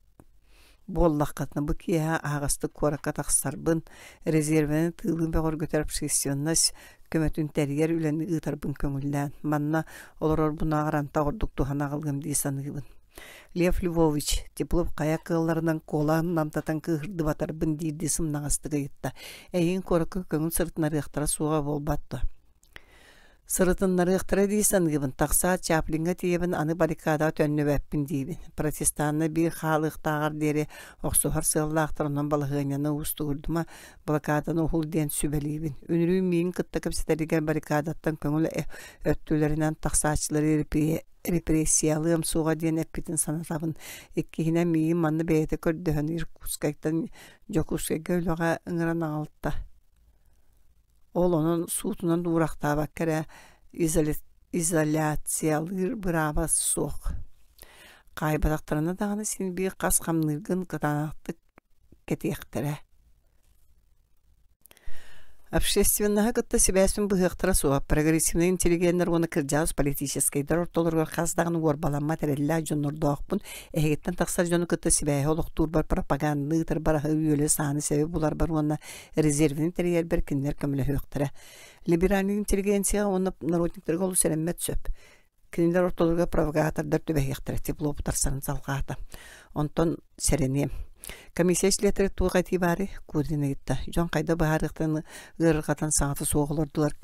боллаккатна бу кия агасты куаракка таксарбын резервени тыылын бэгоргөтөр общественность көмөтүн тергер үлени ытарбын көңүллән манна олорор буна аранта ордук тухана кылгым дии саныгыбын. Лев Львович теплов кая кылларынан колан намтатан кыгырды батар бындирди сымнагастыгы йытта. Эйин коракы көңүл сыртнары ыктара суга болбатты. Сырытыннары ыктара дейсен гыбын такса Чаплинга тиебин аны баррикада төннөбәппин дейбин. Протестанны бир халыктагар дери оксухар сыллаактарынан балыгыняны устугурдума блокадан ухулден сүбелибин. Үнүрүү миин кытта кепсетериген баррикадаттан көңүл өттүлөрүнөн таксачылары репрессиялыым суға ден әппетін санатабын. Еккейіне мейін манны бәйеті көрдіғын Иркутскайдан Жокускайга өліға ыңыран аңылтта. Ол onun суутунан дурақтаба кәрі изоляциялыр бұрабас соқ. Қайбадақтарына дағаны сен бей қас қамнырғын қытанақтық кетектірі. Общественного кытта себясин быхыктара суа прогрессивный интеллигенттер оны кыржаус политический дорторлорго каздагын горбаланма терелла жонордоокпун эгеттен таксар жону кытта себяй олуктур бар пропагандытыр бар үйөлө саны себеп булар бар оны резервин терьер беркиндер көмөлө хөктөрө либеральный интеллигенция оны народниктер голу серемет сөп киндер ортолорго провокатордор төбөгөктөр тепло бутарсан залгата онтон серене комиссия шлетер туга тибари курдинегитта жон кайда баарыктан гыргатан саңаты соголордулар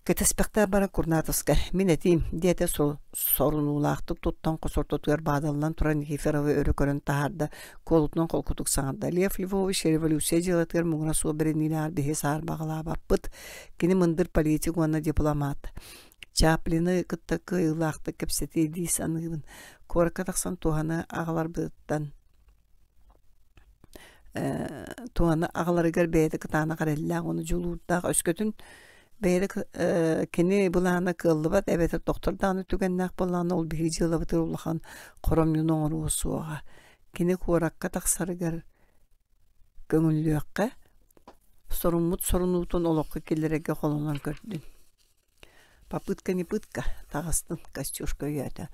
кетеспекта бара Курнатовска минетим диете сорунуулактык туттан косортотугар баадаллан туран Никифорова өрөкөрөн таарда колутунан колкутук саңарда Лев Львович революция жылатыр мугна суу беренилар бехесар багала баппыт кини мындыр политик уанна дипломат Чаплины кытта кыйлакты кепсети дийсаныбын коракатаксан туханы агалар быттан туаны агаларыгар бейді кытаны қареллақ оны жулуыттақ өскөтін бейді кені бұланы кылды бат әбетір доқторданы түгеннақ бұланы ол бейді жылы бұтыр ұлыған қоромнын оңыру суға кені қораққа тақсарыгар көңілліққа сорунутун олыққа келереге қолынан көрдін. Попытка не пытка, тағыстын костюшка үйәді.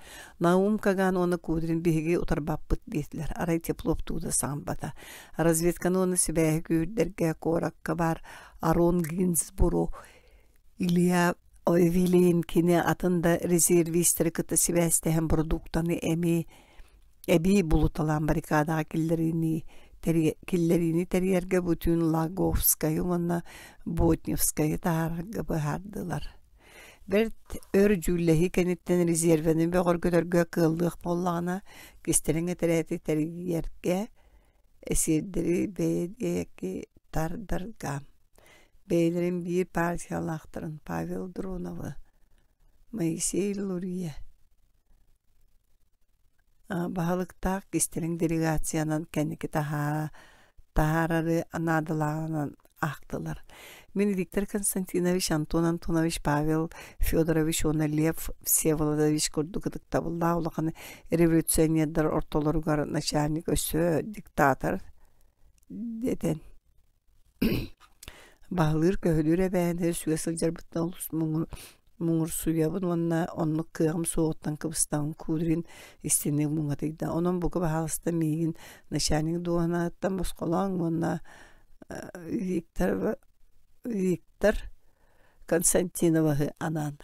Наум каган оны кудрин беге утарбаппыт бетлер, арай теплоп туды самбата. Разведканы оны себәйі күйдерге коракка бар, Арон Гинзбуру, Илья Ойвелейн кене атында резервистері кыты себәстеген продуктаны әбей бұлыталан баррикадаға киллерини терьерге бүтін Лаговскайы, оны Ботневскайы тағарғы бұхардылар. Берт өр жүлләһи кенеттен резервенин бөгөр көтөргө кылдык боллагына кестереңе терети терьерге эсирдери бейдеки тардырга. Бейлерин bir партиялактырын Павел Дроновы, Моисей Лурия. Бахалыкта кестерең делегациянан кенеки тахарары анадыларынан ақтылар. Мен Виктор Константинович, Антон Антонович, Павел Федорович, оны Лев Всеволодович көрдігідікті бұлда олықаны революционердер ортолырғар начальник өсі диктатор деден. Бағылыр көхілер әбәйінді сөйесіл жарбыттан мұңыр суябын, онны кығым соғыттан кыбыстан күдрін істенек мұңатыйда. Onun бұғы бағалысты мейін начальник дуғана аттан босқолан, онна Виктор Константиновы анан.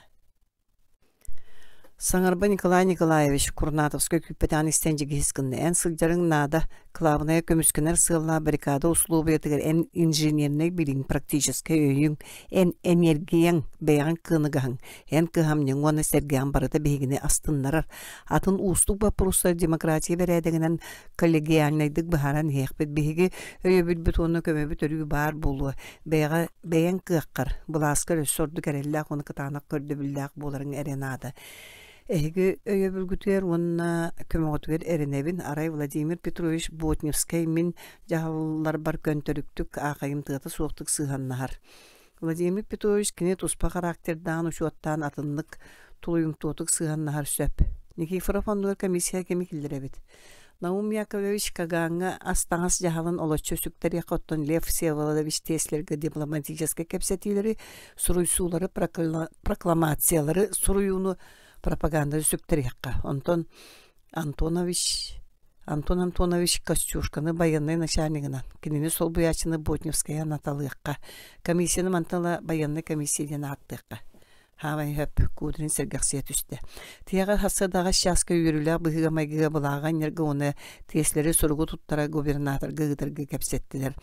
Саңарба Николай Николаевич Курнатовской күппетан истенжігі хискінді. Ән сылжарың нада клавная көміскінер сылла баррикада услубы етігер ән инженерный билин практически өйін, ән энергияң бәйған кынығығын, ән кыхамнен оны сәргіян барыда бейгіне астынларар. Атын устук вопростар демократия берәдігінен коллегиальнайдық бұхаран хеқпет бейгі өйебіл бүт оны көмебіт өрі бар болуы. Бәйген кыаққар, бұласкар өссорды кәрелләқ оны кытанақ көрді білдәқ боларын әренады. Эге өйө бүлгүтер онна көмөгөтүгер эренебин Арай Владимир Петрович Ботневскай мен жаһаллар бар көнтөрүктүк акайым тыгата суоктук сыганнар. Владимир Петрович кине туспа характердан ушуаттан атыннык тулуюңтуотук сыганнар сөп. Никифоров оннугар комиссия кемикилдеребит. Наум Яковлевич Каганга астаңас жаһалын олоччо сүктер якоттон Лев Всеволодович Теслерге дипломатический кепсетилери суруйсуулары прокламациялары суруюну пропаганда сүктерекка. Антон Антонович Костюшканы баянный начальнигынан. Кинини сол буячыны Ботневская наталыqqa. Комиссияны мантала баянный комиссияден аттыqqa. Хавай хөп кудрин сергаксият үсте. Тияга хасыдага шаска үйрүлө быгыга майгыга булаган нерге оны тиеслери сургу туттара губернатор гыгытыргы кепсеттилер.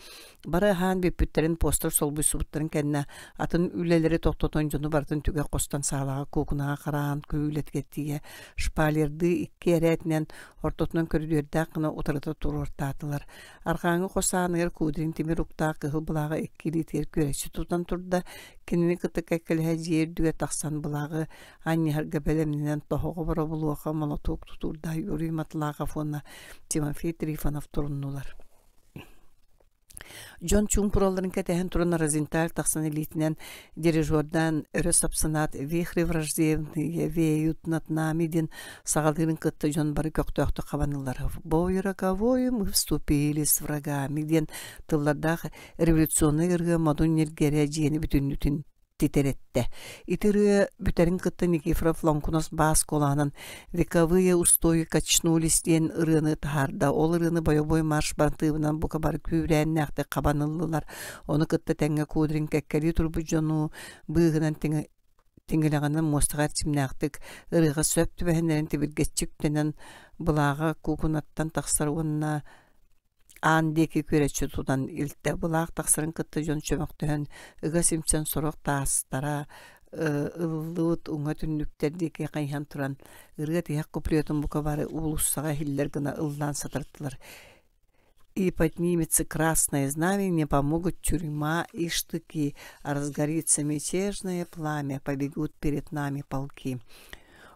Бары хаан биппүттерин постер солбуй субуттарын кенне атын үлелери токтотон жону бартын түге костан саалага кукунага караан көйлеткеттиге шпалерды икки эретинен ортотунан көрдүөрдэ кына утарыта туруортаатылар. Аркаңы косааныр кудрин тимир уктаа кыһыл булага иккили тер көрөчү тутан турда кинини кытык эккеле жер дүгө таксан булагы аннихарга белеминен тохого бара булуака молоток тутурда юрий матлага фона Тимофей Трифонов туруннулар. Джон Чумпуралдарын кәтәһен турына Розенталь тахсан элитинен дирижердан өрө сапсынат вихри враждебные веют над нами ден сагалдырын кытты Джон бары көктөктө кабанылар. Бой роковой мы вступили с врагами ден тыллардах революционный ыргы модун нергере жени бүтүнүтүн титеретте. Итыры бүтерин кытты Никифоров Ломкунос бас коланын вековые устои качнулись ден ырыны тахарда. Ол ырыны бойобой марш бантыбынан бука бары күрән näхте кабаныллылар. Оны кытты тәңге кудрин кәккәли турбу жону быгынан теңгелегенен мостагар тимнәхтик ырыга сөп түбәһеннәрен тибилгәччүктәнән булага кукунаттан тахсар онна Андеки көрәтчү тудан илтте булак тахсырын кытты жон чөмөктөн ыга симчен сорок тастара ыллыут уңа түннүктердеки кайхан туран ырга тияк куплетун бука бары улуссага хиллер гына ылдан сатырттылар. И поднимется красное знамя, не помогут тюрьма и штыки, а разгорится мятежное пламя, побегут перед нами полки.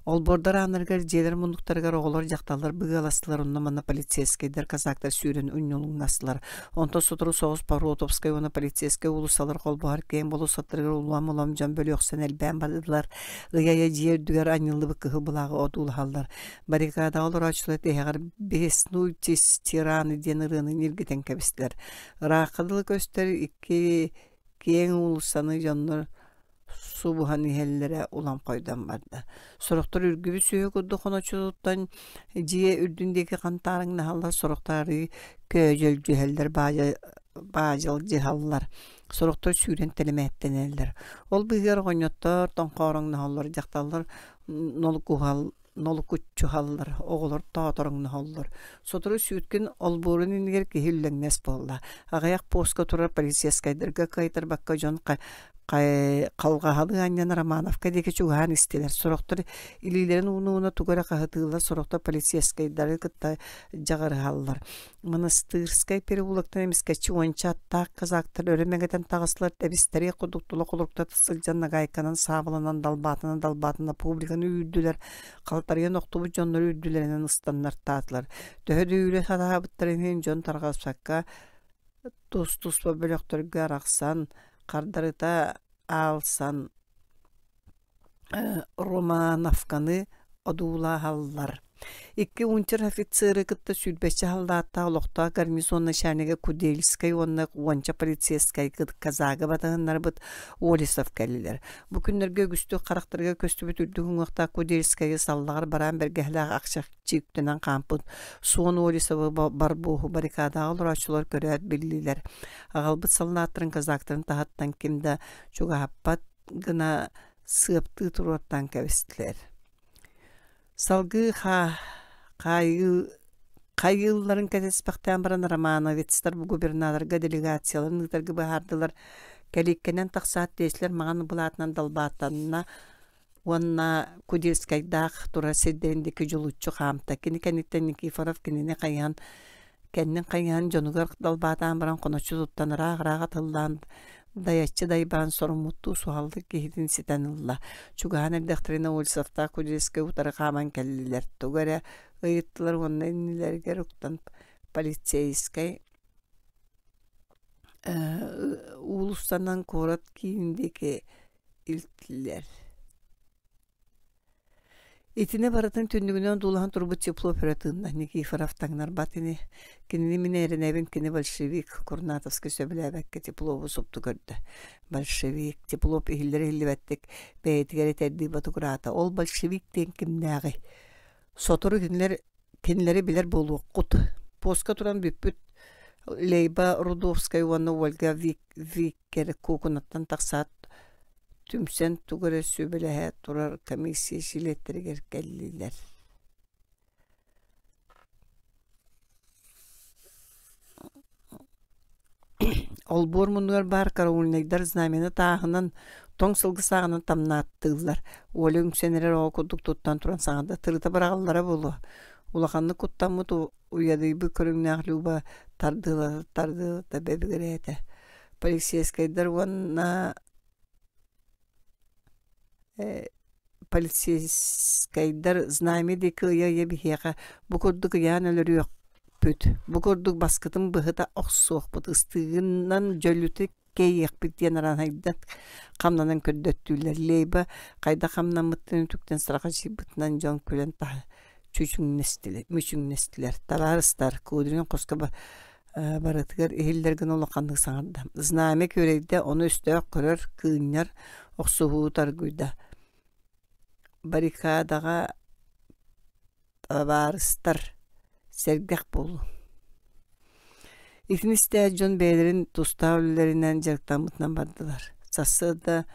Ол бордар аныргар жедер мундуктаргар оголор жакталар быгаластылар онна полицейскийдер казактар сүйрен үннолуңнастылар. Онто сутуру соғыс Паротовскай оны полицейский улусалар колбар кейн болу саттыргар улуам улам жан бөлөксен элбен бадыдылар. Ыяя жер дүгер анылы быккыгы булагы одулхалдар. Баррикада олар ачылы тегар 5-0 тираны ден ырыны ниргетен кебистилер. Ракыдылы көстер икки кейн улусаны жаннар Субухан ихеллere улам койдан барды. Сороқтар үргүбі сүйе көдді қоночуттан жие үрдіндегі қантарың нахалар сороқтары көжел жүхелдер бажыл жихаллар. Сороқтар сүйрен телеметтенелер. Ол бұйгер қоньоттар тонқорың нахалар жақталар нолукуччухаллар, оғылар таатарың нахаллар. Сотыры сүйткін олбурын ингер кехиллеңнес болла. Ағаяқ поска турар полицейскайдырға кайтар баққа жон қалғағалы аннан Романовка деке чугаан истелер. Сороқтар илилерин уnuuna тугара қағытылар. Сороқтар полицейскайдары кытта жағырғалылар. Монастырскай переулактан емескачи онча аттақ қазақтар өрімегетен тағысылар тәбістері құдықтылы құлықта тысылжан нағайканан сабылынан далбатына публиканы үйділер. Қалтарген оқтубы жонлары үйділерінен ұстаннар таатылар. Төхеді үйлі садағабыттарының жон тарғасаққа тұс-тұспа бөліқтіргі арақсан Кардарыта алсан Романовканы одула халлар. Икки унчер офицеры кытта сүлбәче халлатта олоқта гарнизонна шәрнеге Кудельскай, онна уанча полицейскай казага батығыннар бұд Олисов кәлілер. Бұ күннерге күсті қарақтырға көсті бүтүрдігін уақта Кудельскайы саллағар баран бергәләғ ақшақ чиктенен қампын. Суын Олисовы бар бұғы барикадаға лұрачылар көрәт білілер. Ағалбыт салынаттырын казақтырын тағаттан кемді чуға хаппат гына сыпты тұруаттан кәвістілер. Салгы қайылларын кәдеспақтан баран Романовецтар бұл губернаторға делегацияларын ұтарғы бағардылар. Кәлеккенен тақсат дейсілер маған бұлатынан далбатанына онна Кудельскайдақ тұра седдеріндегі жолутчу қамта. Кені кәнеттен Никифоров кеніне қайған кәннен қайған жонығар далбатан баран қоночу тұттан раға тылдан Даяччы дайбан сорумутту суалды кейдин ситанылла. Чугахан элдектрина Олисовта Кудельскай утары қаман кәлілер. Тугаре ұйыттылар онна иннилерге руктан полицейскай улустанан корат кейіндеке илтілер. Итine баратын түндігінен дулахан турбу тепло оператывна Никифоров таңнар батыны. Кенini минерин эбин кені большевик Курнатовский сөбіләбәкке теплову сопту көрді. Большевик, теплоп ихиллер ихилебәттік бәйтігері тәрді батуграта. Ол большевик тен кімнәғі. Сотыры кенілері білер болу құт. Поска туран бүппіт Лейба Рудовская, Ольга Виккер кукунаттан тақсат tümsen tugara sübelehe turar komissiya şiletleri gerkelliler. Ol bormunlar bar karawulnegdar znameni tağının toң sılgı sağının tamnattığılar. Olun seneler okuduk tuttan turan sağında tırıta barağıllara bolu. Ulaqanlı kuttan mutu uyadı bu körüngnaxluba tardıla da bebegirete. Polisiyeskaydar vanna polisiyeskaydar znamedi kıya yebiheqa bu kurduk yanelері yok püt. Bu kurduk baskıtın bıhıda oqsuq bıt ыстığından jölütü keyek bit yanaran haydat qamnanan köddöttüler. Leyba qayda qamnan mıttın tükten sıraqa şibıtından jon kölen tağı. Müçün nestiler. Talarıstar. Kudurun qoska baratıgar ehillergen olaqanlığı sağırda. Zname köreyde onu üstüge körür kıyınlar oqsuğu targuyda. Barikadaga tabarıstar. Sergek bolu. İkniste John Beylerin tustavlülerinden jarktan mutlan bardılar. Sası da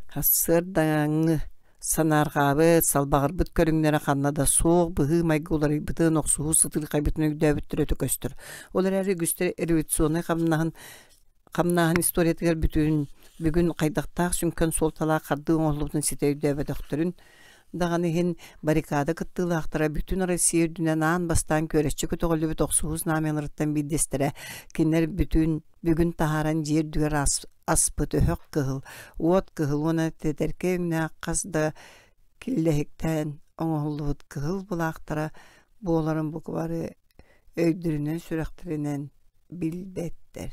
Hasır daňy sanargaby salbagır bit körüňlere kannada soğuk bıhı maygulary bıtın oqsuğu sıtıl kaybetine güdäbittir ötököstür. Olar äri güçte erwitsiyony qamnahan historiýetler bütün bugün qaydaqtaq sümkön sol tala qardy oňlubdan sitey däbedoktorun dağanyhin barikada kıttılaqtara bütün Russiýa dünýäň bastan köreççi kötөгöllü bit oqsuğuz namenlerden bildestere kinler bütün bugün taharan jer düger aspıtı hök kıhıl uot kıhıl ona tederkemne qasda killehikten oňullut kıhıl bulaqtara boların bu bary öýdürünen sürektirinen bilbetler.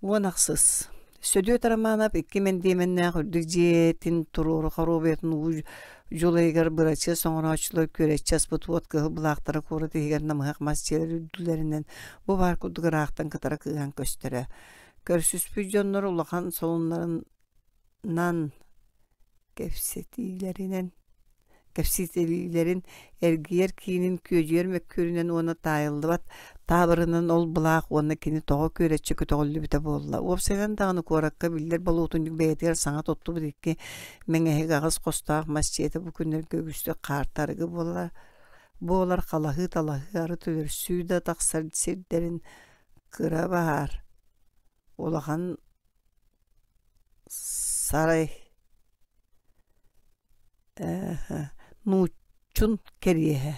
Onaqsız Södüyor taramanap 2000 hürdijetin tururu xarobetin jolaygar bıraçı sonra açılır köreçças bu tuvatkı bulaqtara koru teger namıqaq masçeler üddülerinden bu var kudugıraqtan katara kıgan köstere. Körsüz püjonlar ulaqan solunlarından Kefsitelilerin ergiyer kinin köjyer mekkörünen ona tayıldı bat tabırının ol bulaq ona kini toğa köreççi kötөгöllü bite bolla. Opsenen dağını korakka biller balotun beyetiger sana tottu bidikki meňehe gağız kostaq masçiyeti bu günler gögüstü qartarıgı bollar. Bolar qalahı talahı arı tölür süyda taqsar sirderin kıra bahar. Olaqan saray nuçun keriye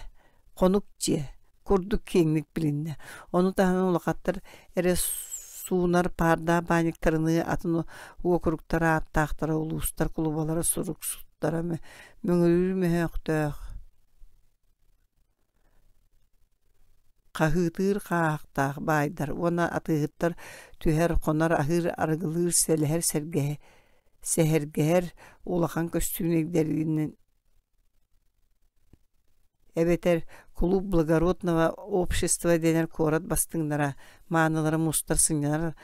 konukçe kurduk kenglik bilinne onu tahan ulaqattar ere suunar parda baniktarını atını okuruktara attaqtara ulustar kulubalara suruksutlara möngülür möhöktök qahıtır qaqtaq baydar ona atıhıttar tüher qonar ahır argılır selher sergehe seherger ulaqan köstüğüneklerinin ebeter klub благородного общества denir korat bastığınlara manaları mustar sınyalar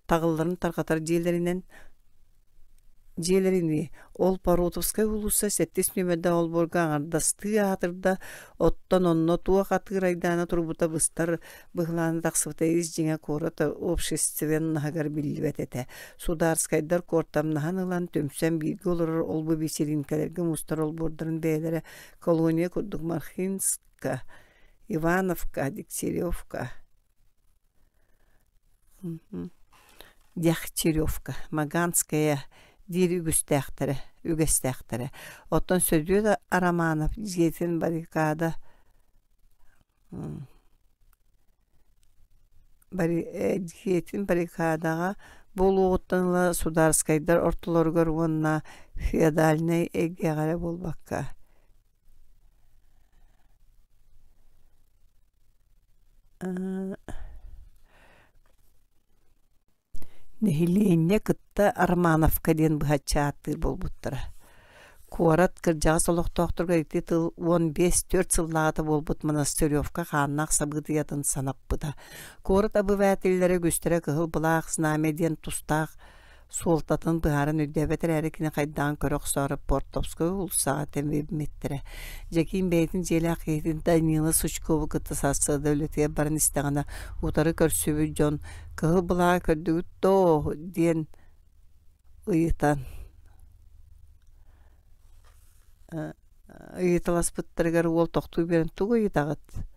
tağılların tarqatar jelerini ol Parotovskay ulusa 7 nömerde ol borgan ardastığı hatırda ottan onno tuğa qatıraydana turbuta bıstar bıhlanı taqsıvta izjine korata обществен hagar bilbetete. Sudarskaydar kortamnahan ılan tömsen bilgi olur ol bu bisirinkelerge mustar ol bordarın beylere koloniya kurduk Marxinska, Ivanovka, Dikseryovka, Dyaxcheryovka, Maganskaya diri ügestəxtərə. Otdan söylüyor da Aramanov Jiyetin barikada Jiyetin barikadaga bolu ottanla Sudarskaydar ortalargar onna feodalnay egegare bolbakka. Nehiliğine kıtta Armanovka den bıhaça attır bolbuttara. Kuarat kırjağı soluq toqturga iti tıl 15-4 sılağıda bolbut Monasteryovka xannaq sabıdı yadın sanap bıda. Kuarat abı vətillere göstere kıhıl bulaq snamedien tustaq Солтатын быһарын үддәбетер әрекіне қайдан көрөк сары Портовской улсаға тәмбебметтірі. Жакин бәйтін желі ақиетін Данила Сучковы кыттысасы дәулетіге барын істіғана ұтары көрсөбі жон кығы бұла көрдігі то ден ұйытан. Ұйыталас бұттырғар ол тоқту берін тұғы ұйытағыт.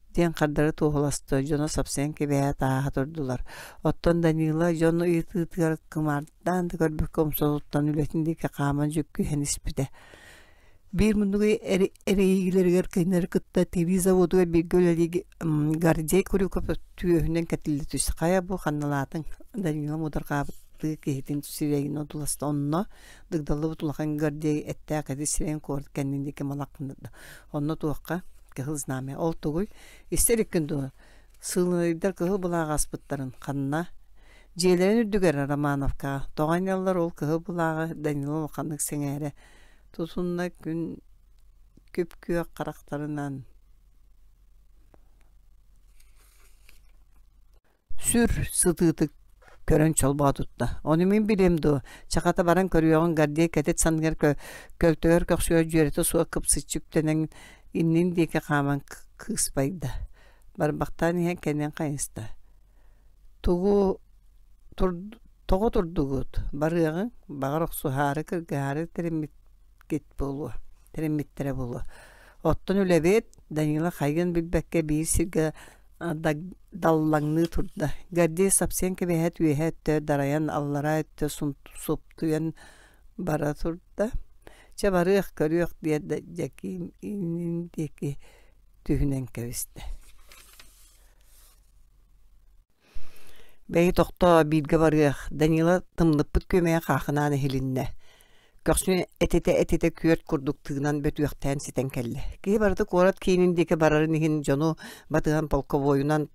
Ден қардары туғыласты, жоны сапсен кебея тааға тұрдылар. Оттон Данила жоны ұйытығытығар кымардан көрбік комсолуттан үлетіндегі қаман жүккі хәніспіде. Bir мұндығы әрейгілергер кәйнер күтті TV заводуға bir гөлелігі гардей көрі көпі түйөһінен кәтілді түсі. Қая бұл қанналатын Данила мұдар қабытты кейтін түсірегін одыласты. Онына дығдалы бұтылған гардей әтті әкәді сірен көрді кәніндегі малақындырды. Онына туаққа кыһылзнаме ол тугуй истериккенду сылыйдар кыһыл булага аспыттарын канна желерин үрдүгер Романовка тоганяллар ол кыһыл булага Данила Луканнык сеңере тусунна күн көпкүө карактарынан сүр сытыты көрөн чолбоо тутта. Оны мен билемду. Чаката баран көрүөгөн гардия кетет сангер көлтөгөр көксүө жүйөрөтө суа кыпсычыктенен иннин деке қаман кыспайды. Барбақтан ең кәнен қайынсты. Тоғы тұрдығыд. Барығын бағыр оқсуғары кіргәрі тереметтері болу. Оттын үләбет Данила қайын білбәкке бейір сірге даллаңны тұрды. Гәрде сапсен кебе өйәт дараян аллара әтті сұптуян бара тұрды. Чабарық көріөк деді Жаким иніндегі түйінен кәвісті. Бәйі тоқта білгі барық Данила тымлыппыт көмея қақынаны хелінне. Көксіне әтеті күйет күрдіктігінен бөтіөқтән сетен кәлі. Кей барды қорат кейініндегі барарын ехін жону батыған полковойынан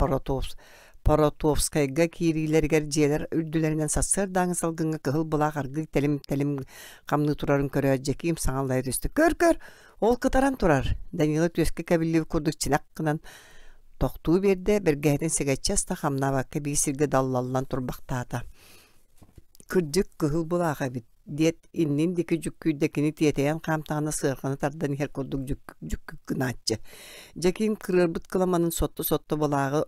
Паратовскайга кирилергер желер үрдүлеринен сассыр даңы салгынга кыһыл булак аргы телим камны турарын көрө Жаким саңалдай төстү. Көр, ол кытаран турар. Данила төскө кабилли курдук чинак кынан токтуу берде, бергәйтен сегечаста хамнабакка бисирге даллаллан турбактаата. Күрдүк кыһыл булага бит. Дет иннин деки жүккүйдекini тиетеян камтағына сырғаны тардан хер курдук жүккү кынаатчы. Жаким кырырбыт кыламанын сотто болағы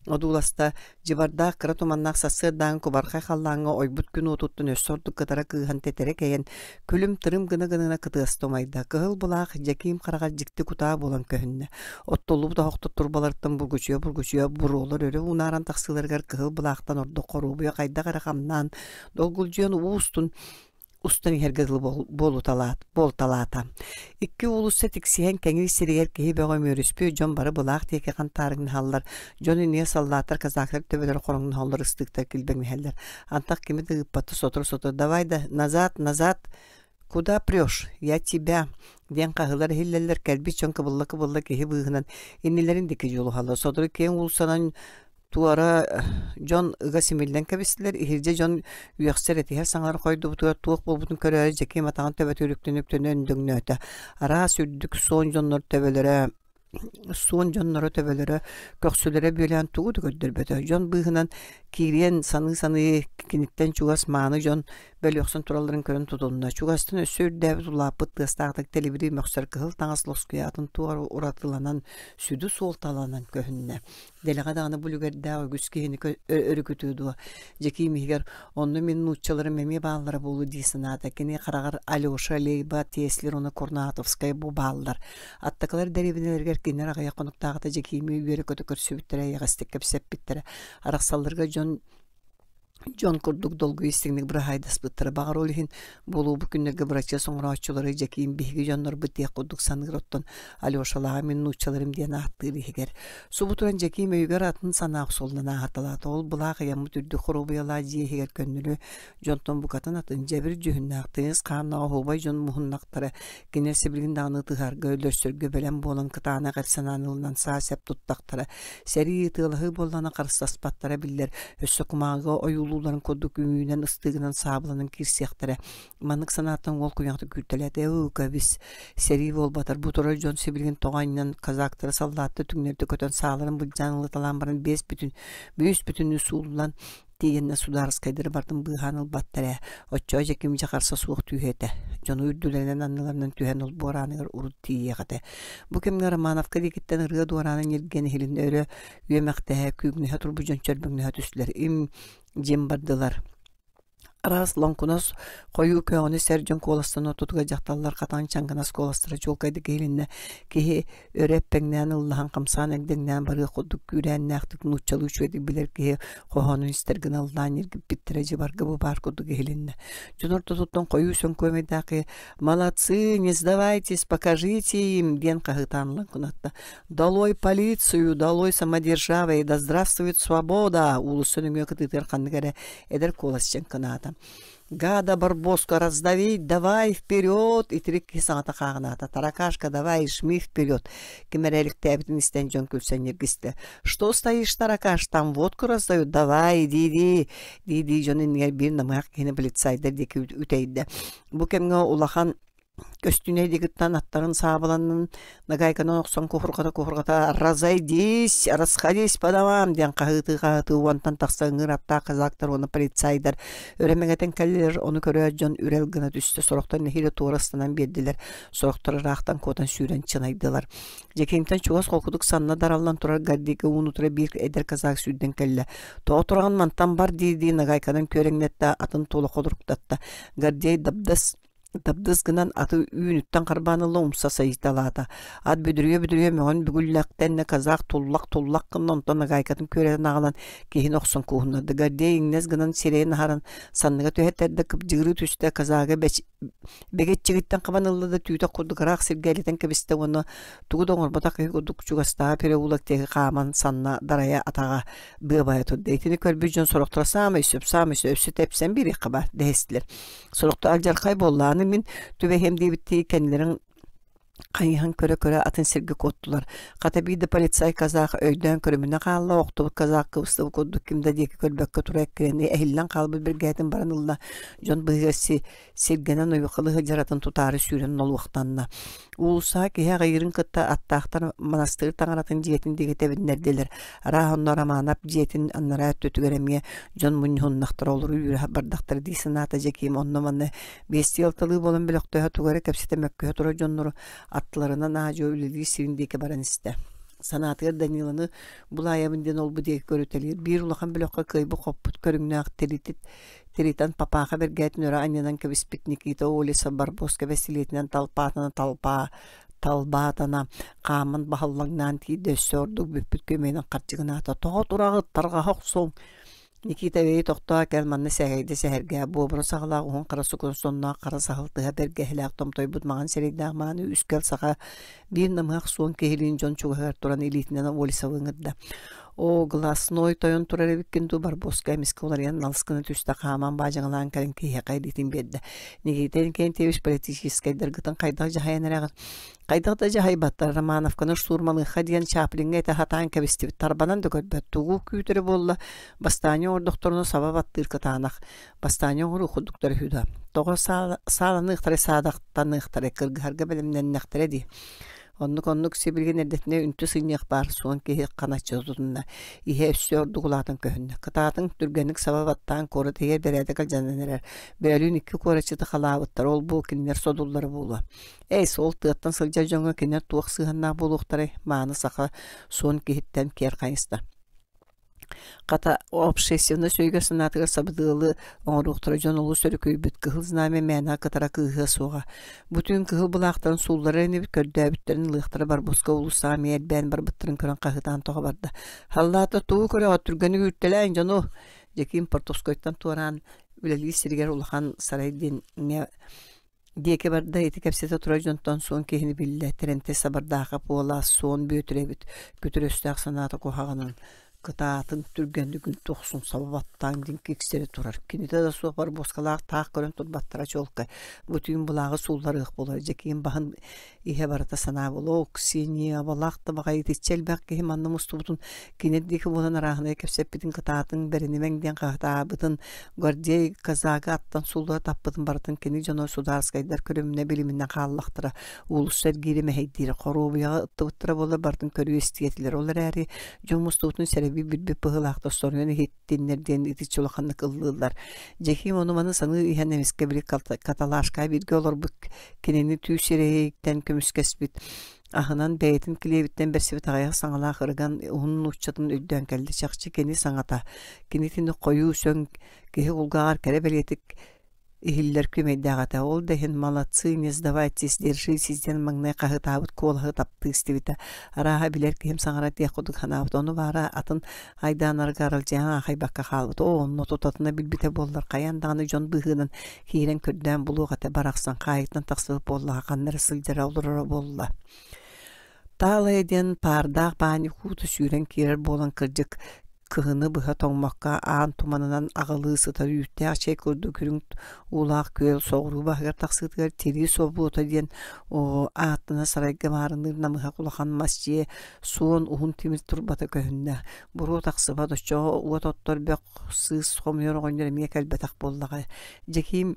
одуласта жибарда кыра туманнақ сассырдан кубархай халлаңы ойбут күн отуттun өссорду кытара кыыхан тетере кейен күлім тырым гына кытыас томайда. Кыһыл булақ Жаким қарағар жикти кутаа болан көһүнне. Оттолу да хоқты турбаларттан бургучуя буролар өрі унаран тақсыларгар кыһыл булақтан орды қорубуя қайда қарақамнан долгулжуян устан хергезл болу талата. Икки улуса тиксиен кеңир сиригер кеһи бөгө мөрүспү жон бары булак теке кантарыгын халлар жон ине саллатар казахлар төбөлөр корongун халлар ыстыктар килбең хәлләр. Антак кими дыппаты сотор давай да назад куда прёшь? Я тебя ден кагылар хиллелер кәлби чонка буллы кеһи быгынан иннелерин деке жолу халлар сотор кен улсанан туара Джон Гасимилден кебистилер ихирже Джон үяқсер her саңар койду бутуа туық болбутун көрө Жаким атаган төбөтүлүктүнүп өндүңнөтө. Ара сүрдүк сон жоннору төбөлөрө көксүлөрө бөлөн тугуду көддөрбөтө. Жон быгынан кирен саны киниттен чугас мааны жон бөлөксөн туралларын көрөн тутунна. Чугастын өсүрдө тулапыт тыстагдык телебири мөксөр кыл таңаслоскуятын туар уратыланан сүдү солталанан көһүннө. Делегаданы бүлүгөрдө өгүскени өрүкүтүдү. Жаким игер онну мен нуччалары меми баалары болу дисинада кени карагар Алёша Лейба Теслер оны Корнатовская бу баалар. Аттакалар деревинелерге кинер агая конуктагыта Жакими үйөрө көрсүбүттөрө ягастык кепсеп биттере. Араксалларга Жон курдук долгу истигник брахайдас быттыры бағар олихин болу бүкүннерге брача соңрааччылары Жаким биһиги жоннор бытыяк курдук саныгыроттон Алёшалага мен нуччаларым диэн аттыыр ихигер. Субутуран Жаким өйгөр атын санаак солнана аталаты. Ол булаак ямы түрдү хорубуяла жиехигер көннүлү жонтон букатын атын жабир жүхүннаактыыз кааннага хобай жон мухуннактары кенерсе билгин даганы тыгарга өлөсөргө белен болон кытаана калсананылынан саасеп туттактары сери тыылыгы боллана карыстаспаттара биллер өссө кумаага оюл suuluların koduk ümünen ыстыгынан сабыланын кирсектере маннык санатын ол куяңты күтеләде үкәбис сери болбатар бу туры жон сибилген тоганнан казактыр саллатты түңнерде көтөн сааларын бу жанлы талан барын 5 бүтүн суулан тиенне сударскайдыр бардым быханыл баттаре оччо жеким жакарса суук түйете жон үрдүлеринен анныларынан түйен ол бораныр урут тиегате бу кемгер Романовка дикиттен ырга дуаранын ерген хилин өрө үйемекте күгнө турбу жон чөрбүңнө түслөр им жем бардылар Арас лонкунос кою көңүнү сержон коластан тутуга жакталлар катан чаңганас коластыра жолкайды келинне ки өрөппеңнен Аллахан камсан эгдеңнен бары кудук күрәннәктик нучалу чөйди билер ки кохону истерген Аллахан иргип биттережи барга бу бар кудук келинне жонор тутуттан кою сөн көмөдәки молодцы не сдавайтесь покажите им ген кагытан лонкунатта долой полицию долой самодержава и да здравствует свобода улусөнүнгө кытытыр кандыгере эдер коласчен каната Гада Барбоска раздавить, давай вперед, и три кисата хагната. Таракашка, давай, жми вперед. Кемерелик тебтин истен жон күлсенергисте. Что стоишь, таракаш, там водку раздают, давай, иди, жонин бир намак кене полицайдар деки үтейді. Бу кемге улахан көстүнө дигиттан аттарын сабыланын нагайканы оксон кухургата разойдись, расходись по домам ден кагыты уантан такса ыңыратта казактар оны полицайдар өрөмегетен келлер оны көрө жон үрел гына түстө сороктон нехиле туурастынан бердилер сороктор рахтан котан сүйрен чынайдылар жекеңтен чугас колкудук санна дараллан турар гардиге унутура бир эдер казак сүйден келле тоо турган мантан бар диди нагайканын көрөңнетте атын толо кодуруктатта гардей Дабдыз гынан аты үйүнүттен карбанылы умса сайыталады. Ат бүдүрүгө мөңөн бүгүлләктенне казак туллак кынын онтон гайкатын көрәден ағалан кейін оқсын куһунна. Дыгардия иңнес гынан сирейін харан санныга төһеттерде кып жыгыры түсте казага бегет жигиттен кабанылды да түйте курдугарақ сиргелитен кебисте оны тугу доңорбота кыйгудук чугаста переулактеги каман санна дарая атага быбая турду. Эйтини көрбү жон сороктора самы өпсү тепсен бири каба дестилер. Сорокто алжаркай болланы min tübe hem dibitti kendilerin Kayhan köre atın sirgi kotttular. Katabide politsay kazak öyden körümüne kalla oqtu kazak kıvıstı koddu kimde diye kölbekke turak kireni ehillan kalbı bir gaytin baranılla jon bıgası sirgenen oyuqalı hıcaratın tutarı sürünün ol vaqtanna. Ulusa ki gayırın kıtta attaqtan manastır tangaratın jiyetin dege tebinlerdiler. Rahonlara manap jiyetin anlara tötügeremeye jon munhun naqtar olur yürü bardaqtar disin ataca kim onnamanı 5 yıl talı bolun biloktoya tugare kapsite mekkö tura jonnuru atlarına naci öyleliği sirindeki baran iste. Sanatır Danila'nı bulayabından ol bu diye görütelir. Bir ulakan blokka kıybı koput körüngüne teritan papağa bir gayet nöre anyadan kebis piknikita olesa barboska vesiletinden talbatana qaman bahallagnan ti dössördük büpüt kömeğinin qarçıgına ata toğa turağı targa hoqson Nikita vey toqta kelmanne seheyde seherge bobro sağla on qarasukun sonna qara sağıltığa berge helaq tomtoy butmağan sereyde mani üskel sağa bir namaq son kehelin jon çuğar turan elitinden olisa vıngıdda. O glasnoy toyon turare bikindu barboska miskolarian nalskını tüstä qaman bajınglan kalın ki qayditin bedde. Nikiten kenteviş politiskiskay dergıtan qayda jahayanara Qayda jahaybatlar Romanovkаны штурмалы хадиян чаплинге та хатан кебисти тарбанан да көрбөт тугу күтөрө болла бастаня ордокторуна сабабаттыр катанак бастаня ору худуктар хүдө того саланы ихтары садактан ихтары кыргарга белемнен нактары ди Оннук сибилген эрдетне үнтү сыйнyak бар суон ки каначызына ihe өсөрдүгулатын көхүнне кататын түргенlik сабабаттан коры тегер береде калжаннер бөлүн 2 корачыты халабыттар ол бу кинер содуллары болу эй сол тыттан сылжа жоңго кинер туак сыганна болуктары маны саха суон киттен кер кайста Kata obsesivna söýge sanatyga sabdyly oňrukdyra jon ulu sörüküy bit kıhılzname mäna katara kıhı soğa. Bütün kıhıl bulaktan suullara enip kördäbitlerin lyhtyra bar boska ulusa meýet ben bar bittirin kören qahydan toga barda. Hallata tuğu köre oturgany güýtelen jonu jekim portoskoyttan turan üleli sirger ulhan saraydin ne Diyeke barda eti kapsete turajontan son kehini bille terente sabardaqa pola son büyütürebit. Götür östaq sanata kohaganın kıtaatın türgendügün toxsun sababattan din kekseri turar. Kinite da suaq bar boskalar taq görün turbattara çolqa. Bütün bulağı suulları ıq bolar. Jekin bahın ihe barata sana bolo oksiniya balaqta bagay tiçel baq ki manna mustubutun kineddeki bolan rahına kepseppitin kıtaatın berini mengden qahtabıtın gordiye kazaga attan suulları tappıtın baratın kini jono sudarskaydar körümüne biliminden qallaqtıra. Uluslar giri meheydiri qorubiya ıttıbıttıra bolar bartın körü istiyetiler. Olar äri Jomustutun sebebi bir pıhılaqta soruyan hittinlerden iti çolaqanlık ıllılar. Jekim onu manı sanı ihenemiske bir katalaşkay bir olur bu kineni tüyserekten kömüskesbit. Ahınan beytin kilebitten bersibit ağaya sağala kırgan onun uççatın üddön keldi çakçı keni sağata. Kinitini koyu sön kehi ulgar kere belyetik ihiller kümeydağata ol dehin malatsı ne zdavaytis derşi sizden magnay qahıtabıt kolahı taptı istivita araha biler ki hem sağara diye koduk hanabıt onu vara atın aydan argarılcayan ahay bakka qalbıt o onun tutatına bilbite bollar qayandağını jon bıhının hiren ködden buluğata baraksan qayıttan taqsılıp bollağa qanları sıldara olur bolla Tağla eden pardağ bani kutu süren kirer bolan kırcık kıhını bıha toңmakka ağın tumanынан ağalığı sıtarı yütte açay kurdu kürün ulaq köl soğru bahgar taqsıtgar teri sobu ota diyen o ağıttına sarayga marınır namıha kulaqan masçiye suon uhun timir turbata köhünne buru taqsıba doşço uvat ottor bek sığız xomuyor oğunları miye kelbetak bollağa jekim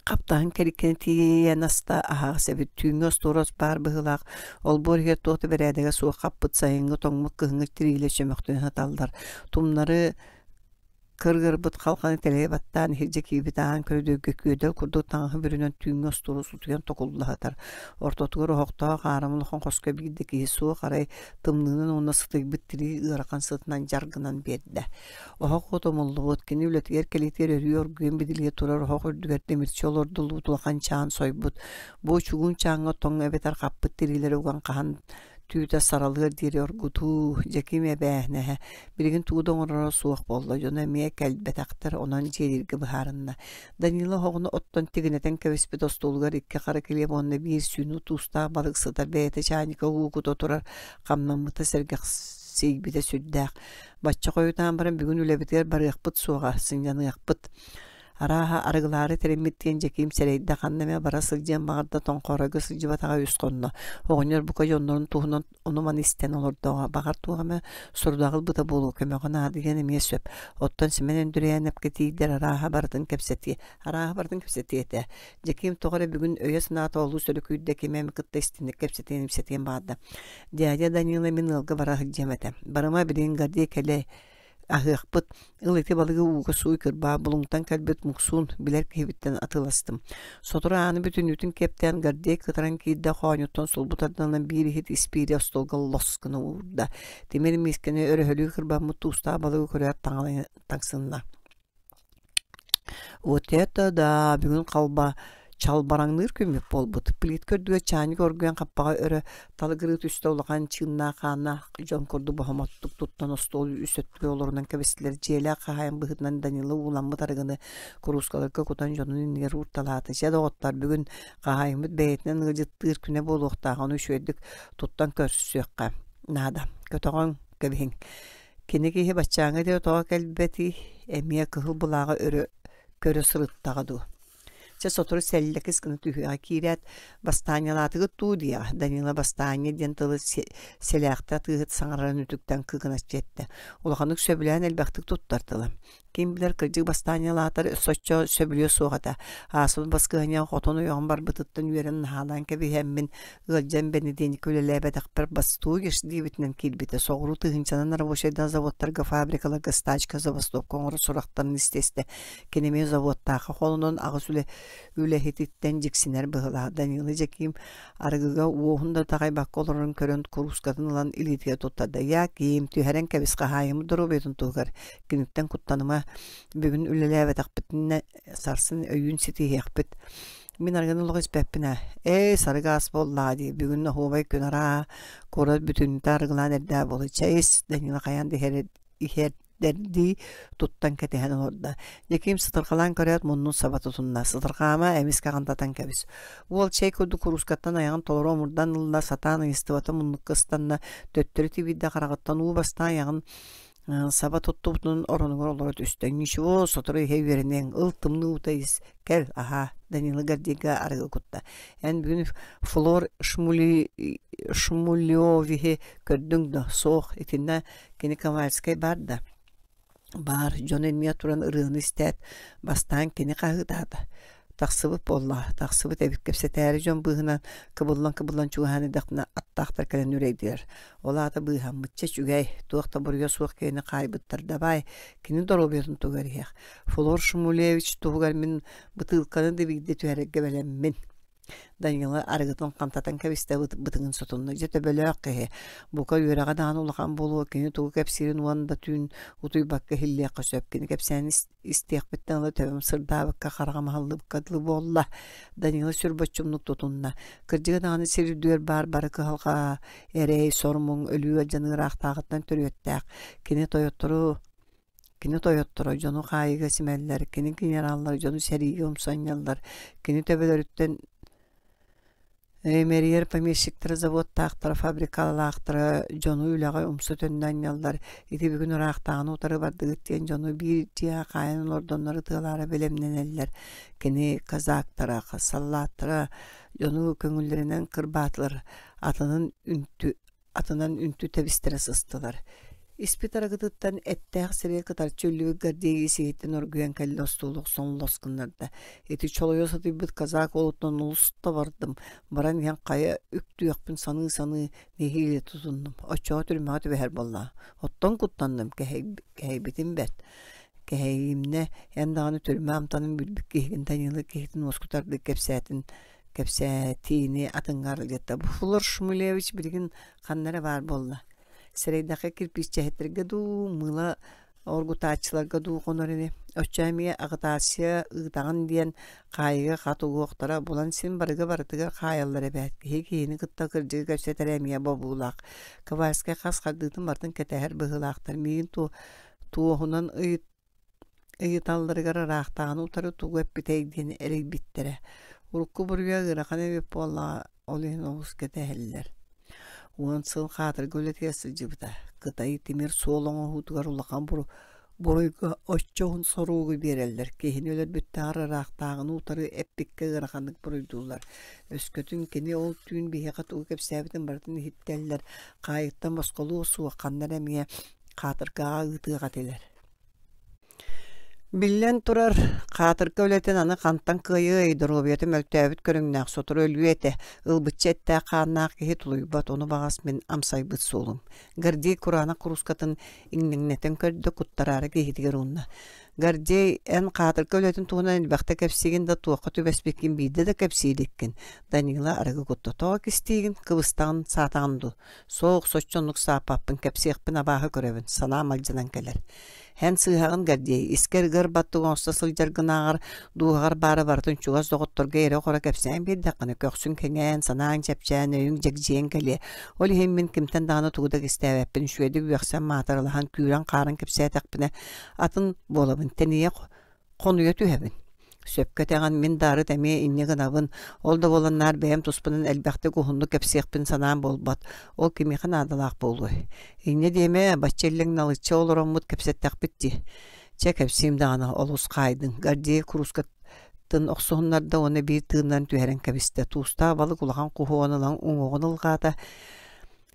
Kaptan kerikeni tiye nasta aha sebit tüngös toros bar bıhılaq ol borger tohtu beredege suğa kappıt sayıngı toңmuk kıhıngı tiriyle çömöktüğün hatallar tumları kırgır bıt kalkanı teleye battan hircek gibi dağın körüdü göküydel kurdu tağı bürünen tüngös toros tutuyan tokullu hatar ortotuğu rohokta qaramılıqın qoska bilgideki suğa qaray tımlığının onna sıtık bittiri ırakan sıtından jargınan berdi oğuk otomullu botkeni ületi erkeliter örüyor güven bediliye turar oğuk ürdüger demirçi olur dulu tulaqan çağın soybut bu çugun çağına toң ebetar qappıt dirileri ugan qahan tüyde saralır diriyor gutu jekime bähne birigin tuğdan orara suaq bollu jona miye kelbetaktar onan jelirgi baharında Danilo hoğunu ottan tigineten kevespe dostulgar ikke qara kelep onna bir sünü tusta balık sıtar beyte çanika uğut oturar qamnamıta sergeq seybide süddaq batça koyutan barın bugün ülebiter barıqpıt suğa sınjanıqpıt Araha arıgılары teremittiyen jekim sereyde kanneme bara sılcan bağırda tonqoragı sılcıbatağa üstkonno. Oğunyor buka jonların tuğunun onuman isten olurdu. Bağır tuğame surdağıl bıta bolu kömeğine adigen emeye söp. Ottan simen öndüreyen epketiydiler araha bardın kepseti. Araha bardın kepseti ete. Jekim toğara bugün öye sınata olu sölüküydeki memikıtta istinlik kepsetiyen imsetiyen bağırda. Diyaja Danilo min ılgı bara hıccamete. Barıma birin gardiye kele ahıqpıt ıleti balığı uğu suyu kırba bulungtan kalbet muksun biler kehibitten atılastım. Sotura anı bütün yütün kepten gardiye kıtaran kiyidde xoanyuton sulbutardan bir hit ispiri astolga loskını uğurda. Demir miskene örehölü kırba mutlu usta balığı koryat taksınla. O teta da bugün kalba çalbaranlır kömüp bolbut. Pilit kördüge çani görgüyen kappağa öre talıgırıt üstte olağan çığınna qana jon kordu bohamatlık tuttan ostol üstötüge olorundan kebestileri jela qahayan bıhıtnan Danilo ulanmı tarıgını kuruskalarga kutan jonun inler urtalatı. Jada otlar bugün qahayımıt beyetinden ıcıttır küne boluqtağını üşöydük tuttan körsüsüqqa. Nada, kötoğun kebihin. Kene kehi batçağına diyor toğa kelbeti emiye kıhıl bulağı öre körü sırıttağıdı. Sotoru sellek iskını tühüya kiret bastanyalatı tu diye Danilo bastanya dentalı selekta tığıt sanıran ütükten kıgına jetti. Ulaqanık söbülen elbaqtık tuttardılı. Kim bilir kırcık bastanyalatı soçça söbülüyor soğada. Asıl baskıhanya otonu yoğun bar bıtıttın üyerin halan kebi hemmin ılcan beni deni kölele bedak bir bastığı geçtiği bitinen kilbite. Soğuru tığınçanan aravoşaydan zavodlarga fabrikalarga stajka zavastop konuğru soraktan listeste. Keneme zavodtağı kolunun ağız üle hititten jiksiner bıhıla. Danilo jekim arıgıga uohunda tağay bakka olurun körönt kuruskatınılan ilitiye tuttadı. Ya kim tüheren kebis qahayımı duru betun tuğar. Kinükten kuttanıma bugün üleleve takbetine sarsın öyün siti yakbet. Min arganı loğuz beppine. Sarı gaz bolla diye. Bugün huvay könara koraz bütün targılan erdağ bolu. Çayis Danilo qayan diher derdi tuttan ketehen orada. Jekim sıtırqalan köreyat munnun sabat tutunna. Sıtırqama emis kağantatan kebis. Uol çey kurdu kuruskattan ayağın tolur omurdan ılda satan istivata munnuk kıstanna töttürü tibidde qaraqattan uğu bastan ayağın Саба туттубутун оронугор олорот үстөн ничего соторы хейверинен ылтымны утайыз кел аха Данила Гордига аргы кутта. Эн бүгүн флор шмулевихи көрдөң да соох итинна кени Ковальскай барда. Бар жонен мия туран ырыгын истет бастан кени кагыдады. Тақсыбыт болла, тақсыбыт әбік кепсетәрі жон бұғынан кыбыллан чуғаны дақпына аттақтар кәлен үрейдер. Ола ата бұған мұтча чүгәй, туақта бұрға суық кейіні қайбыттар дабай, кені доробетін туғар еқ. Флор Шумулевич туғар мен бұтылқаны дебігде түйәрекке бәлем мен. Данила аргытын қамтатан кәбісті бұтыңын сотынны жеті бөлі аққығы. Бұқа үйераға даан ұлған болуы кені туғы кәпсерін уанда түйін ұтуй баққа хилле қосып. Кені кәпсән істеқ біттен алы төбім сырда баққа қарға мағалды бұққадылы болла. Данила сүрбатчымлық тұтынна. Кірдігі дағаны серілдер бар қығалға әрей сормың өлі жанығыр ақтағыттан түреттәқ. Кені тойоттыру, жону қайығы сімәлілер, кені генераллар, жону сәрігі ұмсанялар, кені төбелеріттен Мерьер помещиктері заводтақтары, фабрикалақтары, жону үліға ұмсы төннен ялдар, еті бүгін ұрақтағын ұтары бардығыттен жону бір жия қайын ордонлары тығылары белемнен әлілер, кені казақтары, саллаттары, жону көңілдерінен кырбатылар, атынан үнтü тәбістері сыстылар. Испитара гытыттан эттәк сире кытар чөллүгү гардеги сиеттен оргуян калли остуулук сонлоскуннарда. Эти чолойоса тиббит казак олуттан улуста бардым. Баран ян кая үктүякпын саны нехиле тутундум. Очоо түрмәгә түбәһәр болла. Оттон куттандым кәһәйбитим бәт. Кәһәйимне яндаганы түрмәм таным билбик кегин Данила кегин оскутарды кепсәтини атыңгар гетта. Флор Шмулевич билген ханнары бар болла. Серейдақы кирпиччәһеттерге ду мыла оргутаачыларга ду конорене оччамия агытасия ыгтаган диен кайга катугуктара булан син барыга бартыга каяллар эбет кийини кытта кыржы көсөтеремия бобулак Ковальская каскардытын бартын кетехер быгылактар миин туохунан ыйыталларыгара рахтаган утары тугуп битейден эрейбиттере урукку бурга гыракан эбеп болла олин оғыз кетехеллер. Уан сыл қатыр көлетесі жібіді. Қытай темір солыңы хутығар ұлақан бұрыға оччоғын соруғы берелдер. Кейін өлер бүтті арырақтағын ұтары әппікке ғырақандық бұрыдулар. Өскөтін кені ол түйін бейеқат ұғып сәбітін бардың хиттелер. Қайықтан басқалы суы қандар әмия қатырға ұтыға қателер. Билен турар қатырка өлетін аны қанттан күйі өйдіруғбеті мөлтәбіт көріңнәқ сотыр өлуеті. Үлбітчетті қаннақ кеге тұлуйбат оны бағас мен амсайбыт солым. Гардей құраны құрускатын иңніңнетін көрді құттарары кегетігер онына. Гардей ән қатырка өлетін туғынан әлбәқті кәпсеген да туаққа төбәспеккен бейді да кәпсейдеккен. Данила арығы құтты тоға кестеген кыбыстағын сатағанды. Соғық соччонлық сапаппын кәпсеқпін абағы көребін. Сана малжынан кәлер. Hän sığağın gardey, isker gır battığı onsta sıljargın ağır, duğar barı bartın çuğaz doğutturga ere qora kapsayan bir daqını köksün kengen, sanağın çapçağın öyün jagjiyen kele. Oli hemmin kimten dağını tuğdak istäväppin, şüyedi büyaksan matarılahan küren qarın kapsayataqpine atın bolabın, teniye konuya tühebin. Söpköteğen min darı demeye inni gınabın, olda bolanlar bəyəm tuspunun elbəqti kuhunlu kepsiqpin sanağın bolbat, ol kimixin adalaq bolu. İnne deme, başçellin nalıçça olurum mut kepsettaq bitti. Çe kepsim dağına olus qaydın, gardiyy kuruskatın oqsuğunlarda onu bir tığından tüheren kepiste, tuğusta balık ulağan kuhu onulan uğuğun ılğada,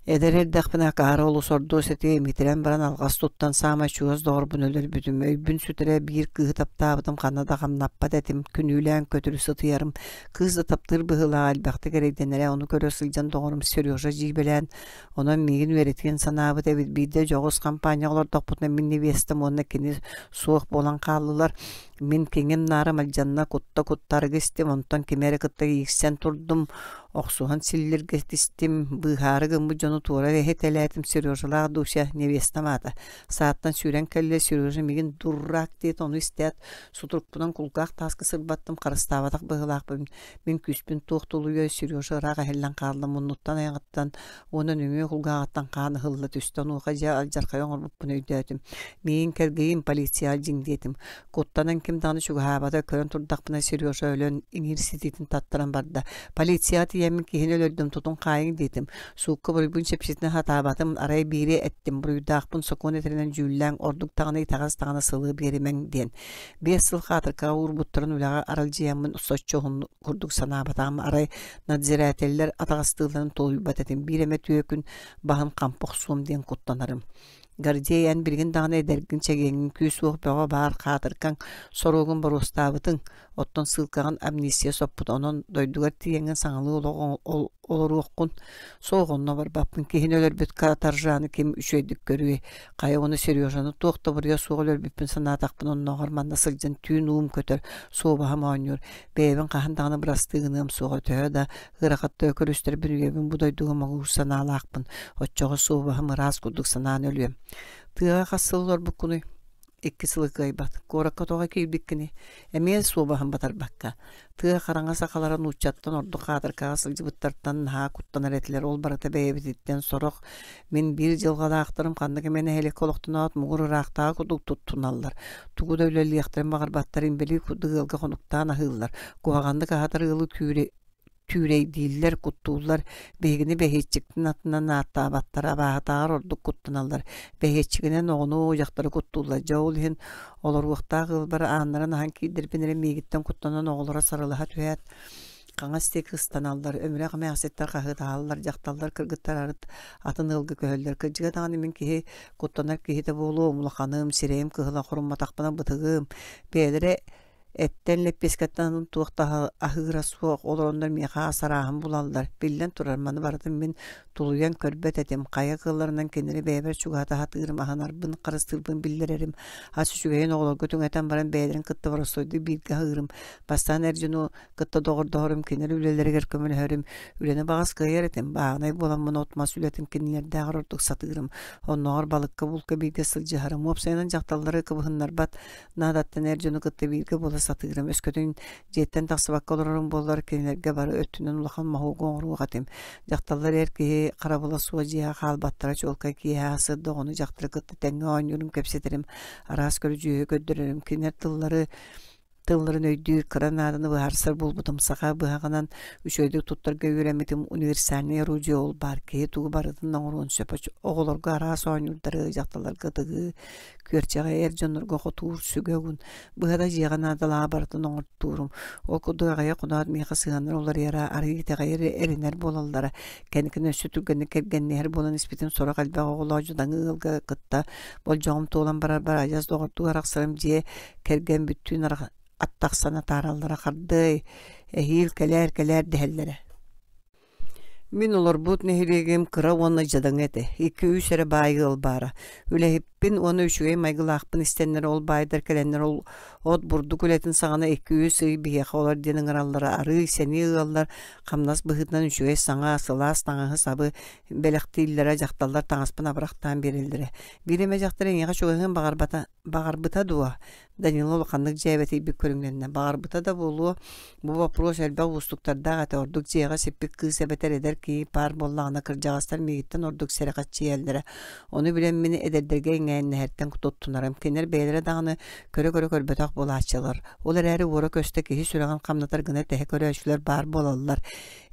Ederer daqpına qara olu sordu seti mitiren baran alğas tuttan sama çuğaz doğrubun ölür büdüm. Öybün sütüre bir kığı taptabıdım qanada qamnappa dedim. Künülen kötürü sıtıyarım. Kız da taptır bıhıla albaqtı gerekdenere onu körü sılcan doğrum sürüyoja jibelen. Ona migin veretken sanabı da bir de joğuz kampanyalar doqputna minni vestim onunla kini soğuk bolan qallılar. Min kengem narım aljanna kuttarı gestim. Ondan kemeri kıtta yiksen turdum. Oqsuhan sillerge tistim. Bıharı gımı jonu tuğra ve heteletim sürüyorlar duşa nevestamata. Saattan süren kelle sürüyorlar migin durrak deyit onu istet. Suturkpunan kulqaq taskı sırbattım qarıstavataq bıhılaq bim. Min küspün tuğtuluyor sürüyorlar rağa hellen qaldım unnuttan ayaqattan. Onun üngü kulqaqattan qanı hıllı tüstan uğaca aljarqayon orbupun öydədim. Min kergeyim polisiya jingdetim. Kottanan kim danı şu habada körün turdaq buna sürüyorlar ölen universitetin tattıran barda. Polisiya diyemin kihin ölördüm tutun kayın dedim. Suukka buruybun çepsitine hatabatım araya biri ettim. Buruydağpın sokun eterinden jüllän orduk tağına itağız tağına sılı berimen diyen. 5 yıl hatırka urbutturun ulağa aralcıyamın ustaççoğun kurduk sanabatağım aray nadzirateller atağastığıların toluybat etim. Bir emet üyökün bahın kampok suum diyen kutlanarım. Gardiyan birgin dağına edergin çegengin küsuğ bağa bağır katırkan soruğun barostavıtın otton sılkağın amnisiya sopput onun doydugar tiyengin sağlığı olur okkun soğunna var bappın kihin ölür büt katarjanı kim üşöydük görüyor kaya onu seriyorsanı toqta buraya soğul ölür büppün sana takpın onun ağırman nasılcan tüyün uğum kötür soğubaham oynuyor beyevin kahan dağına bırastığınım soğu töğe da hırakatta ökür üsteri bir üyevin bu doyduğuma uğursana alaqpın otçoğu soğubaham raz kulduk sanaan ölüyorum tığa kasılır bu konu 2 yıl gaybat korakka toğa kiydikkini emel sobahan batar bakka tığa karanga sakalara nuçattan ordu kadır kasılcı bıttarttan ha kuttan eretler ol barata beyebititten sorok men bir jılgada aktarım kandık meni hele koloktan at muğur raqtağı kuduk tuttunallar tugu dövleli yaktarım bağırbattarin beli kudığılga konuktan ahıllar kuğagandık ahatar ılı türey diller kuttuğullar begini beheççiktin atından natta battara bağıtağır orduk kuttunallar beheççikinen onu ocakları kuttuğullar jaulihin olur vaqta gılbar anların hanki dirpinere migitten kuttanan oğlara sarılıha tüyat Kaňa stek ıstanallar, ömüre mäsetler qahydalar, jaktallar kırgıtlar arıt, atın ılgı köhöller, kıjıga dağını min kihi kuttanar kihi de bolu, mulaqanım, sireyim, kıhıla kurumma taqpına bıtığım, beylere etten leppeskattan tuğta ahıra soğuk olur onlar miha sarahım bulallar. Billen turarmanı bardım ben tuluyan körbet etim. Kaya kıllarından kendini beyber çugata hatırım ahanar bın karıstırbın billererim. Haçı şügeyin oğlu götün eten baran beylerin kıttı varasoydu bilgi hığırım. Bastan ercunu kıtta doğurum kendini üleleri gerkömünü hörim. Üleni bağız kıyar etim. Bağınay bulanmını otmaz ületim kendini dağır orduk satırım. Onlar balıkka bulka bilgi sılcı harım. Opsaynan jaktalları kıbıhınlar bat. Nadattan ercunu kıttı bilgi bola satırım. Öskötün jetten taksıbakka olurun bollar kendilerge barı öttünden ulakan mahu goğru gatim. Jaktallar erkeği karabula suacıya hal battara çolka ki hası doğunu jaktırı kıttı tenge oynuyorum kepsetirim. Aras görücüyü göddürürüm. Kendiler tılların öydüğü kıran adını bıharsar bulbudum saka bıhağınan üşöydü tuttar gövüremedim universalne rucu ol barkeyi tuğu barıdından orun söpaç oğulorga aras oynurdarı jaktalar gıdığı körçağa ercanurga xotur sügögün bıhada jiğan adala barıdın oğurturum o kuduğaya kudaat miqa sığanlar olar yara arıyı teğayır eriner bolallara kendikine sütülgeni kergenni her bolan isbitin sonra kalba oğulacudan ığılga kıtta bol joğum tuğulan barar ajaz doğurtuğu araqsarım jiye kergen bütün attaqsana tarallara qarday ehil keler dehellere min olur but nehiregem kıra onu jadan ete 2-3 ere baygıl bara üle heppin onu üşüge maygılaqpın istenler ol baydır kelenler ol od burdu kuletin sağına 200 ıy biyeq olar denin arallara arı seni ığallar qamnas bıhıtnan üşüge sağa sılas tağı hesabı belaqtillere jaktallar taŋaspın abraqtan berildire birime jaktaren yağa şoğun bağarbıta dua Danilo Lokanlık ceveti bir körünlerine bağırbıta da bolu bu vapros elbağ ustuklarda gata orduk ciğağa sepik kız sebeter eder ki par bollağına kırcağızlar migitten orduk serekatçı yerlere onu bilen meni ederderge engeğinne herten tuttunarım kener beylere dağını köre körbetaq bola açılır olar eri vora kösteki hiç süreğin kamnatar gına tehe köre ölçüler bar bolallar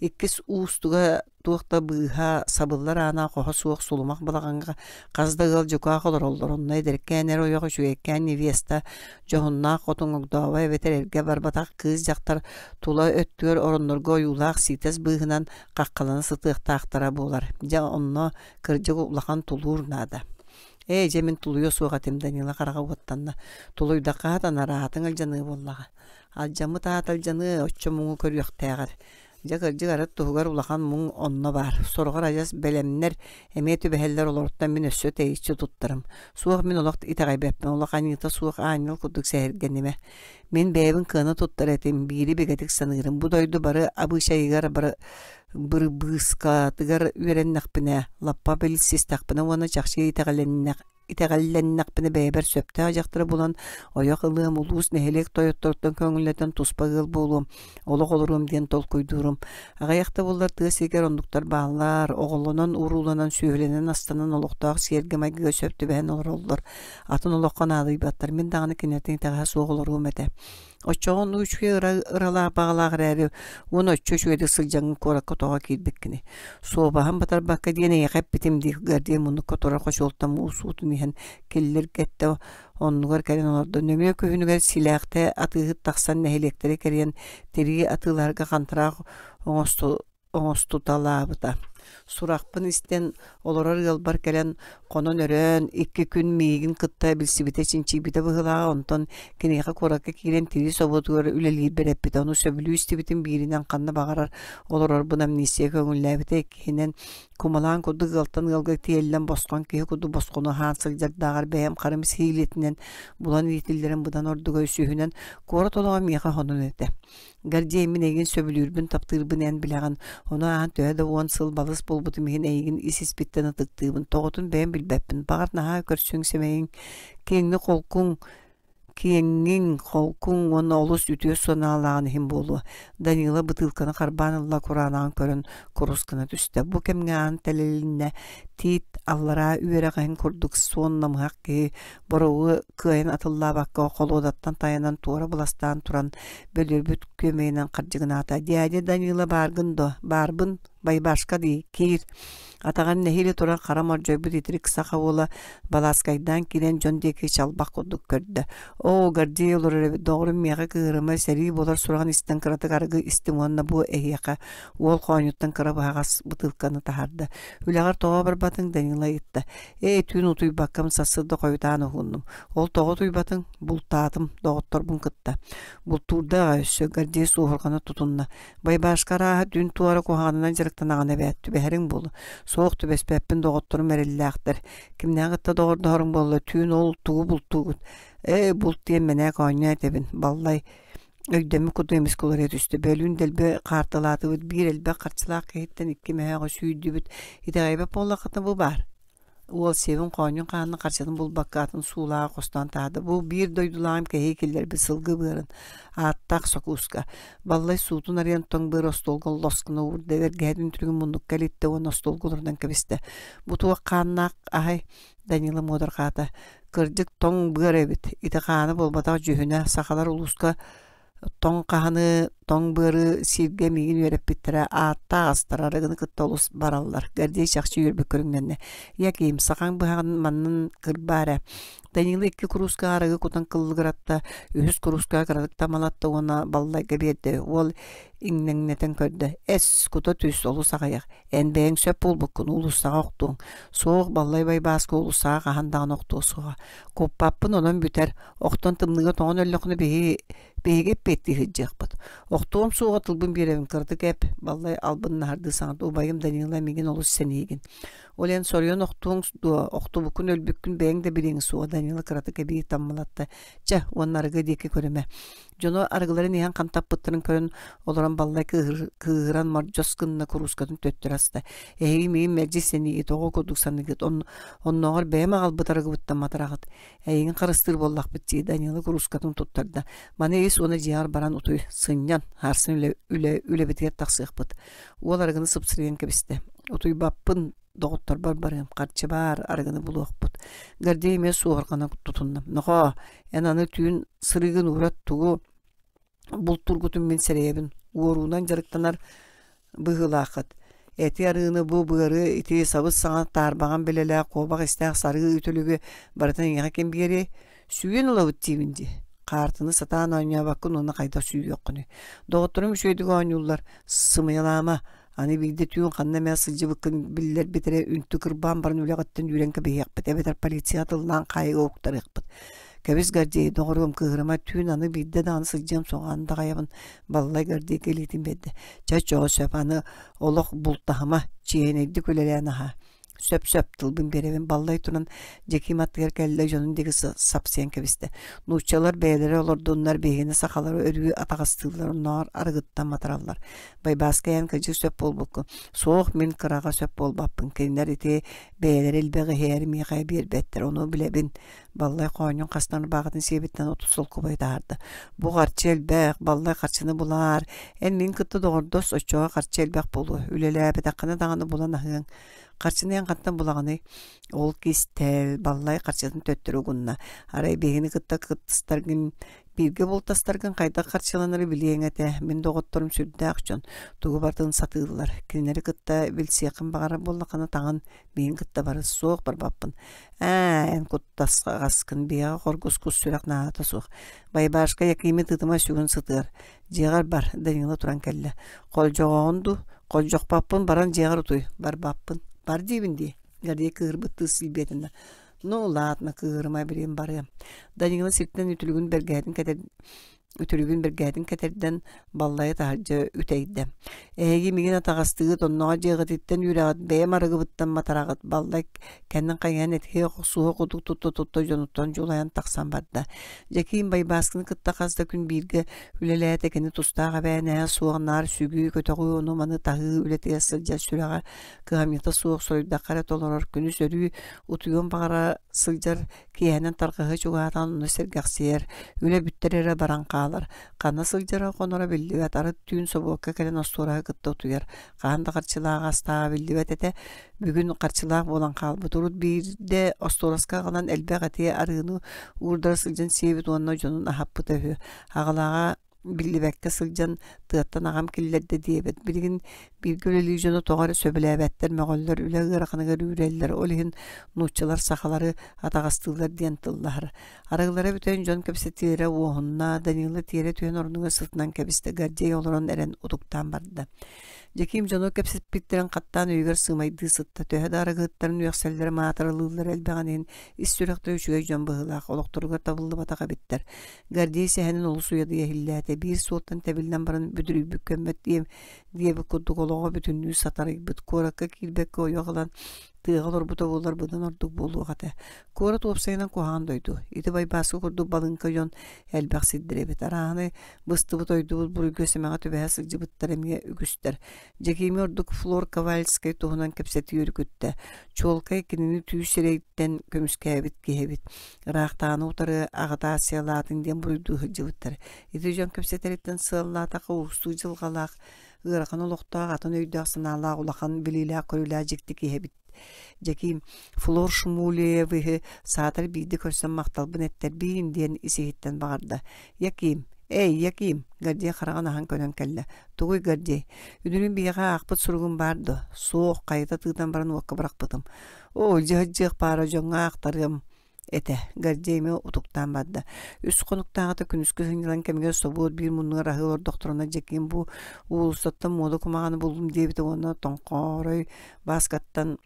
ikkis ustuğa tuğda bıha sabıllar ana qoha soğuk sulumak balağanga qazda gıl juka qolar oldur onna ederken ero yoq şu ekken nevesta johunna qotun dava vetererge barbatak kız jaktar tula öttür orunlarga yulaq sites bıhınan qaqqalany sıtıq taqtara bolar ja onna kırjık ulaqan tulur nada jemin tuluyo soğatim Danila qaraga wattanna tuluyda qatan rahatın aljanı bollaga aljamı tatal janı oççomu körüq tağar Jagarat tuğgar ulaqan mun onna bar. Sorgar ajas belemler emeti beheller olorttan min össö teýişçi tuttarım. Suaq min olaqt itaqaybepmen ulaqan ýyta suaq aýnyl kuduk sehergenime. Men bebin kını tuttar etim biri begetik sanırım. Bu doydu barı abı şaygar barı bir bıska tıgar ürennek bine lappa belisiz taqpına ona çaqşıya itaqalennek итегалленнак бine бәбер сөпте ажактыра булан ояк ылым улус нехелек тоyottordan көңүллетен туспагыл болум олок олорум ден тол куйдурум агаякта булар тыс егер ондуктар баалар оголонон уруланан сүйөленен астанан олоктак серге майгы сөптү бен олоролдор атын олоккан адыйбаттар мен даганы кинетин тага соголорум эте очоон үчү ырала багалагыры уну чөчүөдө сылжаңын коракка тога кирбеккини собахан батар бакка диене яхап битимди гардия муну котора кошолтам усут миһен келлер кетте оннугар кәрен олордо нөмө көһүнүгер силахте атыгы таксан нехелектери керен тери атыларга кантырак оңостуталабыта суракпын истен олорор ылбар келен конон өрөн 2 күн миигин кытта билсибите чинчибите быгылага онтон кенеха коракка кирен тири соботугар үлелии береппите ону сөбүлүү истибитин биринен канна багарар олорор бун амнистия көңүлләбите кенен кумалаан куду гылтан ылга тиеллен боскон кеhe куду боскону хаансылжардагар бэм карым сиилетинен булан итиллерин будан ордугой сүүһүнен кора толога миха хонун эте гардия минеген сөбүлүүрбүн таптырбын эн билеген ону аан төһө он сыл балыс болбуту миһин эйигин исиспиттен атыктыыбын тоготун бэм билбеппин багар наха көрсүң семейин кеңни колкуң кеңин холкун оны олус үтүө соналаган хим болу Данила бутылканы карбанылла куранан көрөн курускана түстө бу кемгаан телелинне тит аллара үереген курдук соннам хакки бороо кыйын атылла бакка колодаттан таянан туора буластан туран бөлөрбүт көмейнен каржыгыната дяде Данила баргындо барбын байбашка ди кир атаган нехили тура карамар жойбут итрик сакавола баласкайдан кирен жондеки чалбак кудук көрдө о гардиелор doğru мега кырыма сери болар сураган истен кыраты каргы истимонна бу эхяка ол конюттан кыра багас бутылканы тахарды үлегар тоо бар батың Данила итте түн утуй баккам сасыды койтан угундум ол тоо туйбатын бултатым доготторбун кытта бултурда өсө гардие суургана тутунна байбашкара дүн туара коханынан жарыктанаган эбет бэхериң болу соох түбеспеппин доготторум эриллээхтер кимнаагытта догордорун болду түн ол тугу бултугут булт диэн мене коня тебин баллай өйдөмү куду эмес колор этүстү бөлүн делбе карталатыбыт бир элбе карчылаак кээттен 2 мэга сүйдүбүт итегайбе поллакыты бу бар ол севин конюн канны карчатын бул баккатын суулаа костан таады бу бир дойдулаам кehekiller бе сылгы бырын аттак сокуска баллай суутун ариан тоң быр остолгол лоскуна урдевер гэдин түргүн мундук калитте он остолголордан кебисте бутуа каннак ай Данила модорката кырдык тоң быребит итеканы болбата жүһүнө сакалар улуска тоң каханы тоң быры сирге мигин өрөп биттире атта астарарыгын кыттолус бараллар гардей шакчы үрбү көрүнгөнне яким сакаң быган маннын кырбаре Данила 2 круска арыгы кутан кылгыратта үс круска карадык тамалатта она баллайга берди ол иңнеңнетен көрдө эс кута түс олус агаяк энбең сөп болбукун улусага октуң соох баллай байбаска улусага кахандаган октуусуга коппаппын онон бүтер октон тымныга тоон өллөкүнү беге петти хыджакпыт октуум сууга тылбын беребин кырды кеп баллай албын нарды саңды убайым Данила миген олус сенегин олен сорьон октуң октубукун өлбүккүн бең де бириң сууга Данила кыраты кеби таммалатты жа оннарыгы деке көрөмө жоно аргыларын ян кантаппыттырын көрөн олорон баллай кыгыран маржоскынна курускатын төттүрасты эйми меджисени итого кодуксаныгыт онногор бема албытарыгы буттан матарагыт эйин карыстыр боллак битти Данила курускатын туттарда маны эс оны жар баран утуй сыньян харсын үле битет таксыкпыт оларыгыны сыпсырыен кебисте утуй баппын доготтор барбарым карчы бар арыгыны булуокпут гардей эме суургана тутундум нохо энаны түн сырыгын урат тугу бултургутун мен серебин уорунан жарыктанар быгылакыт эти арыны бу быгыры ити сабыз саңа тарбаган белеле кобак истек сарыгы ütөлүгү барытын яга кембиери сүйен улабыт тибинди картыны сатан ойня баккын оны кайда сүйөккүнү доготторум шөйдүгө ойнулар сымыялама аны бигде түн канна месажы быкын биллер битере үнтү кырбан барын үлегаттан юренке бейекпит эбетер полиция тылынан кайга октарыкпыт кебис гардей догорум кыгырыма түн аны бигде дан сыжым соңанда каябын баллай гардей келитин бедде чачо сөп аны олох бултахама чиенеди көлеленаха söp tılbın berevin ballay turan Jeki Mattıgar kelle jonun degi sapsiyan kebiste. Nuççalar beyleri olurdu onlar beyine sakaları örgü atağastığılar onlar arıgıttan matarallar. Bay baskayan kacı söp bolbukku. Soğuk min kırağa söp bolbapın. Kenler iti beyleri ilbeği herim yıkaya bir better onu bilebin. Ballay koyunun kaslarını bağıtın sebitten 30 sol kubay dağırdı. Bu qarçı elbək, ballay qarçını bular. En min kıttı doğurdos oçoğa qarçı elbək bolu. Ülele bedaqını dağını bulan ahın. Qarçını en qattan bulağını ol kistel, ballay qarçını töttürü gunna. Aray begini kıtta kıttıstargın birge boltastargın qayda qarçılanırı bileyen ete. Min doğutturum sürdü akçon. Tuğu bardığın satığılar. Kinleri kıtta bilsiyakın bağara bollaqana tağın. Beyin kıtta barı soğuk bar bappın. En kuttas qaskın biya qorgus kus sürak naata soğuk. Bay başka yakimi tıtıma sügün sıtır. Jeğar bar Danila turan kelle. Koljoğundu. Koljoq bappın baran jeğar utuy. Bar bappın. Bar dibindi. Gardiye kığır bıttı silbiyetinde. No latma kığırma biriyim barıyam. Danila sirtten ütülügün bergädin keterden ballaya taharca üteydi. Egi migin atağastığı tonnağa jeğititten yüreğat beyem arıgıbıttan matarağıt ballay kendin qayan etkiye suğu quduk tuttu jonuttan jolayan taqsan barda. Jekim bay baskını kıtta qazda gün birge üleleyat ekeni tustağa bäne suğanlar sügü kötögü onu manı tahı ületiye sılca sürağa kıhamyata suğuk soyda qarat oloror günü sörü utuyon bağara sılcar kiyenen tarqığı çuğatan onu sergaqsiyer üle bütterere baran qalar. Qanna sılcara qonora bildivet arıt tüyün sobuqqa kelen ostura kıtta utuyar. Qanda qarçılağa asta bildivet ete bugün qarçılağa bolan qal. Bu turut birde osturaska qalan elbeqatiye arığını urdar sılcan sebit onna jonun ahappı töhü. Ağalağa billibekke sılcan tığattan ağam killerdi diyebet. Bilgin bir göleli jonu toğarı söbelebetler meğoller üle ğıraqınıgar üreller olihin nuççalar sakaları atağastığılar diyen tıllar. Arıgılara bütün jon kepsi tiyere uğunna Danila tiyere tüyen ornuna sırtından kepiste garcey oluran eren uduktan bardı. Jekim jonu kepsi bittiren kattan üyger sığmaydı sıtta töhede arıgıtların üyekselleri mataralılar elbeğanin istürekte üçüge jon bıhılaq olukturugar tabıllı bataqa bitter. Garcey sehenin olu suya diye hillete bir sultan tebilden baran büdürü bükkömmet diye bir kudduk oluğa bütünlüğü satarı büt korakka kilbekka oyağılan tığalor buta bolar budan orduk bolu gata. Kora topsaynan kohan doydu. İti bay baskı kurdu balınka jon elbaq siddirebet. Arağını bıstı bu doydu buru gösemağa tübeha sılcı bıttaremiye ügüster. Jekimi orduk Flor Kavalskay tohunan kepseti yürükütte. Çolkay kinini tüy sereyitten kömüskaya bit gehebit. Rağtağını utarı ağıda asiyalatın diyen buruydu hıcı bıttar. İti jon kepseteritten sığallataqa uğustu jılgalaq. Iğraqan oluqtağa atan öydağsın Allah ulaqan bilila körüla jekti gehebit. Jekim Flor Şumuliyevi saatır bildi körsem maqtal bunetler biyin diyen isihitten bağırdı. Yakim, ey yakim, gardiye qarağan ahan könön kelle. Tuğuy gardiye, üdünün biyağa aqpıt surgun bardı. Soğuk qayıta tığdan baran uaqqa bırakpıdım. O jıhıcıq para jonga aqtarım. Ete, garceyme utuktan badda. Üst konuktağıda künüskü hınyalan kemige sobur bir munluğa rahılor doktoruna Jekim bu ulusattan moda kumağını buldum diye bite ona tonqoray baskattan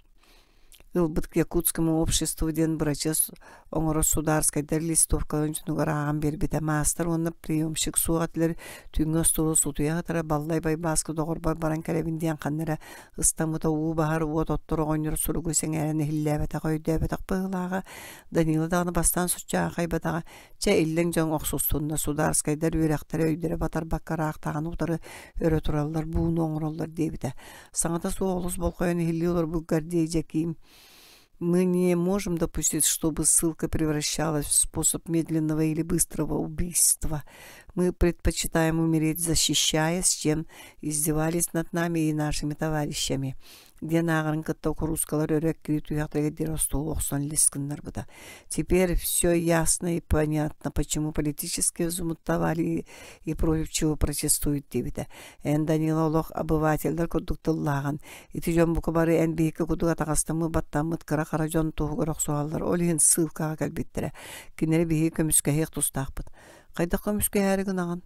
Илбыт Якутскому обществу ден брачес оңоро сударскай листовка ончунугар агам бербите мастер онна приемщик суатлер түңгө столу сутуя тара баллай бай баскы догорбай баран келебин диен каннера ыстамыта уу бахар уот оттор ойнор суругу сеңерен хиллебете койдебете быылага Данила дагы бастан суча кайбатага че иллен жоң оксустунда сударскайдар үректер өйдөрө батар баккараак таган утары өрө тураллар бууну оңороллор дебите саңата соолус болкойон хиллиолор бу гардей Жеким. Мы не можем допустить, чтобы ссылка превращалась в способ медленного или быстрого убийства. Мы предпочитаем умереть, защищаясь, чем издевались над нами и нашими товарищами. Где награн катток русскалар өрек криту яхтага диростол оксон лисканнар буда. Теперь все ясно и понятно, почему политические взмутовали и против чего протестуют дебита. Эн Данила олох обывательдер кодуктыллаган. Ити жон букабары эн бейке кодуга тагастамы баттамыт кара жон тугурок суаллар. Олиген ссылкага калбиттере. Кинери бейке көмүскө хек тустакпыт. Кайда көмүскө әрігін ағын?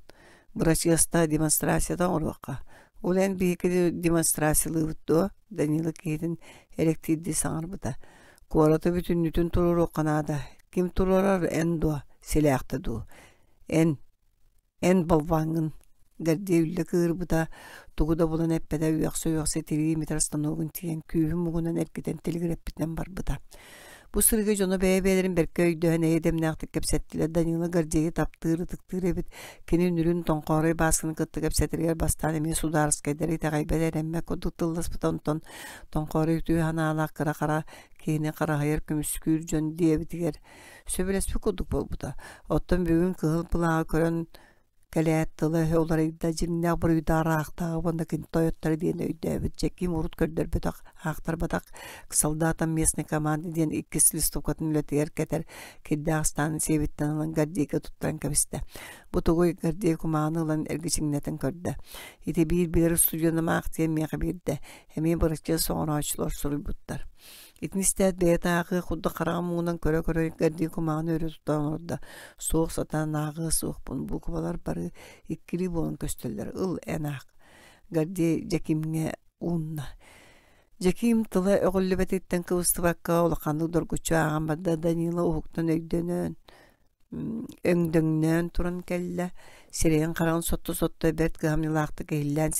Брачеста демонстрациядан орваққа. Олен бейке демонстрациялы өтті. Данила кейден электирди саңар бұда. Кораты бүтін нүтін тұрыр оқанада. Ким тұрырар эн дуа, селяқты ду. Эн балваңын Гардия үлле кырбыта тугуда булан эппеде уякса телевизор станогун тиен күйүм мугунан эркитен телегреппитен барбыта. Бу сырыгы жоно бәйбәлерин берке өйдөһөн эйдемнәкты кепсеттилер. Данила Гардия таптыры тыктыр эбит. Кини нүрүн тоңкорой баскын кытты кепсеттиргер бастан эми сударскайдары тагайбелер эмме кодуттыллас бутонтон тоңкорой түй ханаала кара кини карахайыр көмүскүр жон диебитигер сөбелеспи кодук болбута. Оттон бүгүн кыл пылага көрөн кэлээттылы олар ыйда жирнээх быр үйдаара аактаага бандакин Тойоттар диэн өйдөөбүт жеким урут көрдөрбүт аактар батак солдатам местный команды диэн 2 листовкатын үлетигер кетер киддаагстан себиттен алан Гардийка туттан кабисте бутугуй Гардий кумааны ылан эргичиңнетен көрдө ити бир студияны маактиен меха бирде эми бырычы соңоочулар сурулбуттар. Итнистәт бетагы худда карамуунан көрө Гардий кумааны өрө туттан орда соох сатан агы соохпун бу кубалар бары иккили болон көстөллөр ыл энак Гардий жекимге уунна жеким тыла ögüllübetiттен кыбыстыбакка олаканды доргучу аган бадда Данила ухуктан өйдөнөн өңдөңнөн туран келле сирен караган сотто берт гамнылакты келлен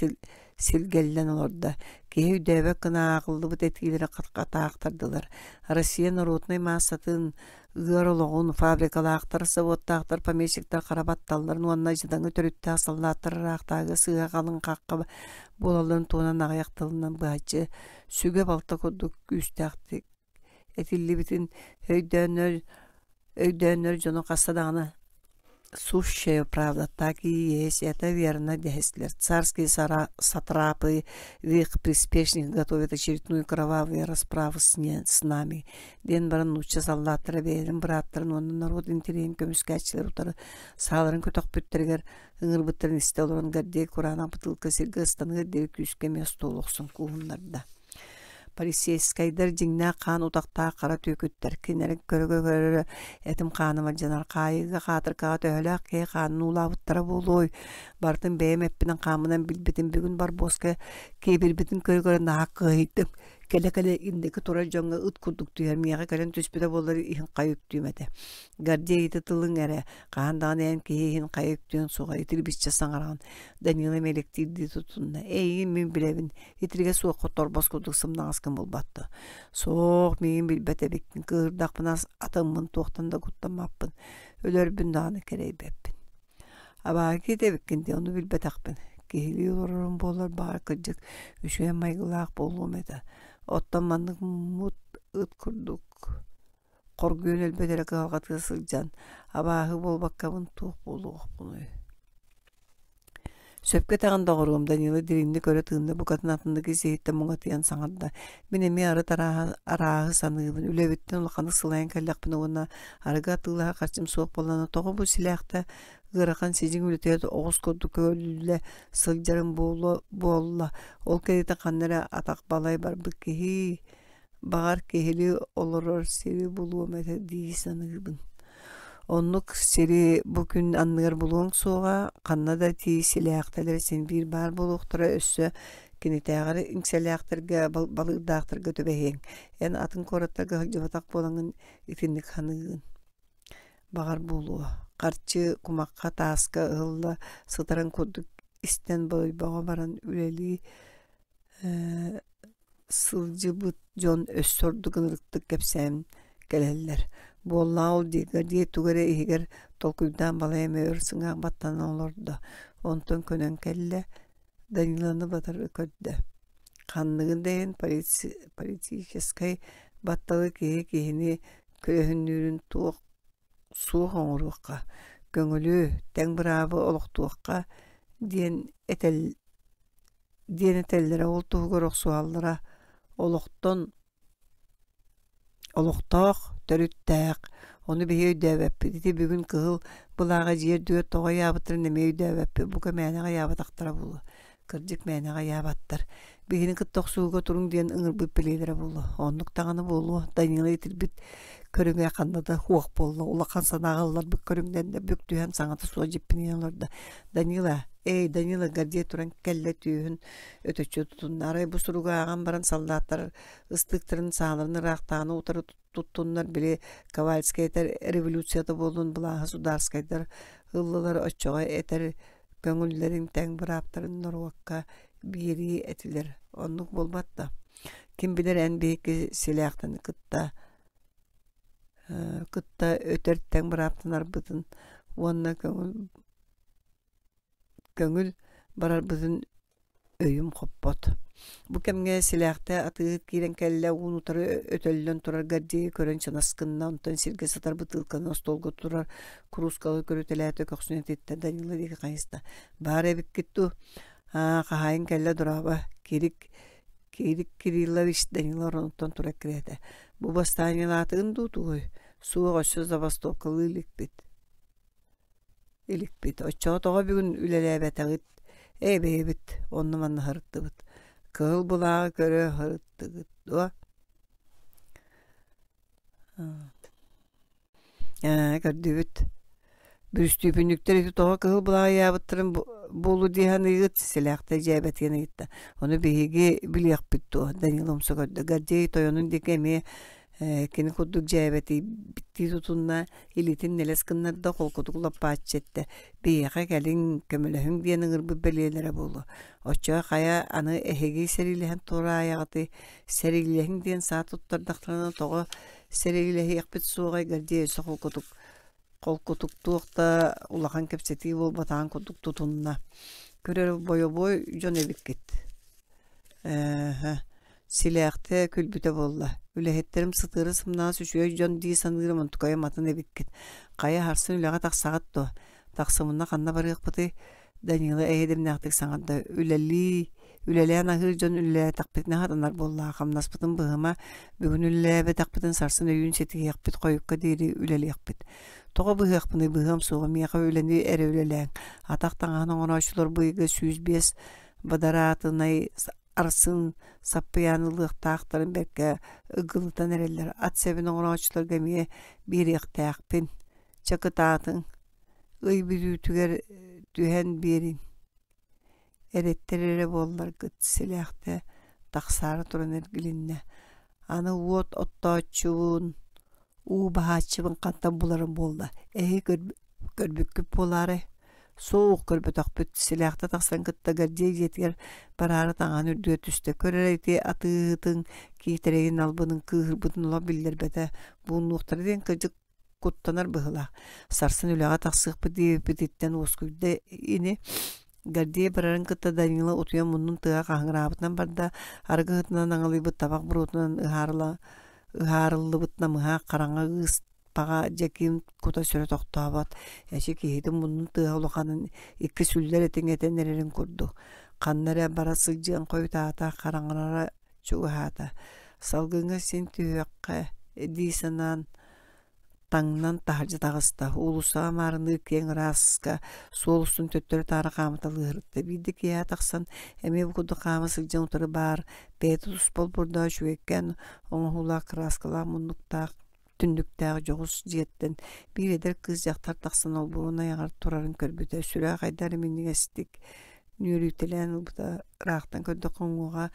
силгеллен олорда кеһи үдөбө кына акылды бут этилери катаактардылар. Россия народный массатын ыарологун фабрикалаактар заводтаактар помещиктер карабатталларын уанна жыдаңы төрүттө асаллааттарыраактагы сыга калын какка болаларын туунан аяктылынан баачы сүгө балта кодук күстакты этилибитин өйдөнөр жоно кассадаганы сущая правда, так и есть. Это верно, десятилет. Царские сатрапы в их приспешниках готовят очередную кровавую расправу с нами. Ден баран уча саллаттары бейрин браттарын, оның народ интерейін көміскәтшілер ұтары сағаларын көтақ бүттергер ыңыр бұттарын істе оларын Гардий Курана бұтылқа сиргі ұстанығы дер күйіске место олықсын куғынларда. Полицейскайдар жиңна қан утақта қара төкөттер кенерек көрі этим қаныма жанар қайыға қатыр қағат өлі кей қанын улабыттара болой бартын бәйім әппінің қамынан білбетін бүгін бар босқа кей білбетін көрі нақы үйттім келе индеки тура жоңга ыт курдук түйер мияга кален түспүдө болор ихин кайык түймете. Гардия ити тылың эре каандан эн кийин кайык түйөн суга итил бисче саңарган. Данила мелектирди тутунна. Эй мен билебин. Итилге суга котор боскудук сымдан аскын болбатты. Соок мен билбете биктин кырдакпынас атымын токтанда куттамаппын. Өлөрбүн даны керейбеппин. Аба кете биккинде ону билбетакпын. Кehili olurun bolar bağır kırcık üşüyen maygılak bolluğum ede. Ottanmanlık mut ıt kurduk. Korguyun elbedere kavgatı sılcan. Abahı bol bakkabın tuğ bolluğuk bunu. Söpke tağında qoruğum Danila dirinli köre tığında bu katın atındaki seyitten muğatiyan sanarda. Minemi arıt arağı sanığımın. Ülevitten ulaqanı sılayan kallaqpını ona arıga atığılağa kaçım soğuk bolana toğu bu silahta gırakan sizin ülüteyat oğuz kodu köylüle sılcarın bolla. Ol kedete kanlara atak balay bar bu kehi bağır kehili olurur seri buluğum ete diyi sanığımın. Onluk seri bugün anlar buluğun soğa kannada ti silahtalar sen bir bar buluqtıra össü kinitağırı inselahtarga balıqdağıtırga töbeheң. En atın korattaga javatak bolangın itinlik hanığın. Bağır buluğu. Qarçı kumakka taska ığılla sıtaran koduk isten bağa baran üleli sılcı bıt jon össördü gınırıktık kepsem geleller. Bu Allah ol diye tugare ihiger tolkuydan balaya meğırsınga battan olurdu. Ondan könen kelle Danila'nı batarı kördü. Kanlığın deyin politsiyeskay battalı kehini köyhünlürün tuğ suğ oğruqqa, göngülü, ten brabı oluqtuqqa diyen etellere ol tuğuruq suallara oluqtaq, törüttaq, onu bir öydəvəppi. Diti bugün kığıl bulağa jiyer düğet toğa yabıtır neme öydəvəppi. Buka mənağa yabıtaqtıra bulu. Kırcık mənağa yabattır. Bihinin kıttaq suğuğa turun diyen ıngır büppelelere bulu. Onluk tağını bulu. Danila itilbit körüngə qandada huaq bollu. Ulaqan sanağıllar bu körüngdən də bük tüyən sanatı suğa jippini yanlardı. Danila Gardия turan kelle tüyün ötöçü tutunlar. Bu suruğa ağan baran sallatlar ıstıktırın sağlarını raqtağını utarı tuttunlar. Bile Kavalskaytar revolüsiyada bolun bulağı sudarskaytar hıllılar açığa eter Köngüllerin təң bıraptарын norwakka biri etiler. Onluk bolbatta. Kim bilir en büyük silahtan kıtta ötertten bıraptınar bıtın. Onna köngül barar bıtın öyüm kopbot. Bu kemge silahta atıgıt kiren kelle unutarı ötöllön turar gaddi kören çanaskınna ondan sirge satar bıtılkan ostolgu turar kuruskalı körütelätö köksüne titte Danila diki kayısta. Bare bikkittu kahayın kelle duraba kirik Kirillovich Danila ondan turar kirete. Bu bastanyalatın tutuğuy. Suğa koşu zabastokkalı ilikbit. Oçağı toğa bir gün ülelebetagit. Bit, onu manna harıttı bit. Kıl bulağa göre harıttı bit. Gördü bit. Bürüstü pünlükler eti toğa kıl bulağa yabıttırın bolu diyen yıgıt silahta cebet yine gitti. Onu bihigi bilyak bitti o. Danilomsa gördü. Gadyeyi toyonun dikemi kini kudduk cebeti bitti tutunna ilitin neleskınlar da kol kutuklap bahçette biyağa gelin kömülehün diyenin ırbı belirlere bolu. Oçağa kaya anı ehegi serilehen tora ayağıtı serilehen diyen saat tuttardaklarına toğa serilehi yakbet soğay gardiye öse kol kutuk tuğda ulağan kepseti bol batağın kutuk tutunna. Körer boy jon evik git. Silahte külbüte bolla. Ülehetlerim sıtırı sımdan süşüyor jon diye sanırım ontukaya matın evik git. Kaya harsın üleğe taksagat do. Taksımında kanna barık bıtı. Danila eğedim nähtik saŋanda üleleğen ahır jon üleleğe takpit nähadanar bolla. Kamnas bıtın bıhıma bugün üleleğe takpitin sarsın öyün seti yakpit koyukka diri ülele yakpit. Toğa bıhık bını bıhım soğa miyaqa üleni ere üleleğen. Ataqtan ağına ona açılır bıyıgı 105 badaratınay arsın sapıyanılık tağıtların belki ıgılıtan ereller. At sevinin ona açılır gemiye bir yak tağıpin. Çakı tağıtın. Iy bir ütüger dühen birin. Eretterere bollar gıt silahta taksarı turan ergilinne. Anı uot ottaçuun bahaçıbın kantan buların bolda. Görbüküp boları. Soğuk körbütök büt silahta taksan gıtta gardiye yetiger bararı tağan ürdüğe tüste. Körereyti atığıtın kiytereyin albının kığır budun olabilir bede. Bu nuhtarı den kıcık kuttanar bıhıla. Sarsın üleğe taksık biditten oskuyda ini gardiye bararın gıtta Danila otuyan bunun tığa kahıngırabıtnan barda argı hıtından ağılıyı bıt tabak burutundan ıharıllı bıtna mıha karanga ığız paga jekim kuta söre toqtabat. Eşi kihidin bunun tığa uluqanın iki süller etin etenlerin kurdu. Qannara barasılcıyan koy taata karangara çuğahata. Salgınga sen tüyakka edisanan tangnan taharcı tağısta. Ulusa marını keng raska solusun töttörü tarı qamatalı hırıttı. Bildik ya taqsan eme bu kudu qamasılcıyan utarı bar. Betus bol burada şüvekken ona hulak raskala mundukta tündüktäge jogus jiyetten bir eder kız jaktar taqsan ol buuna yagar turarın körbüte süre qaydar minnigestik nürütelen buta raqtan ködde qonguga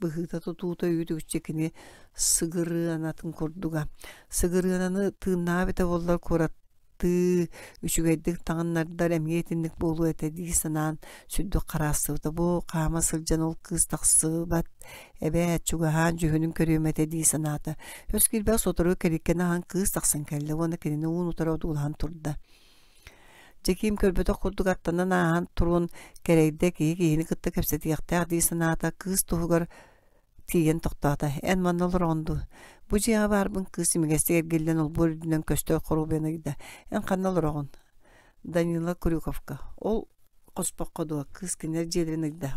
bıhıta tututa yürütükçekini sıgırı anatın kurduga sıgırı ananı tığına bete bollar korattı üçügeydik tağınlardar emniyetinlik bolu etedi sanan süddü qarasıbıda bu qama sılcan ol kız taqsıbat ebe çugahan jühünün körümet edi sanata öskilbe sotoru kerikkene han kız taqsan kelle ona kenini unutar odulhan turda Jekim körbete kurduk attandan ahan turun kereğde kiyini kıtta kepseti yaqtaq di sanata kız tuğgar tiyen toqtata en manolur ondu. Bu jiğa barbın kız imigesti ergellen ol bölüdünden köstö qorubena gide. En kannalur oğun. Danila Kuryukovka. Ol qospaqqa duwa kız kiner jedrene gide.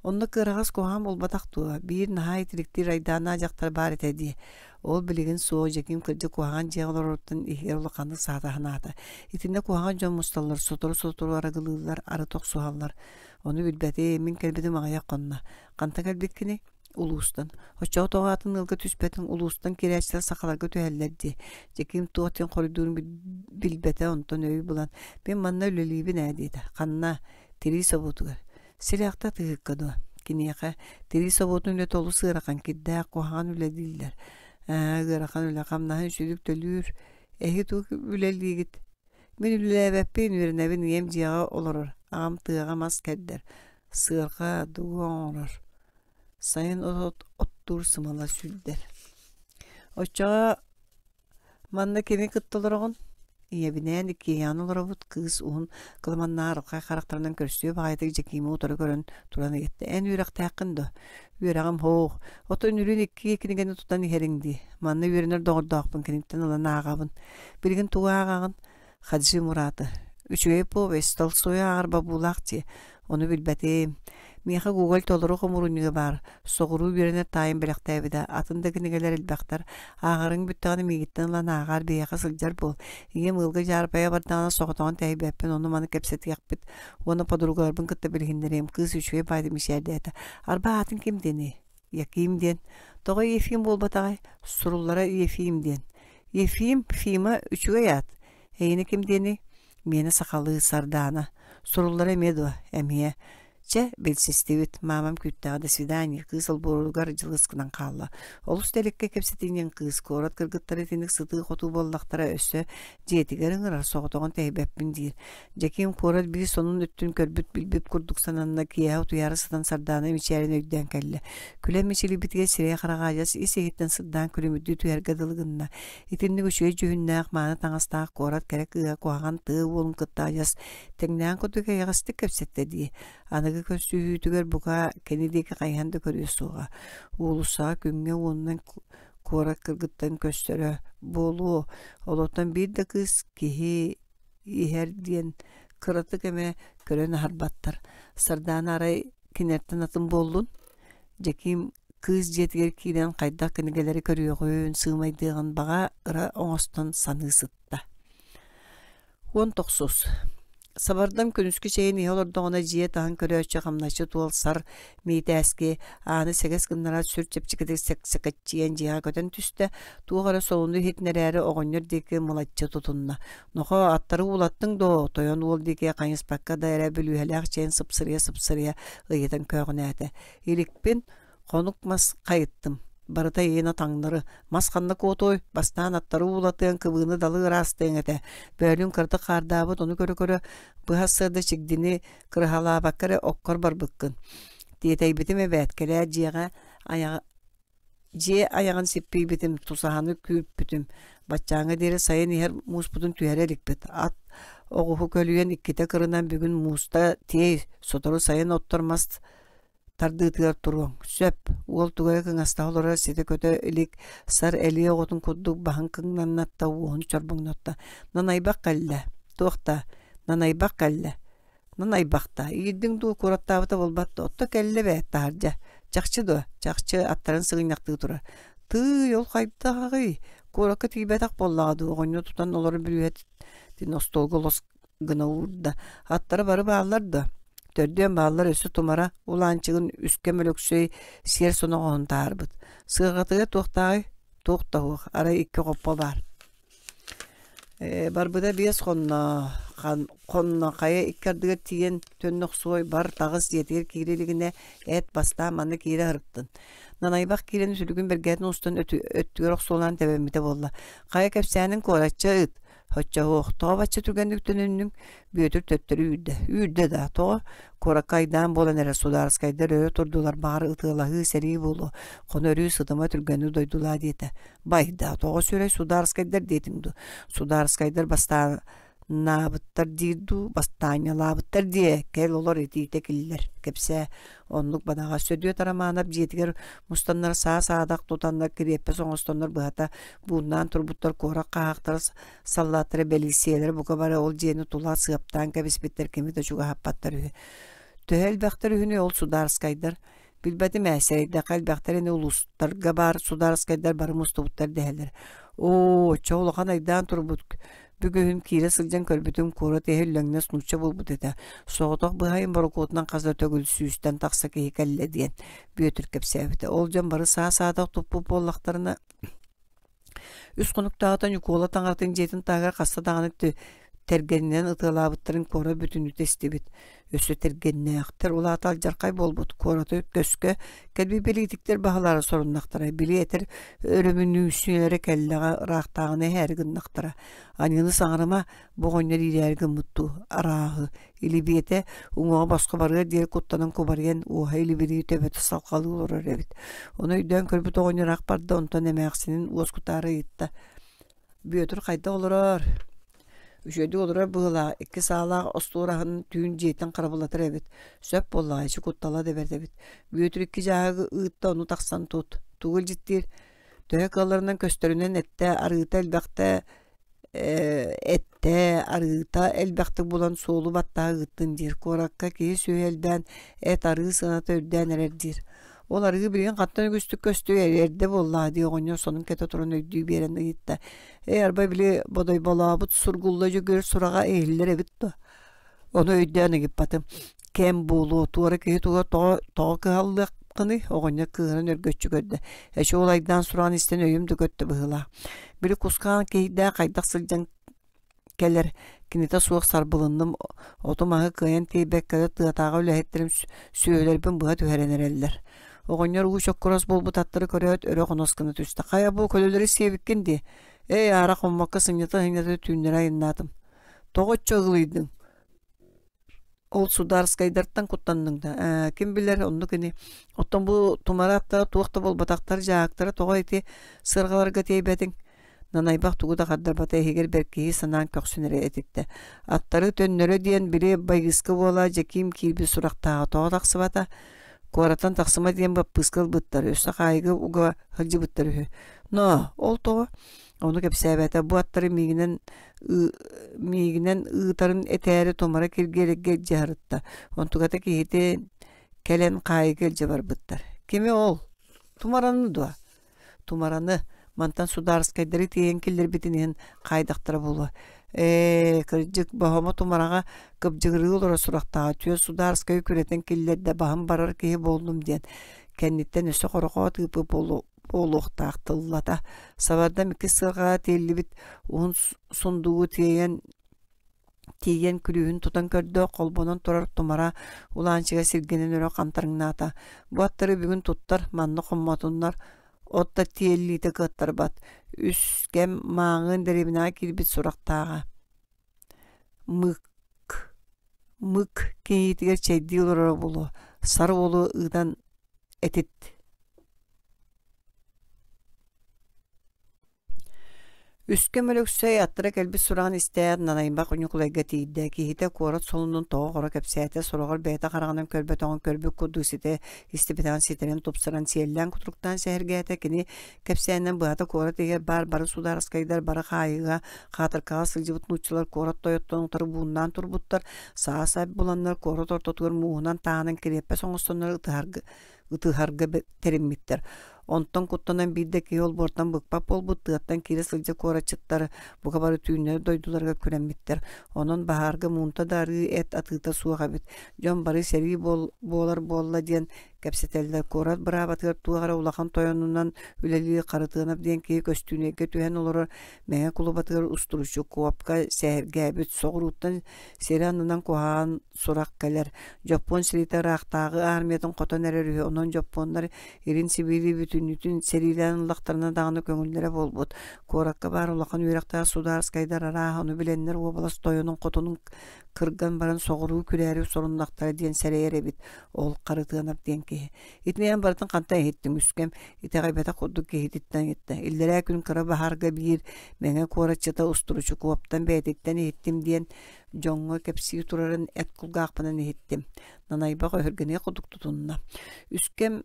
Onna kırağız koham ol bataqtuwa. Bir nahayet rikti raydana jaqtar bar etedi. Ol biligin soğu jekim kırcı kohan jeğlar ortun ihyer olaqandı saatahanata. İtinde kohan jon mustallar sotoru aragılırlar arı toq suhallar. Onu bilbeti min kelbeti mağaya qonna. Qanta kelbetkini ulustan. Hoçağı toğatın ılgı tüspetin ulustan kireçler sakalarga tühellerdi. Jekim tuğatin koridorun bilbete ondan öy bulan. Ben manna öleliği nədiydi. Qanna tiri sabotugar. Silahta tığıkkadu. Kiniyaqa tiri sabotun üle tolu sığıraqan kiddä kohan üle diller. Gıraqan üle qamnahan şüdük tölür. Ehi tuğ üleliği git. Minülebepin ürünebin yem ciyağı olur. Ağam tığağa mas kedder. Sığırga duğun olur. Sayın ottur sımala südder. Oçağa manna kemi kıttalarağın. Iyebinen iki yan olurabut kız un kılmanna arqa karakterinin körstüğü bağaydık jekimi otarı görün turanı gitti. En yürek taqındı. Yüreğim hoğ. Oto nürün iki kinigeni tutan iherindi. Manna yürünür doğurdağıpın kinigten olan ağabın. Bilgin tuğa ağağın Hacı Murat'ı. Üçüge bu vestal soya arba bulaqçı. Onu bilbetim. Miha Google toluru komurunyu bar. Soğuru birine tayın bilaqtayıbıda. Atındaki nigeler ilbaqtar. Ağarın büttağını migitten lan ağar biyaqa sılcar bol. İye mılgı jarpaya bardağına soğutuğun tayıbeppin. Onu manı kepseti yakbit. Onu padurugarbın kıtta bilgindireyim. Kız üçüge baydım işerde eti. Arba atın kim deni? Yakayım den. Doğa yefiyim bol batağay. Surullara yefiyim den. Yefiyim fima üçüge yat. Heyini kim deni? Mene sakalı sardana. Surullara medu emiye. Ce bilsistivit mamam küttağı da svidanya kısıl borugar cılgıskıdan kalla. Olus delikke kepsetingen kız korat kırgıttar etinik sıtığı kotu bollaqtara össö jetigerin ırar soğutuğun tehbeppin dir. Jekim korat biri sonun üttün körbüt bilbip kurduk sananına kiyağı tuyarısıdan sardana içerin ögden kelle. Külem içili bitge sireye karagacas isegitten sırdan külümüddü tuyar gadılgınna. İtinni güçüye cühünnağ manı tağastağ korat kerek ığa koğan tığı olum kıttağacas. Tengnayan kotu kayastık kepsette diye. Anıgı köstüğütüger buka kenedeki kayhanda körüyorsuğa. Ulusa güngü ondan korak kırgıttan köstere bolu. Olotan bir de kız kihi iher diyen kıratık eme kören harbattar. Sardan aray kinerten atın bollun. Jekim kız jetger kiren kayda kenegeleri körüyorgun sığmaydığın bağa ıra oğustan sanı sıtta. 19. Sabardam künüskü şeyin iyi olur doğuna jiye tağın körü ölçü qamnaşı tuol sar meytäski anı seges gınlara sür çepçikidik seketçiyen jiya köten tüste tuğara solundu hitnereri oğunyor deki mulatçı tutunna. Noqa attarı ulattın do toyon ol deki kayıs bakka da ere bülühelek çeyin sıpsırıya ıyıdan köğünäti. İlikpin konuk mas kayıttım. Barıta yena tаңнары масқанна котой бастан аттары улатын кыбыны далы растың эте. Бөлүн кырды кардабыт onu көрө быхассырды чигдини кырхала баккары оккор барбыккын. Диетейбитим эбэткеле жига аяғын сеппей битим тусаханы күйіп битим. Бачаңы дери сайын ихер мус бутун түйәрерик бит. Ат оғуху көлüyen икките кырынан бүгүн муста тей сотору сайын оттормас тардыытыгар туруң. Сөп, уол тугая кыңаста олора сете көтө илик сар элие отун куддук бахан кыңнаннатта уон чорбуңнатта. Нанайбак калла. Туақта, нанайбак калла. Нанайбакта. Ийдиң ду кураттабыта болбатты. Отто келле бәт тааржа. Чакчы ду, чакчы аттарын сыгынактыгы тура. Ты йол кайптагы. Куракка тибетак боллагы огоньно тутан олор билет. Тин остолголос гына урда. Аттары бары бааларды. Төрден bağlar ösü tumara ulançığın üske mölöksöy siyer sonu oğun tarbıt. Sığıgatığı toğtağıq. Ara iki koppa var. Barbıda biyaz qonna qaya ikkardığı tiyen tönnük soy bar tağız yetir kireligine et basta manı kire hırıttın. Nanaybaq kirenin sülügün bergətin ustan öttüyorok solan tebemmite bolla. Qaya kepsənin koratça ıt. Hoçça hoq, toğa batça türgəndükten önünün büyötür töttürü üydü da toğa korakaydan bolan ere sudarskayda röre turdular bağırı ıtığılahı seri bolu. Konu örüyü sıdıma türgənü doydular diyete. Bayda toğa sürey sudarskaydar detimdu. Sudarskaydar basta nabıttar dirdu, bastanya labıttar diye kel olur eti tekiller. Kepse onluk banağa södüyor taramanap jetiger mustanlar sağdak tutanlar kireppe soğustanlar bıhata bundan turbutlar korak qağaqtar sallatları belisiyeler bu kabara ol jeni tula sığaptan kabisbetler kemi de çuga happattar töhel baktар ühüne ol sudarskaydar bilbedi meseyde kalbaktarını ulustarga bar sudarskaydar barı mustubuttar deheller. Oo çoğulukan aydan turbut Bugün kire sılcan körbütüm kora tehellöngüne sunuça bulbu dede. Soğutak bıhayın barokotundan qazda tögül süyüsten taqsa kehi kelle diyen büyötür kepsevite. Olcan barı sağ-sağdak toppu bollaklarına üst konuk dağıtan yukola tangatın jetin tağar qasta dağını Тергеннен ытылабыттарын кора бүтүнү тестибит. Өсө тергеннеактер улаатал жаркай болбут. Кораты көскө келби билитиктер баһалары соруннактара. Билетер өрөмүнүүсүлөрө келлага рахтагыны хәргиннактара. Аныны саңарыма богоннер ирәргә мутту арагы. Илибете уңга башка барга дер куттанын кубарген уха илибери төбөтө салкалуулар эбит. Оны үйдөн көрбүт огоннерак барды онтон эмексинин оскутары итта. Бүйөтүр кайда олорор. Үшөйдү олорор была 2 саалаа остуурахын түүн жейтен карабылатыр эбит. Сөп боллайчы куттала дебердебит. Бүйөтүр 2 жагы ыытта ону таксан тут. Тугул життир. Төйөк аларынан көстөрүнөн этте арыта элбакта этте арыта элбакты булан соолу баттаа ыттын дир. Коракка кии сүйелден эт арыы сыната өрден эрдир. Ол арығы білген қаттан өгістік көстігі әрді болла дейгоньо сонун кете турун өйдүү берен ыйытта. Арбай біле бодай болабыт сургулла жөгөр сурага эйлер эбит. Оны өйдөн эгип батым. Кем болу туара кеи туга тоо кыаллыккыны огоня кыгынан өргөччү көрдө. Эши олайдан суран истен өйүмдү көттү быгыла. Били кускан кейде кайдак сылжан келер кинете суак сарбылынным отумагы кыйын тийбеккеде тыатага үлэхеттерим сүйөлербин быга түһэренереллер. Оғоньор уу чоккурас болбут аттары көрөт өрө коноскыны түстө. Кая бу көлөлөрү себиккенди. Ара коммакка сыньята түүнөр айыннатым. Тогоччо ылыйдың. Ол Сударскайдартан куттандың да. Ким билер онну кини. Оттон бу тумаратта туакта болбатактар жаактары тога эти сыргаларга тийбетиң. Нанайбак тугуда каддар бата эгер беркии санаан көксүнөрө этитте. Аттары төннөрө диен бири байгыскы бола жеким кийби сурактагы тоо таксыбата. Коратан таксыма диен баппыскал быттар, өсө кайгы уга хылжы быттар. Но, ол тоо. Onu кепсәбәтә бу аттары мигинен ытарын этәре томара киргерге жарытта. Онтугата кийте келен кайгы жабар быттар. Кеме ол? Тумараны дуа. Тумараны мантан Сударскайдары тиен киллер битинен кайдактар болу. Кыржык бахама тумарага кыпжыгыры олора сурактага түйө Сударскай күретін киллерде бахам барар кеи болдум ден. Кенниттен өсө корокоо тыпы олуқтақтыллата. Сабарда мики сырға теллибит уын сундугу тиен күлүүн тутан көрдө колбонон турар тумара улаанчыга сиргенен өрө кантарыңната. Бу аттары бүгүн туттар манны коммотуннар отта тиеллите кыттар бат. Үскем маңын деребина кирбит сурактага. Мык кейитигер чейди олора болу. Сары болу ыдан этит. Үскем өлөксөй аттыра келби суран истер нанайбак уникулайга тийде кихите корот солунун тоо кора кепсәте сорогор бета караганын көрбө тоңон көрбө кудусите истибетан ситерен топсаран сиеллен кутруктан сәргәте кини кепсәнен бата корот егер бары Сударскайдар бары хайга катыркага сылжыбыт нуччулар корот тоyoттон турбундан турбуттар сааса буланнар корот ортотур муунан таанын киреппе соңостоннор ытыхарга териммиттер. Онтон куттанан бидде киол бортан быкпап болбут тыаттан кире сылжы корачыттар буга бары түйүнөр дойдуларга күрәммиттер. Онон бахарга мунта дары эт атыта суага бит. Жон бары сери болла диен кепсетелдер корат брабатыр тугара улахан тоyonundan үлели карытынап диен ки көстүнеге түһен олор мега кулубатыр устуручу куапка сәргә бит согруттан серанынан кухан сурак келер. Жапон сиритарактагы армиятын котон эрер онон жапондар ирин сибири бүтүнүтүн серилен лактарына даганы көңүллөрө болбут. Коракка бар улахан үйракта Сударскайдар ара аны биленнер област тоyonun котонун кырган баран согуруу күрәри сорундактар диен сәрәйер бит. Ол карытынап диен ки итмеян бартын канта еттим үскем итега бета кодду ки иттен етте. Иллерә күн кыра бахарга бир меңе корачыта устуручу куаптан бетектен еттим диен жоңго кепси турарын эт кулгакпынан еттим. Нанайбак өргене кодук тутунна. Үскем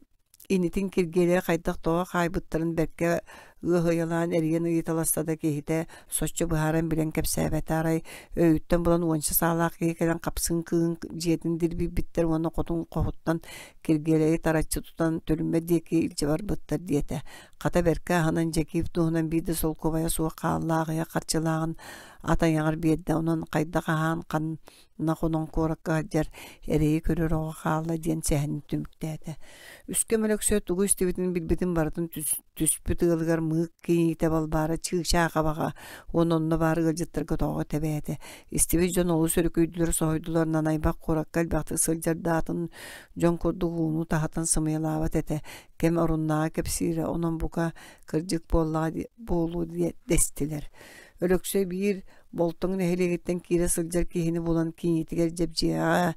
инитин киргеле кайдак тоо кайбыттарын берке ыһыялаан эриен ыйталастада кихите соччу быһаран билен кепсәбәт арай өйүттен булан уонча саалаак келен капсын кыын жиетин дирби биттер уонна котун кохуттан киргелеи тараччы тутан төлүмбе диеки илче бар быттар диете. Ката берке ханан жекиев туһунан биде сол кубая суа каалаагыя карчылагын атаяңар биедде онон кайда кахан канна конон коракка жар эрейи көрөр ого каалла диен сехин түмүктээте. Үскөмөлөксө тугу истибитин билбитин бардын түспүт ылгар мык кийите балбара чыгша кабага ононно бары гылжыттырга тоого тебети истиби жон олус өркүйдүлөр сойдулар нанайбак кураккал бакты сылжардаатын жон курдугууну тахатын сымыйлаабат эте кем оруннаа кепсире онон бука кырдьык болуу дестилер өлөксө бир болтоң нехилегеттен кире сылжар кихини булан кийитигер жепжиа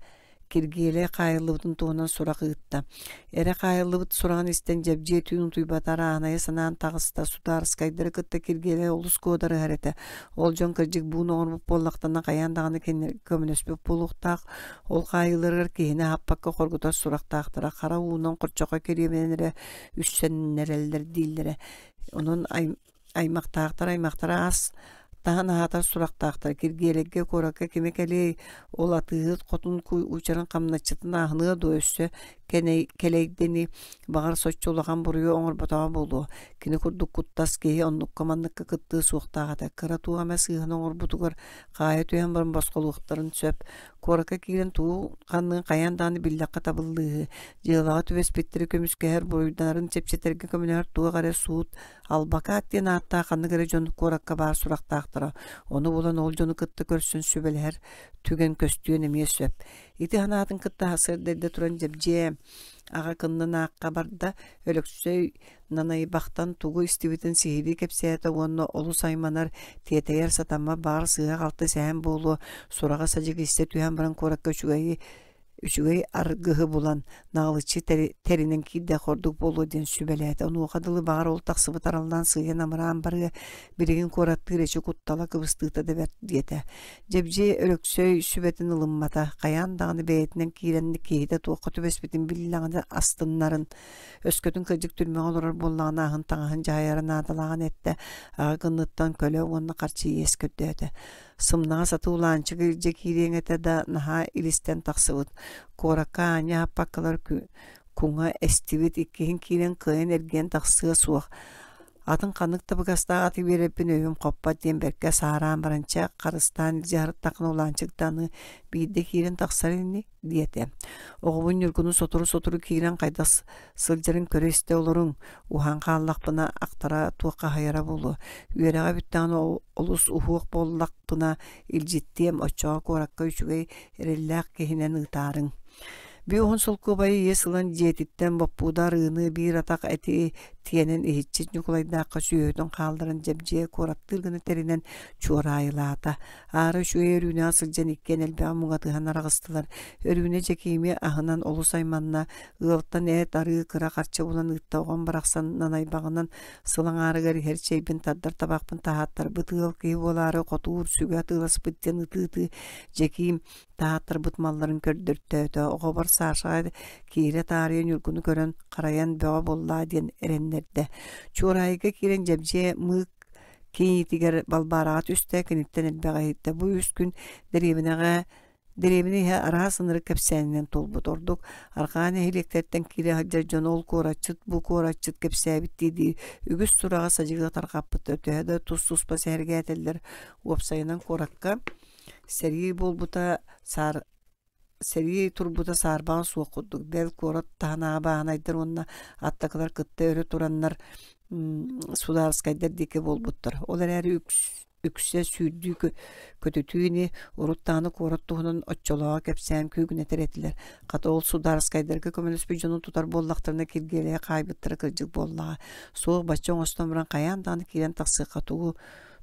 киргиеле кайылыбытын туунан сурак ыытта. Эре кайылыбыт сураган истен жепжие түйүн туйбатара анайы санаан тагыста сударскайдары кытта киргиеле олус коодары харете. Ол жон кырдьык буун оңорбуп боллактана каяндаганы көмүнөспүп булуктаак ол кайылырыр кихини хаппакка коргутар сурактаактара кара уунан курчокко кеременере үссеннерелдер дииллере. Онун аймактара ас таһанаһатар сурактаактар киргиэлегге куракка кимекелей ол атыыт котун учарын камначытын ахыныга дөссө келейдени багар соччулаган буруйу оңорботоо болуу кини курдук куттас кеи оннукка манныкка кытты суактаагата кыра тугама сыыхын оңорбутугар каая түйөн баран босколуктарын сөп куракка кирен туу каннын каяндааны биллакка табыллыы жыылага түбеспиттери көмүскэхер буруйдарын чепчетерге көмүнөр туга каре суут албака аттен ааттаа канныгere жону куракка баар сурактаактара ону булан ол жону кытты көрсүн сүбелер түген көстүөн эмие сөп ити ханаатын кытта хасырдерде туран жепже ага кыннын аакка барда өлөксөй нанайбактан тугу истибитин сихири кепсиэте уонно олу сайманар тиэтегер сатамма баар сыыга калты сээн болу сурага сажык исте түһэн баран куракка үчүгэй аргыһы булан наалычы теринен киирдэ хордук болуу диэн сүбелээте ону окадылы багар ол таксыбыт аралдан сыйын амыраан барыга биригин кураттыыр эчи куттала кыбыстыыта дебер диэте жепжи өлөксөй сүбетин ылыммата каяан даганы бэйэтинен кииренни киһите туокка түбеспитин биллаҕаны астыннарын өскөтүн кырдьык түрмөҕө олорор буоллаҕына аһын таҥаһын жаайарын аадалааҕан этте ага гынныттан көлө уонна карчы иэс көддөөтө сымнаҕа сатуулаанчы кырдьа киириэҥэтэ да наһаа илистен тахсыбыт куракка аня хаппаккалар куңа эстибит иккиһин киирен кыйын эргиэн тахсыа суох атын каннык табыгастаага аты береппин өйүм коппа диэн берке саараан баранча карыстаан илжаары такын улаанчыктаны биирде киирен тахсарыни диэте оҕобун нүргүнү сотору киирен кайда сылдьарын көрөсте олоруң ухан хааллахпына актара туакка хайара болу үөрэҕэ бүттаҕын олус ухуох боллакпына илдьиттиэм оччоҕо куракка үчүгэй эреллээх киһинэн ыытаарыҥ би уһун сулкубайы иесылан диэтиттен боппуудар ыыны биир атак эти тиэнен иһиччит ньукулайдаакка сүйөөтүн хаалларын жепжие кураттыыр гына теринен чуораайылаата аары үчүгэй өрүүнэ сылдьан иккен элбэҕэ муҥатыһан арагыстылар өрүүнэ дьекиими аһынан олус айманна ыалтан эт арыы кыра харчы булан ыыттаҕон барахсан нанайбаҕынан сылаҥаарыгар иһэр чэйбин тардар табаакпын таһааттар бытыыл киһи буолаары хотуур сүгэ тыыласпыт диэн ытыыты дьекиим таһааттарбыт малларын көрдөртөөтө оҕобор саашаға киире таарыйан үргүнү көрөн караян бөҕө боллаа диэн эреннерде чуурайга кирен жепжие мыык кийитигер балбаараҕат үстэ киниттен элбэҕэйитте бу үс күн деремини араа сыныры кепсээнинен толбут ордук аргаан эхилектерттен кире хаджар дьон ол куораччыт бу куораччыт кепсээбит диди үгүс турага сажыга таргаппыт өтөһөдө тус-туспа сэргээтэллэр уопсайынан куоракка сэрии турбута саарбаан суох курдук бэл куорат таһанаа баанайдар уонна аттакылар кытта өрө тураннар сударскайдар дике болбуттар олар эри үксэ сүүрдүү көтөтүүни уруттааны куорат туһунан оччолоога кепсээн күүгүнэтер этилэр ката ол сударскайдарга көмөлөспү дьону тутар буоллахтарына киргиэлээ хаайбыттара кырдьык буоллаҕа суох баччоҥ остомуран каяандааны киирен тахсыакка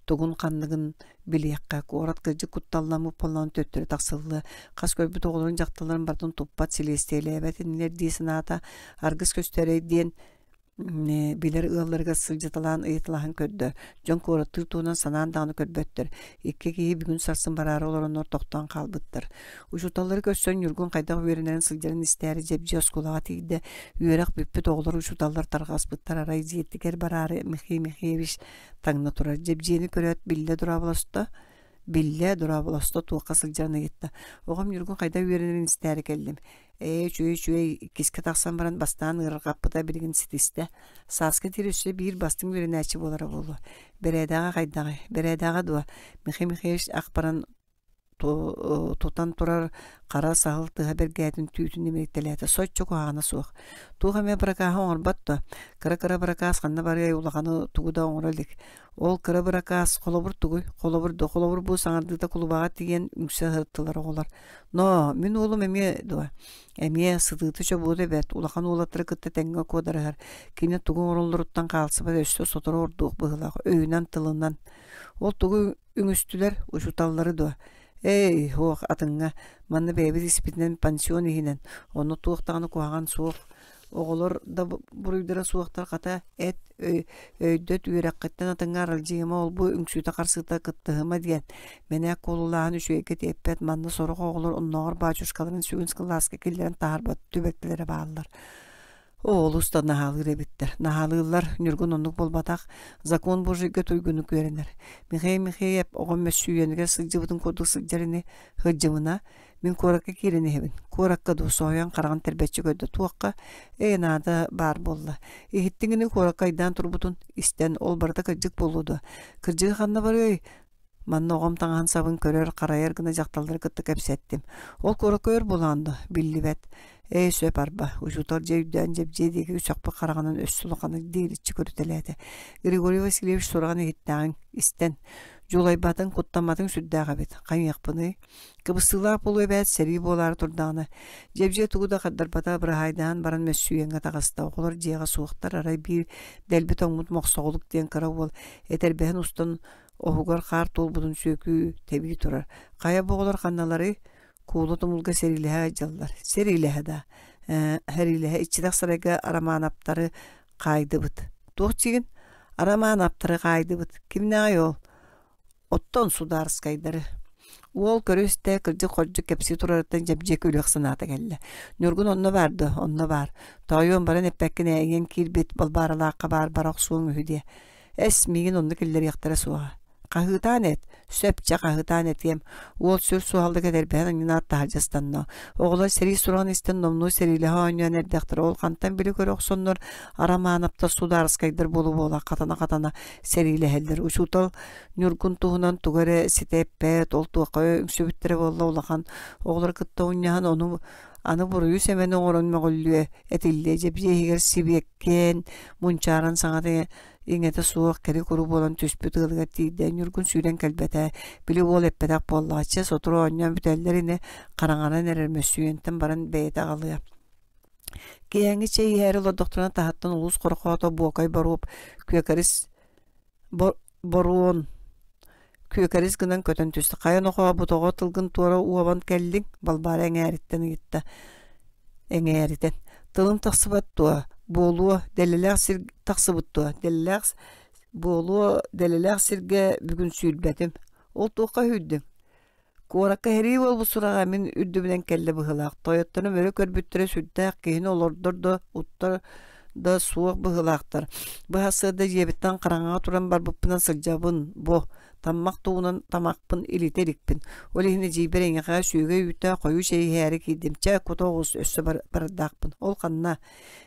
тугун канныгын билиэкка куорат кырдьык кутталламы поллаан төттөрү тахсыллы хас көрбүт оҕолорун жакталарын бардын туппат силиэстиэлээбэт иннилэр дии санаата аргыс көстөрөй диэн билер ыалларга сылдьаталаан ыйытылаһын көрдө дьон куораттыы туунан санаан даҕаны көрбөттөр икки киһи бүгүн сарсын бараары олороннор тохтоон хаалбыттар учуталлары көссөн нүргүн хайдах үөрэнэрин сылдьарын истээри жепжи оскулаҕа тиийде үөрэх бүппүт оҕолор учуталлар тарҕааспыттар арай зиэттигэр бараары Михиевич таҥна турар жепжиэни көрөөт билле дурабылосто туакка сылдьарын ыйытта оҕом нүргүн хайда үөрэнэрин истээри келлим чүэй киске тахсан баран бастаан ырыргаппыта билигин ситисте сааска тирүссе биир бастың үөрэнээчи болара болу берээдаага дуа Михиевич ак баран тутан турар кара сахыл тыга бергәтин түтүн немектеләте соччо куагана суох. Туга ме бракаха оңорбатта. Кара бракас ханна барга улаганы тугуда оңоралык. Ол кара бракас колобур тугуй, колобур бу саңардыта кулубага тиген үксө хыттылар оголар. Но, мен олум эме дуа. Эме сытыты чобуды бет, улахан улаттыры кытты тәңгө кодарыгар. Кине тугу ороллоруттан калсы бат өссө сотору ордук быгылак, өйүнан тылынан. Ол тугу үңүстүлер, ушуталлары дуа. Эй, хоқ атыңа, манны бәйбіт испитінен пансион ихинен, оны туықтағаны куаған суық. Оғылыр да бұруйдыра суықтар қата әт өйдөт үйрәққеттен атыңа аралжиыма ол бұл үңсүйті қарсыта кыттығыма деген. Мене қолулағын үшуекет еппет манны сорық оғылыр ұннағыр бачушкаларын сүйін скыласка келдерін тағарбат түбектілері бағалар. Ол уста нахалыр эбиттер. Нахалылар нүргүн оннук болбатак закон божийге туйгуну көренер. Михей огон мәсүйенге сылжыбытын кодук сылжарыны хыджымына мен коракка кирени хебин. Коракка дусоян караган тербетчи көдө туакка нада бар болла. Ихиттиңини кораккайдан турбутун истен ол барда кыржык болуду. Кыржыгы ханна бар манна огом таңан сабын көрөр карайыр гына жакталдыр кытты кепсеттим. Ол кораккайыр боланды билlibet. Söp arba, ucutar cevden cebcediği uçakpa karaganın össülükanı değilitçi körüteledi. Grigori Vasilyevich sorağını hittan isten. Jolaybatın kutlamadın süddəğə bit. Qanyaqpını, kıbıstılar bolu ebət seri bolar turdağını. Cebce tuğuda qaddarbata bir haydan baran məssüyenge tağısta. Oğular ceyga soğuktar aray bir delbet oğmut moqsoğuluk den kara bol. Eterbehen ustan oğugar qar tol budun sökü tebi turar. Qaya boğular qannaları Kuğulutumulga serilehe jallar. Serilehe da. Herilehe içidak sarayga araman aptarı qaydı bıt. Tuğçigin araman aptarı qaydı bıt. Kimne ayol? Otton sudarız kaydarı. Uol körüste kırcı korcu kepsi turarıtan jebje kölük sınata gelle. Nürgün onna vardı, onna var. Tayon baran epekkine eyen kilbet balbaralaqqa bar barak suğun ühüdiye. Esmigin onu killer yaktara suğa. Qahıtan et, söpçe qahıtan et yem. Uol sür suhaldı kadar ben anginat tahacastanna. Oğlar seri suran isten nomnu seriyle oynayan erdektir. Ol kantan bili körük sonlar aramanapta sudarız kaydır bolu bola katana seriyle heller. Uçutal nürgün tuğunan tuğare siteppet, ol tuğaqa öngsübüttire bolla olaqan. Oğlar kıtta oynayan onu anı buruyu semeni oğrun meğullüye etilli. Cebye higer sibekken munçaran saňa İngete soğuk keri kuru bolan tüspüt ılga tiyden yürgün süren kelbete bili bol eppedak bollaçı soturu onyan bütellerini karangana nererme süyenten baran beyete alıya. Keyengi çeyi herilo doktoruna tahattan ulus korkuata buakay barup kuyakaris boruon kuyakaris gınan köten tüstü. Kayan oğa butoğa tılgın tuara uaban keldin balbara eŋeritten gitti. Eŋeritten. Tılın taksıbat tuğa. Bolu deliler sir taksıbıttı. Deliler bolu deliler sirge bugün sülbetim. Ol toqa hüddüm. Korakka heri bol bu surağa min üddümden kelle bıhılaq. Toyottanı böyle körbüttüre süddaq kehin olurdur da uttar da soğuk bıhılaqtır. Bu hasırda jebitten qaraŋağa turan bar buppinan sılcabın bu. Tammaq tuğunan tamakpın iliterikpin. Olihine jibereŋeqa süge yüta koyu şeyi heri kidimçe kutoğuz össü bardaqpın. Ol qanna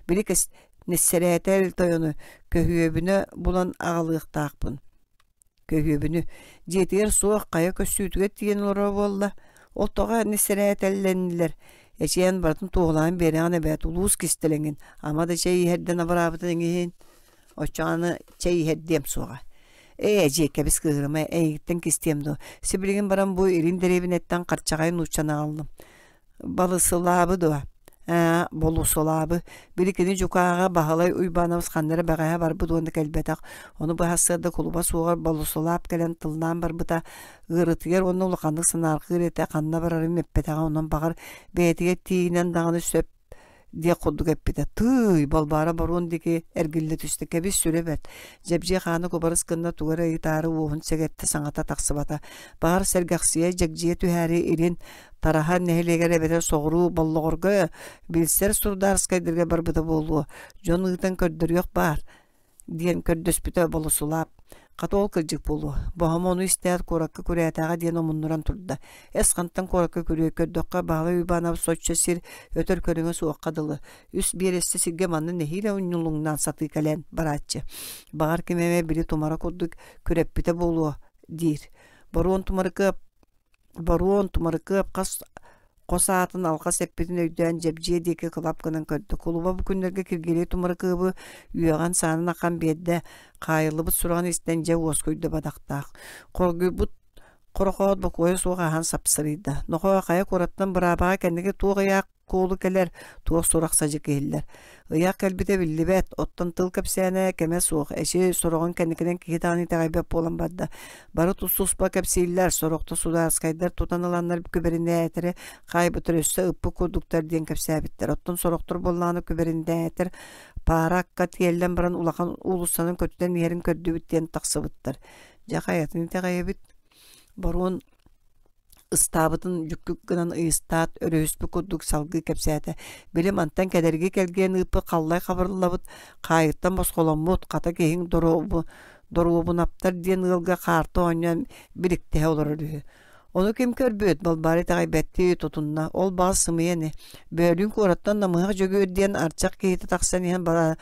bilik nesseretel toyonu köhüyöbüne bulan ağalıqtaqpın. Köhüyöbünü jetiger soğuk qaya kössütüge tiyen ora bolla. Ol toğa nesseretellendiler. Eçeyen bartın tuğulan beriğan ebet ulus kistelengin. Ama da şeyi herden avarabıtın eğin. Oçağını şeyi herdiyem soğa. Ejeke biz kırma gitten kistemdo. Sibilgin baran bu irin derebinetten qarçağayın uçana aldım. Balısılabı da. Bolusulabı. Birikini jukağa bahalay uybanavız xanlara bagaya bar bu donda kelbetak. Onu bu hasırda kuluba soğar balusulab gelen tıldan bar bu da gırıtıger onu ulaqandık sınar gırıta qanna bararım eppetağa ondan bağır beyetige tiyinen dağını söp diye koduk epide. Tıy balbara baron diki ergille tüsteke biz sürebet. Jebje xanı kobarız kında tugara itarı uğun segette sanata taksıbata. Bağır sergaksiye jekjiye tüheri irin taraha nehleger ebete soğuru ballağırga bilser surdarskaydirge barbıda bolu. Jon ıgıtan kördür yok bar. Diyen kördöspüte bolusulap. Katol kırcık bolu. Baham onu isteyen korakka kureyatağa diyen omunduran turda. Eskantan korakka kureye kördökka bağlı übanav soçça sir ötör körüne soğuk kadılı. Üst bir esti sirge manlı nehiyle unyulundan satı kalen baratçı. Bağır kimeme biri tumara koduk küreppite bolu dir. Baron tumarıkı Baruon tumarıkı Qosaatın alqa seppetin öйдөөн жебжие диэки кылап гынан көрдө. Кулуба бу күннерге киргелей тумарыкыбы үйөган санын акан биэдде кайылыбыт сураган истен же оскуйду бадактаак. Коргубут Корохот бокой сугахан сапсырыйда. Нохо кая кораттан бырабага кенеге тугаяк коолу келер туох сурак сажы кейиллер. Ыяк келбите биллибет оттан тыл кепсене кеме суох эши сорогон кенекенен кихитааны тагайбеп болан бадда. Бары тусуспа кепсейлер сорокто сударскайдар тутаныланнар күберинде этери кайбытыр өссө ыппы курдуктар диен кепсебиттер. Оттан сороктор болланы күберинде этер паракка тиеллен баран улахан улустанын көтүтен ерин көрдүбүттен таксыбыттар. Жакаятын тагайбит Барон ыстабытын жүккүк гынан ыйыстаат өрөспү курдук салгы кепсээте. Билим антан кедерге келген ыппы каллай кабарлабыт кайыттан босголоммут ката кейин доруубунаптар диен ылга карты оñan бириктеhe олору. Onu kim körbüt balbari tagaybetti tutunna ol baz sımıyene. Bölün koratan namıha jөгөр diyen arçak kehiti taksan ihan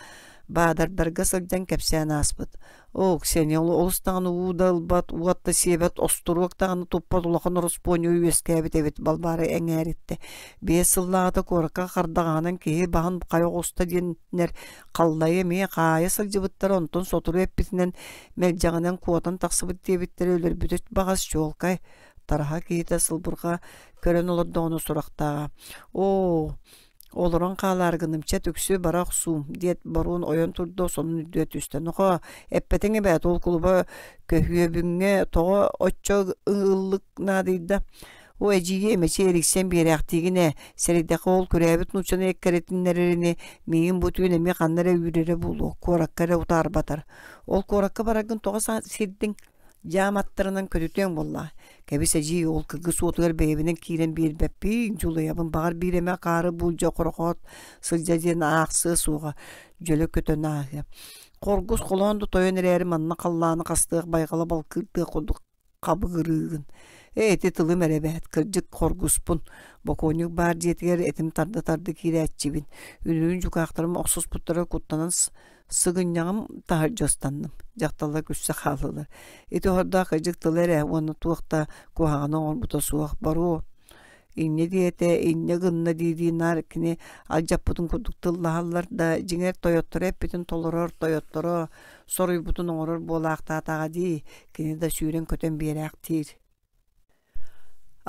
Бадардарга сылдан кепсән аспыт. Ок, сен яңлы олыстан удалбат, уатта себет остуруктан туппат улахан руспоню үескәбит эбит балбары эңәритте. Бе сыллата корка кардаган ки бахан кайгыста диннер каллайы ме кайы сылжыбыттар онтон сотуру эппитинен мелжагынан куатан таксыбыт дебиттер өлөр бүдөт багас жолкай тараха кийте сылбурга көрөн олордо ону сурактага. Олорон кааларгынымча түксү барак сум диет баруун ойон турду сонун үдөт үстө. Нохо эппетеңе бәт ол клуба көһүөбүңө тоо оччо ыллык надыйда. О эжиге мечериксен берактигине сериде кол көрөбүт нучаны эккеретиннерини миин бутуне ми каннара үрөрө булу кораккара утар батар. Ол коракка барагын тоо сиддин Жаматтарынан көтүтөң болла. Кебисе жи ол кыгы суотугар бейбинен кирен бир беппи жулуябын багар биреме кары бул жокорохот сылжаден аксы сууга жөлө көтөн агы. Коргус колонду тойонерери манна калланы кастык байгала балкырды кудук кабыгырыгын. Эти тылы меребет кыржык коргуспун. Боконюк бар жетигер этим тарды киретчибин. Үнүн жукактарым оксус путтары куттанан сыгыньягым тахар жостанным. Жакталла күшсө халылар. Эти хорда кыжык тылере оны туакта куаганы орбута суак бару. Инне диете, инне гынна дидинар кини алжаппутун курдук тыллахаллар да жиңер тойоттор эппитин толорор тойотторо соруйбутун оңорор болаактаатага ди кини да сүүрен көтөн берактир.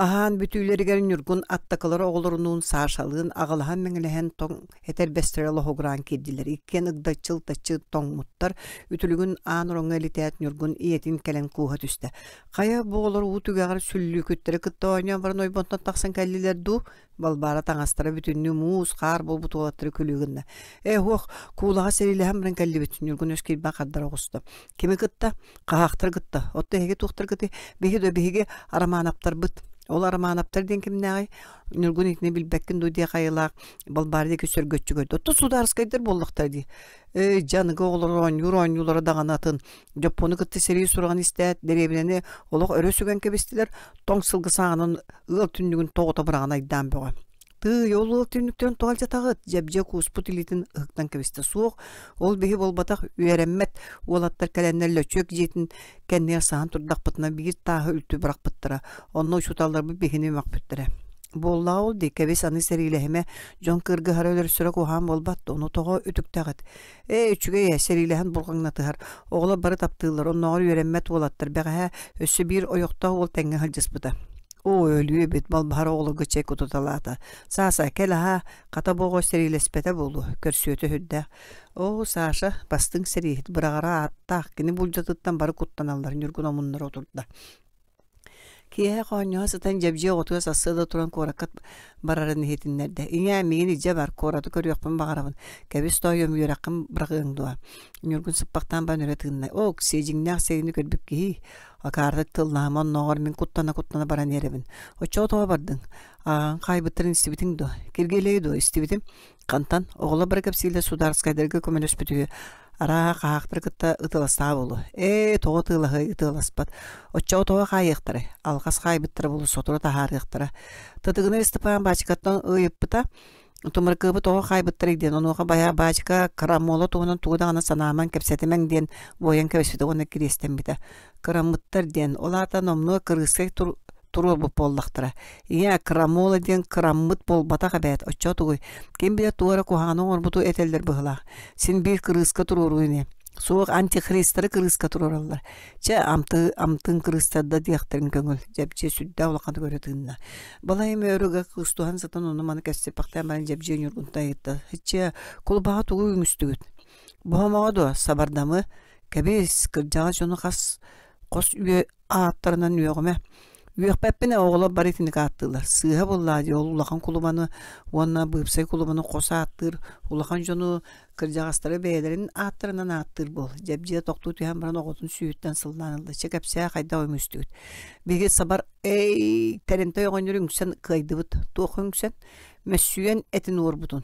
Ахан бүтүйлеригер нүргун аттакалары оголорунун саашалыын агалахан меңелеген тоң этербестерело хогран кеддилер. Иккен ыгдачыл тачы тоңмуттар ütülügün aanorong'a eliteet нүргун иетин келен кууха түсті. Кая боолор уутугагар сүллүү күттері кытта ойнан барын ойбонтан таксан кәллилер ду балбара таңастара бүтүннү муус каар болбут олаттыры күлүгүнна. Хуох куулага серилехан бирен кәлли бүтүн нүргун өскелбен каддара огусту. Кими кытта каактыр кытта. Отто хеге тухтар кыты беге арамаанаптар быт. Ол арамаанаптар ден кимнагай нүргүн итне билбеккин дуйдия кайылаак балбарды көсөргөччү көрдү. Отто сударскайдыр боллуктар ди. Жаныга олорон юлара даганатын жопону кытты серии сураган истет деребинени олог өрөсүгөн кебестилер тоң сылгысаанын ыл түндүгүн тогото бараган айдан бага. Yolu tünlükten tuğalca tağıt, jebje kusput ilitин ıhtan kebiste suğuk, ol behi bolbataq üyerenmet, olattar kalenlerle çök jetin kenne sağın turdaq bıtına bir tağı ültü bırak bıttıra, onunla uçutallar bu behini mak bıttıra. Bolla oldu, kebes anı serilehime, John kırgı har ölür süre kuhan bolbattı, onu toğa ütük tağıt. Üçüge serilehen bulğanına tığar, oğla barı taptığlar, onunla üyerenmet olattar, beğe össü bir oyokta ol tenge halcız bıda. O ölüye bit balbahar oğlu göçek otutalata. Sasa kelaha kata boğu serilespete bolu. Körsüyötü hüdde. O saşa bastın serihit. Bırağara attaq. Kini bulcatıttan barı kuttanallar. Nürgün omunlar oturdu. Kiye qonya satan jebje otuya sasıda turan korakat bararın hetinlerde. İnya miğin ije bar koratu körüyokpun bağarabın. Kebis toyum yürakım bırakın dua. Nürgün sıppaktan ban üretininnay. O sejingnak seyini körbük ki akardık tıllamon noğor min kuttana baran yerebin. O çoğu toğa bardın. Kaybıttırın istibitin do. Kirgeleyi do istibitim. Kantan oğula bırakıp silde sudarskaydarga kömelös bütüyü. Ara qaaqtır kıtta ıtılasta bolu. Toğa tığılahı ıtılaspat. O çoğu toğa qayıqtırı. Alqas qaybıttırı bolu sotura taharıqtırı. Tıtıgını istipan başkattan ıyıp bıta. Tumurkıbı toğa qaybıttırı den. Onuğa baya başka karamola toğunun tuğdağına sanaman kepsetemen den. Boyan kepseti ona kiresten bita. Karamıttır den. Olata nomnu kırgıskay туру бу боллактыра. Ия крамола ден краммыт болбата кабет. Очо тугуй. Кем билет туара куханы орбуту этелдер быгыла. Син бир кырыска туруруйне. Соğuk антихристары кырыска турураллар. Че амтын кырыстарда дияктерин көңүл. Жепче сүддә улаканы көрөтүнна. Балайым өрөгө кыстухан сатан оны маны кәссе пактан барын жепче юргунта етті. Хиче колбаға тугу үңүстүгүт. Бухамага до сабардамы кебес кыржага жону кос үе ааттарынан үөгөмө. Үекпеппене оғыла бар етінік аттылар. Сыға болла де ол улақан кулуманы, онна бұйыпсай кулуманы қоса аттыр, улақан жону кыржағастары бәйелерін аттырынан аттыр бол. Жәбжия тоқту түйен баран оғытын сүйіттен сылданылды. Чекәпсия қайда оймы үстігіт. Беге сабар, тәренті оғаныр үңсен қайды бұд. Тоқ үңсен, мәссүйен әтін ор бұдын.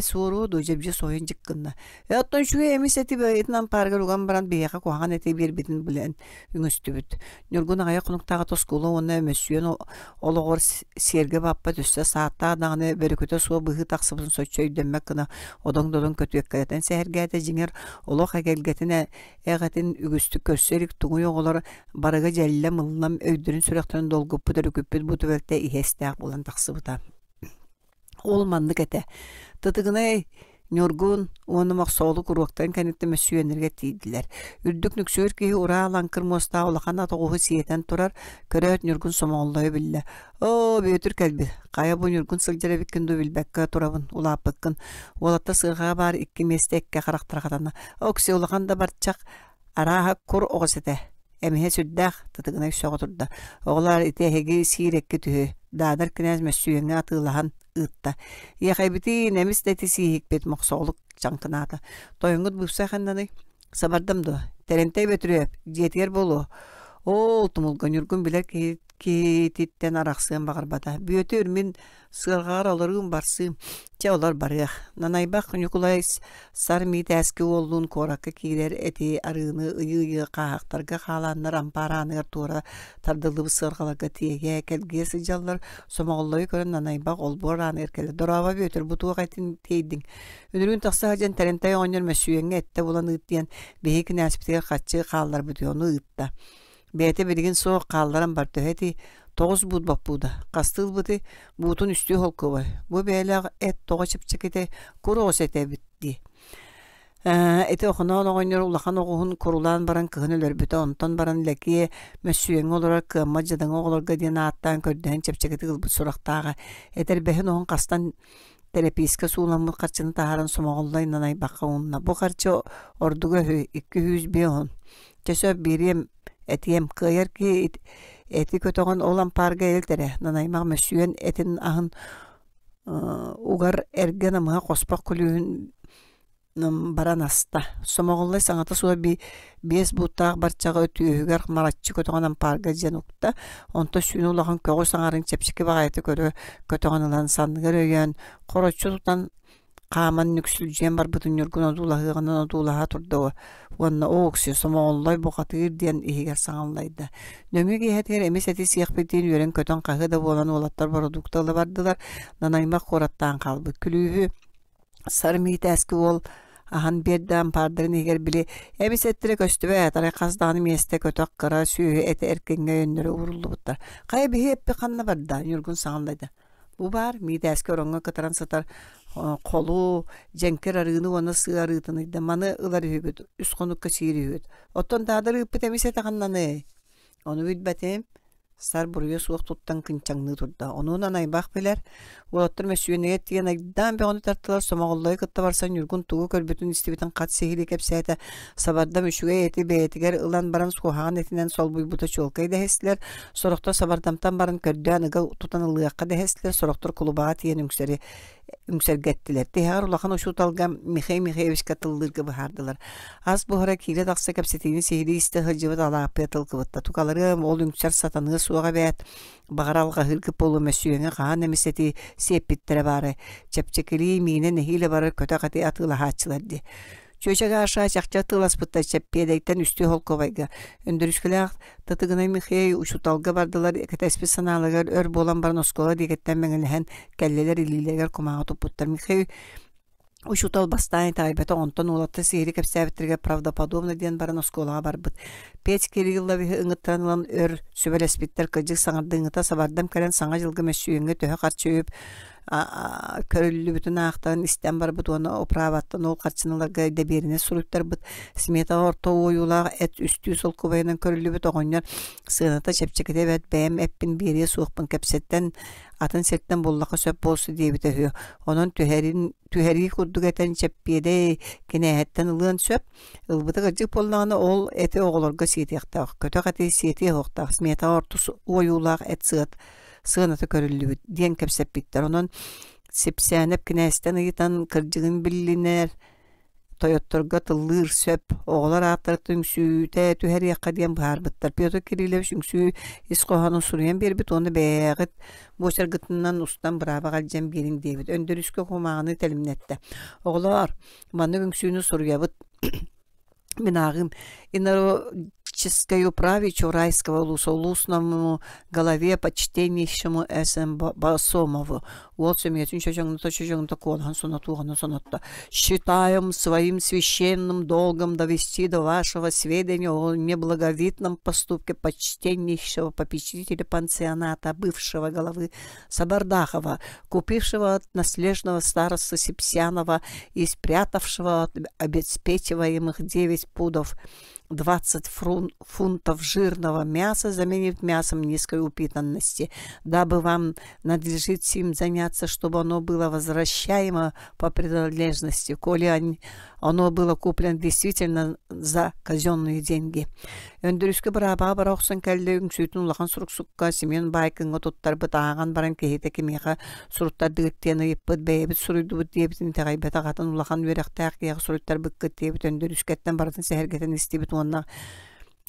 Сору до жебже соyun жыққынна. Оттон шуе эмис эти бейтнан паргар уган баран бияқа куаған эти бер битин билен үңөстүбүт. Нургун ая кунуктага тоскула онна эмесүйен ологор серге баппа төссө саатта даганы берекөтө суу быгы таксыбын сочой демек кына одоң-додоң көтүеккетен сәргәте жиңер олох агелгетине эгетин үгүстү көрсөрүк тугуй оголор барыга желле мыллам өйдүрүн сүрөктөн долгуппу дөрүкүппүт бу төбөлтө ихестак булан таксыбыта. Ол манны кете. Тытыгынай Нёргун оны мақсолы күруқтан кәнетті мәсүйенерге тейділер. Үрдік нүксөр кейі ұра аланқыр моста олақана тоғығы сиетен тұрар, көрәт Нёргун сомағылдайы білі. Бөтір кәлбі. Қая бұл Нёргун сылжара біккінді білбәккі тұрабын, ұлапыққын. Олатта сырға бар ikki месте әкке қарақтырғатаны. Оксе олақанда барчақ араға құр оғысеті. Әміге сүддәқ тытыгынай соға тұрды. Оғылар итәхеге сирекке түхі. Дадар кінәз мәсүйенге атылаған ытта. Яқайбіті нәміс дәті сиік бет мақсолық жаңқынаты. Тойыңғыд бұқса қанданы сабардамды. Тәрентай бөтіріп, жетігер болу. Ол тұмылған үргін білер кететтен арақсыған бағарбада. Бүйеті үрмен сығырғар оларығын барсы. Че олар барық. Нанайбақ нүкілай сармейті әскі олуын қораққа кейлер әте арыны ұйы қағақтарға қаланыр ампаранығыр тура тардылы сығырғаларға тиеге әкелге сыжалар сомағылай көрін нанайбақ ол бораны әркелі. Дораба бөтір бұтуға қайтын тейдің. Өнірін тақсы ғажан тәрентай оңыр мәсүйенге әтті болан ұттиян бейкі нәспітеге қатшы қалдар бұтыуыны ұтта. Бәйті білген соқ қалдаран бар төхеті 9 бут баппуда. Қастыл бұты бұтын үсті холқы бар. Бұ бәйлі әт тоға чыпчық еті көрі осеті бітті. Эти охонон оғынер улахан оғын құрулан баран кығын өлер бүті онтан баран ләке мәсүйен олар кыма жадан оғыларға ден аттан көрден чыпчық еті қылбыт сұрақтаға. Әтер бәхін оғын қастан терапийска сууламы қарчыны тахаран сомағылдай нанай баққа онына. Бұ қарчы ордуға 200 беон. Чесөп берем әтием қайыр ки эти көтөгөн олан парга элтере нанаймак мәсүйен этин ахын угар эрген амыга коспак күлүүн баран аста сомоголлай саңата суа бес буттаак барчага өтүүгөр маратчы көтөгөн парга женукта онто сүйүн улаган көгө саңарын чепчики багайты көрө көтөгөнлан санныгар өйөн корочу тутан Қаман нүксіл жем бар бұтын үргін одулағығынан одулаға тұрды. Онна оғықсы сомағылай бұқатығыр ден егер саңалайды. Нөмеге әтер әмес әті сияқ беттен өрен көтін қағы да болан олаттар бар одуқталы бардылар. Нанаймақ қораттан қалбы. Күлігі сармейті әскі ол ахан берден пардырын егер біле. Әмес әттірі көстібе әтары қаздағаны месте көтіқ қыра сүйі әті әркенге өнері ұрылды бұттар. Қай бігі әппі қанна барда үргін саңалайды. Бұ бар, мейді әскі оранға қытаран сатар қолу, жәңкер арыны оны сыар ұйтыныйды. Маны ұлар үйгід, үс қоныққа сүйір үйгід. Оттон дағдар ұйпы тәмесе тағаннаны. Оны үйдбәтем, сар бұрыя суық тұттан күнчаңны тұрда. Оның анайбақ білер, олаттыр мәсүйенеге тиген айдан бәғаны тартылар, сомағылдай қытта барсан үргін туғы көрбетін істебетін қат сейілі кәпсәйті. Сабарда мүшіге еті бәйтігер ұлан баран суғаған етінен сол бұйбұта чолқай дәхестілер, сұрықта сабардамтан барын көрдіған ұға тұтан ұлыққа дәхестілер, сұрықтыр құлыбаға тиген үңсәргәттілер. Тегар улахан ұшу талған Михей-Михеевичка тылдырғы бұхардылар. Аз бұхара кейлі тақсы кәпсетейін сейлі істі ғылжыбыт алапы тылқыбытта. Тұқалары ол үңсәр сатанығы суға бәт. Бағаралға ғылғы болу мәсүйеңі қаған әмесеті сеппіттірі бары. Чәпчекілі мейні нәхейлі бары көті қаты атылы хатшыларды. Чөчәгә аша чакча тыласпытта чәппедәйтен үсті холковайга. Өндірішкіләқ тытығынай Михей ұшуталға бардылар, кәтәспі саналығар өр болан барын оскола дегеттен мәңіліген кәллелер илилегер комаға тұппыттар. Михей Ушутал бастайн тайбета онтон улатта сири кепсәбиттерге правдоподобно диен баран осколага барбыт. 5 Кирилловы ыңыттанылан өр сүбелеспиттер кыжык саңардыңыта сабардам кәрен саңа жылгы мәсүйеңе төһө карчыып көрүллү бүтүн аактан истен барбыт оны оправаттан ол карчыналарга деберине суруттар быт смета орто оюлага эт үстүү сол кубайынан көрүллү бүт огоннор сыната чепчекете бет бэм эппин бири суукпун кепсеттен атын сеттен боллака сөп болсу диебите хүй онон түһәри курдугатан чеппиде кинәһәттен ылын сөп ылбыты гыжык боллаганы ол эте оголорга сиетиякта көтө кати сиети хокта смета ортус оюлага эт сыгынаты көрүлүбүт диэн кепсеппиттер онон сепсәнеп кинәстен ыйтан кыржыгын биллинер Toyottorga tılır söp oğlar atırtın süte tüher yakka diyen bağırбыттар. Pyotr Kirillevич üngsü iskohanın suruyan bir bit onu beğit boşar gıtından ustan brava galcem birin deyibit. Öndürüskö kumağını telimnette. Oğlar manı üngsüünü suruyabıt. Ben ağım Ческое управичу Райского лусолусному голове почтеннейшему С.М. Басомову. Вот считаем своим священным долгом довести до вашего сведения о неблаговидном поступке почтеннейшего попечителя пансионата, бывшего головы Сабардахова, купившего от наследного староста Сипсянова и спрятавшего от обеспечиваемых 9 пудов 20 фунтов жирного мяса, заменив мясом низкой упитанности, дабы вам надлежит сим заняться, чтобы оно было возвращаемо по принадлежности, коли оно было куплено действительно за казенные деньги. Öndürüskü bıraba baraqsan kelle üngsütün ulaqan suruksukka Simeon Baykınga tuttар bıt ağan baran kehite kemiyaqa suruttar dıgıttiyana yıppıt beyebit suruydu bıt diyebitin teğaybet ağatan ulaqan vereqtaq yağı suruttar bıkkıt diyebit öndürüsketten baratın sehergeten istibit onunla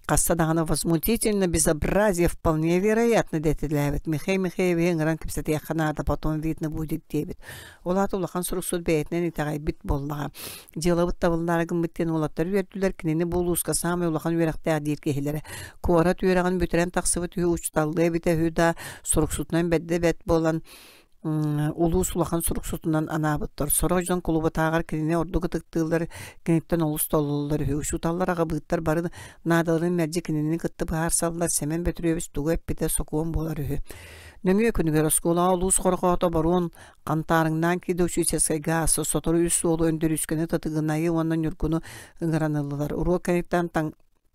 Касса дагана возмутительно безобразие вполне вероятно детилевит. Михей венгран кипсет яханада потом видно будет дебит. Олат улахан суруксуд бейтнен итагай бит боллага. Делабыт табылнарыгын биттен олаттар вердүлер кинени болуска самый улахан верактаа диркехилере. Куара түйраган бүтерен таксыбы түйі учталды бите хүйда суруксуднан бедде бет болан улус улахан суруксутунан анабыттар. Сорождан клуба тагар кинене ордуга тыктылар кинеттен олус толулар. Ушуталлар агабыттар бары надаларын мерджи киненени кытты баар саллар семен бөтүрөбүс тугу эппите сокуон болар. Нөңе күнүгөр оскола улус коркото баруун кантарыңнан киде учуческа гасы сотору үс олу өндөрүскөнү татыгынайы онан юркуну ыңыранылылар. Уру каниттан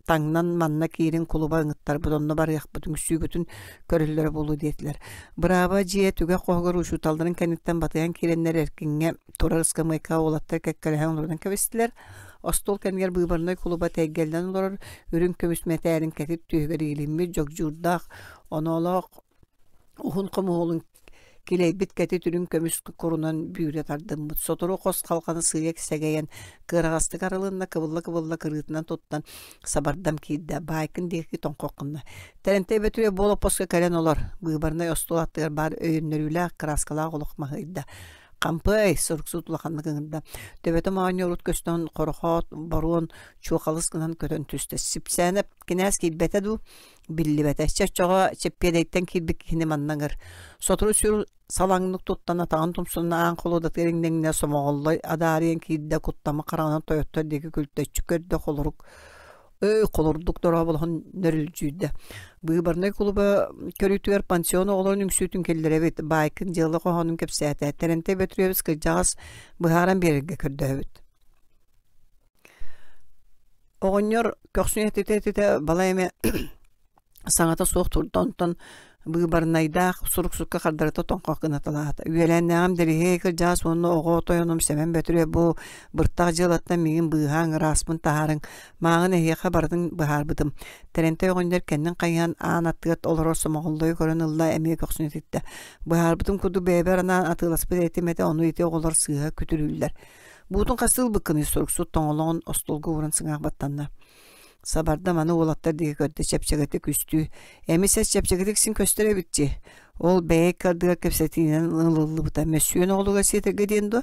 Таңнан манна киирин кулуба ыңыттар бұдонны бар яқпытын күсүйгүтін көрілері болу дейділер. Браба жие түге қоғыр ұшуталдырын кәниттен батыян киреннер әркінге турарыска майка олаттар кәккәліген олардан кәвестілер. Остол кәнгер бұйбарнай кулуба тәйгелден олар үрін көмісметі әрін кәтіп түйгер елімі жок журдақ, оны олақ ұхын қымы олын Kiley bitketi türün kömüs korunun büyüre tardım. Sotoru kos kalkanı sığıyak segeyen kırağastık aralığında kıvılla kırığıtından tuttan sabardam kiydi. Baykın deyki ton kokunda. Terente betüye bolu poska kalen olar. Bıybarına yostol attıgar bar öyünleriyle kıraskala olukmağıydı. Kampay sırıksut ulaqanlıqında. Dövete mağın yorut köstön qorxot, baruun, çoğalısqınan kötön tüste. Sipsənep kinəs kilbete du billi bete. Çeçoğa çeppedeytten kilbik hinemanlanır. Soturu sür salanglık tuttan atağın tumsunna ağın kolu terinden somağollay adariyen kilde kuttama qarağınan toyottar deki kültte çükörde koluruk. Kolurduk dora bolhan nörülcüydü. Bıybarnay kuluba körütüver pansiyonu olan üngsütün kellere bit. Baykın jılı qoğanın kepsiyete. Terente betürüyemiz kırcağız bıharan berge kürdöbüt. Oğunyor köksün etete balayeme sanata soğuk turdan Bıybarnayda suruksukka kardarata tonqaqına talaata. Üyelenneğim deri heykel jas onu oğu toyonum semen betürüye bu bırtaq jılattan migin bıhan rasmın taharın mağın ehiyaka bardın bıhar bıdım. Terente yoğunlar kendin qayyan ağın attıgat olur olsa mağulloyu körün ılla emeği köksün etitte. Bıhar bıdım kudu beyber anan atılas bir etimete onu eti oğular sığığa kütürüller. Buğdun qasıl bıkkını suruksut toңolоğun ostolgu vurun sığaq battanna. Sabarda manı olatlar diye gördü çepçegetik üstü. Emi ses çepçegetik sin köstere bitti. Ol beyek kardıga kepsetinen ılıllı buta. Mesüyen oğluga siyete diyendu.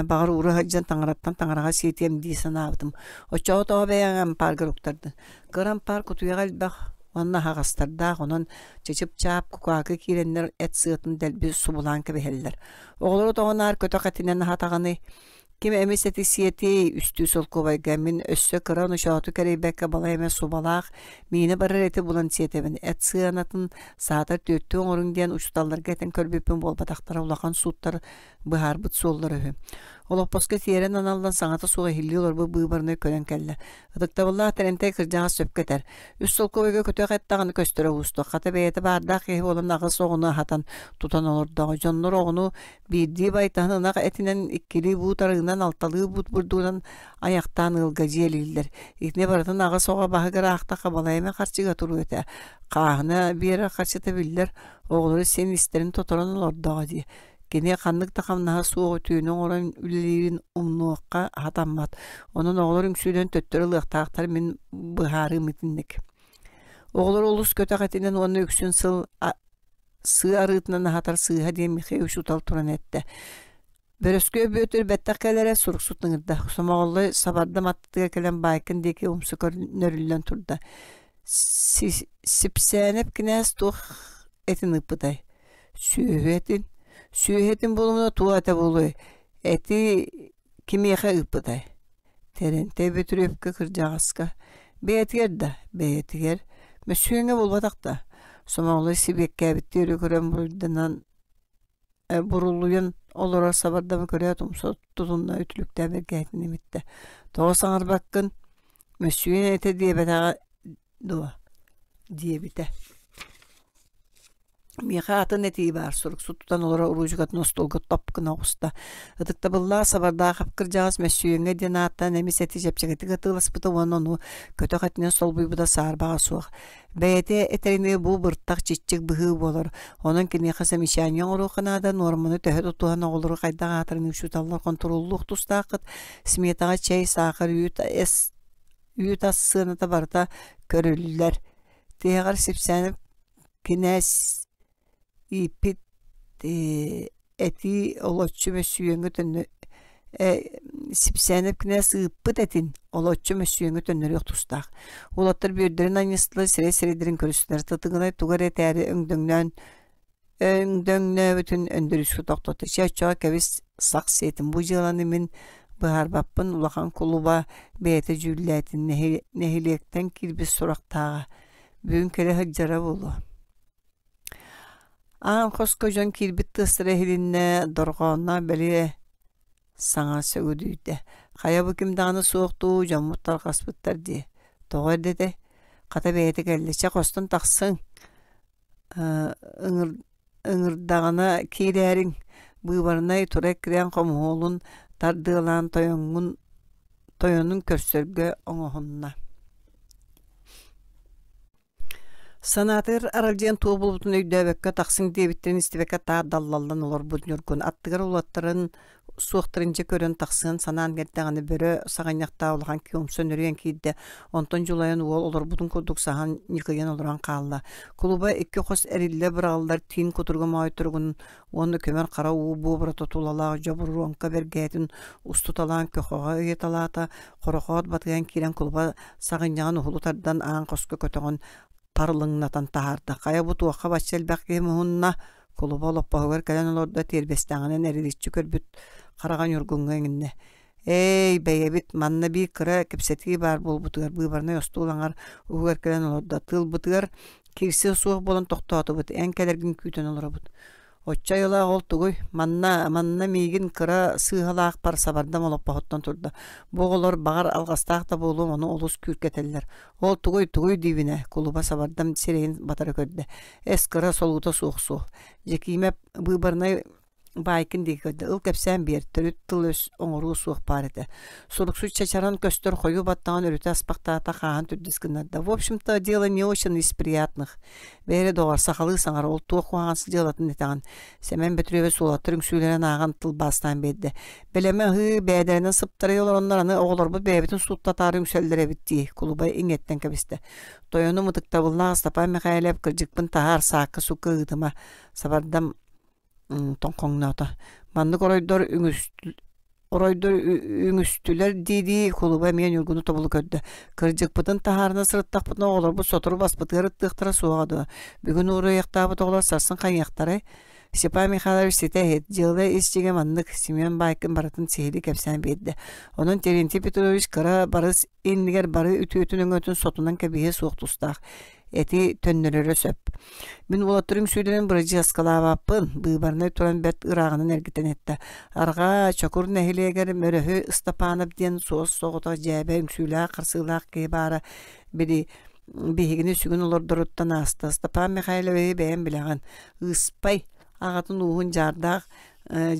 Bağır uğru haccan tangarattan tangarağa siyetiyem diye sana avdım. O çoğu toğa beyan pargar oktardı. Kıran par kutuya galbaq. Onna hağastarda onun çeçip çap kukakı kirenler et sığıtın delbi su bulan kebeheller. Oğluru toğunar kötü katinen hatağını Kim emeseti siyeti üstü solkovayga min össö kıran uşağıtı kereybekka balayeme subalaq mini barır eti bulan siyetemin et sığanatın saatar töttüğün orun diyen uçtallarga eten kölbüpün bolbataktara ulaqan suuttar bıhar bıt solları hü. Olopposka tiyeren analdan saŋata suğa hilli olur bu bıbarını kölen kelle. Idıkta bullah terentey kırjağa söpketer. Üst solkovayga kötök ettağını köstöre ustu. Kata beyete bardaq kehi olan ağı soğunu hatan tutan olurdu. Jonlar oğunu birdi baytağına etinen ikkili bu tarığından altalığı but burduğundan ayaktan ılgacı elildir. İkne baratın ağı soğa bahıgara ahta kabalayma karşıga turu ete. Kahına bir yere karşıtabilirler. Oğulları senin isterin totoran olurdu diye. Gene kanlık takamnaha soğuk tüyünün oran ülelerin umnuqqa hatammat. Onun oğulların süydен töttörü lıqtaqtar min bıharı mitinlik. Oğullar olus kötaq etinen onu öksün sığ arıtından hatar sığha diye mixe uşutal turan etti. Böröskö bötür bettakkelere suruk sutnıgırda. Somoğullu sabarda mattıga kelen baykın deki umsukar nörüllen turda. Sipsenep kines tuğ etin ıpıday. Sühetin bulumuna tuğata buluy. Eti kimiyeğe ıpıday. Terente bötür öpke kırcağızka. Beyetiger. Mösüğüne bulbatakta. Somoğullu sibekke bitti yürü kören burundan buruluyan olara sabarda mı köre atumsa tutunna ütülükte bir gayetini bitti. Doğu sanar bakkın mösüğüne ete diye betağa doğa diye bite. Miha atın eti var suruk tutan olara urucugat nostolga topkına usta. Idıkta bulla sabarda kapkırcağız mösüğüne dinattan emis eti jepçegeti gatığlas bıta onu kötü katinen sol buybuda sarbağa soğuk. Beyete eterini bu bırttaq çitçik bıhı bolur. Onun kini qasam işanyan oruqanada normunu töhü tutuğan oğuluru qayda qatırını şutallar kontrolluk tustaqıt. Smetağa çay saqır yut as sığınata barda körülüler. Teğar sipsenip kines ipit eti olotçu mösüğüngü tönü sipsenip kines ıppıt etin olotçu mösüğüngü tönleri yok tustaq. Ulatlar büyüdürün aynısılı sire-siredirin körüsünler tıtıgınay tugar eteri öngdöngne bütün öndürüsü toqtotu. Şaçağa kevis saqs etin bu jılanı min bıhar bappın ulaqan kuluba beyete jüllәtin nehilekten kilbis suraqtağa. Bugün kere hıccara bolu. Ağam koskocan kilbit tıstıra hilinne dorğağına beli sağa sögüdüydü. Kaya bu kim dağını soğuktu, camutlar kaspıtlar diye. Doğru dedi. Kata beyete geldiçe kostun taksın. Ingırdağına kilerin bıvarına turek kiren komuğulun tardığılan toyonun körsörgü onuğunna. Sanatır aralcıyan tuğ bulutun öydöbekka taksın diye bittirin istibekka tağa dallallan olur bu nürgün. Attıgar ulatların suuqtırınca körön taksın sanan gerdeğini börö sağanyaqta olağan ki umsönürüyen kiydi. Onton julayan uol olur budun kurduk sahan yıkıyan oluran kalla. Kuluba iki xos erille bir allar tin kuturgu mağıtırgun onu kömer qara uğu bu bura tutulala jabur ruanka bergetin ustutalan köxoğa öyetalata qoroqot batıyan kiren kuluba sağanyağın uhulutardan ağın qosko kötüğün tarlığınatan taharda. Kaya bu tuaqa başçel bakki muhunna kuluba olup bağır kalan olurda terbestağının eridişçi körbüt qaragan yurgunga eginne. Ey beyebit manna bir kıra kipseti bar bol butugar bu barna yostu ulangar uğur kalan olurda tıl butugar kirsi suğ bolun toqtatı but en kelergin kütön olur but. Oça yola oltuguy manna migin kıra sığhalaq par sabardam olup bağıttan turda. Boğulur bağır algastaq bolu onu olus kürketeller. Tuguy divine kuluba sabardam sireyin batara ködde. Es kıra soluta soğuk. Jekime bu barna baykin dikode ıl kepsen bir törüt tılös oңoru suuq parete. Suruksu çaçaran köstör koyu battağın örüte aspaqtata xahan türdiskиннада. В общем-то, дело не очень из приятных. Бери doğar сақалы саңар ол туақ қуағансыз делатын етаған. Semen betüreve sulatırın süylenen ağan tıl bastan bedde. Beleme hı bədərinin sıptara yollar onlarını oğlar bu beybetin suutta tarım söllere bitti. Kulubay ingetten kabiste. Toyonu mıtıkta bulna astapay mekaylep kırcıkpın tahar saqı suqı ıdıma. Sabardam tonqoңnata. Mandık oroydor üngüstüler didi kuluba men yurgunu tobulu ködde. Kırcıkpıtın taharına sırıttaqpıtına oğlar bu soturu baspıtı ırıttıqtıra suağadı. Bugün uğru yaqtabı toğlar sarsın qanyaqtara. Степан Михайлович сите жылы исчиге маннык Семен Байкын баратын сихили кепсен бедді. Onun Терентий Петрович кыра барыс иннигер бары үтүөтүнүн өтүн сотунан кебие суоктустак. Эти төннөрөрө сөп. Мен улаттырың сүйденен бұрыжы аскалабаппын, быйбарнай туран бәт ырағынан әргітен етті. Арға чокур нәхилегер мөрөхі ыстапанып ден соғыз соғытақ жәбе үңсүйлі қырсылақ кейбары беді бейгіні сүгін олордыруттан асты. Стапан Михайловы бәйін білеген. Ыспай ағатын уғын жардақ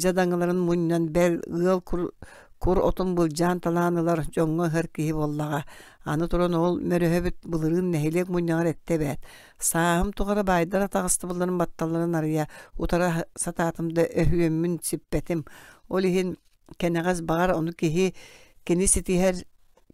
жадаңыларын мұнынан бәл ұғыл Кур отун бұл жан таланылар жоңға хыр кейі боллаға. Аны туран ол мөрөһөбіт бұлырын нәхилек мұняғыр әтті бәт. Сағым тұғыры байдара тағысты бұлырын батталарын ария. Утара сататымды өхүйеммін сиппетім. Ол ехен кәнеғаз бағар оны кені сетихер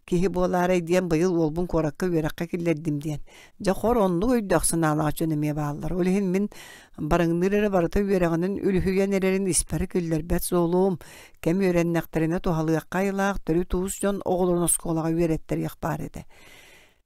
кихи боларай диен быйыл олбун коракка веракка киллердим диен. Жахор онну өйдақсын алаға жөнеме бағалар. Олеген мен барыңнырыры барыта верағының үліхүйен әрерін испәрі күллер бәт золуым. Кәм өреннәқтеріне тухалыяққа илақ түрі туыс жон оғылырын осколаға вереттер яқпар еді.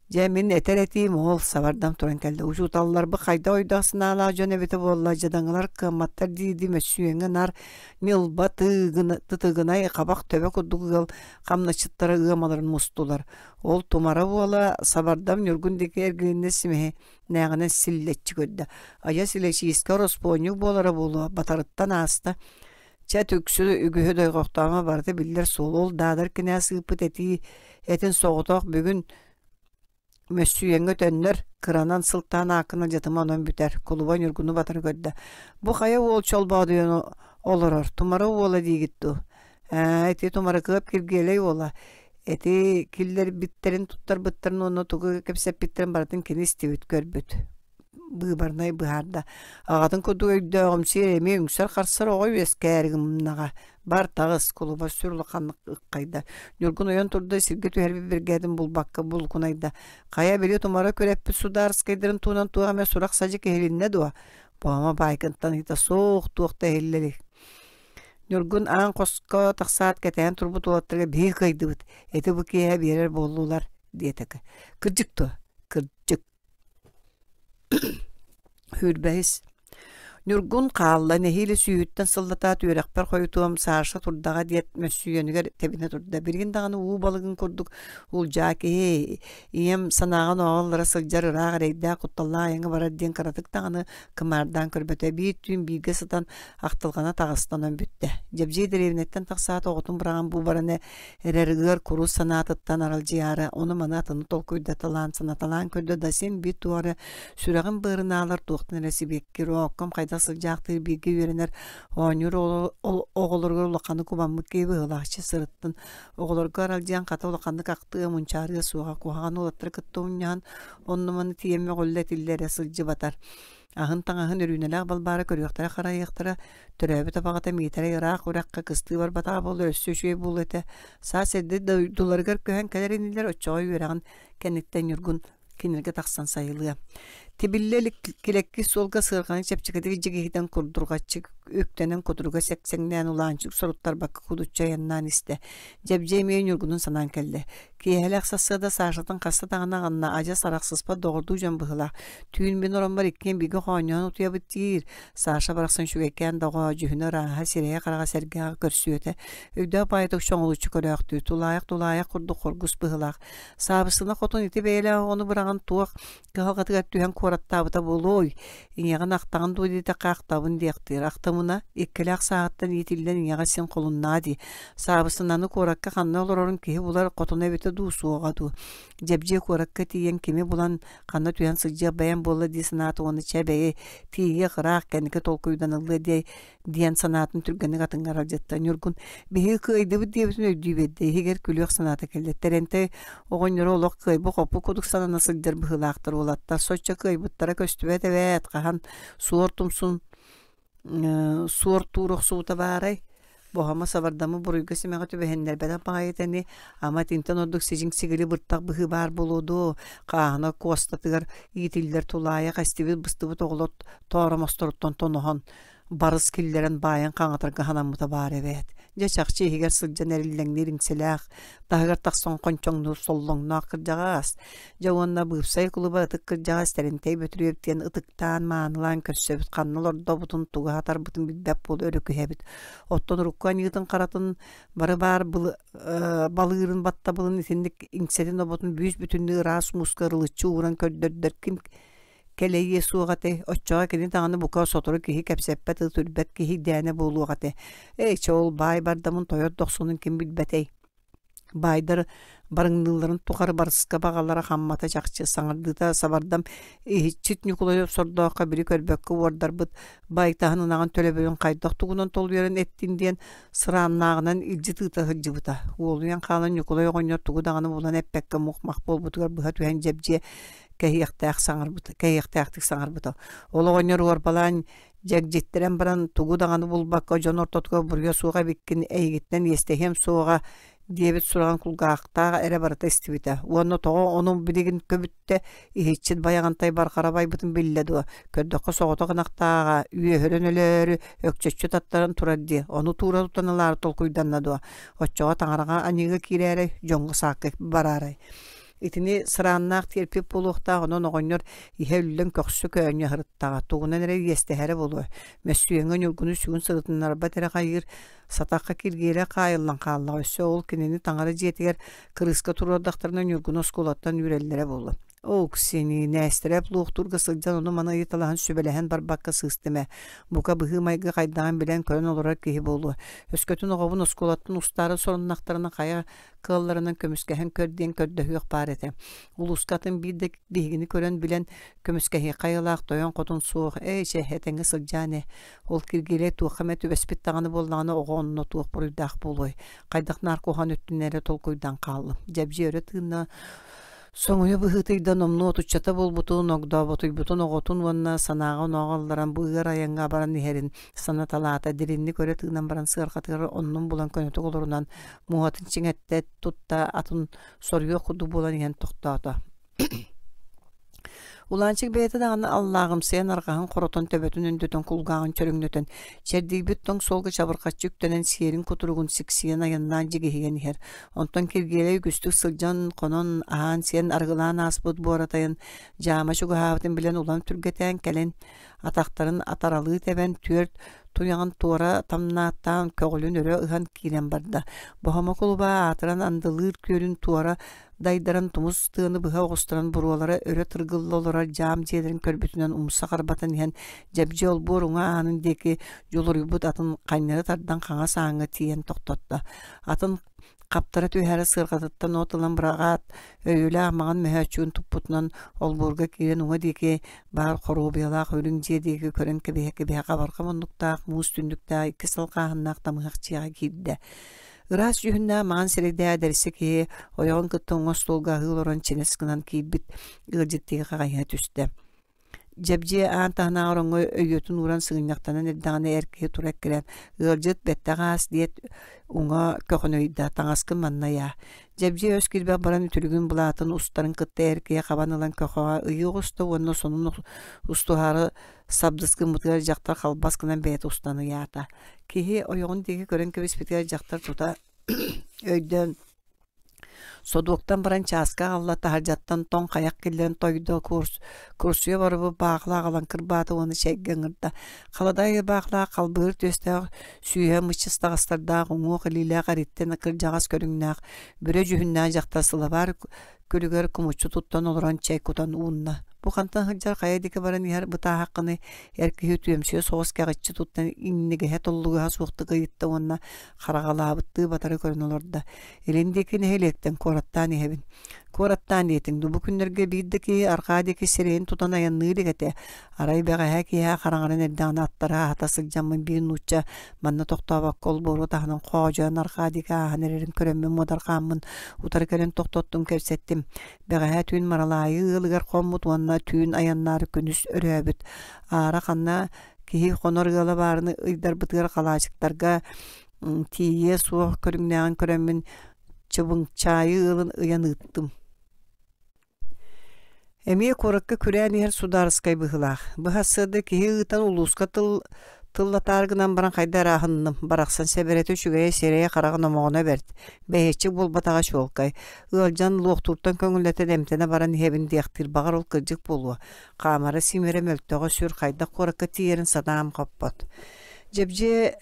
Жәмін әтер әтейім ол савардам тұран кәлді. Ұжуталылар бұл қайда ойдақсын алаға жөнебеті болла. Жадаңылар қыматтар дейді мәсүйеңі нар милба тұтығынай қабақ төбе күдіғыл қамнашыттары ұғамаларын мұстылар. Ол тумара бола савардам нүргіндегі әргілінне сімеhe нәғінен сіллетчі көдді. Ая сілеші ескі ұрыспойнық болары болу батарыттан асты. Чәт үксілі үгіхі дойғоқтама барды білдер сол ол дадыр кіне сыпыт әтін соғытақ бүгін Мәсүйеңі төннер кыранан сылтан ақына жатыма онын бүтер. Кулуба нүргіні батыр көдді. Бұ қая ол чолбадыйын олырыр. Тумара ола дейгітті. Әті тумара кығып кіргелей ола. Әті кілдер біттерін тұттар бұттарын оны тұғы кепсеп біттерін бардын кені істеуіт көрбіт. Бұғбарнай бұғарда. Ағатын көді өйді оғымсы ереме үңсер қарсыр оғай өскәрігім мұнаға. Бар тағыз кулуба сүрлі қанық ұққайда. Нүргін ойын тұрды сірге түйербі біргәдім бұл баққа бұл күнайда. Қая беле тұмара көрәппі суда арыскайдырын туынан туғаме сұрақ сажы кәйелінне дуа. Бұғама байкынттан хита соқ туақта хеллелі. Нүргін аң қосқа тақсаат кәтәйін тұрбы толаттырға бей қайды бұд. Әті бұл кейе берер болулар детікі. Кірджік туа. Кірджік. Хүрбәйіз. Нүргүн қалла нехилі сүйіттен сылдата түйрекпер қойытуам саршы тұрдаға диет мәсүйенігер тебіне тұрда. Бірген дағаны уу балығын көрдік. Ол жаке ем санаған оғалыра сылжар ырақ рейді құтталла аяңы барар ден қаратық дағаны кымардан көрбөті. Бейт түйін бейге сытан ақтылғана тағыстанан бүтті. Жабжей деревнеттен тақсаат оғытын бұраған бұл бараны әрерігер құру санатыттан арал жияры. Оны манатыны тол көйдатылан санаталан көрді да сен бейт туары сүрағын бұрын алар туқтын рәсібеккер оққым қайда жақтыр биги веренер онюр оголорго лаканы кубаммы кеби ылакчы сырыттын оголорго аралжан ката лаканы какты мунчары суга куган улаттыр кыттунян оннуманы тиеме голлетиллере сылжы батар ахын таңахын өрүнелер балбары көрөктөр карайыктыра төрөбү табагата митере ырак уракка кысты бар бата болду өссөшүй булете саседде долларгар көһөн келеринилер очой вераган кенеттен юргун кинерге таксан сайылы Тибиллелик килекки солга сырганы чепчикедеги жигихиден курдургачык өктенен кутурга сексеңнен уланчык соруттар бакка кудуча яннан исте. Жебжемейен юргунун санан келди. Киелек сасыда сашатын касты тагына ганна ажа сараксызпа догурду жан быгыла. Түйүн бен орамбар иккен биги хоньон утуя битир. Саша бараксан шугекен дого жүһүнө раха сирeye карага серге көрсүөтө. Өйдө пайтык шоңулучу көрөктү. Тулаяк курду коргус быгылак. Сабысына хотун ити бейле onu быраган туак калгатыга түйөн кораттабыта болой. Иңяган актаган дуйдыта кактабын дияктыр. Актамына иккелек сааттан итилден иңяга сен колунна ди. Сабысынаны коракка канна олорорун ки булар котуна бете дуусуга ду. Жебже коракка тиен кеме булан канна түйөн сыжja баян болла ди санаты оны чебее тие кырак кенке толкуйдан алды ди диен санатын түргөнү атыңгар алжатта нүргүн беги кыйды бу дебитин өйдүбедде эгер күлөк санаты келде теренте огоньро олок кый бу копу кудук санана сылдыр быгылактыр болатта сочча кый буттара көстүбөт эбет кахан суор тумсун суор турук суута баарай Бохама савардамы буруйга семега төбөһеннер бәдән пагайтани ама тинтен ордук сижин сигили быртак быһы бар болуду каана костатыгар итилдер тулая кастиби быстыбы тоголот торомостороттон тонохон барыс киллерен баян каңатырга ханамыта бар эбет Жачакчы егер сылжан эриллеңнер иңселәк, тагыр таксон кончоңну соллоңна кыржагас. Жауанна быпсай кулуба ытык кыржагас терентей бөтүрөптен ытыктан маанылан көрсөбүт каннылар добутун тугатар бутун бидбеп бол өрөкүһәбит. Оттон руккан ютын каратын бары бар балыырын батта булын итинник иңсетин обутун бүүс бүтүннү рас мускарылычы уран көрдөрдөр ким келейе сугате оччога кини таганы бука сотору кихи кепсеппет түрбет кихи дәне болугате. Чол бай бардамын тойот доксунун ким билбетей. Байдар барыңныларын тухар барыска багалара хаммата жакчы саңырдыта сабардам чит Николаев сордока бири көрбөккө ордар бут байтаһынаган төлөбөлүн кайдак тугунан толуерен эттинден сырааннагынан илжитыта хыжыбыта. Олуян калан Николаев гоньор тугудаганы булан эппекке мукмак болбутугар быха түһен жебже кайяктак саңарбыта. Ологоньор орбалан жагжиттерен баран тугудаганы булбакка жон ортотко бурга сууга биккин эйгиттен естехем сууга диебет сураган кулгаактаа эре барыта истибите. Уонно того onun билигин көбүтте ихичит баягантай баркарабай бутун билледу. Көрдөккө согото гынактаага үйөһөрөнөлөрү өкчөччү таттарын турадди. Ону тура тутаналар толкуйданнаду. Оччога таңарага анига кирере жоңго саакы барарай. Итини сырааннаак терпип болуктаа онон огоньор ихеллен көксү көөнү хырыттага тугунан эре естехере болу. Мәсүйеңен үлгүнү сүгүн сырытыннар батера кайыр сатакка киргере кайыллан кааллага өссө ол кинени таңары жетигер кырыска туродактарынан үлгүн осколаттан үреллере болу. О, ксени нәстереп луқтурга сылжан оны мана италахан сүбелеген барбакка сыстыме. Бука быхы майга кайдаган билен көрөн олорар кихи болу. Өскөтүн оғабын осколаттын устары соруннактарына кая кылларынан көмүскәһен көрден көрдөһүк бар эте. Улускатын бидек бигини көрөн билен көмүскәһи кайылак тоян котун суох шехетеңе сылжане. Ол киргеле туахамет өбеспит таганы боллаганы огонно туох бурдак болой. Кайдак наркохан өттүннәре толкуйдан калды. Жабжи өрөтүнө Соңуя быһытыйдан омну отуччата болбутун огда ботуйбутун оготун ванна санаагын оголларан быгар аянга баран нихерин сана талаата диринни көрө тыгынан баран сыаркатыр оннун булан көнөтө олорунан муатын чиңетте тутта атын соргө куду булан иген токтоото. Уланчык бейті дағаны Аллағым сен арғағын қоротон төбетін үндетен кулғағын чөріңнөтен. Чердейбіттің солғы чабырқат жүктенен сиерін күтірігін сіксиен аяннан жігеген хер. Онтон кергелей күстік сылжан қонон ахан сен арғылан аспыд буаратайын. Жама шуғағабытын білен улан түргетен кәлен атақтарын атаралы тебен түрт туяған туара тамнаттан көғілін өрі ұған кейлен барды. Бұхама құлыба атыран андылыр көрін туара дайдаран тумус тыны быха оғыстыран бұруалары өрі тұргылы олара жам жедерін көрбетінен умса қарбатын ен жабжи ол бұруңа анын декі жолыр үбіт атын қайнары тардан қаңа саңы тиен тоқтатты. Атын Каптара түйәрі сырғатыттан отылан бірағат, өйлі амаған мәхәчуын тұппытынан олборға керен оңа деке бар қору белақ өлің жедегі көрін кебеге қабарға мұндықтақ, мұз түндіктақ, екі салқағыннақ тамығақчыға кейді. Үрас жүхінна маған сірейді әдәрісі ке, ойағын күтті оңа столға ғыл оран ченескінан кейбіт ғылжеттегі қағайға түсті. Жабжи антахна оронго өйөтүн уран сыгыньяктанан эрдаганы эрке турак келен ылжыт беттагас диет уңа көкөнөйда таңаскын манная. Жабжи өз кирбе баран үтүлүгүн булатын устарын кытта эрке кабанылан көкөга ыйыгысты онно сонун устухары сабдыскын мутгар жактар калбаскынан бет устаны ята. Кихи ойогун деги көрөн кебеспитер жактар тута өйдөн Содуктан баран часка алла тахаржаттан тон каяк келлен тойдо курсуя барыбы баакла калан кырбаты оны чеггеңирда. Каладай баакла калбыр төстө сүйө мычыстагастарда оңо кылыла кариттен кыржагас көрүңнак бүрө жүһүннә жактасыла бар көрүгөр кумучу туттан олоран чайкутан уунна. Бу кантан хыджар кайдык баран яр бута хакыны эрки хөтүемсө соос кагычы туттан инниге хетоллуга суктыгы итте онна карагалабытты батары көрүнөлөрдө. Элендеки нехелектен кораттан хебин. Кораттан этиң бу күннөргө биддики аркадики сирен тутан аянныры кете. Арай бага хакия караңарын эрдан аттара атасы жамын бир нучча манна токтообак кол бору таханын коожан аркадика ханерин көрөммөн модаркамын утар келен токтоттум кепсеттим. Бага түн маралайы ылгар коммут ванна түн аяннары күнүс өрөбүт. Ара канна кихи коноргала баарыны ыйдар бытыр калачыктарга тие суох көрүңнәгән көрөммүн чыбың чайы ылын ыяныттым. Эмие коракка күрән ер сударыскай быһылах. Быһасыды кихи ытан улуска Тыллатаргынан баран хайдар ахынным. Барақсан себереті шүгeye серeye қарағын омоғына берді. Бәйетчік бол батаға шолқай. Үлжан луқтуртан көңілеті дәмтені баран хебін дейқтір бағар ол кыржық болуа. Қамары симері мөлттіға сүр қайда қорыққа тиерін садам қаппат. Жепже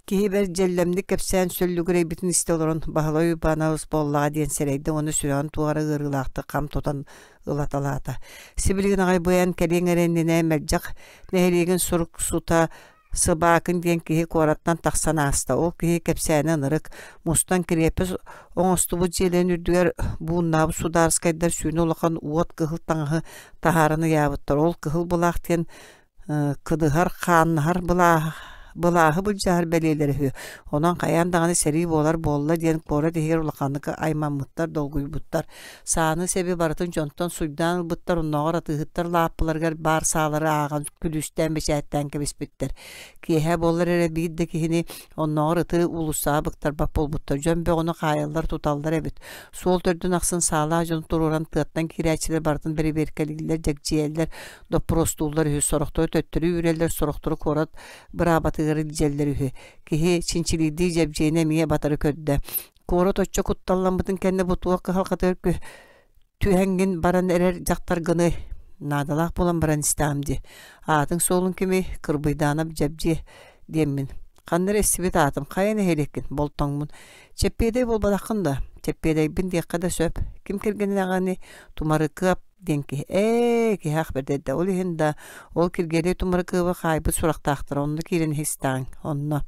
кейбір желлемді кепсән сөллігірей бітін істелерін бағалай банауыз боллаға дейін серейді оны сүрен туғары ғырғылақты қам тотан ылаталата. Сибілген ағай бұян кәлең әрендіне мәлжақ нәхелеген сұрық сута сыбакын ден кихи кораттан тақсан аста. Ол кихи кепсәнен ырык мустан кірепіз оңыстыбы желен үрдігер буыннабы сударскайдар сүйін олақан уот кығыл таңғы тахарыны ябыттар. Ол кығыл бұлақтен кыдығар қанығар Бұлағы бұл жағыр бәлелері хүй. Онан қаяндағаны сәрі болар болла ден қора дегер ұлақанықы аймамыттар, долгуй бұттар. Саны сәбі барытын жонтан суйдан бұттар, ұнағыр атығыттар лаппыларғар бар сағылары аған күлістен бәшәттен кебіс біттер. Кейхә болар әрі бейді кейіні ұнағыр ұты ұлыса бұқтар бап бол бұттар. Жөн бе оны қайылдар тұталдар әбіт. Сол түрдің ақсын сала жон тұруран тұяттан керәчілер барытын бірі беркелігілер, жәкжиелер, допростулар хүй сорықтыры төттірі үрелер сорықтыры корат бір абаты jelleri hü. Kihi çinçilidi jebjene miye batarı ködde. Koro toçça kuttallanbıtın kendi butuak halkatır kü. Tühengin baran erer jaktar gını. Nadalak bolan baran istamdi. Atın solun kimi kırbıydanab jebje demin. Kandır esibit atım. Kayını helekin boltongun. Çeppedey bol badakında. Çeppedey bin dekada söp. Kim kirgenin ağani tumarı kıp denki ki haber dedi ol hinda ol kirgele tumar kıva kaybı suraqtaqtır onu kirin histan onu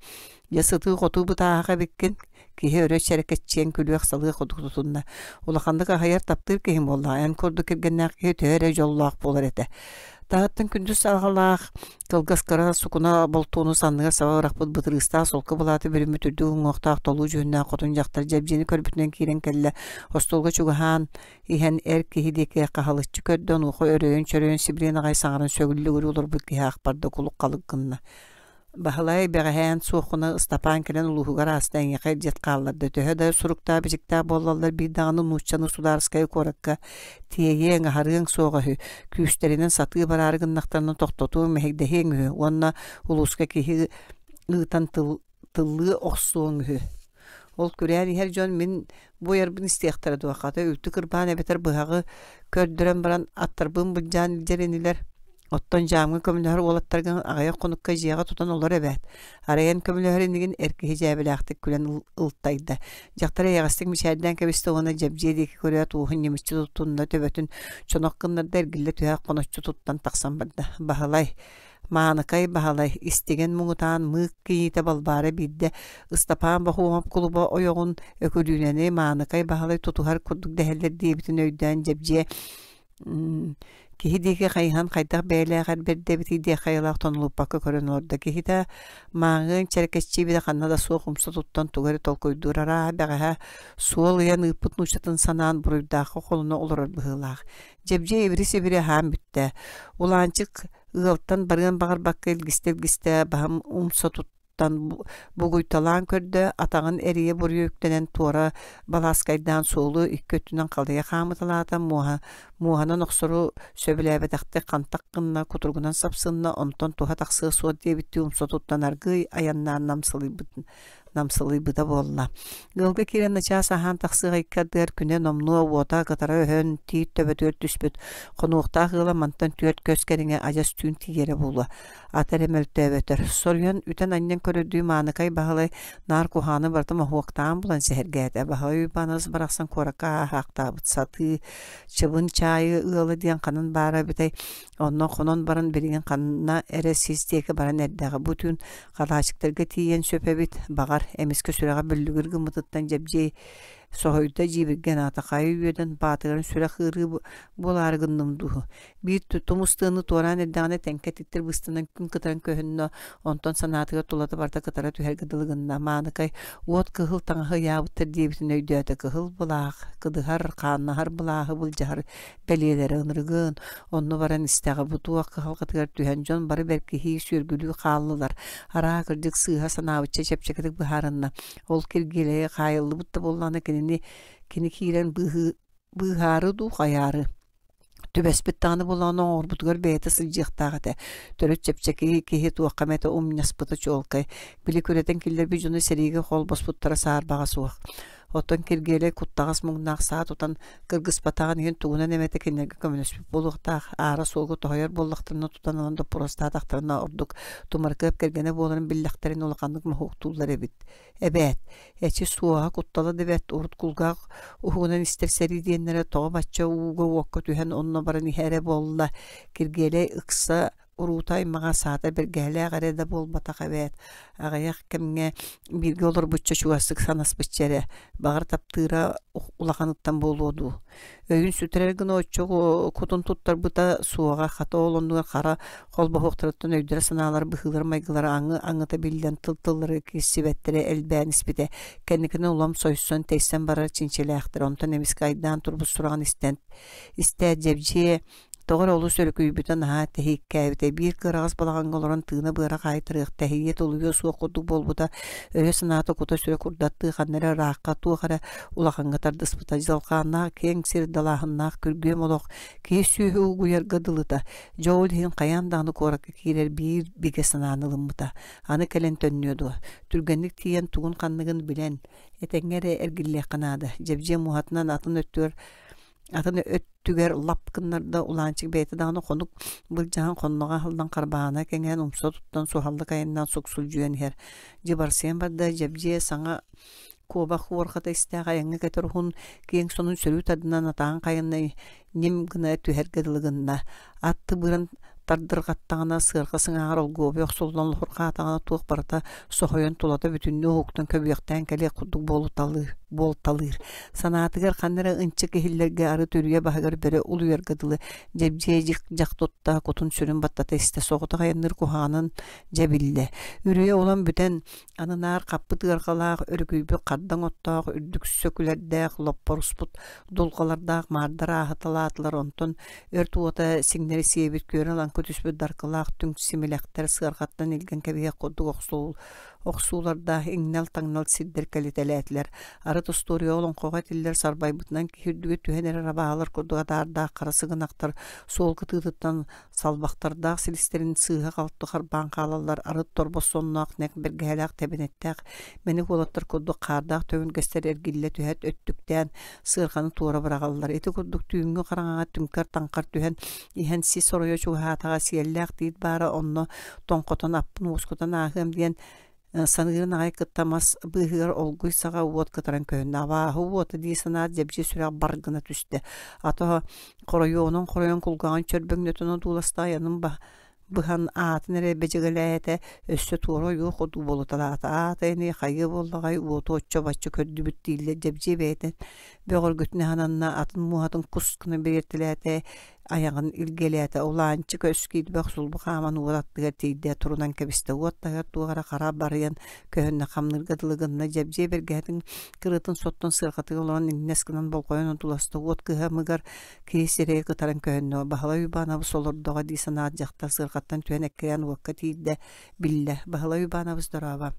yasıtı qotu bu tağa bekkin ki öre şirketçen külü xsalı qotutunna ulaqandıqa hayar taptır ki him bolla en kordu kirgennak ki töre jollaq bolar ete Tahtın kündüz salğalaq kılgas kara sukuna boltonu sandığa savaq bud bıtırısta solqa bulatı bir mütürdü oqtaq tolu jönna qotun jaqtar jebjeni körbütünen kiren kelle hostolga çugahan ihan erki hideke qahalıççı köddön oqo öröön çöröön sibrin ağay sağırın sögüllü olur bu ki aqbarda kuluq qalıqınna Bahalay bəğəhən soğuna ıstapan kelen uluğugar asdan yaqay jet qallardı. Töhədə surukta bijikta bollallar bir dağını nuççanı sudarskay korakka tiyeyen harın soğa hü. Küstərinin satı bararğınlıqlarını toxtotu mehegdehen hü. Onna uluska ki ıtan tıllı oxsuğun hü. Ol körəri her jon min bu yarbın istiyaqtara duaqata ültü qırban beter bıhağı kördürən baran attarbın bulcan jereniler Ottan jamgı kömülhör olattargan ağaya konukka jiyaga tutan olar ebet. Arayan kömülhöründigin erkeği jabelaqtık külen ıltaydı. Jaqtara yağıstık müşahidden kebiste ona jabjiyedeki körüyat uğun yemişçi tuttuğunda töbötün çonoqqınlar dergille tüya konuşçu tuttan taqsan barda. Bahalay. Manıkay bahalay istegen muğutan mık kiyite balbara bidde ıstapan baxuğam kuluba oyoğun ökülüğüne manıkay bahalay tutuhar kurduk deheller diye bütün öyden jabjiye Kihideki kayhan kaydak beyleğer berde biti diye kayalaq tonulup bakı körün orada. Kihide mağın çerkeççi bir de kanada soğumsa tuttan tuğarı tolkoydurara beğe soğul yan ıpıt nuşatın sanan buruydağı koluna olur bığılaq. Jebje evrisi biri ham bitte. Ulançık ığıltan barın bağır bakı ilgiste baham umsa bu guytalan kördü atağın eriye buraya yüklenen tuğra balaskaydan soğulu kötünden kaldıya kamıtalada muhanın oksuru söbülebedekte kantakkınna kuturgunan sapsınna onton tuha taksı suğa diye bitti umsa tuttan argı ayanlar namsılı bıda bolla. Gılgı kiren naça sahan taksı gaykadır küne nomnu vota katara hön tiyit töbötör düşbüt konuqta gıla mantan tüyört köskerine ajas tün tiyere bulu. Ataremel töbötör. Soryon üten annen körürdüğü manıkay bahalay nar kuhanı bardı mahuaqtan bulan sehergəydə. Bahalay banaz baraqsan koraka haqta bıtsatı çıbın çayı ılı diyen kanın bara bitay ondan konon baran birinin kanına eresizdeki baran erdağı bütün qalaçıklarga tiyen söpebit bağar emiske süreğe böllügürgü mıtıttan jebje sohoyda jibirgen ataqayı üyeden batığın süre xırı bolargınımduhu. Bir tutumustığını toran erdağına tenket ettir bıstından kün kıtaran köhünna ondan sanatıga tolata barda kıtara tüher gıdılgınna manıkay uot kıhıl tanğı yabıttır diye bütün öydüyata kıhıl bulaq kıdıhar kanahar bulağı bulcahar belyeleri ınırgın onu varan istağı butuğa kıhıl kıtıgar tühen jon barı belki hi sürgülü qallılar ara kırcık sığha sanavıtça çepçekedik buharınna ol kirgileye qayıllı butta bollanı kini kiren bıharı du qayarı Төбәспит таны буланы орбутгар бәйті сылжықтағыты. Төрөт чепчеки кихи туаққаметі умняспыты чолкай. Білі көретін келдер бі жүні серейге қол боспыттара саарбаға суақ. Оттан кергеле куттағас мұңнақ саат отан кыргыз батаған ен туғына неметі кенерге көмінеспіп болуқтақ ара солғы тоғайар боллақтарына тұтан аланды пұрастатақтарына ордық тумаркып кергені боларын биллақтарын олақандық мұхуқтулар әбіт. Әбәт, әчі суаға кутталы дебәт ұрт күлғақ ұхуынан істер сәрі дейінлері тоғы батча уғы уаққа түйен онына барын ихәрі болла кергеле ұқса урутай мага саата бер гәлә гәрәдә бул батак әбәт. Агаяк кемгә бирге олар бутча чуасык санас битчәре. Багыр таптыра улаганыттан болуду. Өйүн сүтәргән оччо кутун туттар бута суга хата олонуга кара кол бохоктырыттан өйдер саналар быхылар майгылар аңыта билден тылтылары кисибеттере элбән испите. Кенекне улам сойсон тейсен барар чинчеле ахтыр. Онтан эмискайдан турбу сураган истә җәбҗе Тоғыр олу сөлікүй бүтін ға тәхейк кәйбіте бір қырағыз балаған оларын тыны бұйра қайтырық тәхейет олуы суға құдық болбыда өйе сынаты құта сүрі күрдатты қаннары раққа туғары улақанғатар дыспыта жалқанна кең сер далағыннақ күргем олық кей сүйі ұғыяр ғыдылыта жоғыл хин қаяндағыны қорақы кейлер бір біге сынанылымыта аны кәлен төннеду түргенлік тиен туғын қаннығын білен әтәңгәрі әргілі қанады жәбже мұхатынан атын өттүгер лапкыннарда уланчык бейті дағыны қонук бұл жағын қонуға хылдан қарбағына кәнген ұмса тұттан сухалды кайындан сұқсыл жүйен хер. Жибарсен барды жабже саңа коба хуарқата истәға яңы кәтір hun кейін сонын сөлі тадынан атаған қайынна нем гына түхергеділігінна. Атты бұрын тардырғаттағына сырғы сыңағар олгобы оқсолдан лұқырға атағына туық барыта соқойын тулата бүтінні оқтан көбіяқтан кәле құдық болталыр. Санатығар қаннары ұнчы кехиллерге ары түрге бағығар бәрі ұлы ергадылы жәбже жақтотта құтын сүрін баттата істе соғыта қайыныр құханын жәбілді. Үріе olan бүтен анынар қаппы тығарқалақ өргүйбі қардан оттақ үрдік сөкілердәқ лоппорыспыт долқалардақ мардар ағыталатылар онтын өр туата сіңнері сейбет көрін көтүспү даркалаах түң симилектер сыргаттан илген кебе кодук оксууларда иңнел таңнал сиддер калителетлер ары тустория олон кога тиллер сарбайбытынан кирдүгө түһенер рабаалар кодуга дарда карасыгынактар сол кытыттан салбактарда силистерин сыга калттыгар банкалалар ары торбосоннак нек бер гәләк тебенеттәк мени колоттар кодук кардак төгүн гестер эргилле түһәт өттүктән сырганы туора барагаллар эти кодук түңгө караңага түмкәр таңкар түһән иһен си соройо чугатага сиелләк дит бара онно тоңкотон аппын ускутан ахым диен саныгын ағай кыттамас бұғыр олгуй саға уот кытаран көнін. Авағы уоты дейсіна жебже сүрәк баргына түсті. Ата қорайуының қорайуын құлғаған чөрбіңнетінің дуласта янын бұған атын әрі бәжігілі әті өсі туыры yok оду болу талаты. Атайны қайы болдағай уоты отча бачы көрді бүттейлі жебже бәйтін. Бөғір күтіне хананна атын мұхатын құскыны беретілі әті аяғын илгелеті оланчы көскейді бәқ сұлбы қаман уғаттығар тейді тұрынан кәбісті уаттағар туғара қара барыян көхінна қамнырғадылығынна жәбже бергәдің кырытын соттын сырқатығы олан нәскінан болқойын ұтыласты уот кыға мұғар кейсерей қытарын көхінна бағала үйбанабы солырдыға дейсін ат жақта сырқаттан түйен әккіян уаққа тейді білі бағала үйбанабыз дұраба.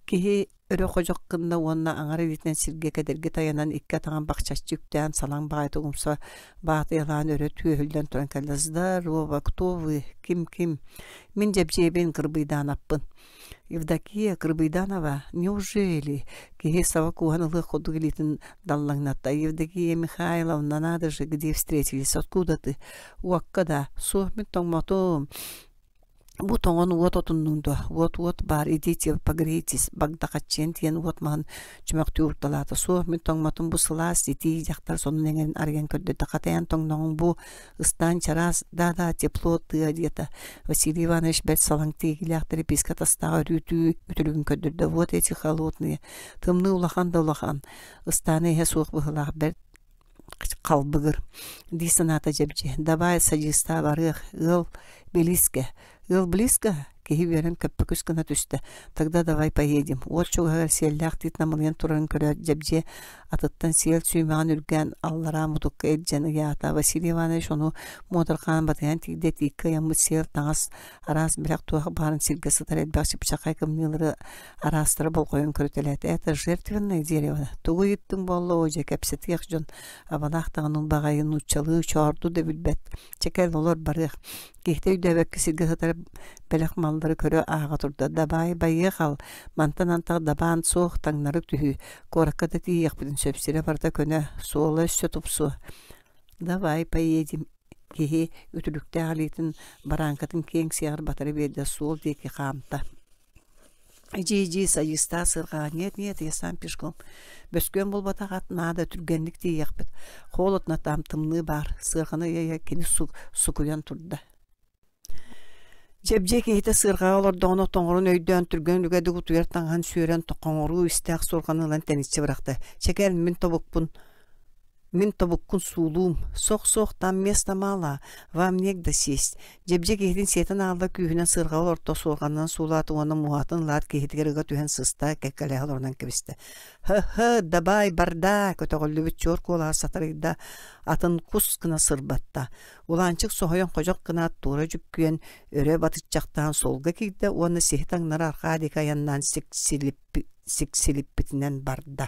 Кихи өрө қожаққында онна аңары битінен сирге кәдерге таянан икке таған бақчачы үктән салаң бағайты ұмса бағыты елан өрө түйөлден тұран кәлдаздар, оба, кто вы, ким? Мен жәбжебен Кырбыйдан аппын. Евдокия Кырбыйданова, неужели? Кихи сава куғанылы ходу келетін даллаңнатта. Евдокия Михайловна, надо же, где встретились, откуда ты? Уаққада, соғмен тоңматым. Бу тоңон уот отуннунду, уот бар, идите погрейтесь, багдакачен тиен уот маған чумақты урталаты. Со, мен тоңматын бу сылас, ити жақтар сонун еңерін арген көрді. Тақатаян тоңноңын бу ыстан чарас, да, тепло тыа диета. Василий Иванович бәт салаң тегіліяқтары пискатастағы үтілігін көрдірді. Вот эти холодные. Тымны улахан. Ыстаны әе суық бұғылақ бәт қалбығыр. Дисаната жәбже. Давай садиста барық, ыл близко. киһи берен көппөкүс гына түстэ. Тогда давай поедем. Вот чугагар сиэллээх тиит намылыян турарын көрө жабже атыттан сиэл сүймэҕин үргэн аллара мутукка эджаны яата. Василий Иванович ону моторхан батыян тигде тикка яммыт сиэл таңас араас бирак туах барын сирге сытар элбэкчи пычакай кымнылары арастыры болкойон көрөтелэт. Это жертвенное дерево. Тугу иттин болло оже кепсетиэх жон абалаахтаганын багайын уччалыы чорду да билбет. Чекел олор барыах. Кихте үйдөбөккө сирге сытар белек малдары көрө ага турда. Дабай байыахал мантан-антак дабаан суох таңнары түһү. Коракката тииэх бүтүн сөпсире барда көнө суола өссө тупсу. Давай поедем. Кихи үтүлүктэ алитын баранкатын кең сиягыр батары берде суол деки хаамта. Иди, саиста сырга. Нет, я сам пешком. Бөскөн болбата кат нада түргенлик тиякпыт. Холодна там тымны бар. Сырганы я кини сукуян турда. Жебже кейте сырга олар доно тоңорун өйдөн түргөн үгөдү кутуяртанган сүйрен тоқоңору истек сорганылан тенисче быракты. Чекер Мин тобуккун суулуум. Сох там место мало. Вам негде сесть. Жебже кейтин сетин алда күйүнен сырга орто сорганынан суулаты оны муатын лат кейтигерге түһен сыста кеккеле алордан кебисте. Дабай барда көтөгөлүбүт чор кола сатарыда атын кус кына сырбатта. Уланчык сохойон кожок кына тура жүпкүйен өрө батычактан солга кейде оны сехтаңнар арка дика яннан сиксилип битинен барда.